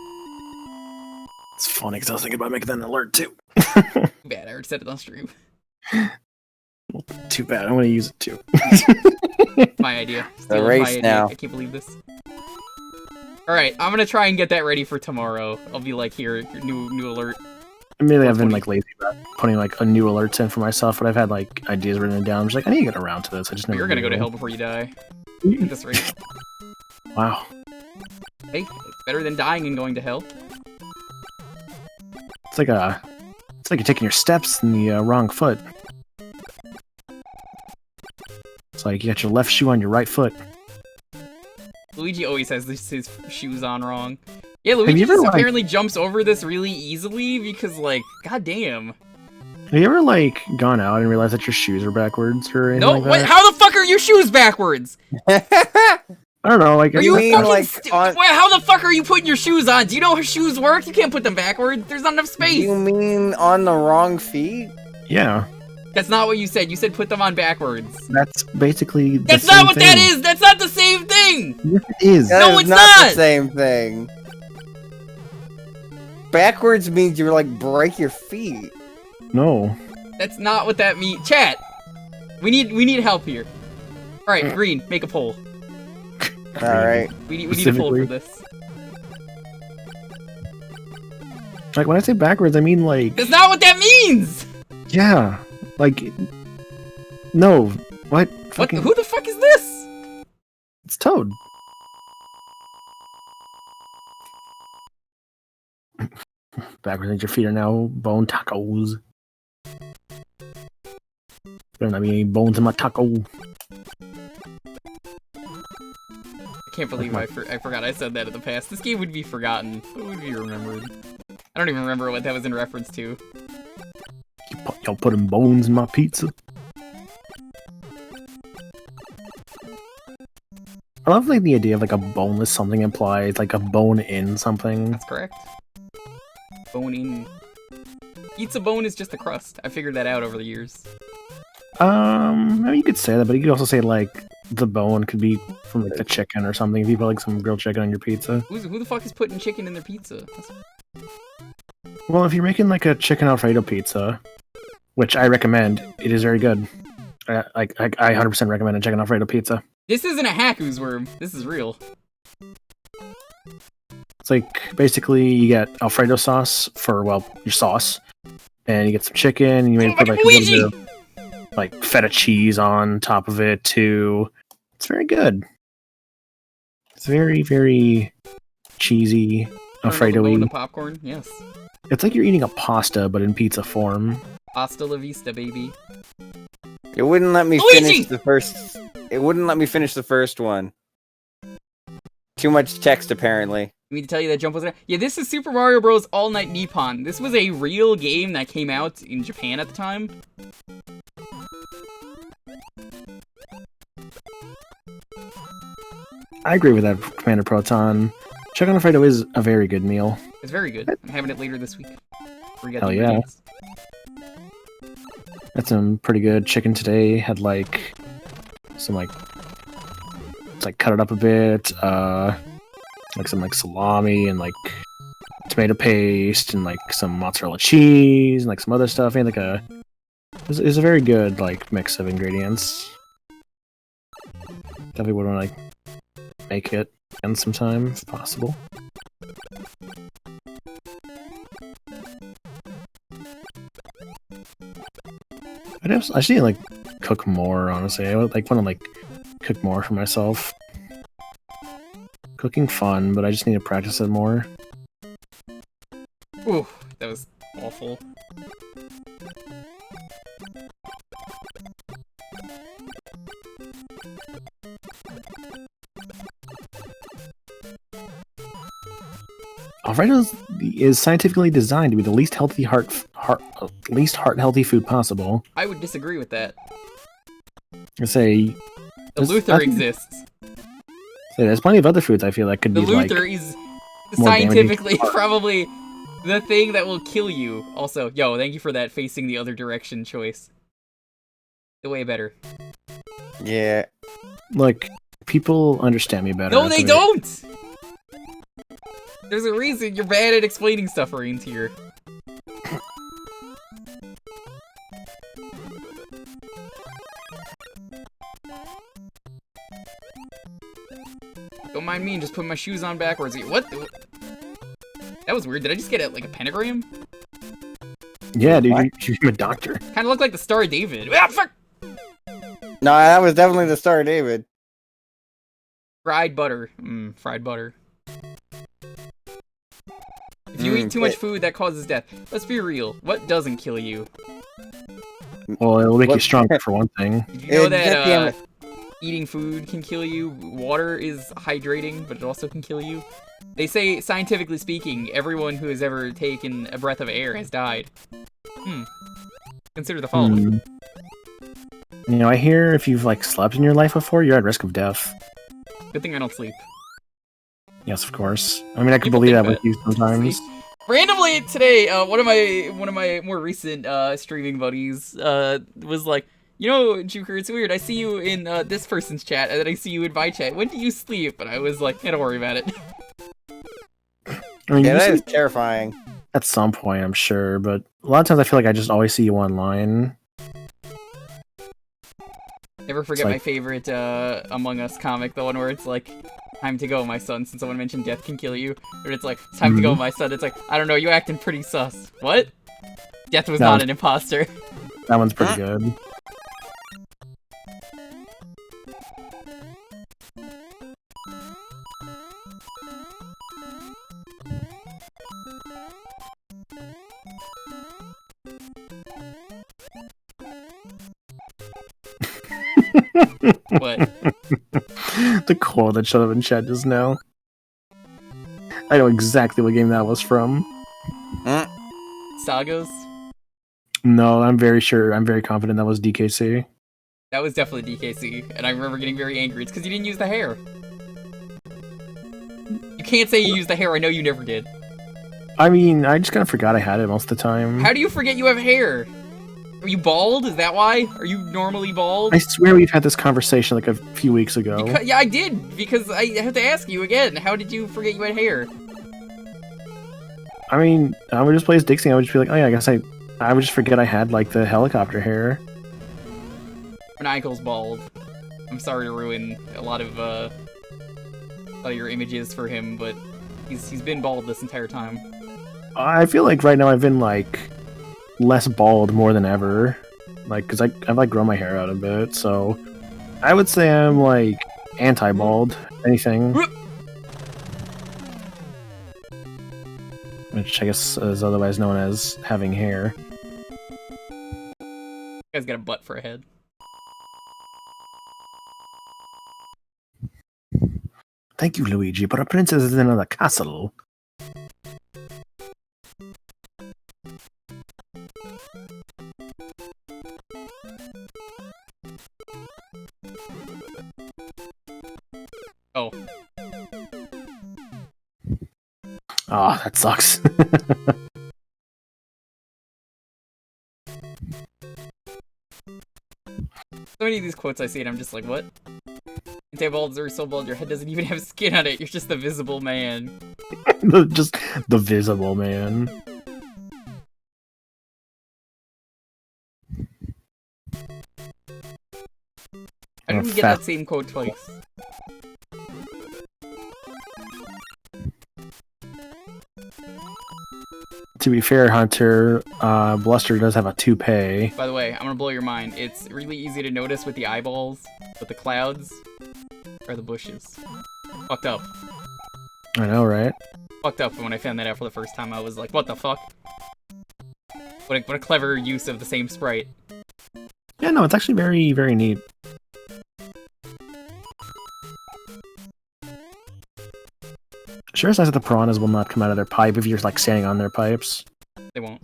It's funny because I was thinking about making that an alert too. Too bad, I already said it on stream. Well, too bad. I'm gonna use it too. My idea. The Stealing race my idea. now. I can't believe this. Alright, I'm gonna try and get that ready for tomorrow. I'll be like, here, new alert. Maybe I've been like lazy about putting like a new alerts in for myself, but I've had like ideas written down. I'm just like, I need to get around to this. I just never. You're gonna go to do. hell before you die. At this rate. Wow. Hey, it's better than dying and going to hell. It's like you're taking your steps in the wrong foot. It's like you got your left shoe on your right foot. Luigi always has his shoes on wrong. Yeah, Luigi just apparently jumps over this really easily because, like, goddamn. Have you ever, like, gone out and realized that your shoes are backwards or anything No, like that? wait, how the fuck are your shoes backwards? I don't know, like... Are you mean, fucking like, how the fuck are you putting your shoes on? Do you know how shoes work? You can't put them backwards. There's not enough space. You mean on the wrong feet? Yeah. That's not what you said. You said put them on backwards. That's basically the That's same not what thing. that is! That's not the same thing! Yes, it is. That No, is it's not not! the same thing. Backwards means you like break your feet. No. That's not what that means. Chat! We need help here. Alright, Green, make a poll. Alright. We need a poll for this. Like, when I say backwards, I mean, like... That's not what that means! Yeah. Like... No. What? Fucking... Who the fuck is this? It's Toad. Backwards means your feet are now bone tacos. There not be any bones in my taco. I can't believe I forgot I said that in the past. This game would be forgotten. It would be remembered. I don't even remember what that was in reference to. Y'all putting bones in my pizza. I love like the idea of like a boneless something implies like a bone in something. That's correct. Bone in. Pizza bone is just a crust. I figured that out over the years. I mean, you could say that, but you could also say like the bone could be from like the chicken or something. If you put like some grilled chicken on your pizza. Who the fuck is putting chicken in their pizza? Well, if you're making like a chicken Alfredo pizza, which I recommend, it is very good. I 100% recommend a chicken Alfredo pizza. This isn't a Haku's worm. This is real. It's like basically you get Alfredo sauce for your sauce, and you get some chicken, and you maybe put like a little bit of like feta cheese on top of it too. It's very good. It's very, very cheesy Alfredo-y. The popcorn, yes. It's like you're eating a pasta, but in pizza form. Hasta la vista, baby. It wouldn't let me Luigi! finish the first. It wouldn't let me finish the first one. Too much text, apparently. You mean to tell you that jump was there? Yeah, this is Super Mario Bros. All Night Nippon. This was a real game that came out in Japan at the time. I agree with that, Commander Proton. Chicken Alfredo is a very good meal. It's very good. I'm having it later this week. Hell yeah. Had some pretty good chicken today. Had like some like it's like cut it up a bit, like some like salami and like tomato paste and like some mozzarella cheese and like some other stuff. And like it was a very good like mix of ingredients. Definitely would want to like make it again sometime if possible. I just need to like cook more, honestly. I would like want to like cook more for myself. Cooking fun, but I just need to practice it more. Ooh, that was awful. Alfredo is scientifically designed to be the least heart-healthy food possible. I would disagree with that. I say The Luther exists. There's plenty of other foods I feel like could The be Luther like is more scientifically damaging. probably the thing that will kill you. Also, yo, thank you for that facing the other direction choice. The way better. Yeah. Like, people understand me better. No, they don't! There's a reason you're bad at explaining stuff around here. Don't mind me, just put my shoes on backwards. What? That was weird. Did I just get like a pentagram? Yeah, dude, you're a doctor. Kind of looked like the Star of David. Ah, fuck! No, that was definitely the Star of David. Fried butter. Fried butter. If you eat too much food, that causes death. Let's be real. What doesn't kill you? Well, it'll make you stronger for one thing. Did you know that eating food can kill you? Water is hydrating, but it also can kill you. They say, scientifically speaking, everyone who has ever taken a breath of air has died. Consider the following. You know, I hear if you've like slept in your life before, you're at risk of death. Good thing I don't sleep. Yes, of course. I mean, I can believe that with you sometimes. Randomly today, one of my more recent streaming buddies was like, you know, Jewker, it's weird. I see you in this person's chat, and then I see you in my chat. When do you sleep? And I was like, don't worry about it. I mean, yeah, that is terrifying. At some point, I'm sure, but a lot of times I feel like I just always see you online. Never forget my favorite Among Us comic, the one where it's like, time to go, my son, since someone mentioned death can kill you. Or it's like, it's time to go, my son. It's like, I don't know, you acting pretty sus. What? Death was not an imposter. That one's pretty good. What? The quote that showed up in chat just now. I know exactly what game that was from. Sagos? No, I'm very sure. I'm very confident that was DKC. That was definitely DKC, and I remember getting very angry. It's because you didn't use the hair. You can't say you used the hair. I know you never did. I mean, I just kind of forgot I had it most of the time. How do you forget you have hair? Are you bald? Is that why? Are you normally bald? I swear we've had this conversation like a few weeks ago. Yeah, I did, because I have to ask you again. How did you forget you had hair? I mean, I would just play as Dixie. I would just be like, oh yeah, I guess I would just forget I had like the helicopter hair. Maniacal's bald. I'm sorry to ruin a lot of your images for him, but he's been bald this entire time. I feel like right now I've been like less bald more than ever, like because I've like grown my hair out a bit, so I would say I'm like anti-bald. Anything, which I guess is otherwise known as having hair. You guys got a butt for a head. Thank you, Luigi, but a princess is in another castle. Oh. Oh, that sucks. So many of these quotes I see and I'm just like, what? Anti-balds are so bald, your head doesn't even have skin on it, you're just the visible man. Just the visible man. How did we get that same quote twice? To be fair, Hunter, Bluster does have a toupee. By the way, I'm gonna blow your mind. It's really easy to notice with the eyeballs, but the clouds are the bushes. Fucked up. I know, right? Fucked up when I found that out for the first time. I was like, what the fuck? What a clever use of the same sprite. Yeah, no, it's actually very, very neat. Sure as nice that the piranhas will not come out of their pipe if you're like standing on their pipes. They won't.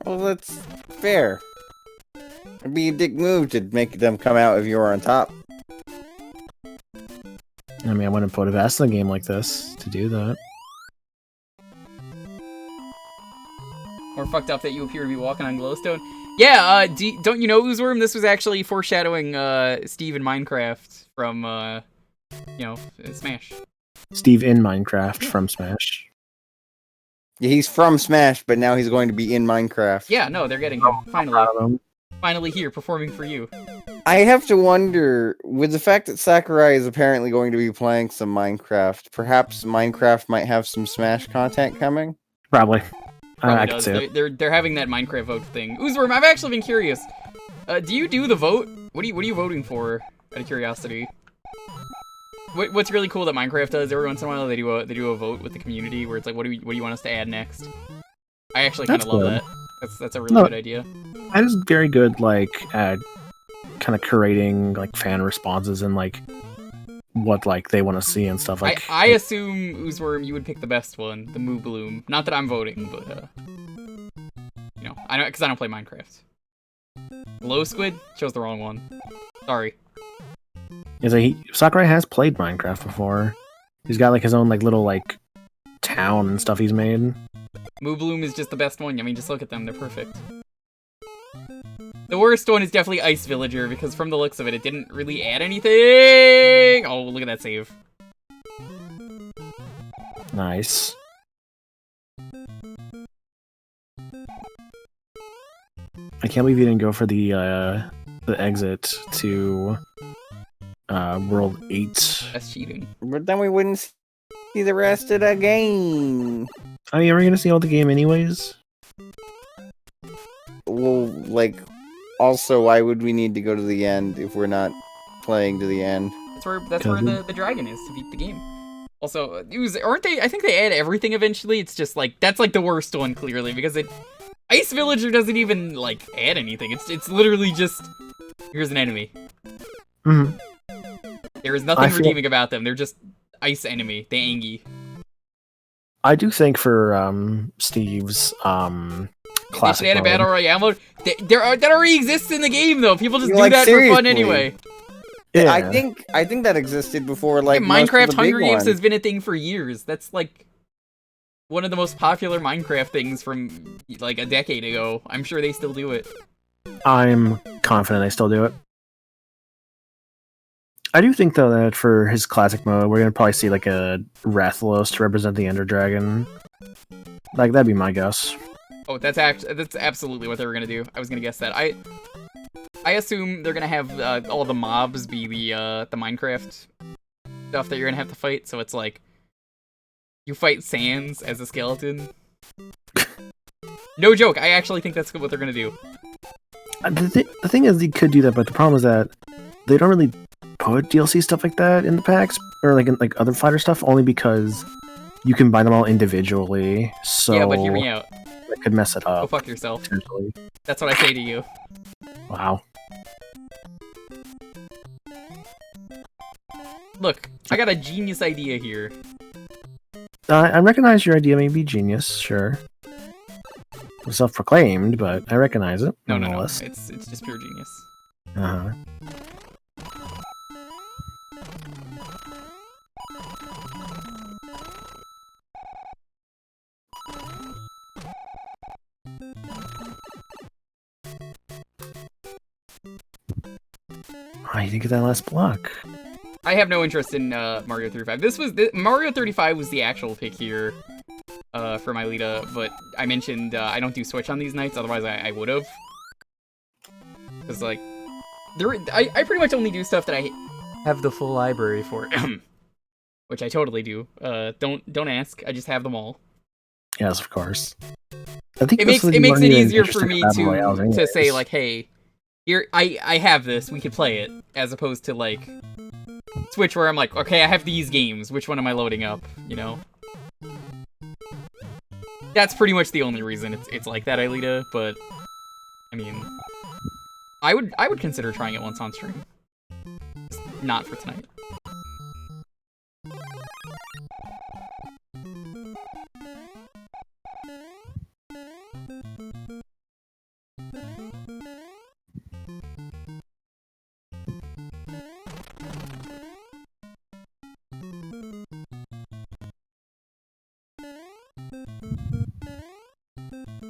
Well, that's fair. It'd be a dick move to make them come out if you were on top. I mean, I wouldn't put a vest in a game like this to do that. Or fucked up that you appear to be walking on glowstone. Yeah, don't you know, Oozworm? This was actually foreshadowing Steve in Minecraft from, you know, Smash. Steve in Minecraft from Smash. Yeah, he's from Smash, but now he's going to be in Minecraft. Yeah, no, they're getting him. Finally. Finally here, performing for you. I have to wonder, with the fact that Sakurai is apparently going to be playing some Minecraft, perhaps Minecraft might have some Smash content coming? Probably. Probably does. They're having that Minecraft vote thing. Oozworm, I've actually been curious. Do you do the vote? What are you voting for, out of curiosity? What's really cool that Minecraft does every once in a while, they do a vote with the community where it's like, what do you want us to add next? I actually kind of love that. That's a really good idea. That is very good, like at kind of curating like fan responses and like what like they want to see and stuff. Like I assume Oozeworm, you would pick the best one, the Moo Bloom. Not that I'm voting, but you know, I don't play Minecraft. Glow Squid chose the wrong one. Sorry. Is Sakurai has played Minecraft before. He's got like his own like little like town and stuff he's made. Moo Bloom is just the best one. I mean, just look at them; they're perfect. The worst one is definitely Ice Villager because from the looks of it, it didn't really add anything. Oh, look at that save. Nice. I can't believe you didn't go for the exit to World 8. That's cheating. But then we wouldn't see the rest of the game. I mean, are we gonna see all the game anyways? Well, like, also, why would we need to go to the end if we're not playing to the end? That's where the dragon is to beat the game. Also, aren't they? I think they add everything eventually. It's just like that's like the worst one clearly because Ice Villager doesn't even like add anything. It's literally just here's an enemy. Mm-hmm. There is nothing redeeming about them. They're just ice enemy. They angy. I do think for Steve's classic they should add a battle royale mode. That already exists in the game though. People just do like, that seriously. for fun anyway. Yeah. I think that existed before. Like Minecraft Hunger Games has been a thing for years. That's like one of the most popular Minecraft things from like a decade ago. I'm sure they still do it. I'm confident they still do it. I do think though that for his classic mode, we're gonna probably see like a Rathalos to represent the Ender Dragon. Like that'd be my guess. Oh, that's absolutely what they were gonna do. I was gonna guess that. I assume they're gonna have all the mobs be the Minecraft stuff that you're gonna have to fight. So it's like you fight Sans as a skeleton. No joke. I actually think that's what they're gonna do. The thing is, they could do that, but the problem is that they don't really put DLC stuff like that in the packs or like in like other fighter stuff, only because you can buy them all individually. So yeah, but hear me out. That could mess it up. Go fuck yourself. That's what I say to you. Wow. Look, I got a genius idea here. I recognize your idea may be genius, sure. Self-proclaimed, but I recognize it. No. It's just pure genius. Uh-huh. Oh, you didn't get that last block. I have no interest in Mario 35. Mario 35 was the actual pick here for my Lita, but I mentioned I don't do Switch on these nights, otherwise I would have. Because, like, I pretty much only do stuff that I have the full library for, which I totally do. Don't ask, I just have them all. Yes, of course. I think it makes it easier for me to say, like, hey, here, I have this, we could play it, as opposed to, like, Switch where I'm like, okay, I have these games, which one am I loading up, you know? That's pretty much the only reason it's like that, Aelita, but, I mean, I would consider trying it once on stream. Just not for tonight.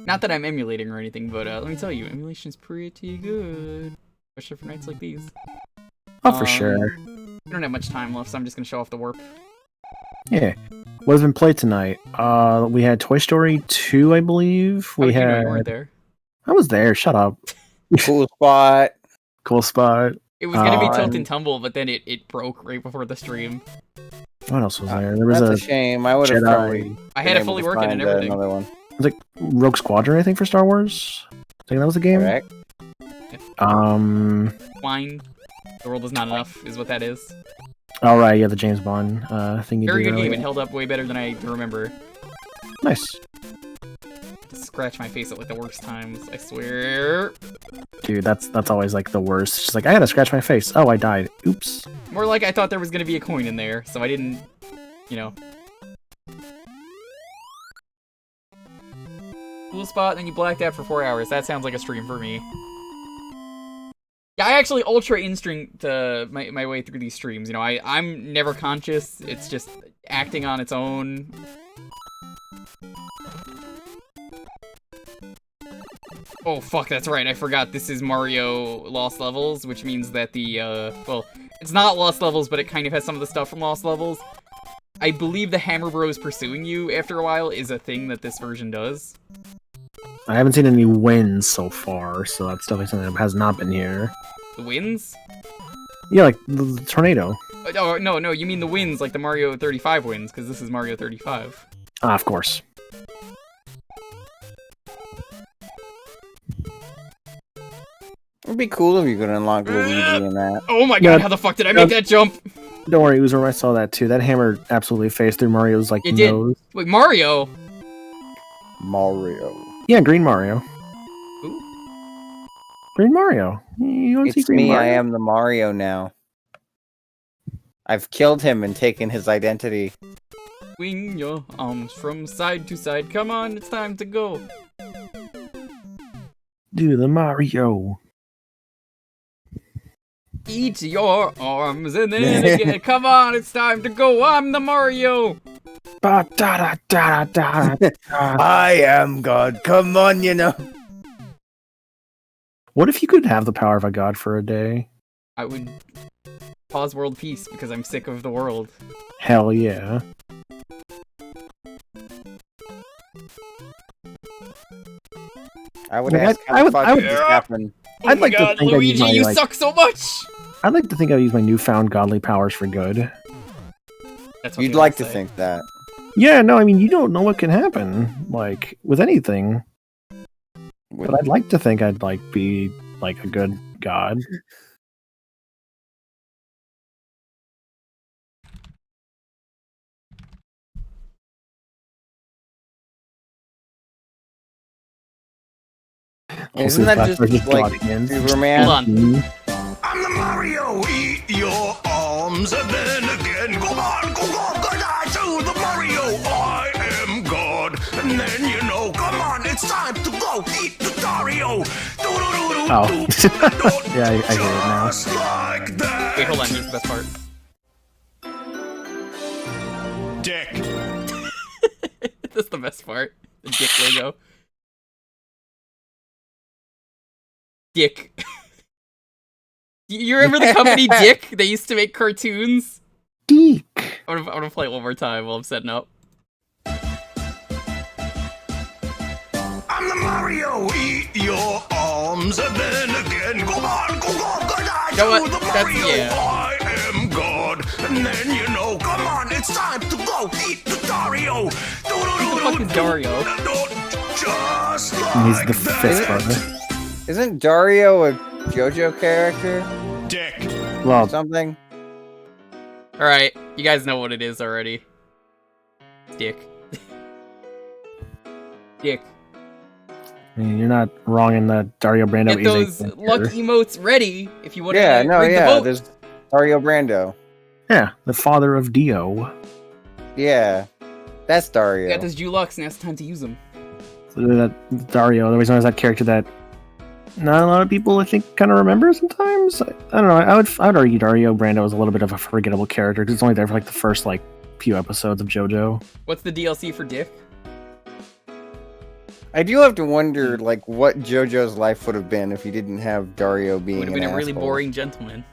Not that I'm emulating or anything, but let me tell you, emulation's pretty good. Especially for nights like these. Oh, for sure. We don't have much time left, so I'm just gonna show off the warp. Yeah. What has been played tonight? We had Toy Story 2, I believe. You weren't there. I was there, shut up. Cool spot. Cool spot. It was gonna be Tilt and Tumble, but then it broke right before the stream. What else was there? There was That's a shame. I would have probably. I had it fully working and everything. Another one. It was like Rogue Squadron, I think, for Star Wars. I think that was the game. Correct. Wine. The world is not enough, is what that is. All right, yeah, the James Bond thing you Very did good game. earlier. It held up way better than I remember. Nice. Scratch my face at like the worst times, I swear. Dude, that's always like the worst. It's just like, I gotta scratch my face. Oh, I died. Oops. More like I thought there was gonna be a coin in there, so I didn't, you know. Cool spot, and then you blacked out for 4 hours. That sounds like a stream for me. Yeah, I actually ultra instinct my way through these streams. You know, I'm never conscious. It's just acting on its own. Oh fuck, that's right. I forgot this is Mario Lost Levels, which means that the well, it's not Lost Levels, but it kind of has some of the stuff from Lost Levels. I believe the Hammer Bros pursuing you after a while is a thing that this version does. I haven't seen any wins so far, so that's definitely something that has not been here. The winds? Yeah, like the tornado. Oh, no, you mean the wins, like the Mario 35 wins, because this is Mario 35. Ah, of course. It'd be cool if you could unlock Luigi in that. Oh my god, how the fuck did I make that jump? Don't worry, Uzer, I saw that too. That hammer absolutely phased through Mario's like It did. nose. Wait, Mario? Mario. Yeah, Green Mario. Who? Green Mario. You don't see It's Green me, Mario? I am the Mario now. I've killed him and taken his identity. Swing your arms from side to side. Come on, it's time to go. Do the Mario. Eat your arms and then again. Come on, it's time to go. I'm the Mario. Ba da da da da da. I am God. Come on, you know. What if you could have the power of a god for a day? I would pause world peace because I'm sick of the world. Hell yeah. I would Like, ask I how would- the fuck I would- did this happen? Oh I'd my like god, to think I'd use Luigi, my, you like- suck so much! I'd like to think I'd use my newfound godly powers for good. That's what You'd they like to say. think that. Yeah, no, I mean, you don't know what can happen, like, with anything. But I'd like to think I'd, like, be, like, a good god. Isn't that just like Superman? Hold on. I'm the Mario, eat your arms, and then again, go on, good eye to the Mario, I am God, and then you know, come on, it's time to go, eat the Dario, Oh. Yeah, I hear it now. just like that. Wait, hold on, here's the best part. Dick. That's the best part. The dick logo. Dick. You remember the company Dick? They used to make cartoons? Dick. I wanna play it one more time while I'm setting up. I'm the Mario, eat your arms, and then again, go on, good eye You know to what? the That's- Mario, yeah. I am God, and then you know, come on, it's time to go, eat the Dario, Who the fuck is Dario? just He's like the that. fifth brother. Isn't Dario a JoJo character? Dick. Well, Something? Alright, you guys know what it is already. Dick. Dick. I mean, you're not wrong in that Dario Brando Get is those a luck character. emotes ready if you want to Yeah, no, rig the yeah. vote. There's Dario Brando. Yeah, the father of Dio. Yeah. That's You Dario. got those Jewkbox, now it's time to use them. So that Dario, the reason is that character that not a lot of people, I think, kind of remember sometimes. I don't know. I would argue Dario Brando is a little bit of a forgettable character because it's only there for like the first like few episodes of JoJo. What's the DLC for Dick? I do have to wonder, like, what JoJo's life would have been if he didn't have Dario being Would have an been a really asshole. boring gentleman.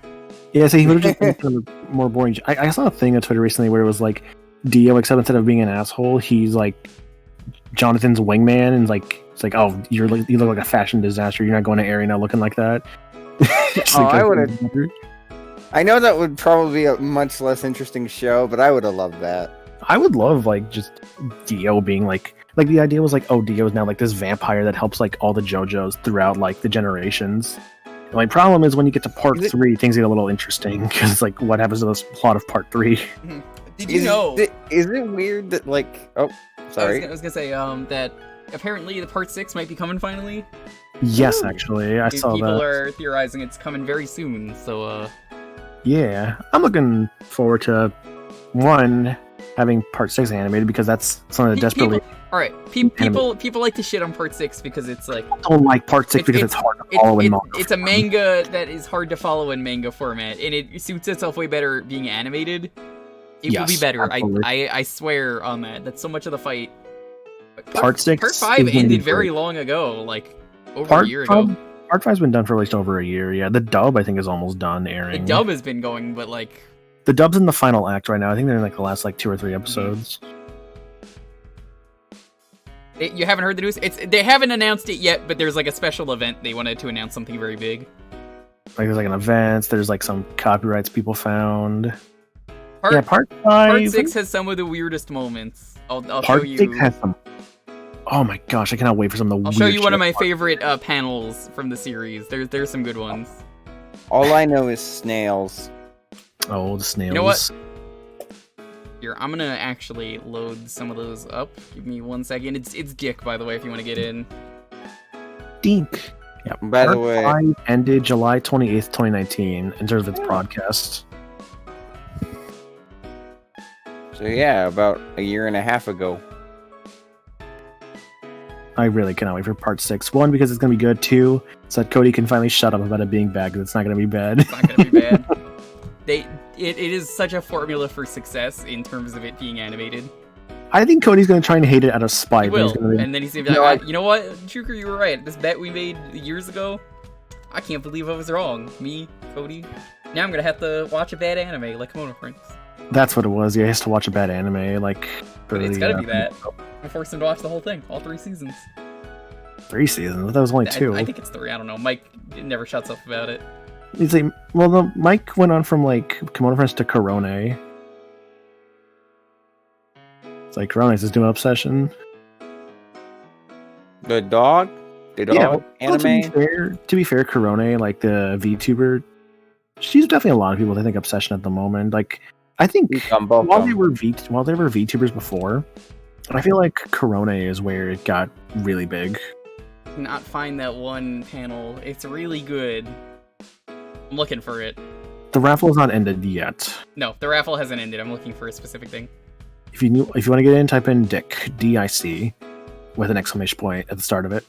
Yeah, so he would have just been kind of more boring. I saw a thing on Twitter recently where it was like Dio, except instead of being an asshole, he's like Jonathan's wingman, and like it's like, oh, you look like a fashion disaster. You're not going to Arena looking like that. Oh, I would have. I know that would probably be a much less interesting show, but I would have loved that. I would love like just Dio being like the idea was like, oh, Dio is now like this vampire that helps like all the JoJos throughout like the generations. The only problem is when you get to part 3, things get a little interesting because it's like, what happens to the plot of part 3? Did you know? Is it weird that like? Oh, sorry. I was gonna say that apparently the part 6 might be coming finally. Yes, actually, I saw that. People are theorizing it's coming very soon. So yeah, I'm looking forward to having part 6 animated because that's something that desperately. Alright, people like to shit on part 6 because it's like... I don't like part 6 because it's hard to follow in manga. It's a manga that is hard to follow in manga format, and it suits itself way better being animated. It will be better, I swear on that. That's so much of the fight. Part 6 Part 5 ended very long ago, like over a year ago. Part 5's been done for at least over a year, yeah. The dub, I think, is almost done airing. The dub has been going, but like... The dub's in the final act right now. I think they're in like the last like 2 or 3 episodes. You haven't heard the news? They haven't announced it yet, but there's like a special event. They wanted to announce something very big. Like there's like an event. There's like some copyrights people found. Part 5. Part 6 has some of the weirdest moments. I'll show you. Part 6 has some. Oh my gosh! I cannot wait for some of the. I'll show you one of my favorite panels from the series. There's some good ones. All I know is snails. Oh, the snails. You know what? Here, I'm gonna actually load some of those up. Give me 1 second. It's Dick, by the way, if you want to get in. Dink. Yeah. By the way, Part 5 ended July 28th, 2019, in terms of its broadcast. So yeah, about a year and a half ago. I really cannot wait for part 6. 1, because it's gonna be good. 2, so that Cody can finally shut up about it being bad, because it's not gonna be bad. It's not gonna be bad. It is such a formula for success in terms of it being animated. I think Cody's gonna try and hate it out of spite. He will, and then he's gonna be like, you know what, Jewker, you were right. This bet we made years ago, I can't believe I was wrong. Me, Cody. Now I'm gonna have to watch a bad anime like Kimono Prince. That's what it was. Yeah, he has to watch a bad anime, like. But it's gotta be that. I forced him to watch the whole thing, all 3 seasons. 3 seasons? That was only 2. I think it's 3. I don't know. Mike never shuts up about it. He's like, well, no, Mike went on from like Kimono Prince to Korone. It's like Korone's his new obsession. The dog? The dog anime? To be fair, Korone, like the VTuber, she's definitely a lot of people's, I think, obsession at the moment. Like, I think while they were VTubers before, I feel like Korone is where it got really big. Not find that one panel. It's really good. I'm looking for it. The raffle is not ended yet. No, the raffle hasn't ended. I'm looking for a specific thing. If you want to get in, type in Dick, D-I-C, with an exclamation point at the start of it.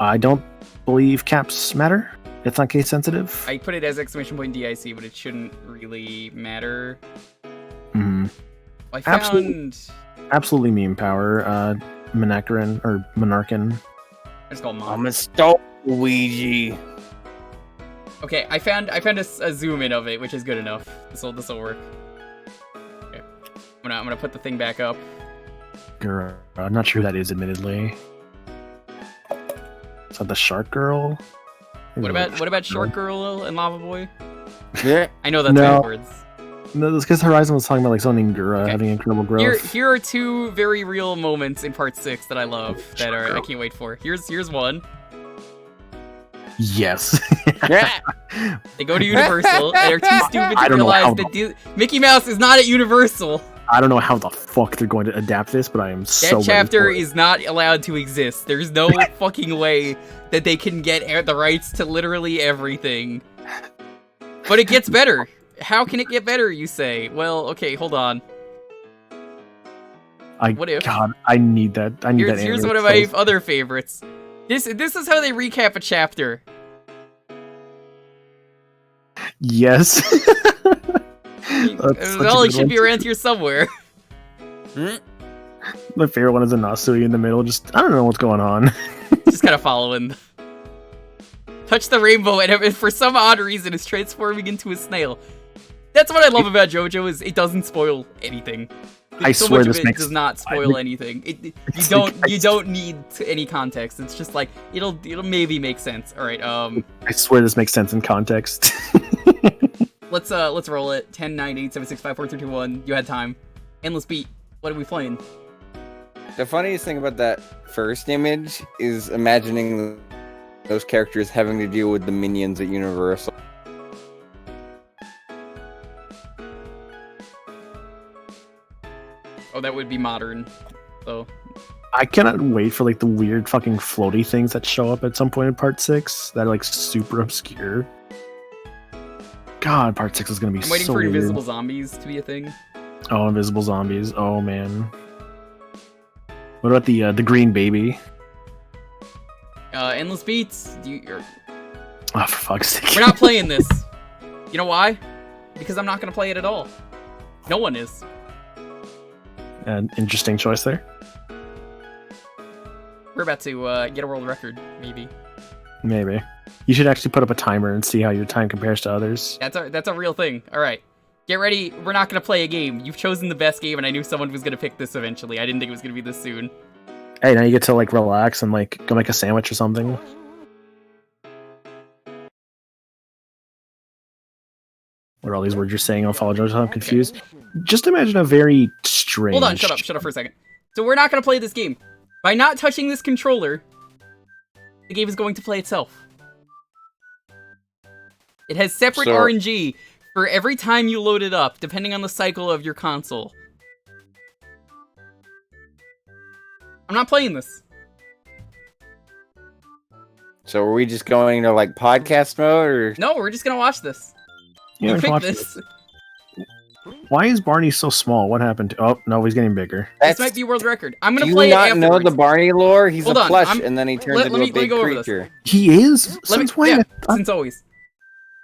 I don't believe caps matter. It's not case sensitive. I put it as exclamation point DIC, but it shouldn't really matter. Mm-hmm. I found... Absolutely meme power. Monarchin. It's called Mom. I'm a stop, Luigi. Okay, I found a zoom in of it, which is good enough. This'll work. Okay, I'm gonna put the thing back up. Girl, I'm not sure who that is, admittedly. Is that the Shark Girl? What about Short Girl and Lava Boy? Yeah, I know that's backwards. No, that's because Horizon was talking about like zoning Gura having incredible growth. Here are 2 very real moments in Part 6 that I love that are I can't wait for. Here's one. Yes. They go to Universal and they're too stupid to realize that Mickey Mouse is not at Universal. I don't know how the fuck they're going to adapt this, but I am so That chapter is not allowed to exist. There's no fucking way that they can get the rights to literally everything. But it gets better. How can it get better, you say? Well, okay, hold on. What if? God, I need that. Here's one of my other favorites. This is how they recap a chapter. Yes. Well, it should be around here somewhere. My favorite one is a Nasui in the middle. Just, I don't know what's going on. Just kind of following. Touch the rainbow, and for some odd reason, it's transforming into a snail. That's what I love about JoJo, is it doesn't spoil anything. I so swear much this of it does not spoil anything. You don't need any context. It's just like it'll maybe make sense. All right. I swear this makes sense in context. Let's roll it. 10, 9, 8, 7, 6, 5, 4, 3, 2, 1. You had time. Endless beat. What are we playing? The funniest thing about that first image is imagining those characters having to deal with the minions at Universal. Oh, that would be modern. So I cannot wait for like the weird fucking floaty things that show up at some point in Part 6 that are like super obscure. God, Part 6 is gonna be I'm waiting so for weird. invisible zombies to be a thing. Oh, invisible zombies. Oh man. What about the green baby? Endless Beats. Oh, for fuck's sake. We're not playing this. You know why? Because I'm not gonna play it at all. No one is. An interesting choice there. We're about to get a world record, maybe. Maybe. You should actually put up a timer and see how your time compares to others. That's a real thing. All right, get ready. We're not gonna play a game. You've chosen the best game, and I knew someone was gonna pick this eventually. I didn't think it was gonna be this soon. Hey, now you get to like relax and like go make a sandwich or something. What are all these words you're saying? I'll apologize. I'm confused. Just imagine a very strange. Hold on, shut up for a second. So we're not gonna play this game. By not touching this controller, the game is going to play itself. It has separate RNG for every time you load it up, depending on the cycle of your console. I'm not playing this. So are we just going to like podcast mode, or No, we're just gonna watch this. Yeah, You let's picked watch this. Why is Barney so small? What happened to... Oh, no, he's getting bigger. This might be world record. I'm do gonna you play it not afterwards. know the Barney lore? He's Hold a on, plush, and then he turns into a big go over this. creature. He is? Since when? Yeah, since always.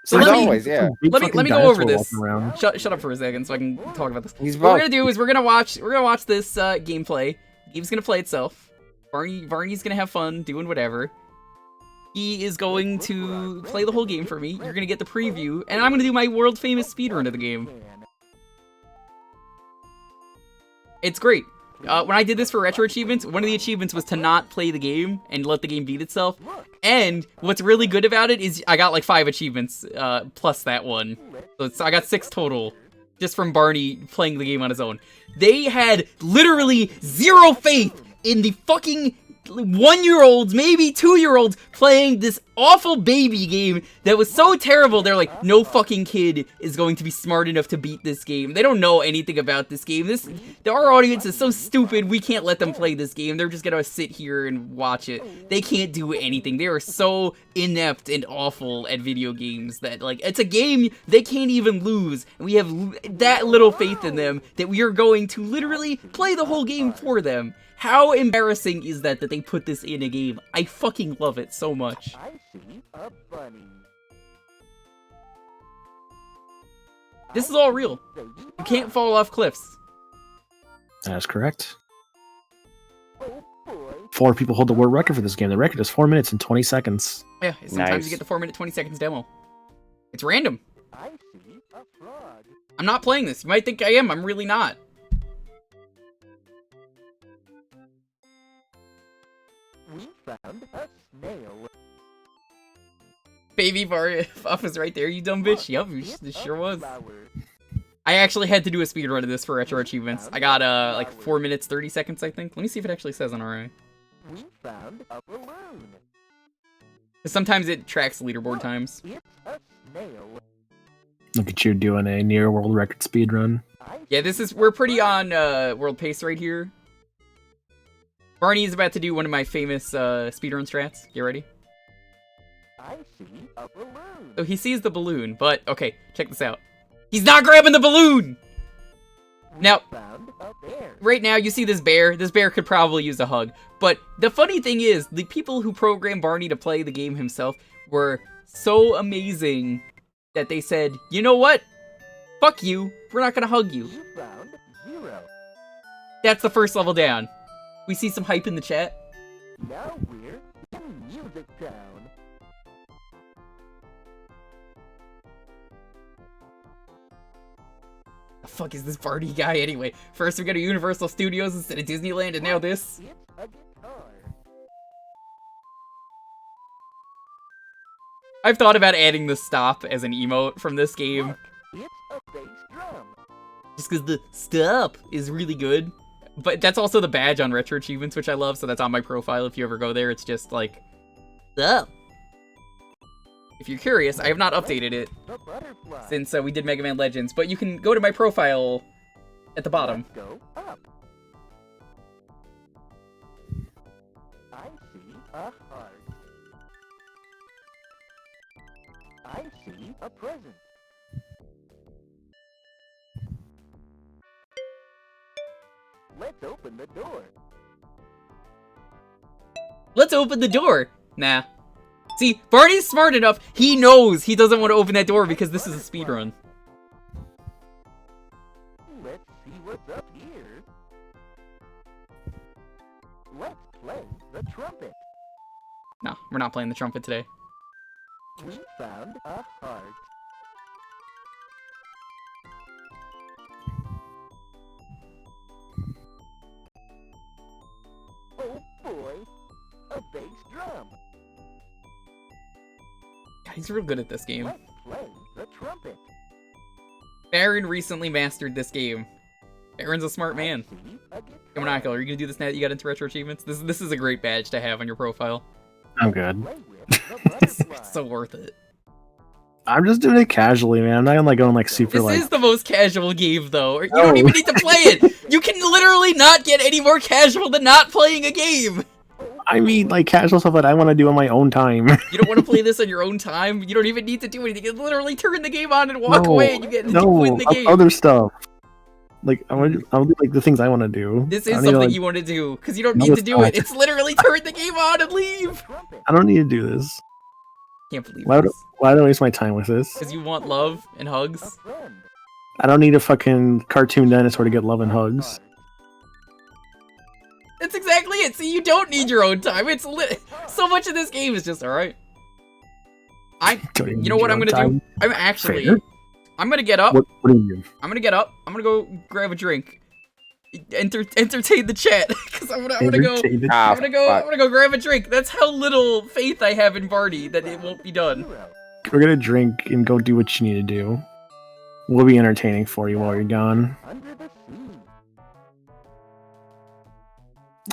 So Since let me, always, yeah. Let me go over this. Around. Shut up for a second so I can talk about this. He's What we're gonna do is we're gonna watch this gameplay. The game's gonna play itself. Barney's gonna have fun doing whatever. He is going to play the whole game for me. You're gonna get the preview, and I'm gonna do my world famous speedrun of the game. It's great. When I did this for Retro Achievements, one of the achievements was to not play the game and let the game beat itself. And what's really good about it is I got like 5 achievements, plus that one. So I got 6 total, just from Barney playing the game on his own. They had literally zero faith in the fucking 1-year-olds, maybe 2-year-olds, playing this awful baby game that was so terrible. They're like, no fucking kid is going to be smart enough to beat this game. They don't know anything about this game. Our audience is so stupid, we can't let them play this game. They're just gonna sit here and watch it. They can't do anything. They are so inept and awful at video games that, like, it's a game they can't even lose. And we have that little faith in them that we are going to literally play the whole game for them. How embarrassing is that they put this in a game? I fucking love it so much. I see a bunny. This is all real. You can't fall off cliffs. That's correct. 4 people hold the world record for this game. The record is 4 minutes and 20 seconds. Yeah, sometimes you get the 4-minute 20 seconds demo. It's random. I see a frog. I'm not playing this. You might think I am. I'm really not. We found a snail. Baby Buff was right there, you dumb bitch. Yup, it sure was. I actually had to do a speedrun of this for Retro Achievements. I got, like 4 minutes, 30 seconds, I think. Let me see if it actually says on RI. We found a balloon. Sometimes it tracks leaderboard times. It's a snail. Look at you doing a near world record speed run. Yeah, we're pretty on world pace right here. Barney is about to do one of my famous speedrun strats. Get ready. I see a balloon. So he sees the balloon, but okay, check this out. He's not grabbing the balloon! Now, Found a bear. right now you see this bear. This bear could probably use a hug. But the funny thing is, the people who programmed Barney to play the game himself were so amazing that they said, you know what? Fuck you. We're not gonna hug you. You found 0. That's the first level down. We see some hype in the chat. Now we're in Music Town. The fuck is this Barney guy anyway? First we go to Universal Studios instead of Disneyland, and now this. It's a guitar. I've thought about adding the stop as an emote from this game. It's a bass drum. Just because the stop is really good. But that's also the badge on Retro Achievements, which I love, so that's on my profile. If you ever go there, it's just like, oh. If you're curious, I have not updated it since we did Mega Man Legends, but you can go to my profile at the bottom. Go up. I see a heart. I see a present. Let's open the door. Let's open the door! Nah. See, Barney's smart enough, he knows he doesn't want to open that door because this is a speedrun. Let's see what's up here. Let's play the trumpet. No, we're not playing the trumpet today. We found a heart. Oh boy, a bass drum. God, he's real good at this game. Let's play the trumpet. Baron recently mastered this game. Baron's a smart man. Monocle, are you gonna do this now that you got into Retro Achievements? This is a great badge to have on your profile. I'm good. It's so worth it. I'm just doing it casually, man. I'm not gonna like going like super This like. is the most casual game, though. You don't even need to play it. You can literally not get any more casual than not playing a game. I mean, like casual stuff that I want to do on my own time. You don't want to play this on your own time. You don't even need to do anything. You literally turn the game on and walk away, and you get to win the game. Other stuff. Like I'll do like the things I want to do. This is something you want to do because you don't need to do it. It's literally turn the game on and leave. I don't need to do this. Can't believe Why this. do I waste my time with this? Because you want love and hugs. I don't need a fucking cartoon dinosaur to get love and hugs. That's exactly it. See, you don't need your own time. It's so much of this game is just all right. You know what I'm gonna do? I'm actually. Fair. I'm gonna get up. What do you do? I'm gonna get up. I'm gonna go grab a drink. Entertain the chat because I'm gonna go grab a drink. That's how little faith I have in Barney that it won't be done. We're gonna drink and go do what you need to do. We'll be entertaining for you while you're gone.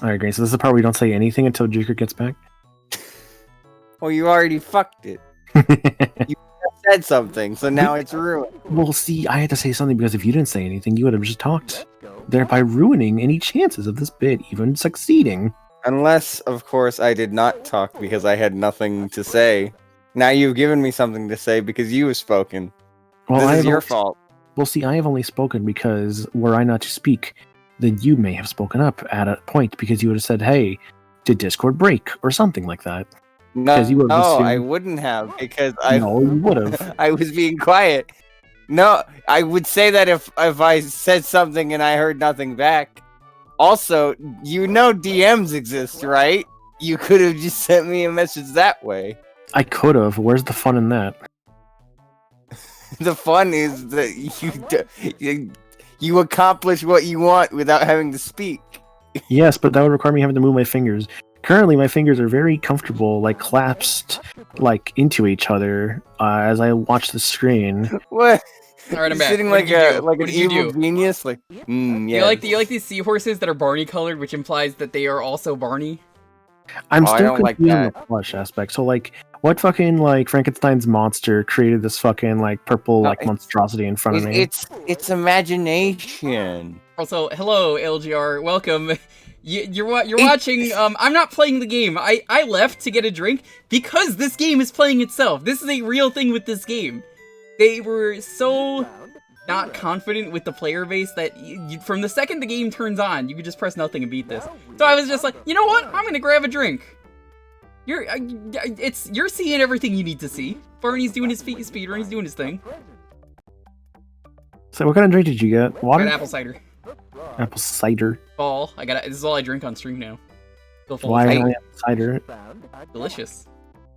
Alright, great. So this is the part where we don't say anything until Jewker gets back. Well, you already fucked it. You said something, so now it's ruined. Well, see, I had to say something because if you didn't say anything, you would have just talked, thereby ruining any chances of this bit even succeeding. Unless, of course, I did not talk because I had nothing to say. Now you've given me something to say because you have spoken. Well, this is your fault. Well, see, I have only spoken because were I not to speak, then you may have spoken up at a point because you would have said, hey, did Discord break? Or something like that. No, I wouldn't have because No, you would have. I was being quiet. No, I would say that if I said something and I heard nothing back. Also, you know DMs exist, right? You could have just sent me a message that way. I could have. Where's the fun in that? The fun is that you accomplish what you want without having to speak. Yes, but that would require me having to move my fingers. Currently, my fingers are very comfortable, like clasped, like into each other as I watch the screen. What? All right, I'm back. Sitting What like did an you evil do? genius, like. Yeah. You like these seahorses that are Barney colored, which implies that they are also Barney. I'm I still don't like confused on that. the plush aspect. So, like, what fucking like Frankenstein's monster created this fucking like purple like monstrosity in front of me? It's imagination. Also, hello LGR, welcome. You're watching. I'm not playing the game. I left to get a drink because this game is playing itself. This is a real thing with this game. They were so not confident with the player base that from the second the game turns on, you could just press nothing and beat this. So I was just like, you know what? I'm gonna grab a drink. You're seeing everything you need to see. Barney's doing his speedrun. He's doing his thing. So, what kind of drink did you get? Water? I got apple cider. Apple cider. This is all I drink on stream now. Why apple cider? Delicious.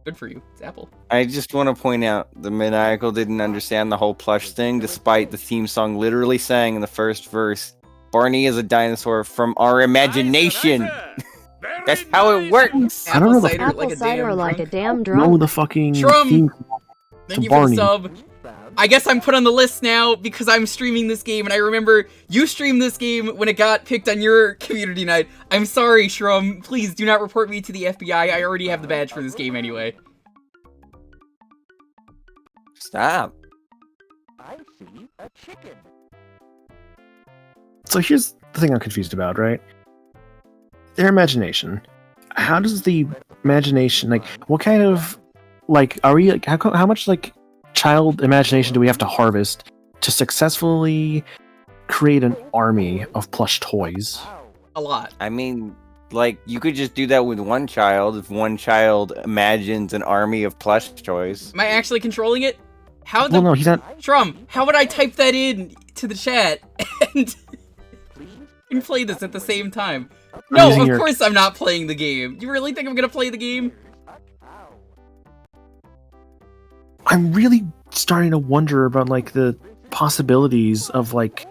Good for you. It's apple. I just want to point out the Maniacal didn't understand the whole plush thing, despite the theme song literally saying in the first verse, Barney is a dinosaur from our imagination. That's how it works. I don't know the Apple cider like a damn drum. No, the fucking Trum. theme Thank to you for Barney. the sub. I guess I'm put on the list now because I'm streaming this game, and I remember you streamed this game when it got picked on your community night. I'm sorry, Shrum. Please do not report me to the FBI. I already have the badge for this game anyway. Stop. I see a chicken. So here's the thing I'm confused about, right? Their imagination. How does the imagination, like, what kind of, like, are we, like, how much, like, child imagination do we have to harvest to successfully create an army of plush toys? A lot. I mean, like, you could just do that with one child if one child imagines an army of plush toys. Am I actually controlling it? How the... Well, no, he's not... Shrum, how would I type that in to the chat and play this at the same time? No, of course I'm not playing the game. You really think I'm gonna play the game? I'm really starting to wonder about, like, the possibilities of, like,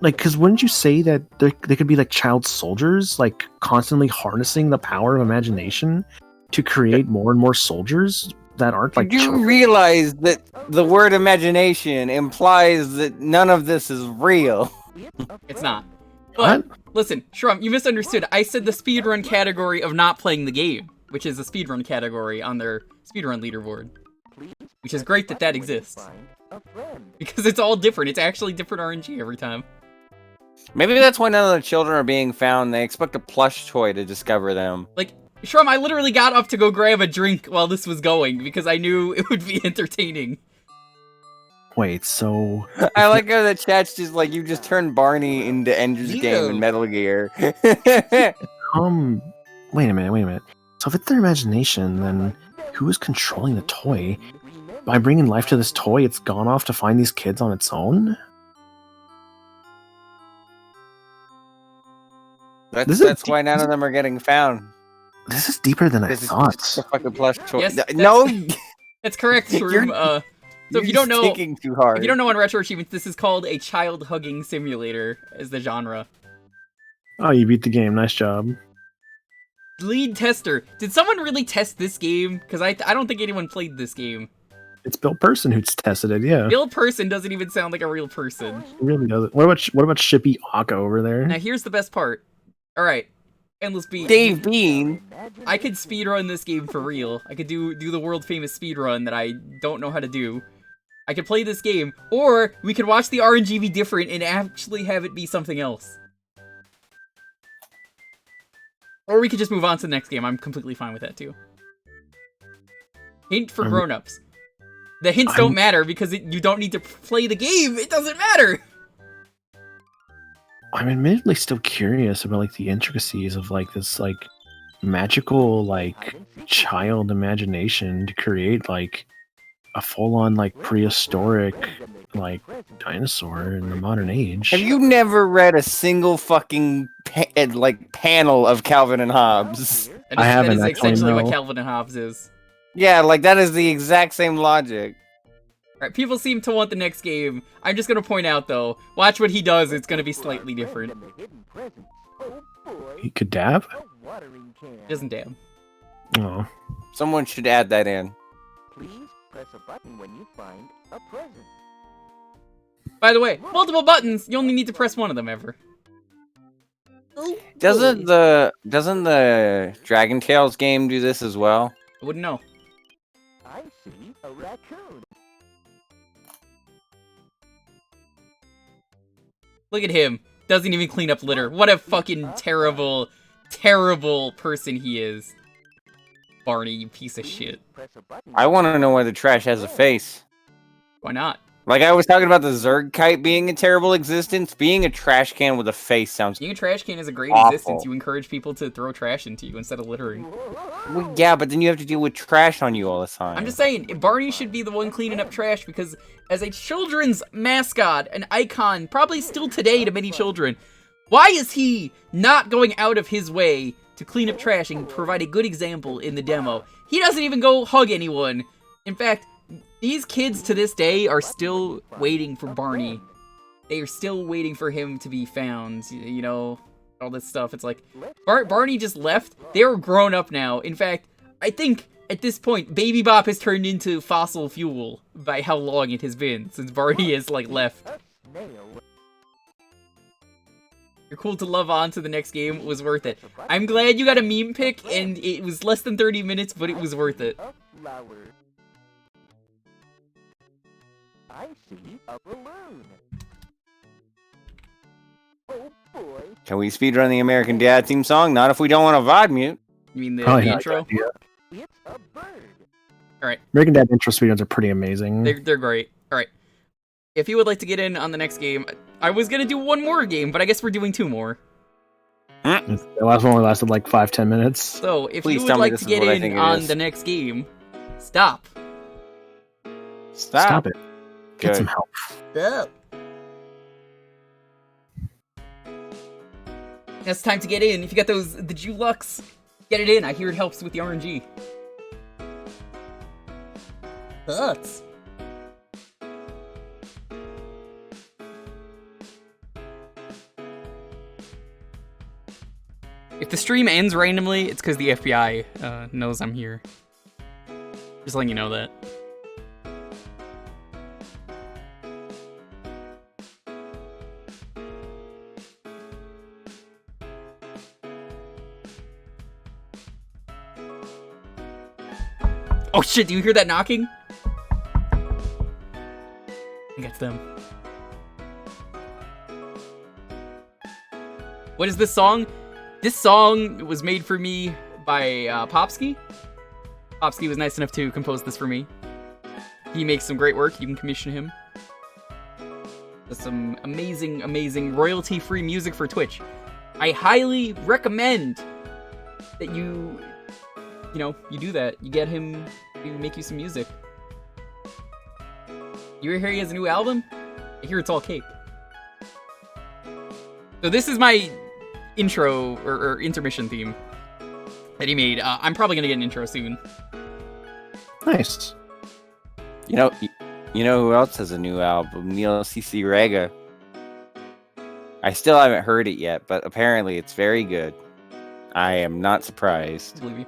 because wouldn't you say that they could be, like, child soldiers, like, constantly harnessing the power of imagination to create more and more soldiers that aren't, like, You children? realize that the word imagination implies that none of this is real. It's not. But, listen, Shrum, you misunderstood. I said the speedrun category of not playing the game, which is the speedrun category on their speedrun leaderboard. Which is great that that exists. Because it's all different. It's actually different RNG every time. Maybe that's why none of the children are being found. They expect a plush toy to discover them. Like, Shrum, I literally got up to go grab a drink while this was going, because I knew it would be entertaining. Wait, so... I like how the chat's just like, you just turned Barney into Ender's Game in Metal Gear. Wait a minute. So if it's their imagination, then who is controlling the toy? By bringing life to this toy, it's gone off to find these kids on its own? That's why none of them are getting found. This is deeper than I thought. It's a fucking plush toy. Yes, no! That's correct, Shroom. So if you don't know, thinking too hard. if you don't know on Retro Achievements, this is called a child hugging simulator as the genre. Oh, you beat the game. Nice job. Lead tester. Did someone really test this game? Because I don't think anyone played this game. It's Bill Person who's tested it, yeah. Real person doesn't even sound like a real person. It really doesn't. What about Shippy Aka over there? Now here's the best part. Alright. Endless Beat. Dave Bean. I could speedrun this game for real. I could do the world famous speedrun that I don't know how to do. I could play this game, or we could watch the RNG be different and actually have it be something else. Or we could just move on to the next game. I'm completely fine with that too. Hint for grown-ups. The hints don't matter because you don't need to play the game. It doesn't matter. I'm admittedly still curious about, like, the intricacies of, like, this, like, magical, like, child imagination to create, like, a full-on, like, prehistoric, like, dinosaur in the modern age. Have you never read a single fucking panel of Calvin and Hobbes? I haven't. That is actually, essentially no. what Calvin and Hobbes is. Yeah, like that is the exact same logic. Alright, people seem to want the next game. I'm just gonna point out though, watch what he does, it's gonna be slightly different. He could dab? He doesn't dab. Oh. Someone should add that in. Please press a button when you find a present. By the way, multiple buttons, you only need to press one of them ever. Doesn't the Dragon Tales game do this as well? I wouldn't know. I see a raccoon. Look at him. Doesn't even clean up litter. What a fucking terrible, terrible person he is. Barney, you piece of shit. I want to know why the trash has a face. Why not? Like I was talking about the Zerg kite being a terrible existence, being a trash can with a face sounds Being a trash can is a great awful. existence. You encourage people to throw trash into you instead of littering. Well, yeah, but then you have to deal with trash on you all the time. I'm just saying, Barney should be the one cleaning up trash because as a children's mascot, an icon, probably still today to many children, why is he not going out of his way to clean up trash and provide a good example in the demo? He doesn't even go hug anyone. In fact, these kids to this day are still waiting for Barney. They are still waiting for him to be found, you know, all this stuff. It's like, Barney just left. They're grown up now. In fact, I think at this point, Baby Bop has turned into fossil fuel by how long it has been since Barney has, like, left. You're cool to love on to the next game. It was worth it. I'm glad you got a meme pick, and it was less than 30 minutes, but it was worth it. I see a balloon. Oh boy. Can we speedrun the American Dad theme song? Not if we don't want a VOD mute. You mean the Oh, yeah, intro? yeah. It's a bird. Alright. American Dad intro speedruns are pretty amazing. They're great. Alright. If you would like to get in on the next game, I was gonna do one more game, but I guess we're doing two more. The last one only lasted like 5-10 minutes. So, if Please you tell would me like this to is get what I in think it on is. the next game, stop. Stop. it. Get some help. Stop. Now it's time to get in. If you got the Jewkbox, get it in. I hear it helps with the RNG. Sucks. If the stream ends randomly, it's because the FBI knows I'm here. Just letting you know that. Oh shit, do you hear that knocking? I think it's them. What is this song? This song was made for me by Popsky. Popsky was nice enough to compose this for me. He makes some great work. You can commission him. Does some amazing, amazing royalty-free music for Twitch. I highly recommend that you do that. You get him to make you some music. You hear he has a new album? I hear it's all cake. So this is my intro or intermission theme that he made. I'm probably gonna get an intro soon. Nice. You know who else has a new album? Neil CC Rega. I still haven't heard it yet, but apparently it's very good. I am not surprised. Believe you.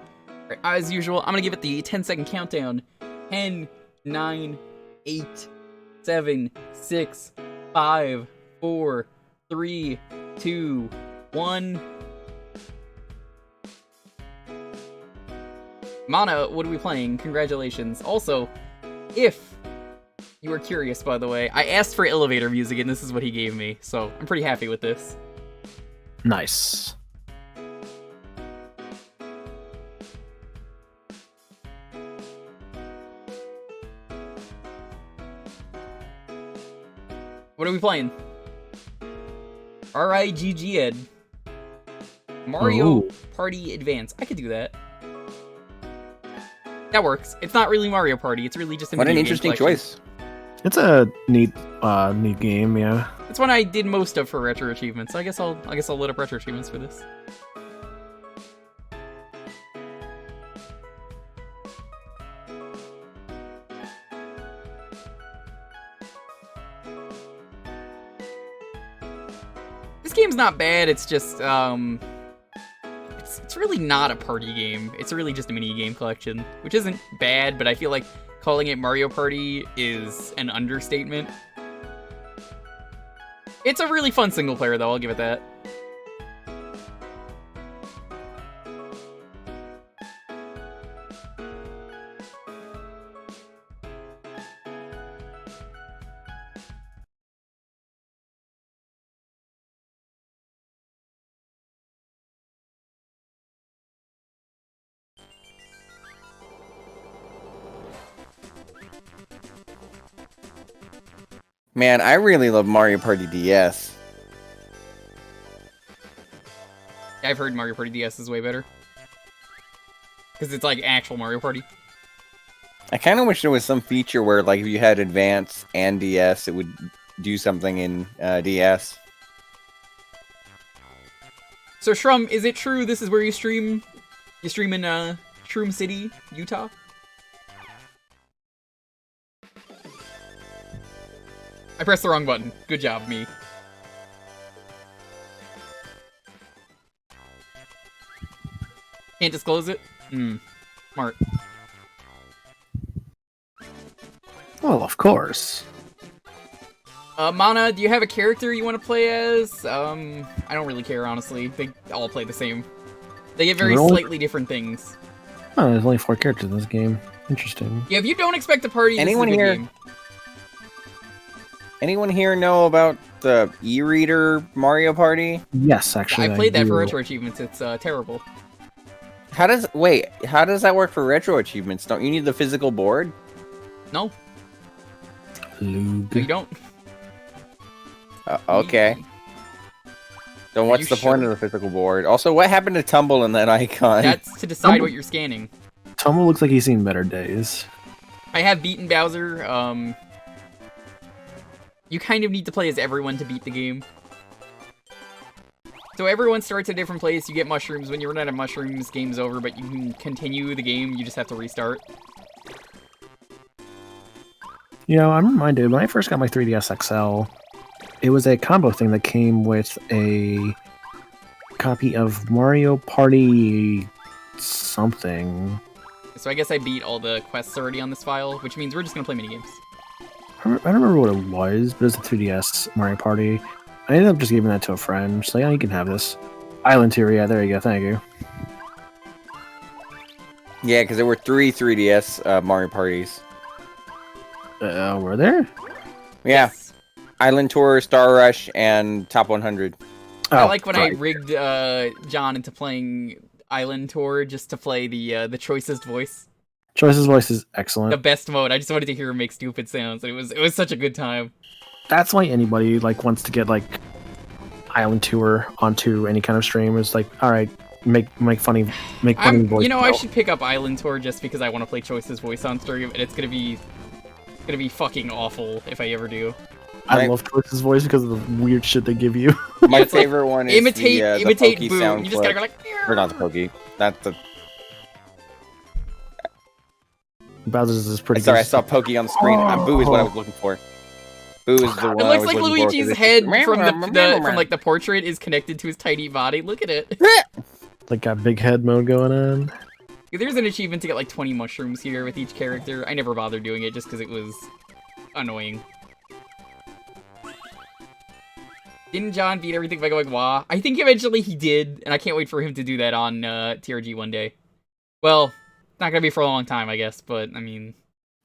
Right, as usual, I'm gonna give it the 10-second countdown. 10, 9, 8, 7, 6, 5, 4, 3, 2, 1. Mana, what are we playing? Congratulations. Also, if you are curious, by the way, I asked for elevator music and this is what he gave me, so I'm pretty happy with this. Nice. What are we playing? RIGG Ed. Mario Ooh. Party Advance. I could do that. That works. It's not really Mario Party. It's really just a What an video game interesting collection. choice. It's a neat game, yeah. It's one I did most of for retro achievements. I guess I'll load up retro achievements for this. This game's not bad. It's just it's really not a party game. It's really just a mini game collection, which isn't bad, but I feel like calling it Mario Party is an understatement. It's a really fun single player, though. I'll give it that. Man, I really love Mario Party DS. I've heard Mario Party DS is way better. Because it's like actual Mario Party. I kind of wish there was some feature where, like, if you had Advance and DS, it would do something in DS. So Shrum, is it true this is where you stream? You stream in Shroom City, Utah? I pressed the wrong button. Good job, me. Can't disclose it? Smart. Well, of course. Mana, do you have a character you want to play as? I don't really care, honestly. They all play the same. They get very slightly different things. Oh, there's only 4 characters in this game. Interesting. Yeah, if you don't expect a party, Anyone this is a good here? game. Anyone here know about the e-reader Mario Party? Yes, actually. I played that for do. retro achievements. It's terrible. How does that work for retro achievements? Don't you need the physical board? No, Lube. no, you don't. Okay. Then what's the point of the physical board? Also, what happened to Tumble in that icon? That's to decide what you're scanning. Tumble looks like he's seen better days. I have beaten Bowser. You kind of need to play as everyone to beat the game. So everyone starts at a different place, you get mushrooms. When you run out of mushrooms, game's over, but you can continue the game, you just have to restart. You know, I'm reminded, when I first got my 3DS XL, it was a combo thing that came with a copy of Mario Party something. So I guess I beat all the quests already on this file, which means we're just gonna play minigames. I don't remember what it was, but it was a 3DS Mario Party. I ended up just giving that to a friend. She's like, oh, you can have this. Island Tour, yeah, there you go, thank you. Yeah, because there were 3 3DS Mario Parties. Were there? Yeah. Yes. Island Tour, Star Rush, and Top 100. I like when I rigged John into playing Island Tour just to play the choicest voice. Choice's voice is excellent. The best mode. I just wanted to hear him make stupid sounds, and it was such a good time. That's why anybody wants to get Island Tour onto any kind of stream is all right, make funny voice. You know, I should pick up Island Tour just because I want to play Choice's voice on stream, and it's gonna be fucking awful if I ever do. I love Choice's voice because of the weird shit they give you. My favorite one is imitate Pokey Boo. sound You just gotta go or not the Pokey. That's the. Bowser's is pretty. Sorry, good. I saw Pokey on the screen. Boo is what I was looking for. Boo is the one. It I looks was like looking for, Luigi's 'cause head it's- from the portrait is connected to his tiny body. Look at it. Got big head mode going on. There's an achievement to get 20 mushrooms here with each character. I never bothered doing it just because it was annoying. Didn't John beat everything by going wah? I think eventually he did, and I can't wait for him to do that on TRG one day. Well, it's not gonna be for a long time, I guess, but I mean...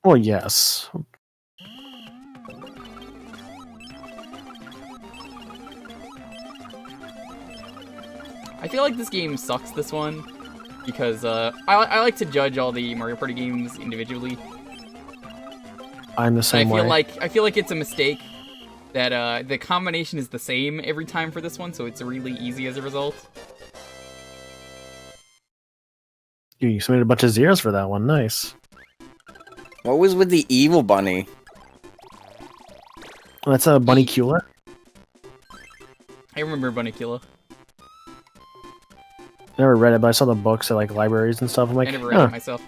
Well, yes. I feel like this game sucks, this one, because I like to judge all the Mario Party games individually. I'm the same way. I feel like it's a mistake that the combination is the same every time for this one, so it's really easy as a result. You submitted a bunch of zeros for that one. Nice. What was with the evil bunny? That's a Bunny Cula. I remember Bunnicula. Never read it, but I saw the books at libraries and stuff. I'm like, I never read it myself.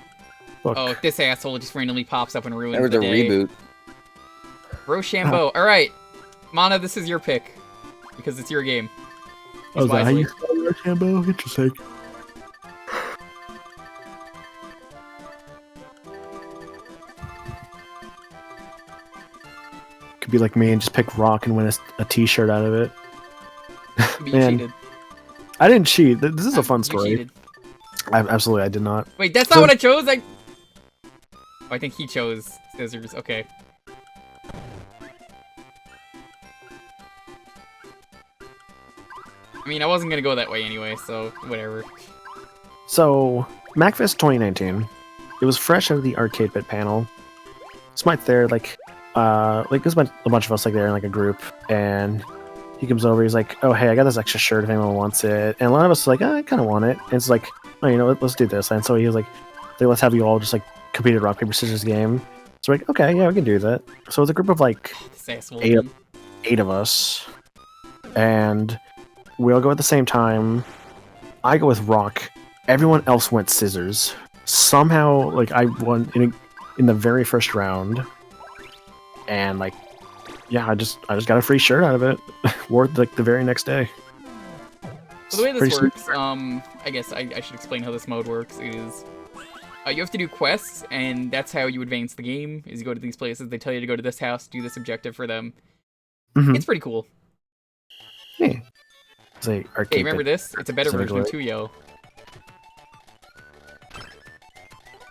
Book. Oh, this asshole just randomly pops up and ruins There was the a day. reboot. Rochambeau. Alright. Mana, this is your pick. Because it's your game. Oh, is that how wisely. you spell Rochambeau? Interesting. Could be like me and just pick rock and win a t-shirt out of it. But you Man, cheated. I didn't cheat. This is a fun You story. cheated. Absolutely, I did not. Wait, that's not what I chose? Oh, I think he chose scissors. Okay. I mean, I wasn't gonna go that way anyway, so whatever. So, MacFest 2019. It was fresh out of the arcade pit panel. Smite there, there's a bunch of us there in a group, and he comes over. He's like, "Oh, hey, I got this extra shirt if anyone wants it." And a lot of us are like, "I kind of want it." And it's like, "Oh, let's do this." And so he was like, "Let's have you all just compete at rock paper scissors game." So we're like, "Okay, yeah, we can do that." So it's a group of eight of us, and we all go at the same time. I go with rock. Everyone else went scissors. Somehow, I won in the very first round, and yeah, I just got a free shirt out of it. Wore it the very next day. So the way this Pretty works, I guess I should explain how this mode works. Is You have to do quests, and that's how you advance the game, is you go to these places, they tell you to go to this house, do this objective for them. It's pretty cool. Hey. It's a arcade. Hey, remember this? It's a better version of 2Yo.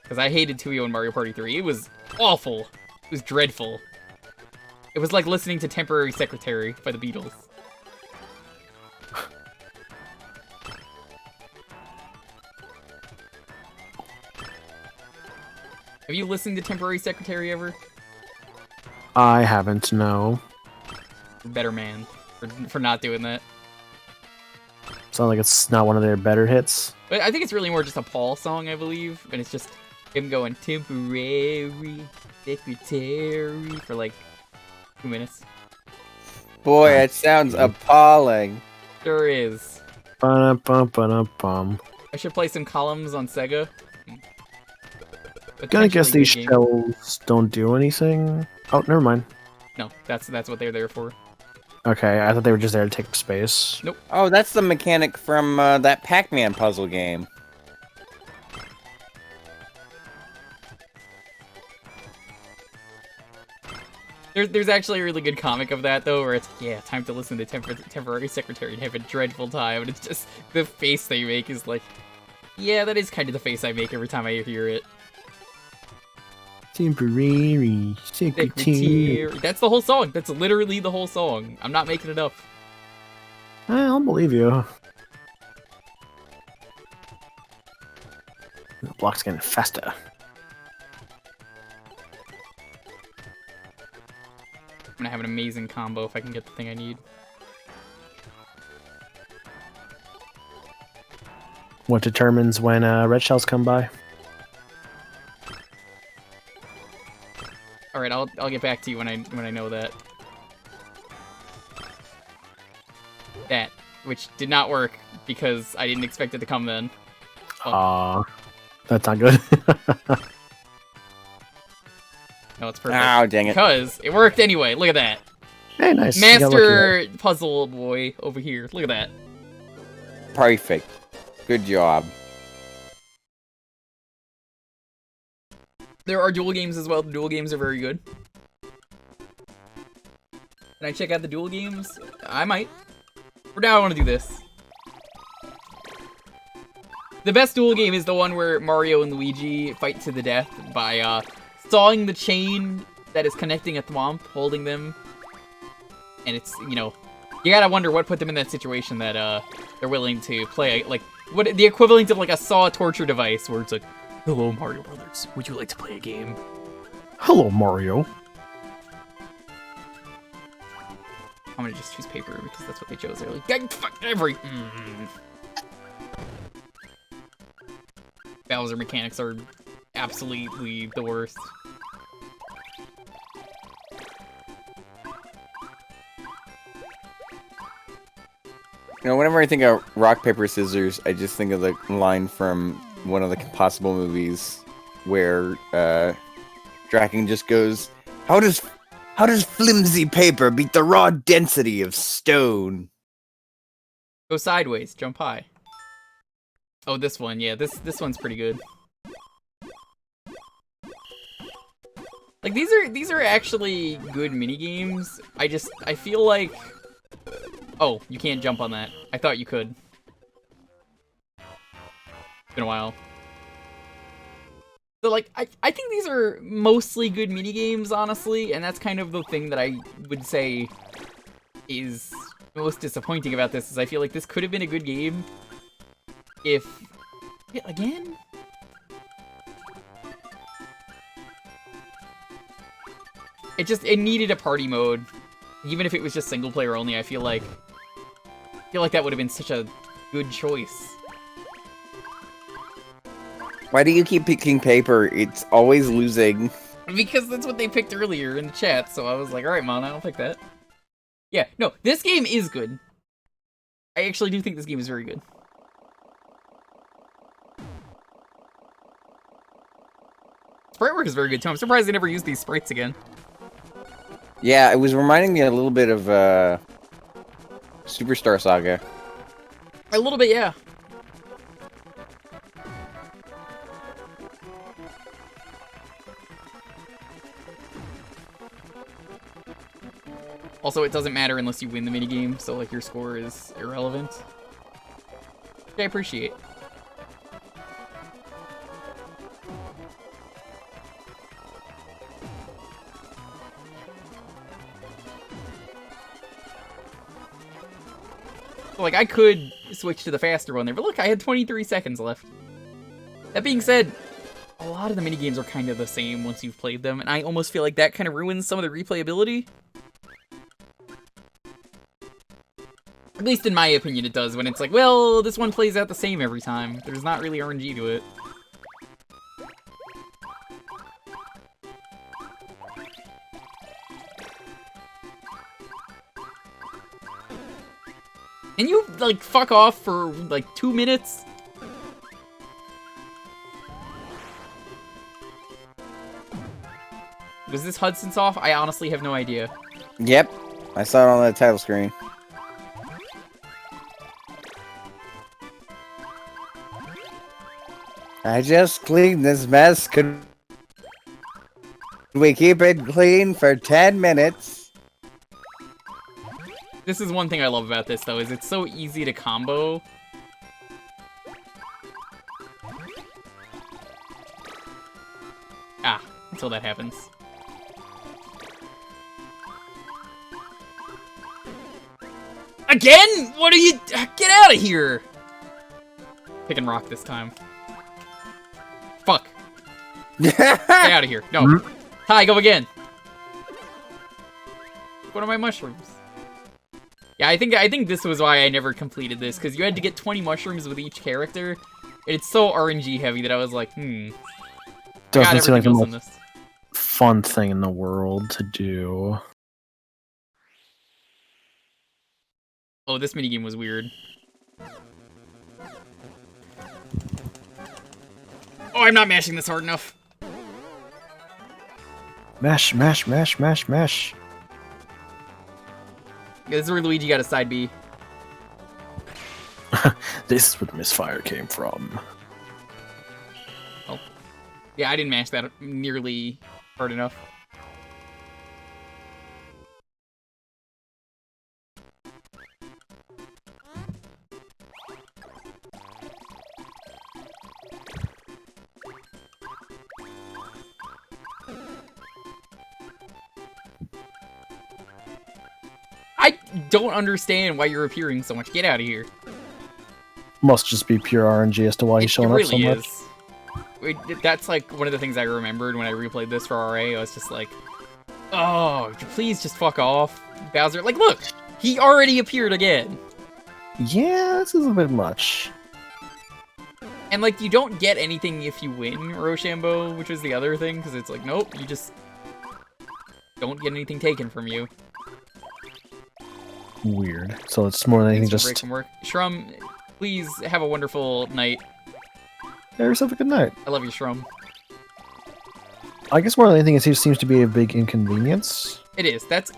Because I hated 2Yo in Mario Party 3. It was awful. It was dreadful. It was like listening to Temporary Secretary by the Beatles. Have you listened to Temporary Secretary ever? I haven't, no. Better man for not doing that. Sounds like it's not one of their better hits. But I think it's really more just a Paul song, I believe. And it's just him going Temporary Secretary for like 2 minutes. Boy, it sounds appalling. Sure is. Ba-da-bum-ba-da-bum. I should play some columns on Sega. Gotta guess these shells don't do anything. Oh, never mind. No, that's what they're there for. Okay, I thought they were just there to take space. Nope. Oh, that's the mechanic from that Pac-Man puzzle game. There's actually a really good comic of that, though, where it's, yeah, time to listen to Temporary Secretary and have a dreadful time, and it's just, the face they make is like, yeah, that is kind of the face I make every time I hear it. Temporary Secretary. That's the whole song. That's literally the whole song. I'm not making it up. I'll believe you. The block's getting faster. I'm gonna have an amazing combo if I can get the thing I need. What determines when red shells come by? All right, I'll get back to you when I know that. That, which did not work because I didn't expect it to come then. Aw, that's not good. No, it's perfect. Oh, dang it. Because it worked anyway. Look at that. Hey, nice. Master puzzle boy over here. Look at that. Perfect. Good job. There are dual games as well. The dual games are very good. Can I check out the dual games? I might. For now, I want to do this. The best dual game is the one where Mario and Luigi fight to the death by sawing the chain that is connecting a thwomp, holding them. And it's, you know, you gotta wonder what put them in that situation that they're willing to play, like, what the equivalent of like a saw torture device where it's like, hello Mario Brothers, would you like to play a game? Hello Mario. I'm gonna just choose paper because that's what they chose early. Fuck every. Bowser mechanics are absolutely the worst. You know, whenever I think of rock, paper, scissors, I just think of the line from one of the Possible movies where Draken just goes, How does flimsy paper beat the raw density of stone? Go sideways, jump high. Oh, this one, yeah, this one's pretty good. Like these are actually good mini games. I feel like, oh, you can't jump on that. I thought you could. It's been a while. So like I think these are mostly good mini games, honestly, and that's kind of the thing that I would say is most disappointing about this, is I feel like this could have been a good game if again? It needed a party mode. Even if it was just single player only, I feel like that would have been such a good choice. Why do you keep picking paper? It's always losing. Because that's what they picked earlier in the chat, so I was like, alright, Mon, I'll pick that. Yeah, no, this game is good. I actually do think this game is very good. Sprite work is very good too. I'm surprised they never used these sprites again. Yeah, it was reminding me a little bit of Superstar Saga. A little bit, yeah. also, it doesn't matter unless you win the minigame, so like your score is irrelevant. Which I appreciate. So, like, I could switch to the faster one there, but look, I had 23 seconds left. That being said, a lot of the minigames are kind of the same once you've played them, and I almost feel like that kind of ruins some of the replayability. At least in my opinion it does, when it's like, well, this one plays out the same every time. There's not really RNG to it. Can you, like, fuck off for, like, 2 minutes? Was this Hudson's off? I honestly have no idea. Yep. I saw it on the title screen. I just cleaned this mess. Could we keep it clean for 10 minutes? This is one thing I love about this, though, is it's so easy to combo. Ah, until that happens. Again? What are you... Get out of here! Pick and rock this time. Fuck. Get out of here. No. Hi, go again. What are my mushrooms? Yeah, I think this was why I never completed this, because you had to get 20 mushrooms with each character, and it's so RNG heavy that I was like, Doesn't seem like the most fun thing in the world to do. Oh, this minigame was weird. Oh, I'm not mashing this hard enough. Mash, mash, mash, mash, mash. Yeah, this is where Luigi got a side B. This is where the misfire came from. Oh. Yeah, I didn't mash that nearly hard enough. I don't understand why you're appearing so much. Get out of here. Must just be pure RNG as to why he's showing up so much. That's like one of the things I remembered when I replayed this for RA. I was just like, oh, please just fuck off. Bowser, like, look, he already appeared again. Yeah, this is a bit much. And like, you don't get anything if you win Rochambeau, which was the other thing, because it's like, nope, you just don't get anything taken from you. Weird. So it's more than anything just... break from work. Shrum, please have a wonderful night. Have yourself a good night. I love you, Shrum. I guess more than anything, it seems to be a big inconvenience. It is. That's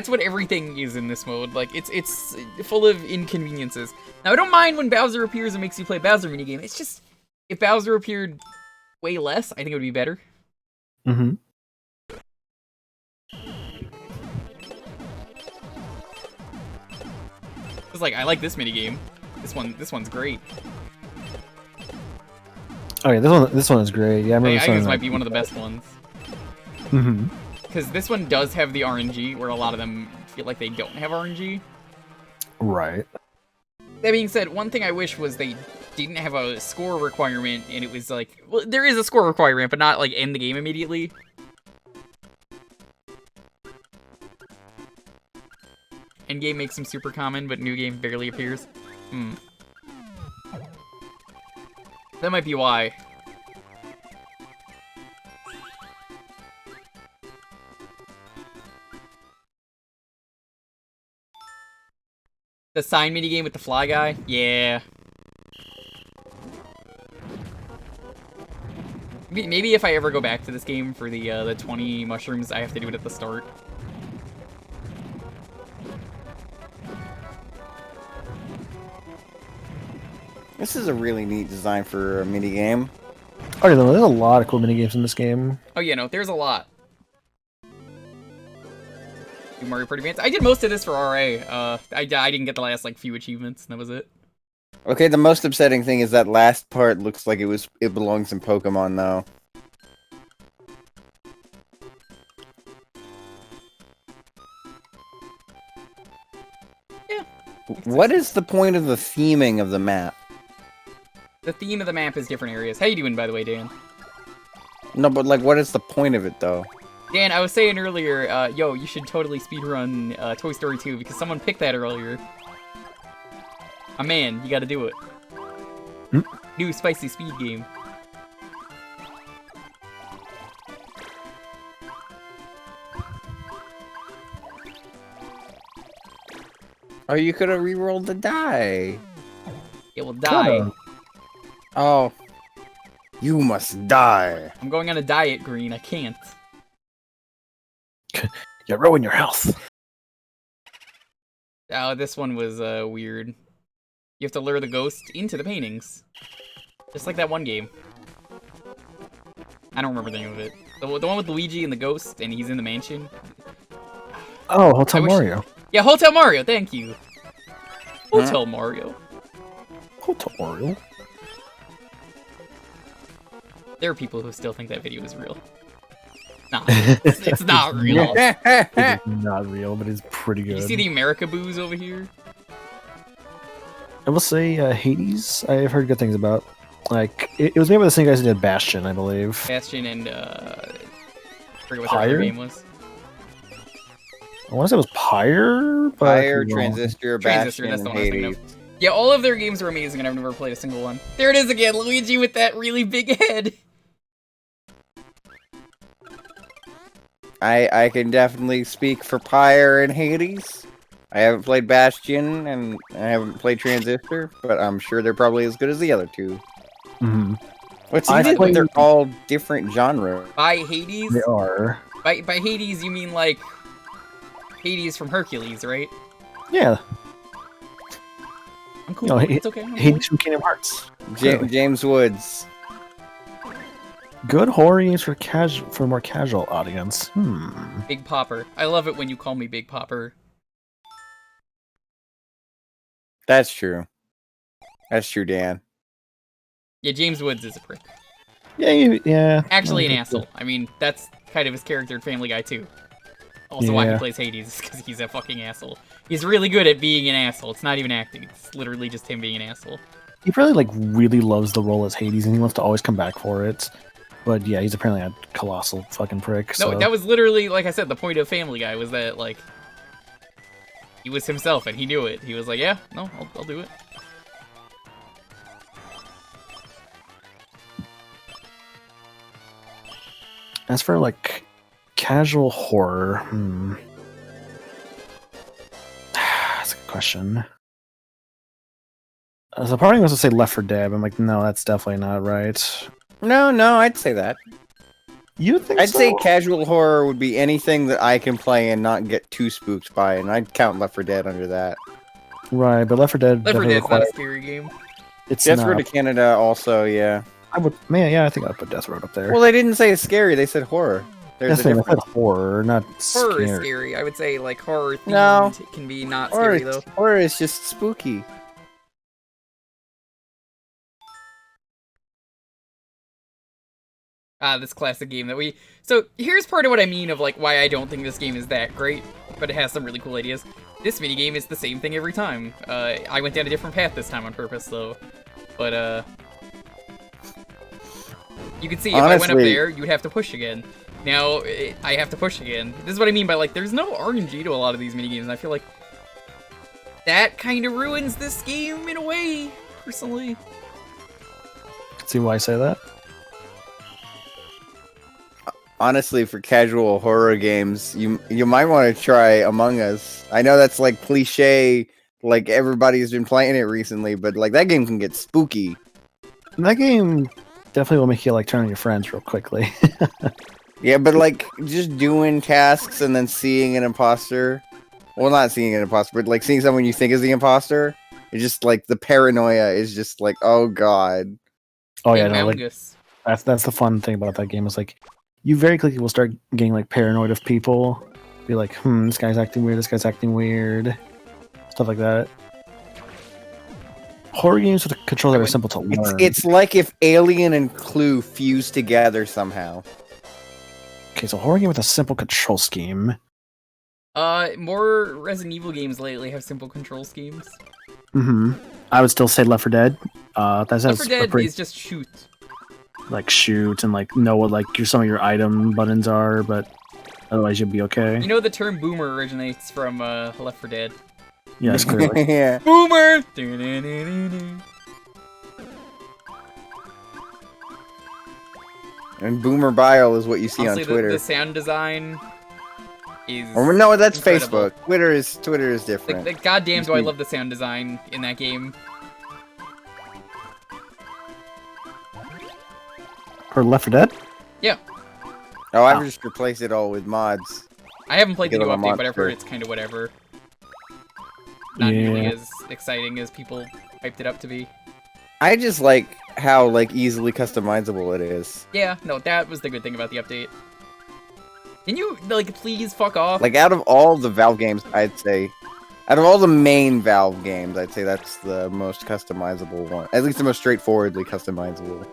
what everything is in this mode. Like, it's full of inconveniences. Now, I don't mind when Bowser appears and makes you play Bowser minigame. It's just, if Bowser appeared way less, I think it would be better. Mm-hmm. It's like, I like this minigame. This one's great. Oh yeah, this one is great. Yeah, I remember. I think this might be one of the best ones. Mm-hmm. Because this one does have the RNG, where a lot of them feel like they don't have RNG. Right. That being said, one thing I wish was they didn't have a score requirement, and it was like, well, there is a score requirement, but not like end the game immediately. End game makes him super common, but new game barely appears. That might be why. The sign minigame with the fly guy? Yeah. Maybe if I ever go back to this game for the 20 mushrooms, I have to do it at the start. This is a really neat design for a minigame. Oh yeah, there's a lot of cool minigames in this game. Oh yeah, no, there's a lot. do Mario Party Advance. I did most of this for RA. I didn't get the last like few achievements, and that was it. Okay, the most upsetting thing is that last part looks like it belongs in Pokemon though. Yeah. What is the point of the theming of the map? The theme of the map is different areas. How you doing, by the way, Dan? No, but like, what is the point of it though? Dan, I was saying earlier, yo, you should totally speedrun Toy Story 2 because someone picked that earlier. Ah, man, you gotta do it. New spicy speed game. Oh, you could have re-rolled the die. It will die. Oh. You must die. I'm going on a diet, Green. I can't. You ruin your health. Oh, this one was weird. You have to lure the ghost into the paintings. Just like that one game. I don't remember the name of it. The one with Luigi and the ghost, and he's in the mansion. Oh, Hotel Mario. Yeah, Hotel Mario, thank you. Hotel Mario. Hotel Mario. There are people who still think that video is real. Nah, it's not real. It's not real, but it's pretty good. You see the America boos over here? I will say, Hades, I've heard good things about. Like, it was made by the same guys who did Bastion, I believe. Bastion and, I forget what Pyre? their other game was. I want to say it was Pyre, but Pyre, Transistor, Bastion, that's the and one I was thinking Hades. of. Yeah, all of their games are amazing, and I've never played a single one. There it is again, Luigi with that really big head. I can definitely speak for Pyre and Hades. I haven't played Bastion, and I haven't played Transistor, but I'm sure they're probably as good as the other two. Mm-hmm. What's neat is that they're all different genres. By Hades? They are. By Hades, you mean like Hades from Hercules, right? Yeah. I'm cool. No, It's okay. I'm Hades from Kingdom Hearts. James Woods. Good horror games for a more casual audience. Big Popper. I love it when you call me Big Popper. That's true. That's true, Dan. Yeah, James Woods is a prick. Yeah, yeah. Actually an asshole. I mean, that's kind of his character in Family Guy too. Also why he Yeah. plays Hades is because he's a fucking asshole. He's really good at being an asshole. It's not even acting. It's literally just him being an asshole. He probably like really loves the role as Hades, and he wants to always come back for it. But yeah, he's apparently a colossal fucking prick. So. No, that was literally, like I said, the point of Family Guy was that, like, he was himself and he knew it. He was like, yeah, no, I'll do it. As for like casual horror, that's a good question. So part of me wants to say Left 4 Dead. I'm like, no, that's definitely not right. No, I'd say that. You would think I'd so? say casual horror would be anything that I can play and not get too spooked by, and I'd count Left 4 Dead under that. Right, but Left 4 Dead. Left 4 definitely Dead's not a requires- scary game. It's Death not. Road to Canada also, yeah. I would, man, yeah, I think I'd put Death Road up there. Well, they didn't say scary, they said horror. There's That's a the thing, I difference. said horror, not Horror scary. is scary. I would say, like, horror themed No. can be not Horror, scary, though. horror is just spooky. This classic game that we... So, here's part of what I mean of, like, why I don't think this game is that great, but it has some really cool ideas. This minigame is the same thing every time. I went down a different path this time on purpose, though. But, you can see, if I went up Honestly- there, you'd have to push again. Now, I have to push again. This is what I mean by, like, there's no RNG to a lot of these minigames, and I feel like that kind of ruins this game in a way, personally. See why I say that? Honestly, for casual horror games, you might want to try Among Us. I know that's like cliche, like everybody's been playing it recently, but like that game can get spooky. That game definitely will make you like turn on your friends real quickly. Yeah, but like just doing tasks and then seeing an imposter. Well, not seeing an imposter, but like seeing someone you think is the imposter. It's just like the paranoia is just like, oh god. Oh yeah, no, Among like, Us. that's the fun thing about that game is like you very quickly will start getting like paranoid of people Be like, this guy's acting weird, this guy's acting weird. Stuff like that. Horror games with a controller that are simple to learn. It's like if Alien and Clue fused together somehow. Okay, so horror game with a simple control scheme. More Resident Evil games lately have simple control schemes. I would still say Left 4 Dead. Left 4 Dead is just shoot. Like shoot and like know what like some of your item buttons are, but otherwise you'll be okay. You know the term boomer originates from Left 4 Dead. Yes, clearly. Yeah. Boomer! And Boomer Bile is what you see Honestly, on Twitter. The sound design is Or no, that's incredible. Facebook. Twitter is different. Like, goddamn, do I love the sound design in that game. For Left 4 Dead? Yeah. Oh, I've just replaced it all with mods. I haven't played the Get new on a update, but I've heard monster. it's kind of whatever. Not nearly Yeah. as exciting as people hyped it up to be. I just like how like easily customizable it is. Yeah, no, that was the good thing about the update. Can you, like, please fuck off? Like out of all the Valve games, I'd say, out of all the main Valve games, I'd say that's the most customizable one. At least the most straightforwardly customizable.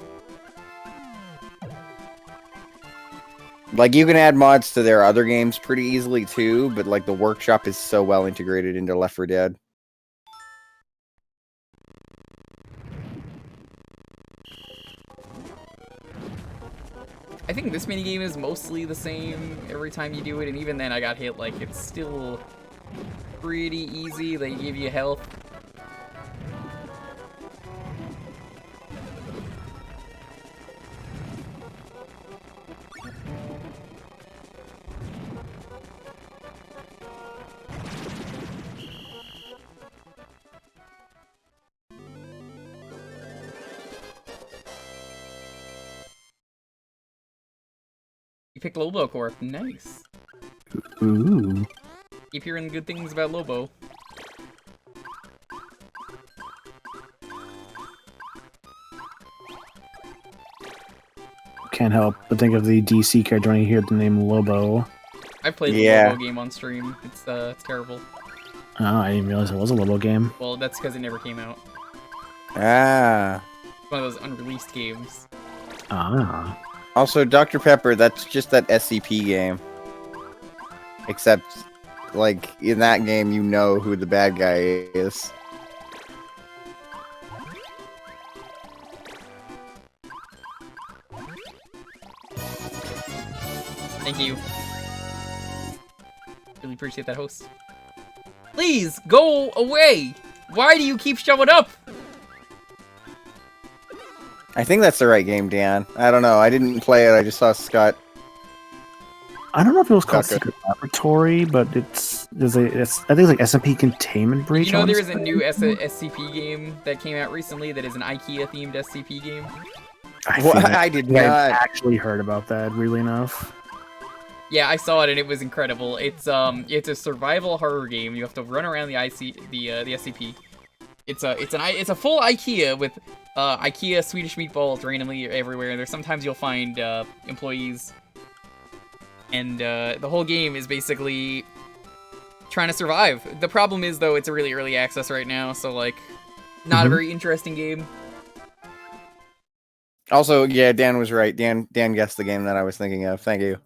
Like you can add mods to their other games pretty easily too, but like the workshop is so well integrated into Left 4 Dead. I think this minigame is mostly the same every time you do it, and even then I got hit, like, it's still pretty easy. They give you health. You picked Lobo Corp. Nice. Ooh. Keep hearing good things about Lobo. Can't help but think of the DC character when you hear the name Lobo. I played the Yeah. Lobo game on stream. It's terrible. Oh, I didn't realize it was a Lobo game. Well, that's because it never came out. Ah. It's one of those unreleased games. Ah. Also, Dr. Pepper, that's just that SCP game. Except, like, in that game, you know who the bad guy is. Thank you. Really appreciate that, host. Please, go away! Why do you keep showing up? I think that's the right game, Dan. I don't know. I didn't play it. I just saw Scott. I don't know if it was called Tucker. Secret Laboratory, but I think it's like SMP Containment Breach. You know I wanna there is a say? new SCP game that came out recently that is an IKEA-themed SCP game? I did not. I've actually heard about that, weirdly enough. Yeah, I saw it and it was incredible. It's a survival horror game. You have to run around the SCP. It's a full IKEA with IKEA Swedish meatballs randomly everywhere. There's sometimes you'll find employees, and the whole game is basically trying to survive. The problem is though it's a really early access right now, so like not a very interesting game. Also, yeah, Dan was right. Dan guessed the game that I was thinking of. Thank you.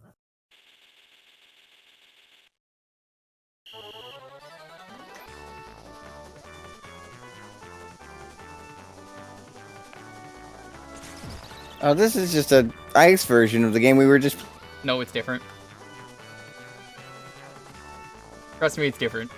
Oh, this is just a ice version of the game we were just... No, it's different. Trust me, it's different.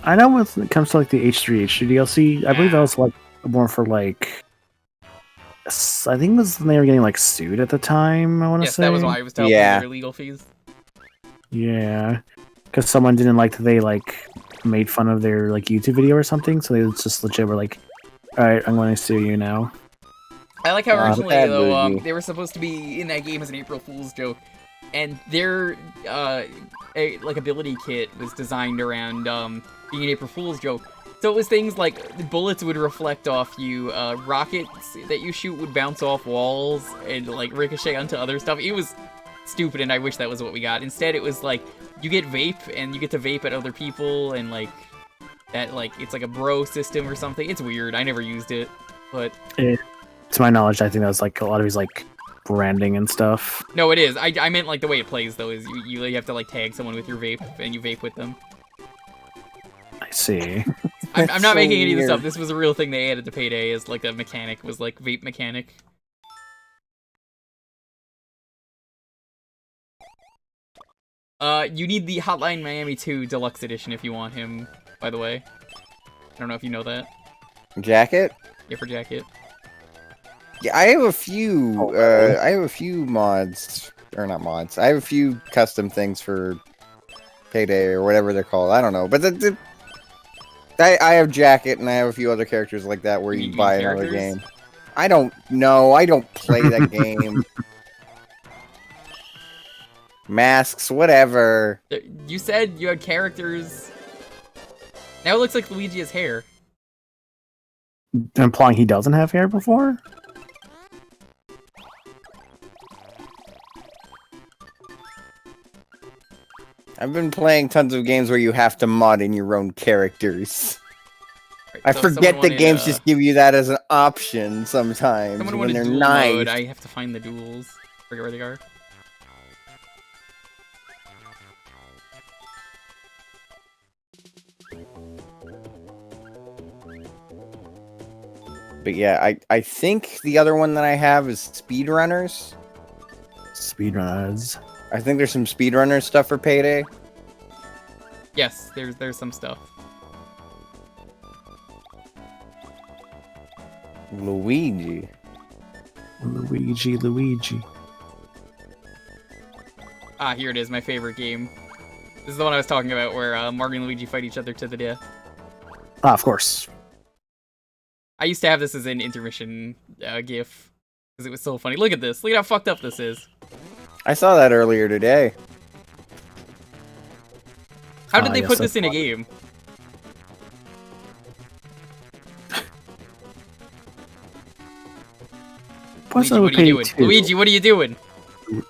I know when it comes to like the H3 DLC, I believe that was like more for like. I think it was when they were getting like sued at the time. I want to Yes, say. that was why I was telling Yeah. their legal fees. Yeah, because someone didn't like that they like made fun of their like YouTube video or something, so they just legit were like, "All right, I'm going to sue you now." I like how originally bad though movie. they were supposed to be in that game as an April Fool's joke, and their ability kit was designed around being an April Fool's joke. So it was things like the bullets would reflect off you, rockets that you shoot would bounce off walls and like ricochet onto other stuff. It was stupid, and I wish that was what we got. Instead, it was like you get vape, and you get to vape at other people, and like that, like it's like a bro system or something. It's weird. I never used it, but to my knowledge, I think that's like a lot of his like branding and stuff. No, it is. I meant like the way it plays though. Is you have to like tag someone with your vape, and you vape with them. I see. I'm not making any of this up. This was a real thing they added to Payday as like a mechanic, was like vape mechanic. You need the Hotline Miami 2 Deluxe Edition if you want him, by the way. I don't know if you know that. Jacket? Yeah, for Jacket. Yeah, I have a few, I have a few mods, or not mods, I have a few custom things for Payday, or whatever they're called, I don't know, but I have Jacket, and I have a few other characters like that where you buy another game. I don't know, I don't play that game. Masks, whatever. You said you had characters. Now it looks like Luigi has hair. Implying he doesn't have hair before? I've been playing tons of games where you have to mod in your own characters. Right, I so forget that games just give you that as an option sometimes when they're nice. Mode. I have to find the duels. Forget where they are. But yeah, I think the other one that I have is Speedrunners. Speedrunners. I think there's some Speedrunners stuff for Payday. Yes, there's some stuff. Luigi. Luigi. Ah, here it is, my favorite game. This is the one I was talking about where Mario and Luigi fight each other to the death. Ah, of course. I used to have this as an intermission GIF because it was so funny. Look at this. Look at how fucked up this is. I saw that earlier today. How did they put this in a game? Luigi, what are you doing? Luigi, what are you doing?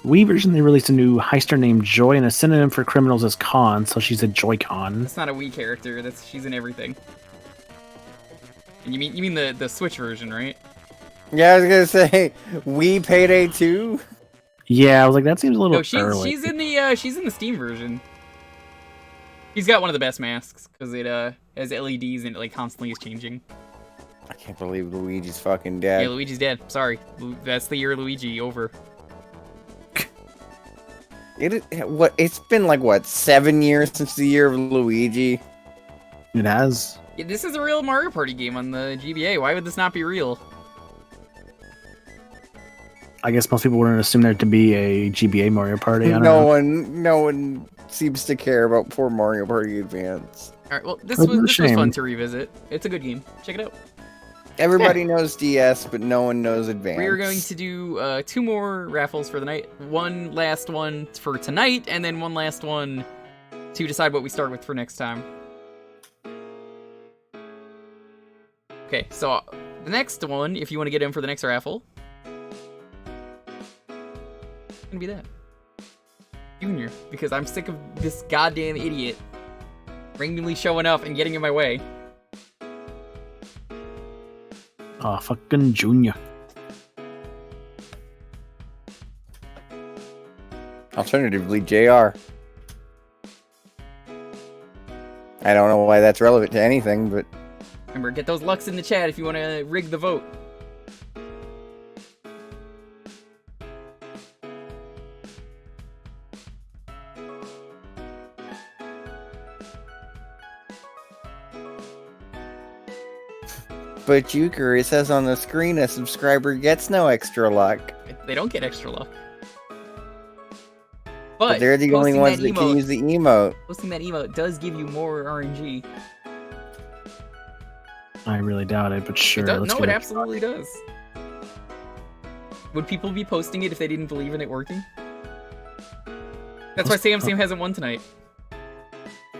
Wii version, they released a new heister named Joy, and a synonym for criminals is Con, so she's a Joy-Con. That's not a Wii character. She's in everything. And you mean the Switch version, right? Yeah, I was gonna say Wii Payday 2. Yeah, I was like, that seems a little early. She's in the Steam version. He's got one of the best masks because it has LEDs and it like constantly is changing. I can't believe Luigi's fucking dead. Yeah, Luigi's dead. Sorry, that's the year of Luigi over. It's been like what, 7 years since the year of Luigi. It has. Yeah, this is a real Mario Party game on the GBA. Why would this not be real? I guess most people wouldn't assume there to be a GBA Mario Party. No one seems to care about poor Mario Party Advance. All right, well, this was fun to revisit. It's a good game. Check it out. Everybody knows DS, but no one knows Advance. We are going to do 2 more raffles for the night. One last one for tonight, and then one last one to decide what we start with for next time. Okay, so the next one, if you want to get in for the next raffle, it's gonna be that. Junior, because I'm sick of this goddamn idiot randomly showing up and getting in my way. Oh, fucking Junior. Alternatively, JR. I don't know why that's relevant to anything, but... Remember, get those Lux in the chat if you want to rig the vote. But Jewker, it says on the screen a subscriber gets no extra luck. They don't get extra luck. But they're the only ones that can use the emote. Posting that emote does give you more RNG. I really doubt it, but sure. It absolutely does. Would people be posting it if they didn't believe in it working? That's why Sam hasn't won tonight.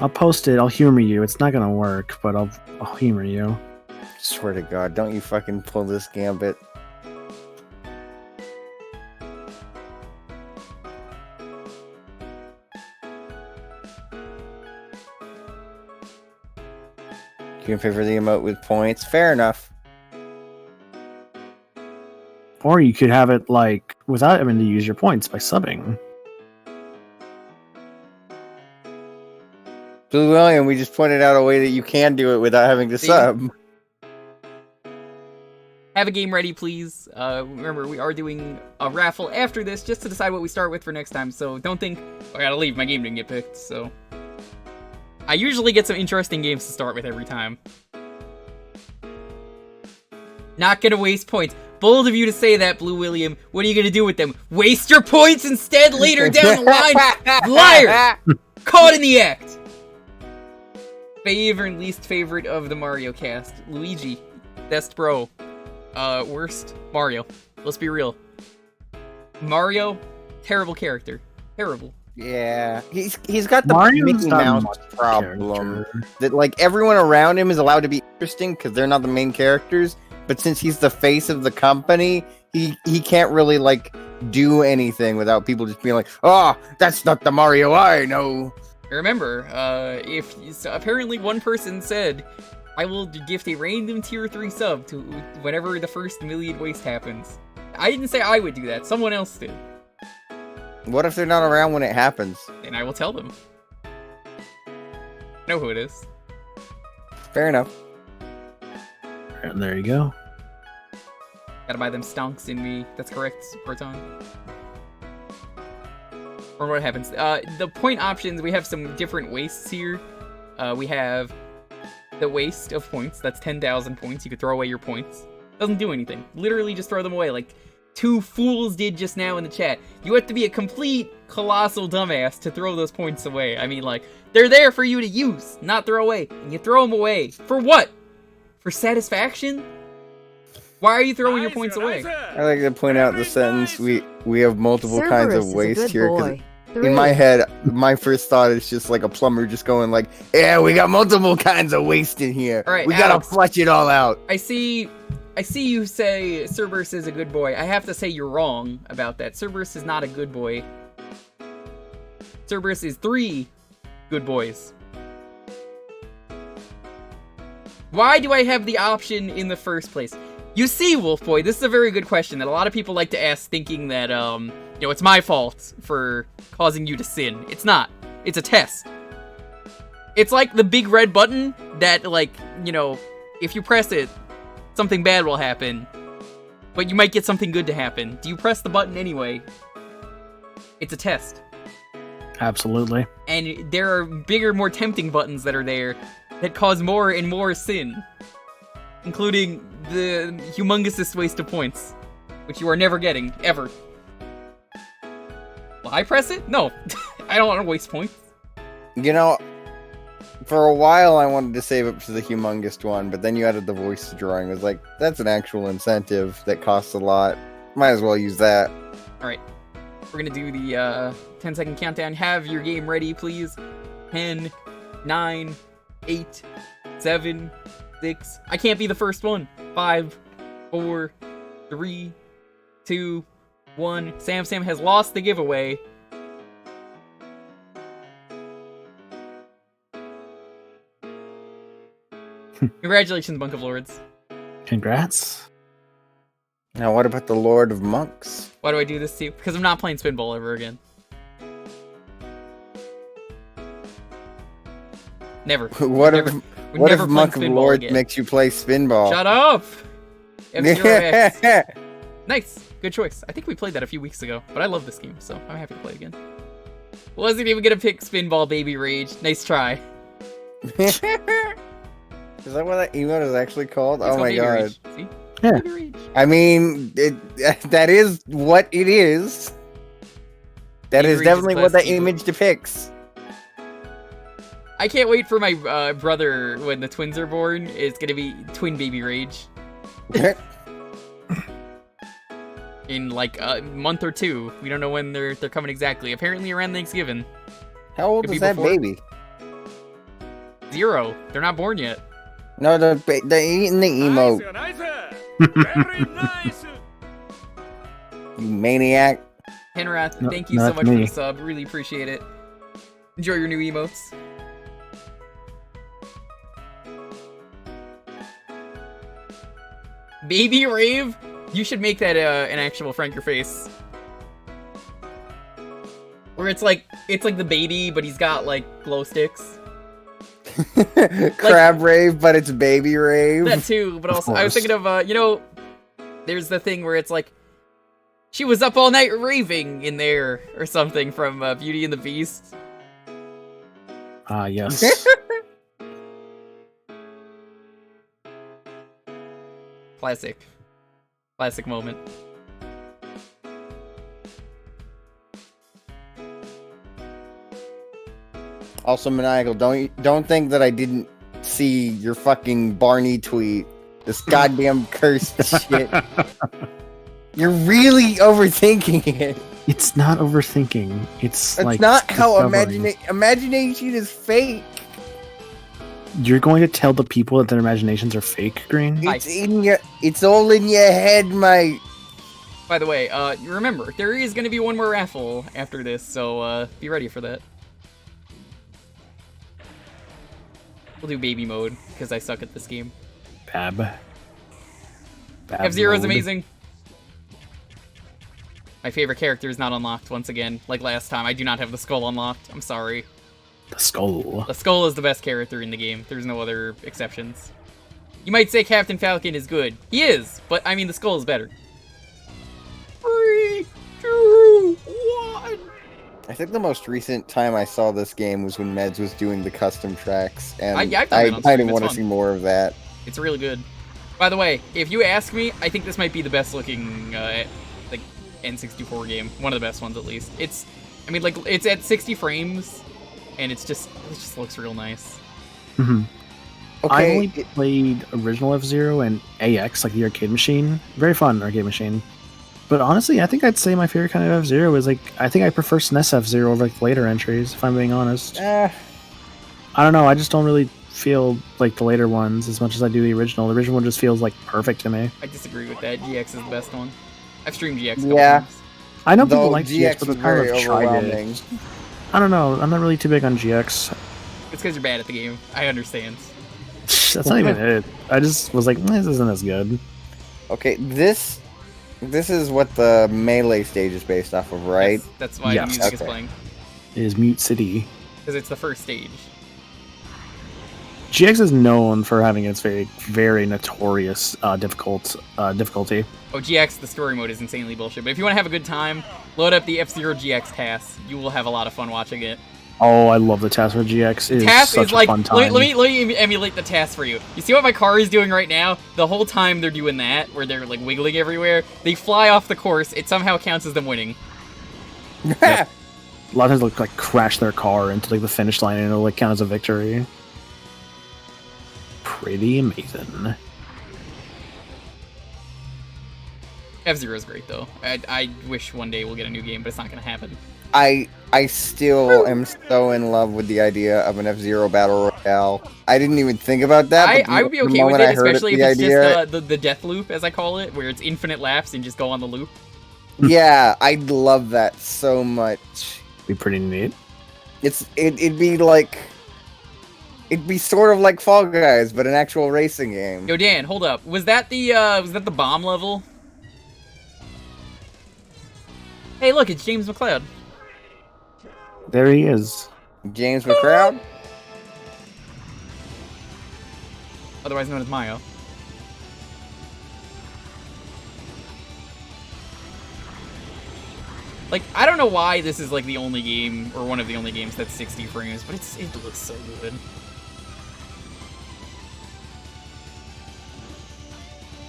I'll post it. I'll humor you. It's not gonna work, but I'll humor you. Swear to God, don't you fucking pull this gambit. You can pay for the emote with points. Fair enough. Or you could have it like without having to use your points by subbing. Blue William, we just pointed out a way that you can do it without having to sub. Have a game ready, please. Remember, we are doing a raffle after this just to decide what we start with for next time, so don't think, I gotta leave, my game didn't get picked, so. I usually get some interesting games to start with every time. Not gonna waste points. Bold of you to say that, Blue William. What are you gonna do with them? Waste your points instead later down the line? Liar! Caught in the act! Favorite and least favorite of the Mario cast. Luigi. Best bro. Worst. Mario. Let's be real. Mario, terrible character. Terrible. Yeah, he's got the Mario's Mickey not Mouse much problem. character. That like everyone around him is allowed to be interesting because they're not the main characters. But since he's the face of the company, he can't really like do anything without people just being like, "Oh, that's not the Mario I know." Remember, so apparently one person said, I will gift a random tier 3 sub to whenever the first million waste happens. I didn't say I would do that, someone else did. What if they're not around when it happens? And I will tell them. Know who it is. Fair enough. And there you go. Gotta buy them stonks in me. That's correct, Proton. Or what happens? The point options, we have some different wastes here. We have the waste of points. That's 10,000 points. You could throw away your points. Doesn't do anything. Literally just throw them away like two fools did just now in the chat. You have to be a complete colossal dumbass to throw those points away. I mean, like, they're there for you to use, not throw away. And you throw them away. For what? For satisfaction? Why are you throwing your points away? I like to point out the sentence, we have multiple kinds of Cerberus is a waste good here. 'Cause boy. in my head, my first thought is just like a plumber just going like, yeah, we got multiple kinds of waste in here. All right, we gotta Alex, flush it all out. I see you say Cerberus is a good boy. I have to say you're wrong about that. Cerberus is not a good boy. Cerberus is 3 good boys. Why do I have the option in the first place? You see, Wolf Boy, this is a very good question that a lot of people like to ask thinking that, it's my fault for causing you to sin. It's not. It's a test. It's like the big red button that, like, if you press it, something bad will happen, but you might get something good to happen. Do you press the button anyway? It's a test. Absolutely. And there are bigger, more tempting buttons that are there that cause more and more sin. Including the humongous waste of points, which you are never getting, ever. Will I press it? No. I don't want to waste points. For a while I wanted to save up for the humongous one, but then you added the voice drawing. I was like, that's an actual incentive that costs a lot. Might as well use that. Alright. We're gonna do the 10-second countdown. Have your game ready, please. 10, 9, 8, 7, 6. I can't be the first one. 5, 4, 3, 2, 1. Sam has lost the giveaway. Congratulations, Monk of Lords. Congrats. Now what about the Lord of Monks? Why do I do this to you? Because I'm not playing Spinball ever again. Never. What if Monk of Lords makes you play Spinball? Shut up! F-Zero-X. Nice. Good choice. I think we played that a few weeks ago, but I love this game, so I'm happy to play it again. Wasn't even gonna pick Spinball Baby Rage. Nice try. Is that what that emote is actually called? It's oh my Baby god. Rage. See? Yeah. Baby Rage. I mean, that is what it is. That Baby is Rage definitely is what that classic emote. image depicts. I can't wait for my brother, when the twins are born, it's gonna be Twin Baby Rage. in like a month or two. We don't know when they're coming exactly. Apparently around Thanksgiving. How old Could is be that before. baby? 0. They're not born yet. No, they're eating the emote. You maniac. Henrath, No, thank you so not much for me. the sub. Really appreciate it. Enjoy your new emotes. Baby Rave? You should make that an actual Frank Your Face. Where it's like the baby, but he's got like glow sticks. Crab rave, but it's baby rave. That too, but also I was thinking of there's the thing where it's like she was up all night raving in there or something from Beauty and the Beast. Yes. Classic moment. Also, maniacal. Don't think that I didn't see your fucking Barney tweet. This goddamn cursed shit. You're really overthinking it. It's not overthinking. It's That's like not how discovering. imagination is fake. You're going to tell the people that their imaginations are fake, Green? It's all in your head, mate. By the way, remember, there is going to be one more raffle after this, so be ready for that. We'll do baby mode, because I suck at this game. Bab F-Zero is mode. amazing. My favorite character is not unlocked once again. Like last time, I do not have the skull unlocked. I'm sorry. The skull. The skull is the best character in the game. There's no other exceptions. You might say Captain Falcon is good. He is, but I mean the skull is better. 3, 2, 1. I think the most recent time I saw this game was when Meds was doing the custom tracks, and I've done it on I stream, didn't it's want to fun. see more of that. It's really good. By the way, if you ask me, I think this might be the best looking like N64 game. One of the best ones, at least. It's at 60 frames, and it just looks real nice. Mm-hmm. I Okay. only played original F-Zero and AX, like the arcade machine. Very fun arcade machine. But honestly, I think I'd say my favorite kind of F-Zero is like, I think I prefer SNES F-Zero over like later entries, if I'm being honest. I don't know, I just don't really feel like the later ones as much as I do the original. The original one just feels like perfect to me. I disagree with that. GX is the best one. I've streamed GX a couple Yeah. times. I know people Though like GX GX, but is they're kind very of tried overwhelming. it. I don't know, I'm not really too big on GX. It's because you're bad at the game. I understand. That's not even it. I just was like, this isn't as good. Okay, this is what the Melee stage is based off of, right? That's why Yes. the music is Okay. playing. It is Mute City. Because it's the first stage. GX is known for having its very, very notorious difficulty. Oh, GX, the story mode is insanely bullshit. But if you want to have a good time, load up the F-Zero GX TAS. You will have a lot of fun watching it. Oh, I love the TAS for GX. It is TAS such is like, a fun let time. me emulate the TAS for you. You see what my car is doing right now? The whole time they're doing that, where they're like wiggling everywhere, they fly off the course. It somehow counts as them winning. A lot of times they'll like crash their car into like the finish line and it'll like count as a victory. Pretty amazing. F-Zero is great though. I wish one day we'll get a new game, but it's not gonna happen. I still am so in love with the idea of an F-Zero battle royale. I didn't even think about that. but I would be the okay with moment it, I heard especially if the it's idea, just the death loop, as I call it, where it's infinite laps and just go on the loop. yeah, I'd love that so much. Be pretty neat. It'd be like, it'd be sort of like Fall Guys, but an actual racing game. Yo, Dan, hold up. Was that the bomb level? Hey, look, it's James McLeod. There he is. James McCroud? Otherwise known as Mayo. Like, I don't know why this is like the only game, or one of the only games that's 60 frames, but it looks so good.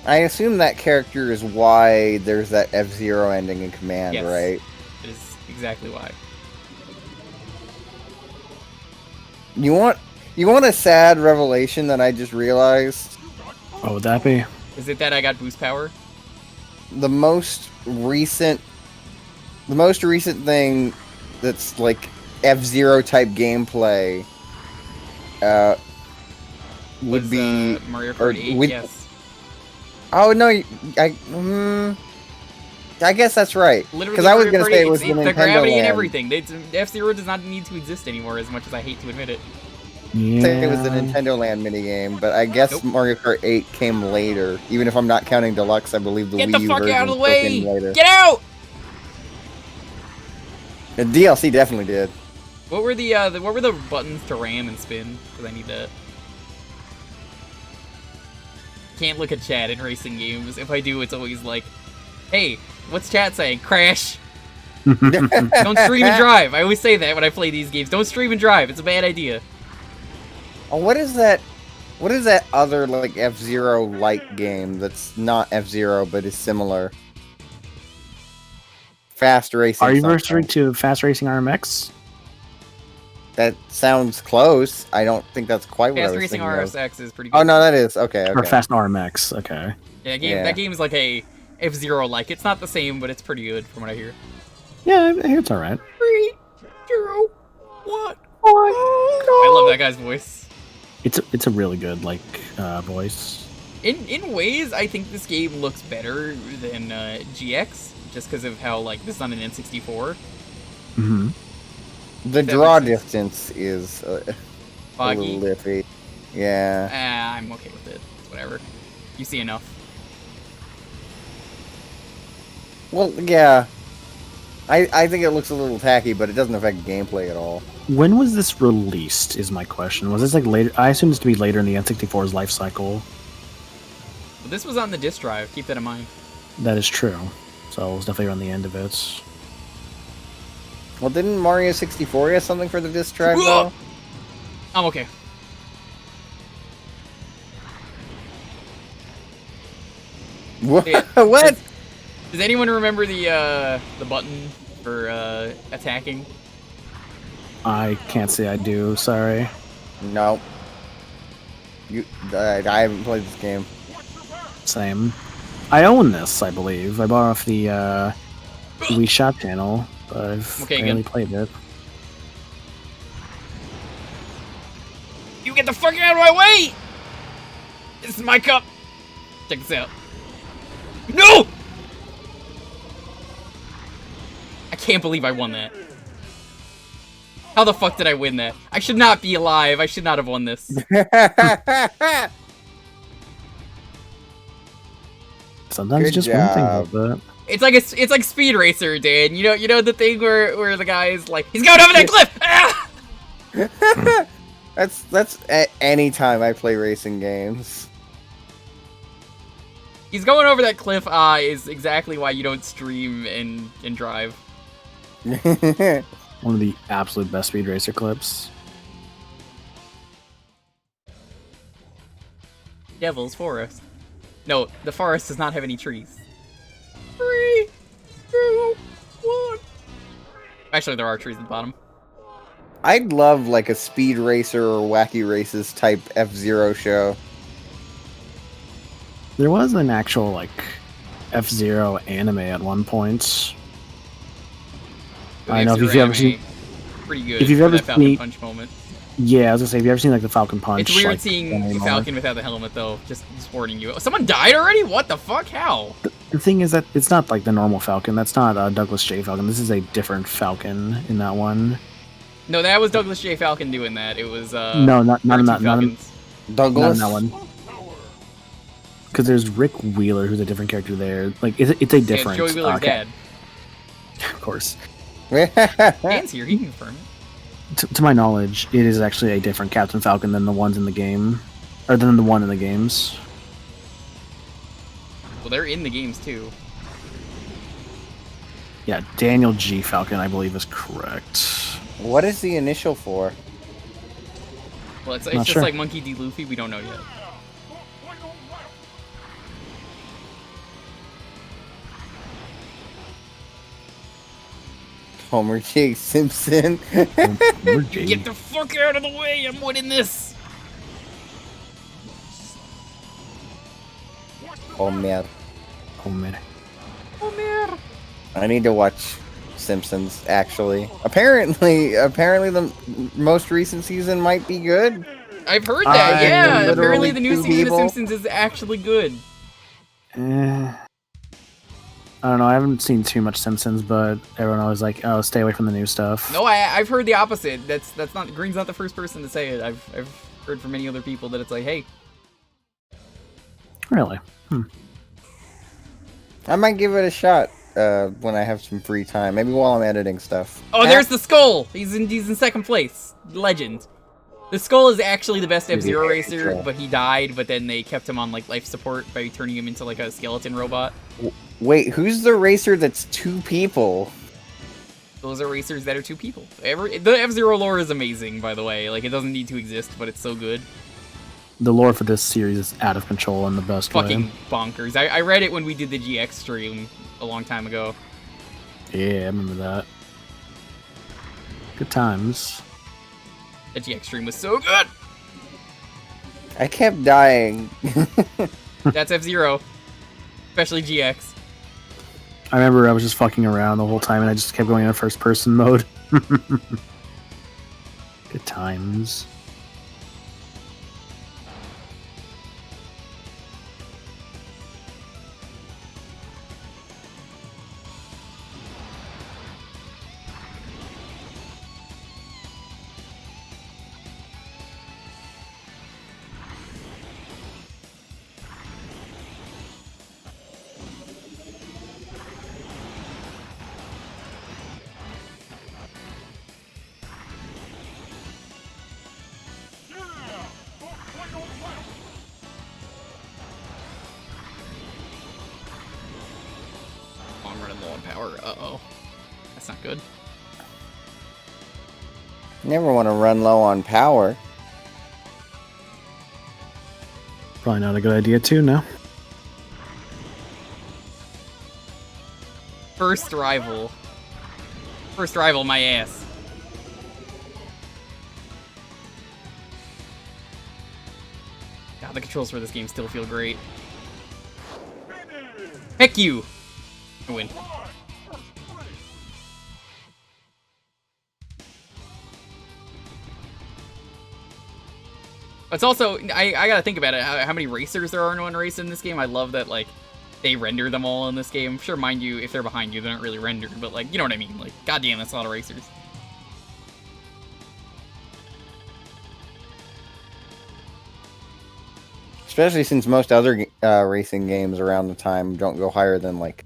I assume that character is why there's that F-Zero ending in Command, Yes. right? It is exactly why. You want a sad revelation that I just realized? What would that be? Is it that I got boost power? the most recent thing that's like F-Zero type gameplay would be Mario Kart 8. Yes. Oh no, I guess that's right. Because I was gonna say it was the Nintendo gravity Land. and everything. F-Zero does not need to exist anymore, as much as I hate to admit it. Yeah. It was the Nintendo Land minigame, but I guess Mario Kart 8 came later. Even if I'm not counting Deluxe, I believe the Wii U version Get the fuck out of the way! came later. Get out! The DLC definitely did. What were the buttons to ram and spin? Because I need that. Can't look at chat in racing games. If I do, it's always like, "Hey, what's chat saying? Crash." Don't stream and drive. I always say that when I play these games. Don't stream and drive. It's a bad idea. Oh, what is that? What is that other like F-Zero like game that's not F-Zero but is similar? Fast racing. Are you referring to Fast Racing RMX? That sounds close. I don't think that's quite what I was thinking. Fast Racing RSX is pretty good. Oh no, that is okay. Or Fast RMX. Okay. Yeah, that game is like a F-Zero like. It's not the same, but it's pretty good from what I hear. Yeah, I hear it's alright. 3, 2, 1. I love that guy's voice. It's a really good voice. In ways, I think this game looks better than GX, just because of how this is on an N64. Mm-hmm. The draw distance is a foggy. little iffy. Yeah. I'm okay with it. It's whatever. You see enough. Well, yeah. I think it looks a little tacky, but it doesn't affect gameplay at all. When was this released, is my question. Was this later? I assume this to be later in the N64's life cycle. Well, this was on the disk drive. Keep that in mind. That is true. So it was definitely on the end of it. Well, didn't Mario 64 have something for the disc drive, though? I'm okay. What? Yeah. What? Does anyone remember the button for attacking? I can't say I do. Sorry. No. I haven't played this game. Same. I own this, I believe. I bought off the Wii Shop channel, but I've barely played it. You get the fuck out of my way! This is my cup. Check this out. No! I can't believe I won that. How the fuck did I win that? I should not be alive. I should not have won this. Sometimes Good just one thing about that. It's like Speed Racer, Dan. You know the thing where the guy's like, he's going over that cliff. Ah! That's at any time I play racing games. He's going over that cliff. Is exactly why you don't stream and drive. One of the absolute best Speed Racer clips. Devil's Forest. No, the forest does not have any trees. 3, 2, 1. Actually, there are trees at the bottom. I'd love like a Speed Racer or Wacky Races type F-Zero show. There was an actual F-Zero anime at one point. I don't know if you've ever seen. Pretty good. If you've ever Falcon seen Punch moment. Yeah, I was gonna say, have you ever seen the Falcon Punch? It's weird seeing Falcon without the helmet, though. Just warning you. Someone died already? What the fuck? How? The thing is that it's not the normal Falcon. That's not Douglas J. Falcon. This is a different Falcon in that one. No, that was Douglas J. Falcon doing that. It was no, not Douglas. Not in that one. Because there's Rick Wheeler, who's a different character there. It's a different. Joey Wheeler's dad. Of course. Dan's here. He can confirm it. To my knowledge, it is actually a different Captain Falcon than the ones in the game, or than the one in the games. Well, they're in the games too. Yeah, Daniel G. Falcon, I believe, is correct. What is the initial for? Well, it's just like Monkey D. Luffy. We don't know yet. Homer J. Simpson. Get the fuck out of the way! I'm winning this. Homer. Homer. I need to watch Simpsons, actually. Apparently the most recent season might be good. I've heard that, yeah. literally Apparently the new two season people. of Simpsons is actually good. I don't know. I haven't seen too much Simpsons, but everyone always like, oh, stay away from the new stuff. No, I've heard the opposite. That's not Green's not the first person to say it. I've heard from many other people that it's like, hey. Really? I might give it a shot when I have some free time. Maybe while I'm editing stuff. Oh, there's the skull. He's in second place. Legend. The skull is actually the best F-Zero racer, but he died. But then they kept him on like life support by turning him into like a skeleton robot. Wait, who's the racer that's two people? Those are racers that are two people. The F-Zero lore is amazing, by the way. Like, it doesn't need to exist, but it's so good. The lore for this series is out of control in the best Fucking way. bonkers. I read it when we did the GX stream a long time ago. Yeah, I remember that. Good times. The GX stream was so good! I kept dying. That's F-Zero. Especially GX. I remember I was just fucking around the whole time and I just kept going in first person mode. Good times. Oh, I'm running low on power. Uh-oh. That's not good. Never want to run low on power. Probably not a good idea too, no? First rival. First rival, my ass. God, the controls for this game still feel great. Heck you! I win. It's also, I gotta think about it, how many racers there are in one race in this game. I love that, like, they render them all in this game. Sure, mind you, if they're behind you, they're not really rendered, but, like, you know what I mean? Like, goddamn, that's a lot of racers. Especially since most other racing games around the time don't go higher than, like,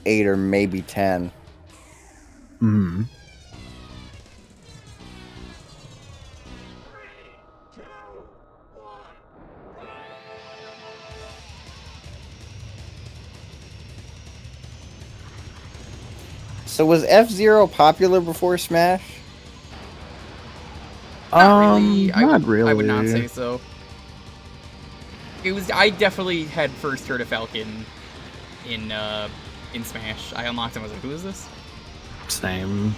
8 or maybe 10. Hmm. So was F-Zero popular before Smash? Not really. Not really. I would not say so. It was. I definitely had first heard of Falcon in Smash. I unlocked him. I was like, "Who is this?" Same.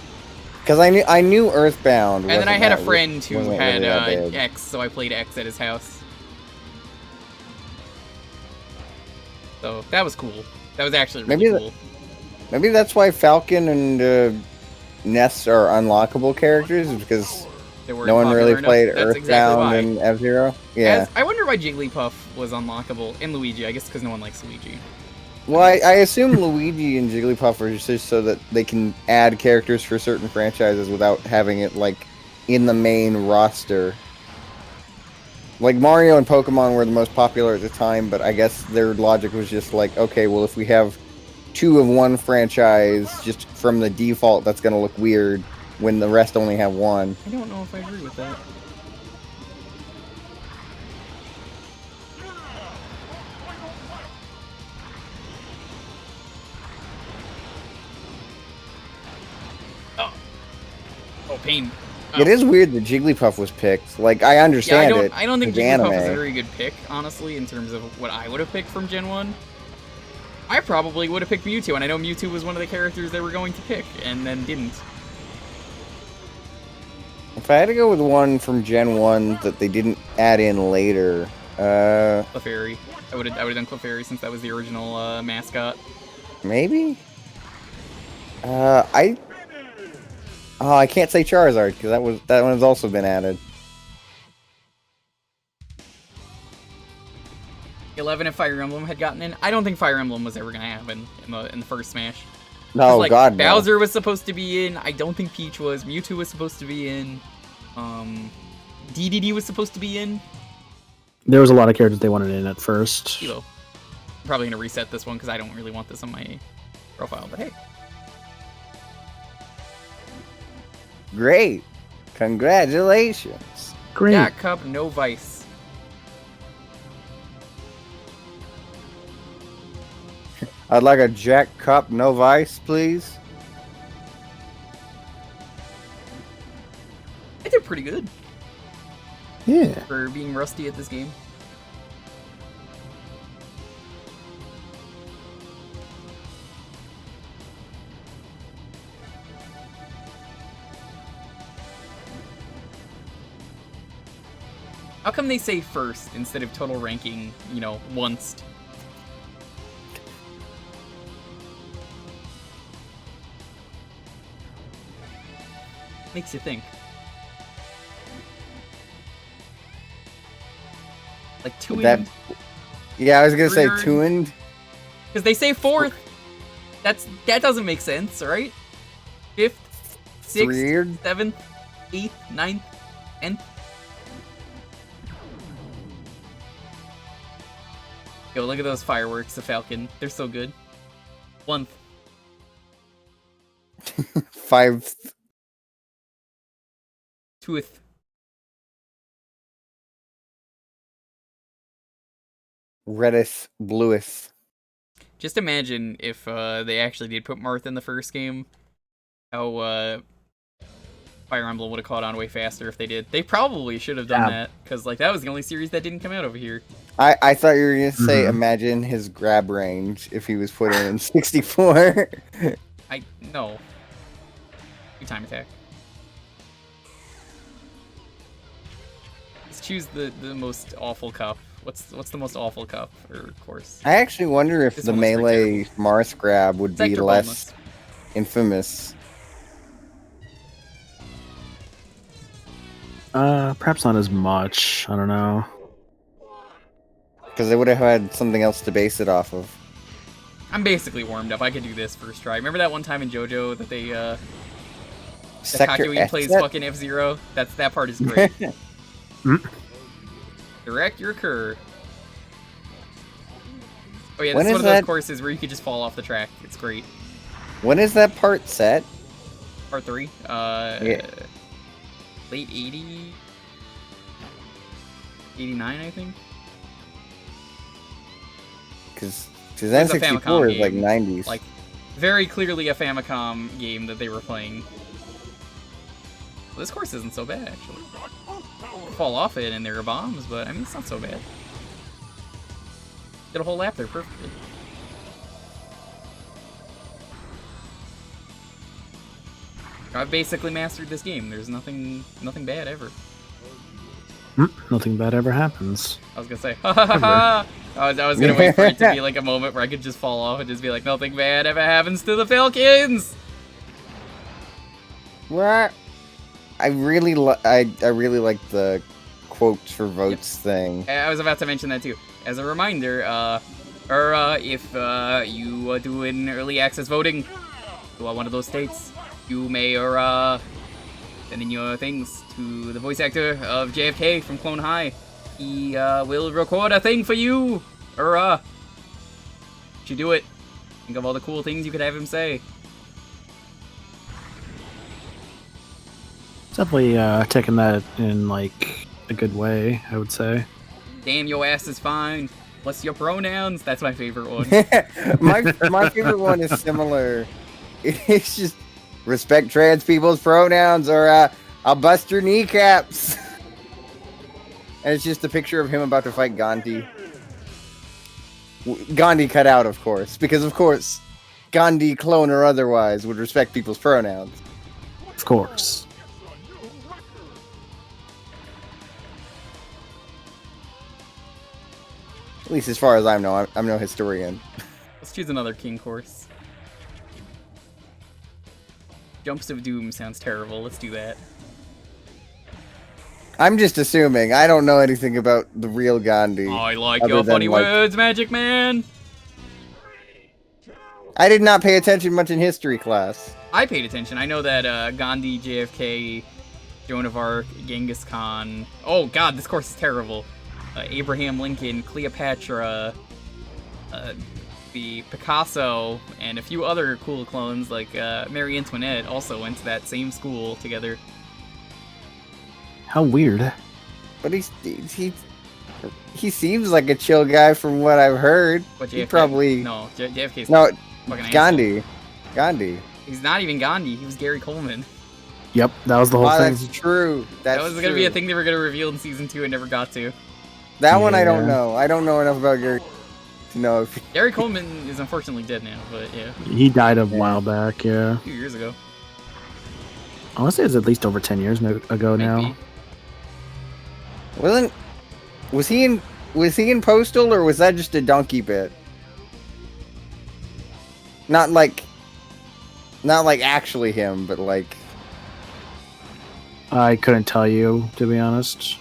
Because I knew Earthbound. And then I had a wasn't friend who wasn't had really that big. X, so I played X at his house. So that was cool. That was actually really cool. Maybe that's why Falcon and Ness are unlockable characters, is because no one really played Earthbound and F-Zero. Yeah. I wonder why Jigglypuff was unlockable, and Luigi. I guess because no one likes Luigi. Well, I assume Luigi and Jigglypuff are just so that they can add characters for certain franchises without having it, like, in the main roster. Like, Mario and Pokemon were the most popular at the time, but I guess their logic was just like, okay, well, if we have 2 of one franchise, just from the default, that's going to look weird when the rest only have 1. I don't know if I agree with that. Oh, pain. Oh. It is weird that Jigglypuff was picked. Like, I understand it. I don't think it's Jigglypuff anime. is a very good pick, honestly, in terms of what I would have picked from Gen 1. I probably would have picked Mewtwo, and I know Mewtwo was one of the characters they were going to pick, and then didn't. If I had to go with one from Gen 1 that they didn't add in later, Clefairy. I would have done Clefairy since that was the original mascot. Maybe? I can't say Charizard because that one has also been added. 11 if Fire Emblem had gotten in. I don't think Fire Emblem was ever gonna happen in the first Smash. No, like, God, no. Bowser was supposed to be in. I don't think Peach was. Mewtwo was supposed to be in. DDD was supposed to be in. There was a lot of characters they wanted in at first. Kilo. I'm probably gonna reset this one because I don't really want this on my profile. But hey, Great. Congratulations. Great. Jack Cup, no Vice. I'd like a Jack Cup, no Vice, please. I did pretty good Yeah. for being rusty at this game. How come they say first instead of total ranking, you know, once? Makes you think. Like two That, yeah, I was gonna say Third. tuned. Because they say fourth. That doesn't make sense, right? Fifth, sixth, Third. seventh, eighth, ninth, 10th. Yo, look at those fireworks, the Falcon. They're so good. 1th. 5th. 2th. Reddith, blueth. Just imagine if they actually did put Marth in the first game. How Fire Emblem would have caught on way faster if they did. They probably should have done that, because like that was the only series that didn't come out over here. I thought you were gonna say imagine his grab range if he was put in 64. No. Time attack. Let's choose the most awful cup. What's the most awful cup or course? I actually wonder if This the one looks pretty melee Marth grab would be Sector less boneless. infamous. Perhaps not as much. I don't know. Because they would have had something else to base it off of. I'm basically warmed up. I could do this first try. Remember that one time in JoJo that they that Sector Kakyoin F plays set? fucking F-Zero? That part is great. Direct your cur. Oh yeah, When this is one is of those that- courses where you could just fall off the track. It's great. When is that part set? Part 3. Yeah. Late 80... 89, I think? Because It was a N64 Famicom is like game. 90s. Like, very clearly a Famicom game that they were playing. Well, this course isn't so bad, actually. You fall off it and there are bombs, but I mean, it's not so bad. Did a whole lap there perfectly. I've basically mastered this game. There's nothing bad ever. Nothing bad ever happens. I was gonna say, ha ha ha ha! I was gonna wait for it to be like a moment where I could just fall off and just be like, nothing bad ever happens to the Falcons! What? I really like the quotes for votes thing. I was about to mention that too. As a reminder, if you do an early access voting to one of those states, you may send in your things to the voice actor of JFK from Clone High. He will record a thing for you, you should do it. Think of all the cool things you could have him say. Definitely taking that in like a good way, I would say. Damn, your ass is fine. What's your pronouns? That's my favorite one. my favorite one is similar. It's just respect trans people's pronouns, or I'll bust your kneecaps. And it's just a picture of him about to fight Gandhi. Gandhi cut out, of course, because of course, Gandhi, clone or otherwise, would respect people's pronouns. Of course. At least as far as I know, I'm no historian. Let's choose another king course. Jumps of Doom sounds terrible. Let's do that. I'm just assuming. I don't know anything about the real Gandhi. I like other your than, funny like- words, Magic Man. I did not pay attention much in history class. I paid attention. I know that Gandhi, JFK, Joan of Arc, Genghis Khan. Oh God, this course is terrible. Abraham Lincoln, Cleopatra, the Picasso, and a few other cool clones like Marie Antoinette also went to that same school together. How weird. But he seems like a chill guy from what I've heard. But JFK, He probably no, JFK's no fucking Gandhi. asshole. Gandhi. He's not even Gandhi. He was Gary Coleman. Yep, that was the whole Oh, thing. that's true. That's That was true. gonna be a thing they were gonna reveal in season 2 and never got to. That one I don't Yeah. know. I don't know enough about Gary to know if Gary Coleman is unfortunately dead now, but yeah, He died a while back, yeah. a few years ago. I want to say it's at least over 10 years ago now. Might was he in Postal, or was that just a donkey bit? Not like actually him, but like I couldn't tell you, to be honest.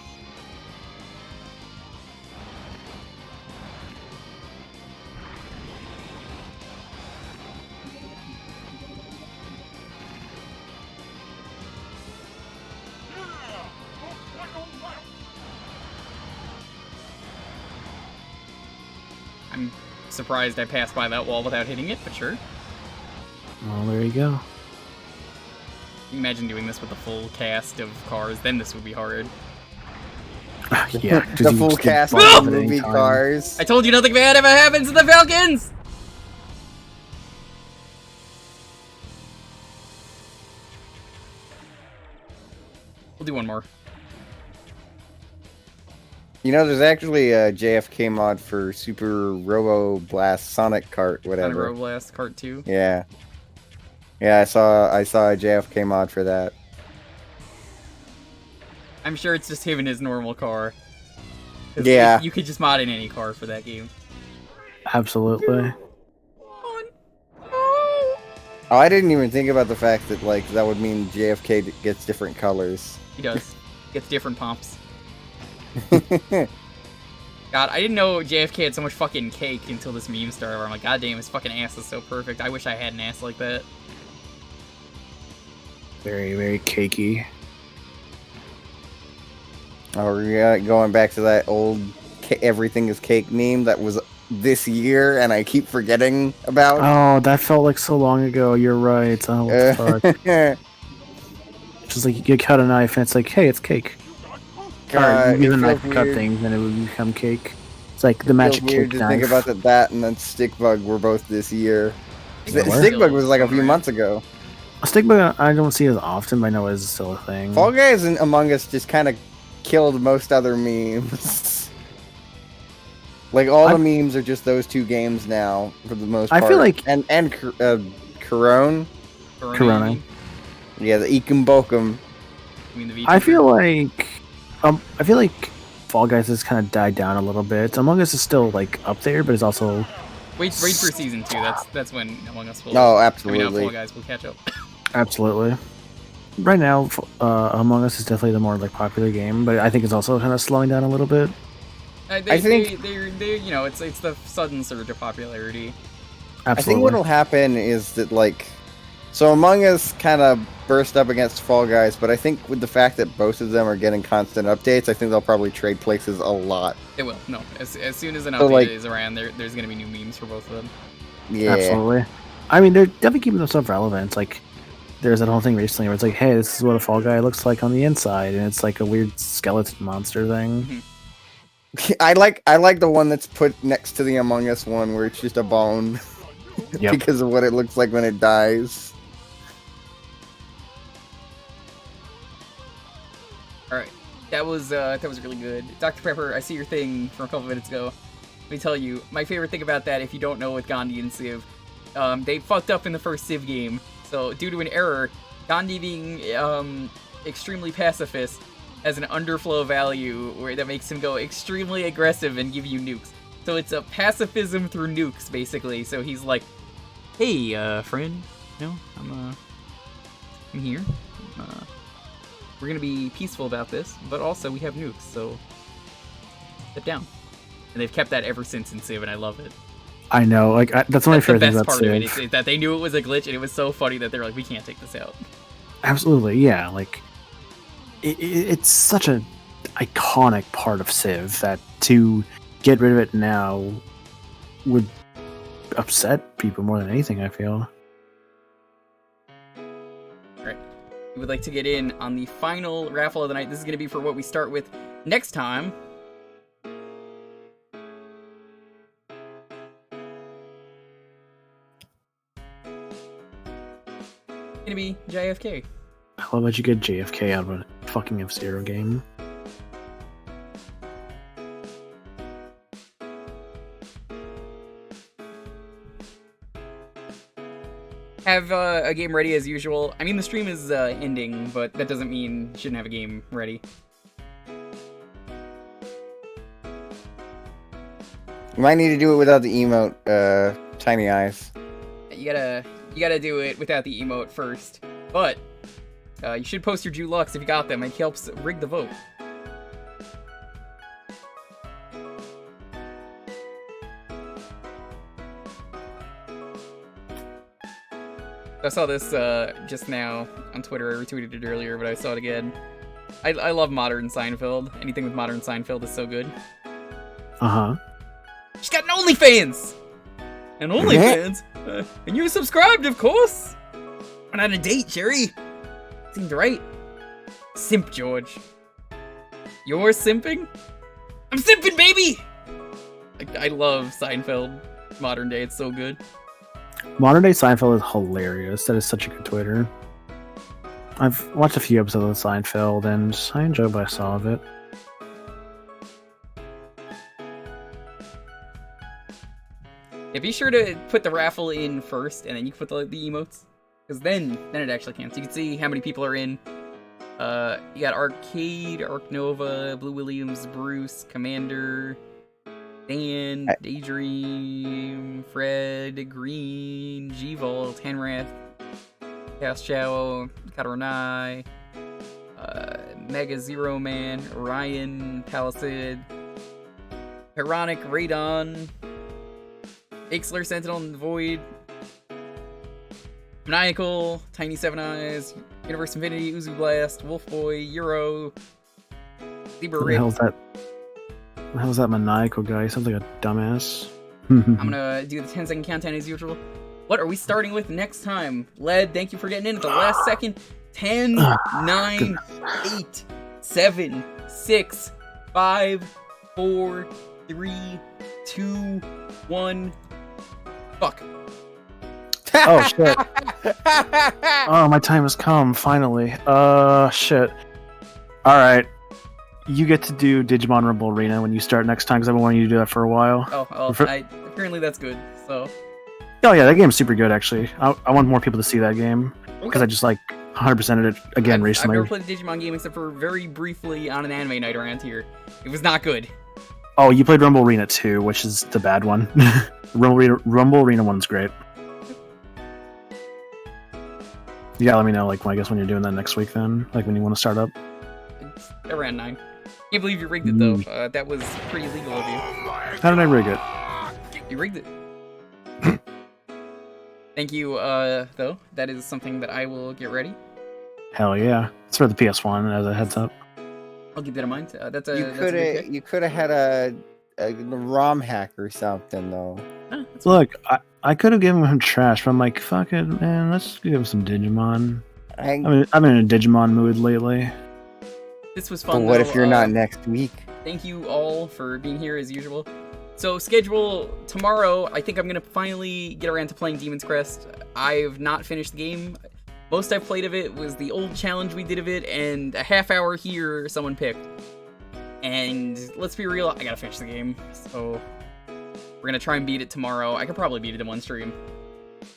I'm surprised I passed by that wall without hitting it, but sure. Well, there you go. Can you imagine doing this with a full cast of cars? Then this would be hard. Yeah, the full cast of movie cars. I told you nothing bad ever happens to the Falcons! We'll do one more. You know, there's actually a JFK mod for Super Robo Blast Sonic Kart, whatever. Sonic Roblast Kart 2. Yeah. Yeah, I saw a JFK mod for that. I'm sure it's just him in his normal car. 'Cause Yeah. You could just mod in any car for that game. Absolutely. Oh, I didn't even think about the fact that, like, that would mean JFK gets different colors. He does. Gets different pumps. God, I didn't know JFK had so much fucking cake until this meme started where I'm like, god damn, his fucking ass is so perfect. I wish I had an ass like that. Very, very cakey. Oh, yeah, going back to that old everything is cake meme that was this year, and I keep forgetting about. Oh, that felt like so long ago. You're right. Oh, what the fuck? It's just like you cut a knife and it's like, hey, it's cake. Or you use a knife to cut things and it would become cake. It's like the magic weird cake to knife. think about that and then Stickbug were both this year. What? Stickbug was like a few months ago. Stickbug I don't see as often, but I know is still a thing. Fall Guys and Among Us just kind of killed most other memes. Like all the memes are just those two games now for the most part. I feel like Corona. Corona. Yeah, the Ekum Bokum. I feel like Fall Guys has kind of died down a little bit. Among Us is still like up there, but it's also Wait for season 2. That's when Among Us will. No, I absolutely. mean, Fall Guys will catch up. absolutely. Right now, Among Us is definitely the more like popular game, but I think it's also kind of slowing down a little bit. I think they you know, it's the sudden surge of popularity. Absolutely. I think what'll happen is that, like, so Among Us kind of burst up against Fall Guys, but I think with the fact that both of them are getting constant updates, I think they'll probably trade places a lot. It will. No, as soon as an So, update like- is around, there's gonna be new memes for both of them. Yeah. Absolutely. I mean, they're definitely keeping themselves relevant. Like, there's that whole thing recently where it's like, hey, this is what a Fall Guy looks like on the inside, and it's like a weird skeleton monster thing. I like the one that's put next to the Among Us one where it's just a bone Yep. because of what it looks like when it dies. All right, that was really good. Dr. Pepper, I see your thing from a couple minutes ago. Let me tell you, my favorite thing about that, if you don't know with Gandhi and Civ, they fucked up in the first Civ game. So due to an error, Gandhi being extremely pacifist has an underflow value where that makes him go extremely aggressive and give you nukes. So it's a pacifism through nukes, basically. So he's like, hey, friend, you know, I'm I'm here. We're gonna be peaceful about this, but also we have nukes, so step down. And they've kept that ever since in Civ, and I love it. I know, like that's one of my favorite things about Civ. That's the best part of Civ. it, is that they knew it was a glitch, and it was so funny that they're like, we can't take this out. Absolutely, yeah. Like it's such a iconic part of Civ that to get rid of it now would upset people more than anything, I feel. Alright. We would like to get in on the final raffle of the night. This is going to be for what we start with next time. It's going to be JFK. How about you get JFK out of a fucking F-Zero game? Have a game ready as usual. I mean, the stream is ending, but that doesn't mean you shouldn't have a game ready. You might need to do it without the emote, Tiny Eyes. You gotta do it without the emote first. But you should post your Jewkbox if you got them. It helps rig the vote. I saw this just now on Twitter. I retweeted it earlier, but I saw it again. I love modern Seinfeld. Anything with modern Seinfeld is so good. Uh-huh. She's got an OnlyFans! An OnlyFans? And you subscribed, of course! Went on a date, Jerry. Seemed right. Simp, George. You're simping? I'm simping, baby! I love Seinfeld. Modern day, it's so good. Modern day Seinfeld is hilarious. That is such a good Twitter. I've watched a few episodes of Seinfeld, and I enjoy what I saw of it. Yeah, be sure to put the raffle in first, and then you can put the emotes. Because then it actually counts. You can see how many people are in. You got Arcade, Arc Nova, Blue Williams, Bruce, Commander, Dan, Daydream, Fred, Green, G-Volt, Henrath, Chaos Chow, Kataranai, Mega Zero Man, Orion, Palisade, Heronic, Radon, Ixler, Sentinel, and Void, Maniacal, Tiny Seven Eyes, Universe Infinity, Uzu Blast, Wolf Boy, Euro, Zebra What the Rick. hell's that? What the hell's that maniacal guy? He sounds like a dumbass. I'm gonna do the 10-second countdown as usual. What are we starting with next time? Led, thank you for getting in at the last second. 10, 9, 8, 7, 6, 5, 4, 3, 2, 1. Fuck. Oh shit. Oh, my time has come, finally. Shit. Alright. You get to do Digimon Rumble Arena when you start next time, because I've been wanting you to do that for a while. Apparently that's good, so. Oh yeah, that game's super good, actually. I want more people to see that game, because I just, 100%ed it again recently. I've never played a Digimon game except for very briefly on an anime night around here. It was not good. Oh, you played Rumble Arena 2, which is the bad one. Rumble Arena 1's great. You gotta let me know, when you're doing that next week then? When you want to start up? It's around 9. Can't believe you rigged it, though. That was pretty illegal of you. How did I rig it? You rigged it. Thank you, though. That is something that I will get ready. Hell yeah. It's for the PS1 as a heads up. I'll keep that in mind. You could have had a ROM hack or something, though. Look, I could have given him trash, but I'm like, fuck it, man. Let's give him some Digimon. I'm in a Digimon mood lately. This was fun. But what if you're not next week? Thank you all for being here as usual. So schedule tomorrow. I think I'm gonna finally get around to playing Demon's Crest. I've not finished the game. Most I've played of it was the old challenge we did of it, and a half hour here someone picked. And let's be real, I gotta finish the game. So we're gonna try and beat it tomorrow. I could probably beat it in one stream.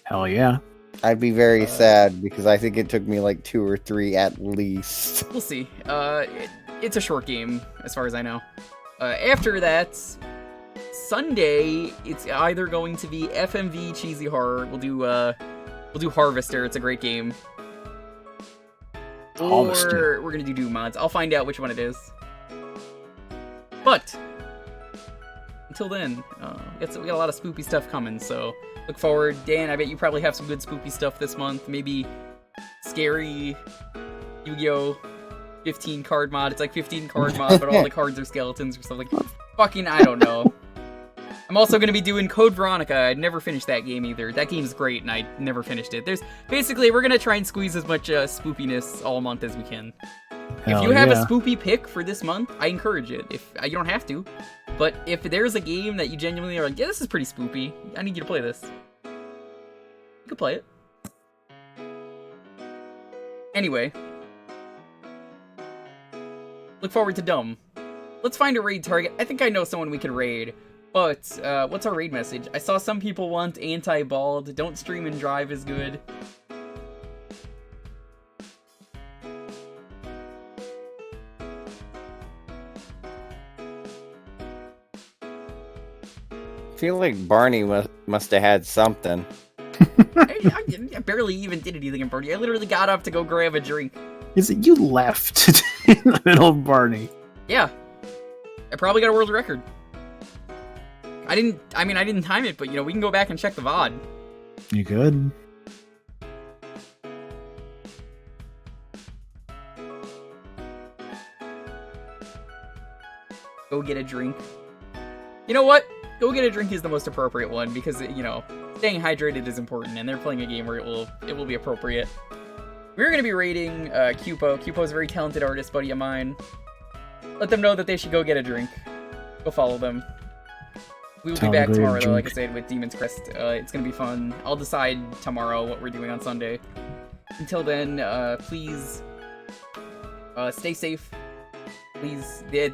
Hell yeah. I'd be very sad because I think it took me 2 or 3 at least. We'll see. It's a short game as far as I know. After that, Sunday, it's either going to be FMV Cheesy Horror. We'll do Harvester. It's a great game. or we're gonna do Doom mods. I'll find out which one it is. But until then, we got a lot of spoopy stuff coming, so look forward. Dan, I bet you probably have some good spoopy stuff this month. Maybe scary Yu-Gi-Oh! 15 card mod. It's like 15 card mod, but all the cards are skeletons or something. Fucking, I don't know. I'm also going to be doing Code Veronica. I never finished that game either. That game's great, and I never finished it. Basically, we're going to try and squeeze as much spoopiness all month as we can. If you have a spoopy pick for this month, I encourage it. If you don't have to, but if there's a game that you genuinely are like, yeah, this is pretty spoopy, I need you to play this, you can play it. Anyway, look forward to Dumb. Let's find a raid target. I think I know someone we can raid, but what's our raid message? I saw some people want anti-bald. Don't stream and drive is good. I feel like Barney must have had something. I barely even did anything in Barney. I literally got up to go grab a drink. Is it you left in the middle of Barney? Yeah. I probably got a world record. I didn't time it, but we can go back and check the VOD. You good? Go get a drink. You know what? Go get a drink is the most appropriate one because, staying hydrated is important, and they're playing a game where it will be appropriate. We're going to be rating Cupo. Cupo's a very talented artist buddy of mine. Let them know that they should go get a drink. Go follow them. We will be back tomorrow, though, like I said, with Demon's Crest. It's going to be fun. I'll decide tomorrow what we're doing on Sunday. Until then, please stay safe. Please, the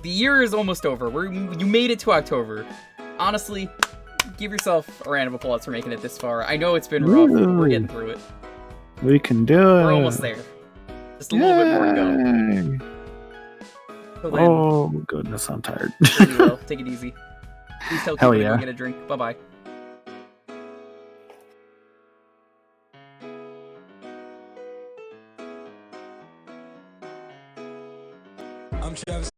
year is almost over. You made it to October. Honestly, give yourself a round of applause for making it this far. I know it's been rough, but we're getting through it. We can do it. We're almost there. Just a little bit more to go. Oh, goodness, I'm tired. Well, take it easy. Please tell people to go get a drink. Bye-bye. I'm Travis.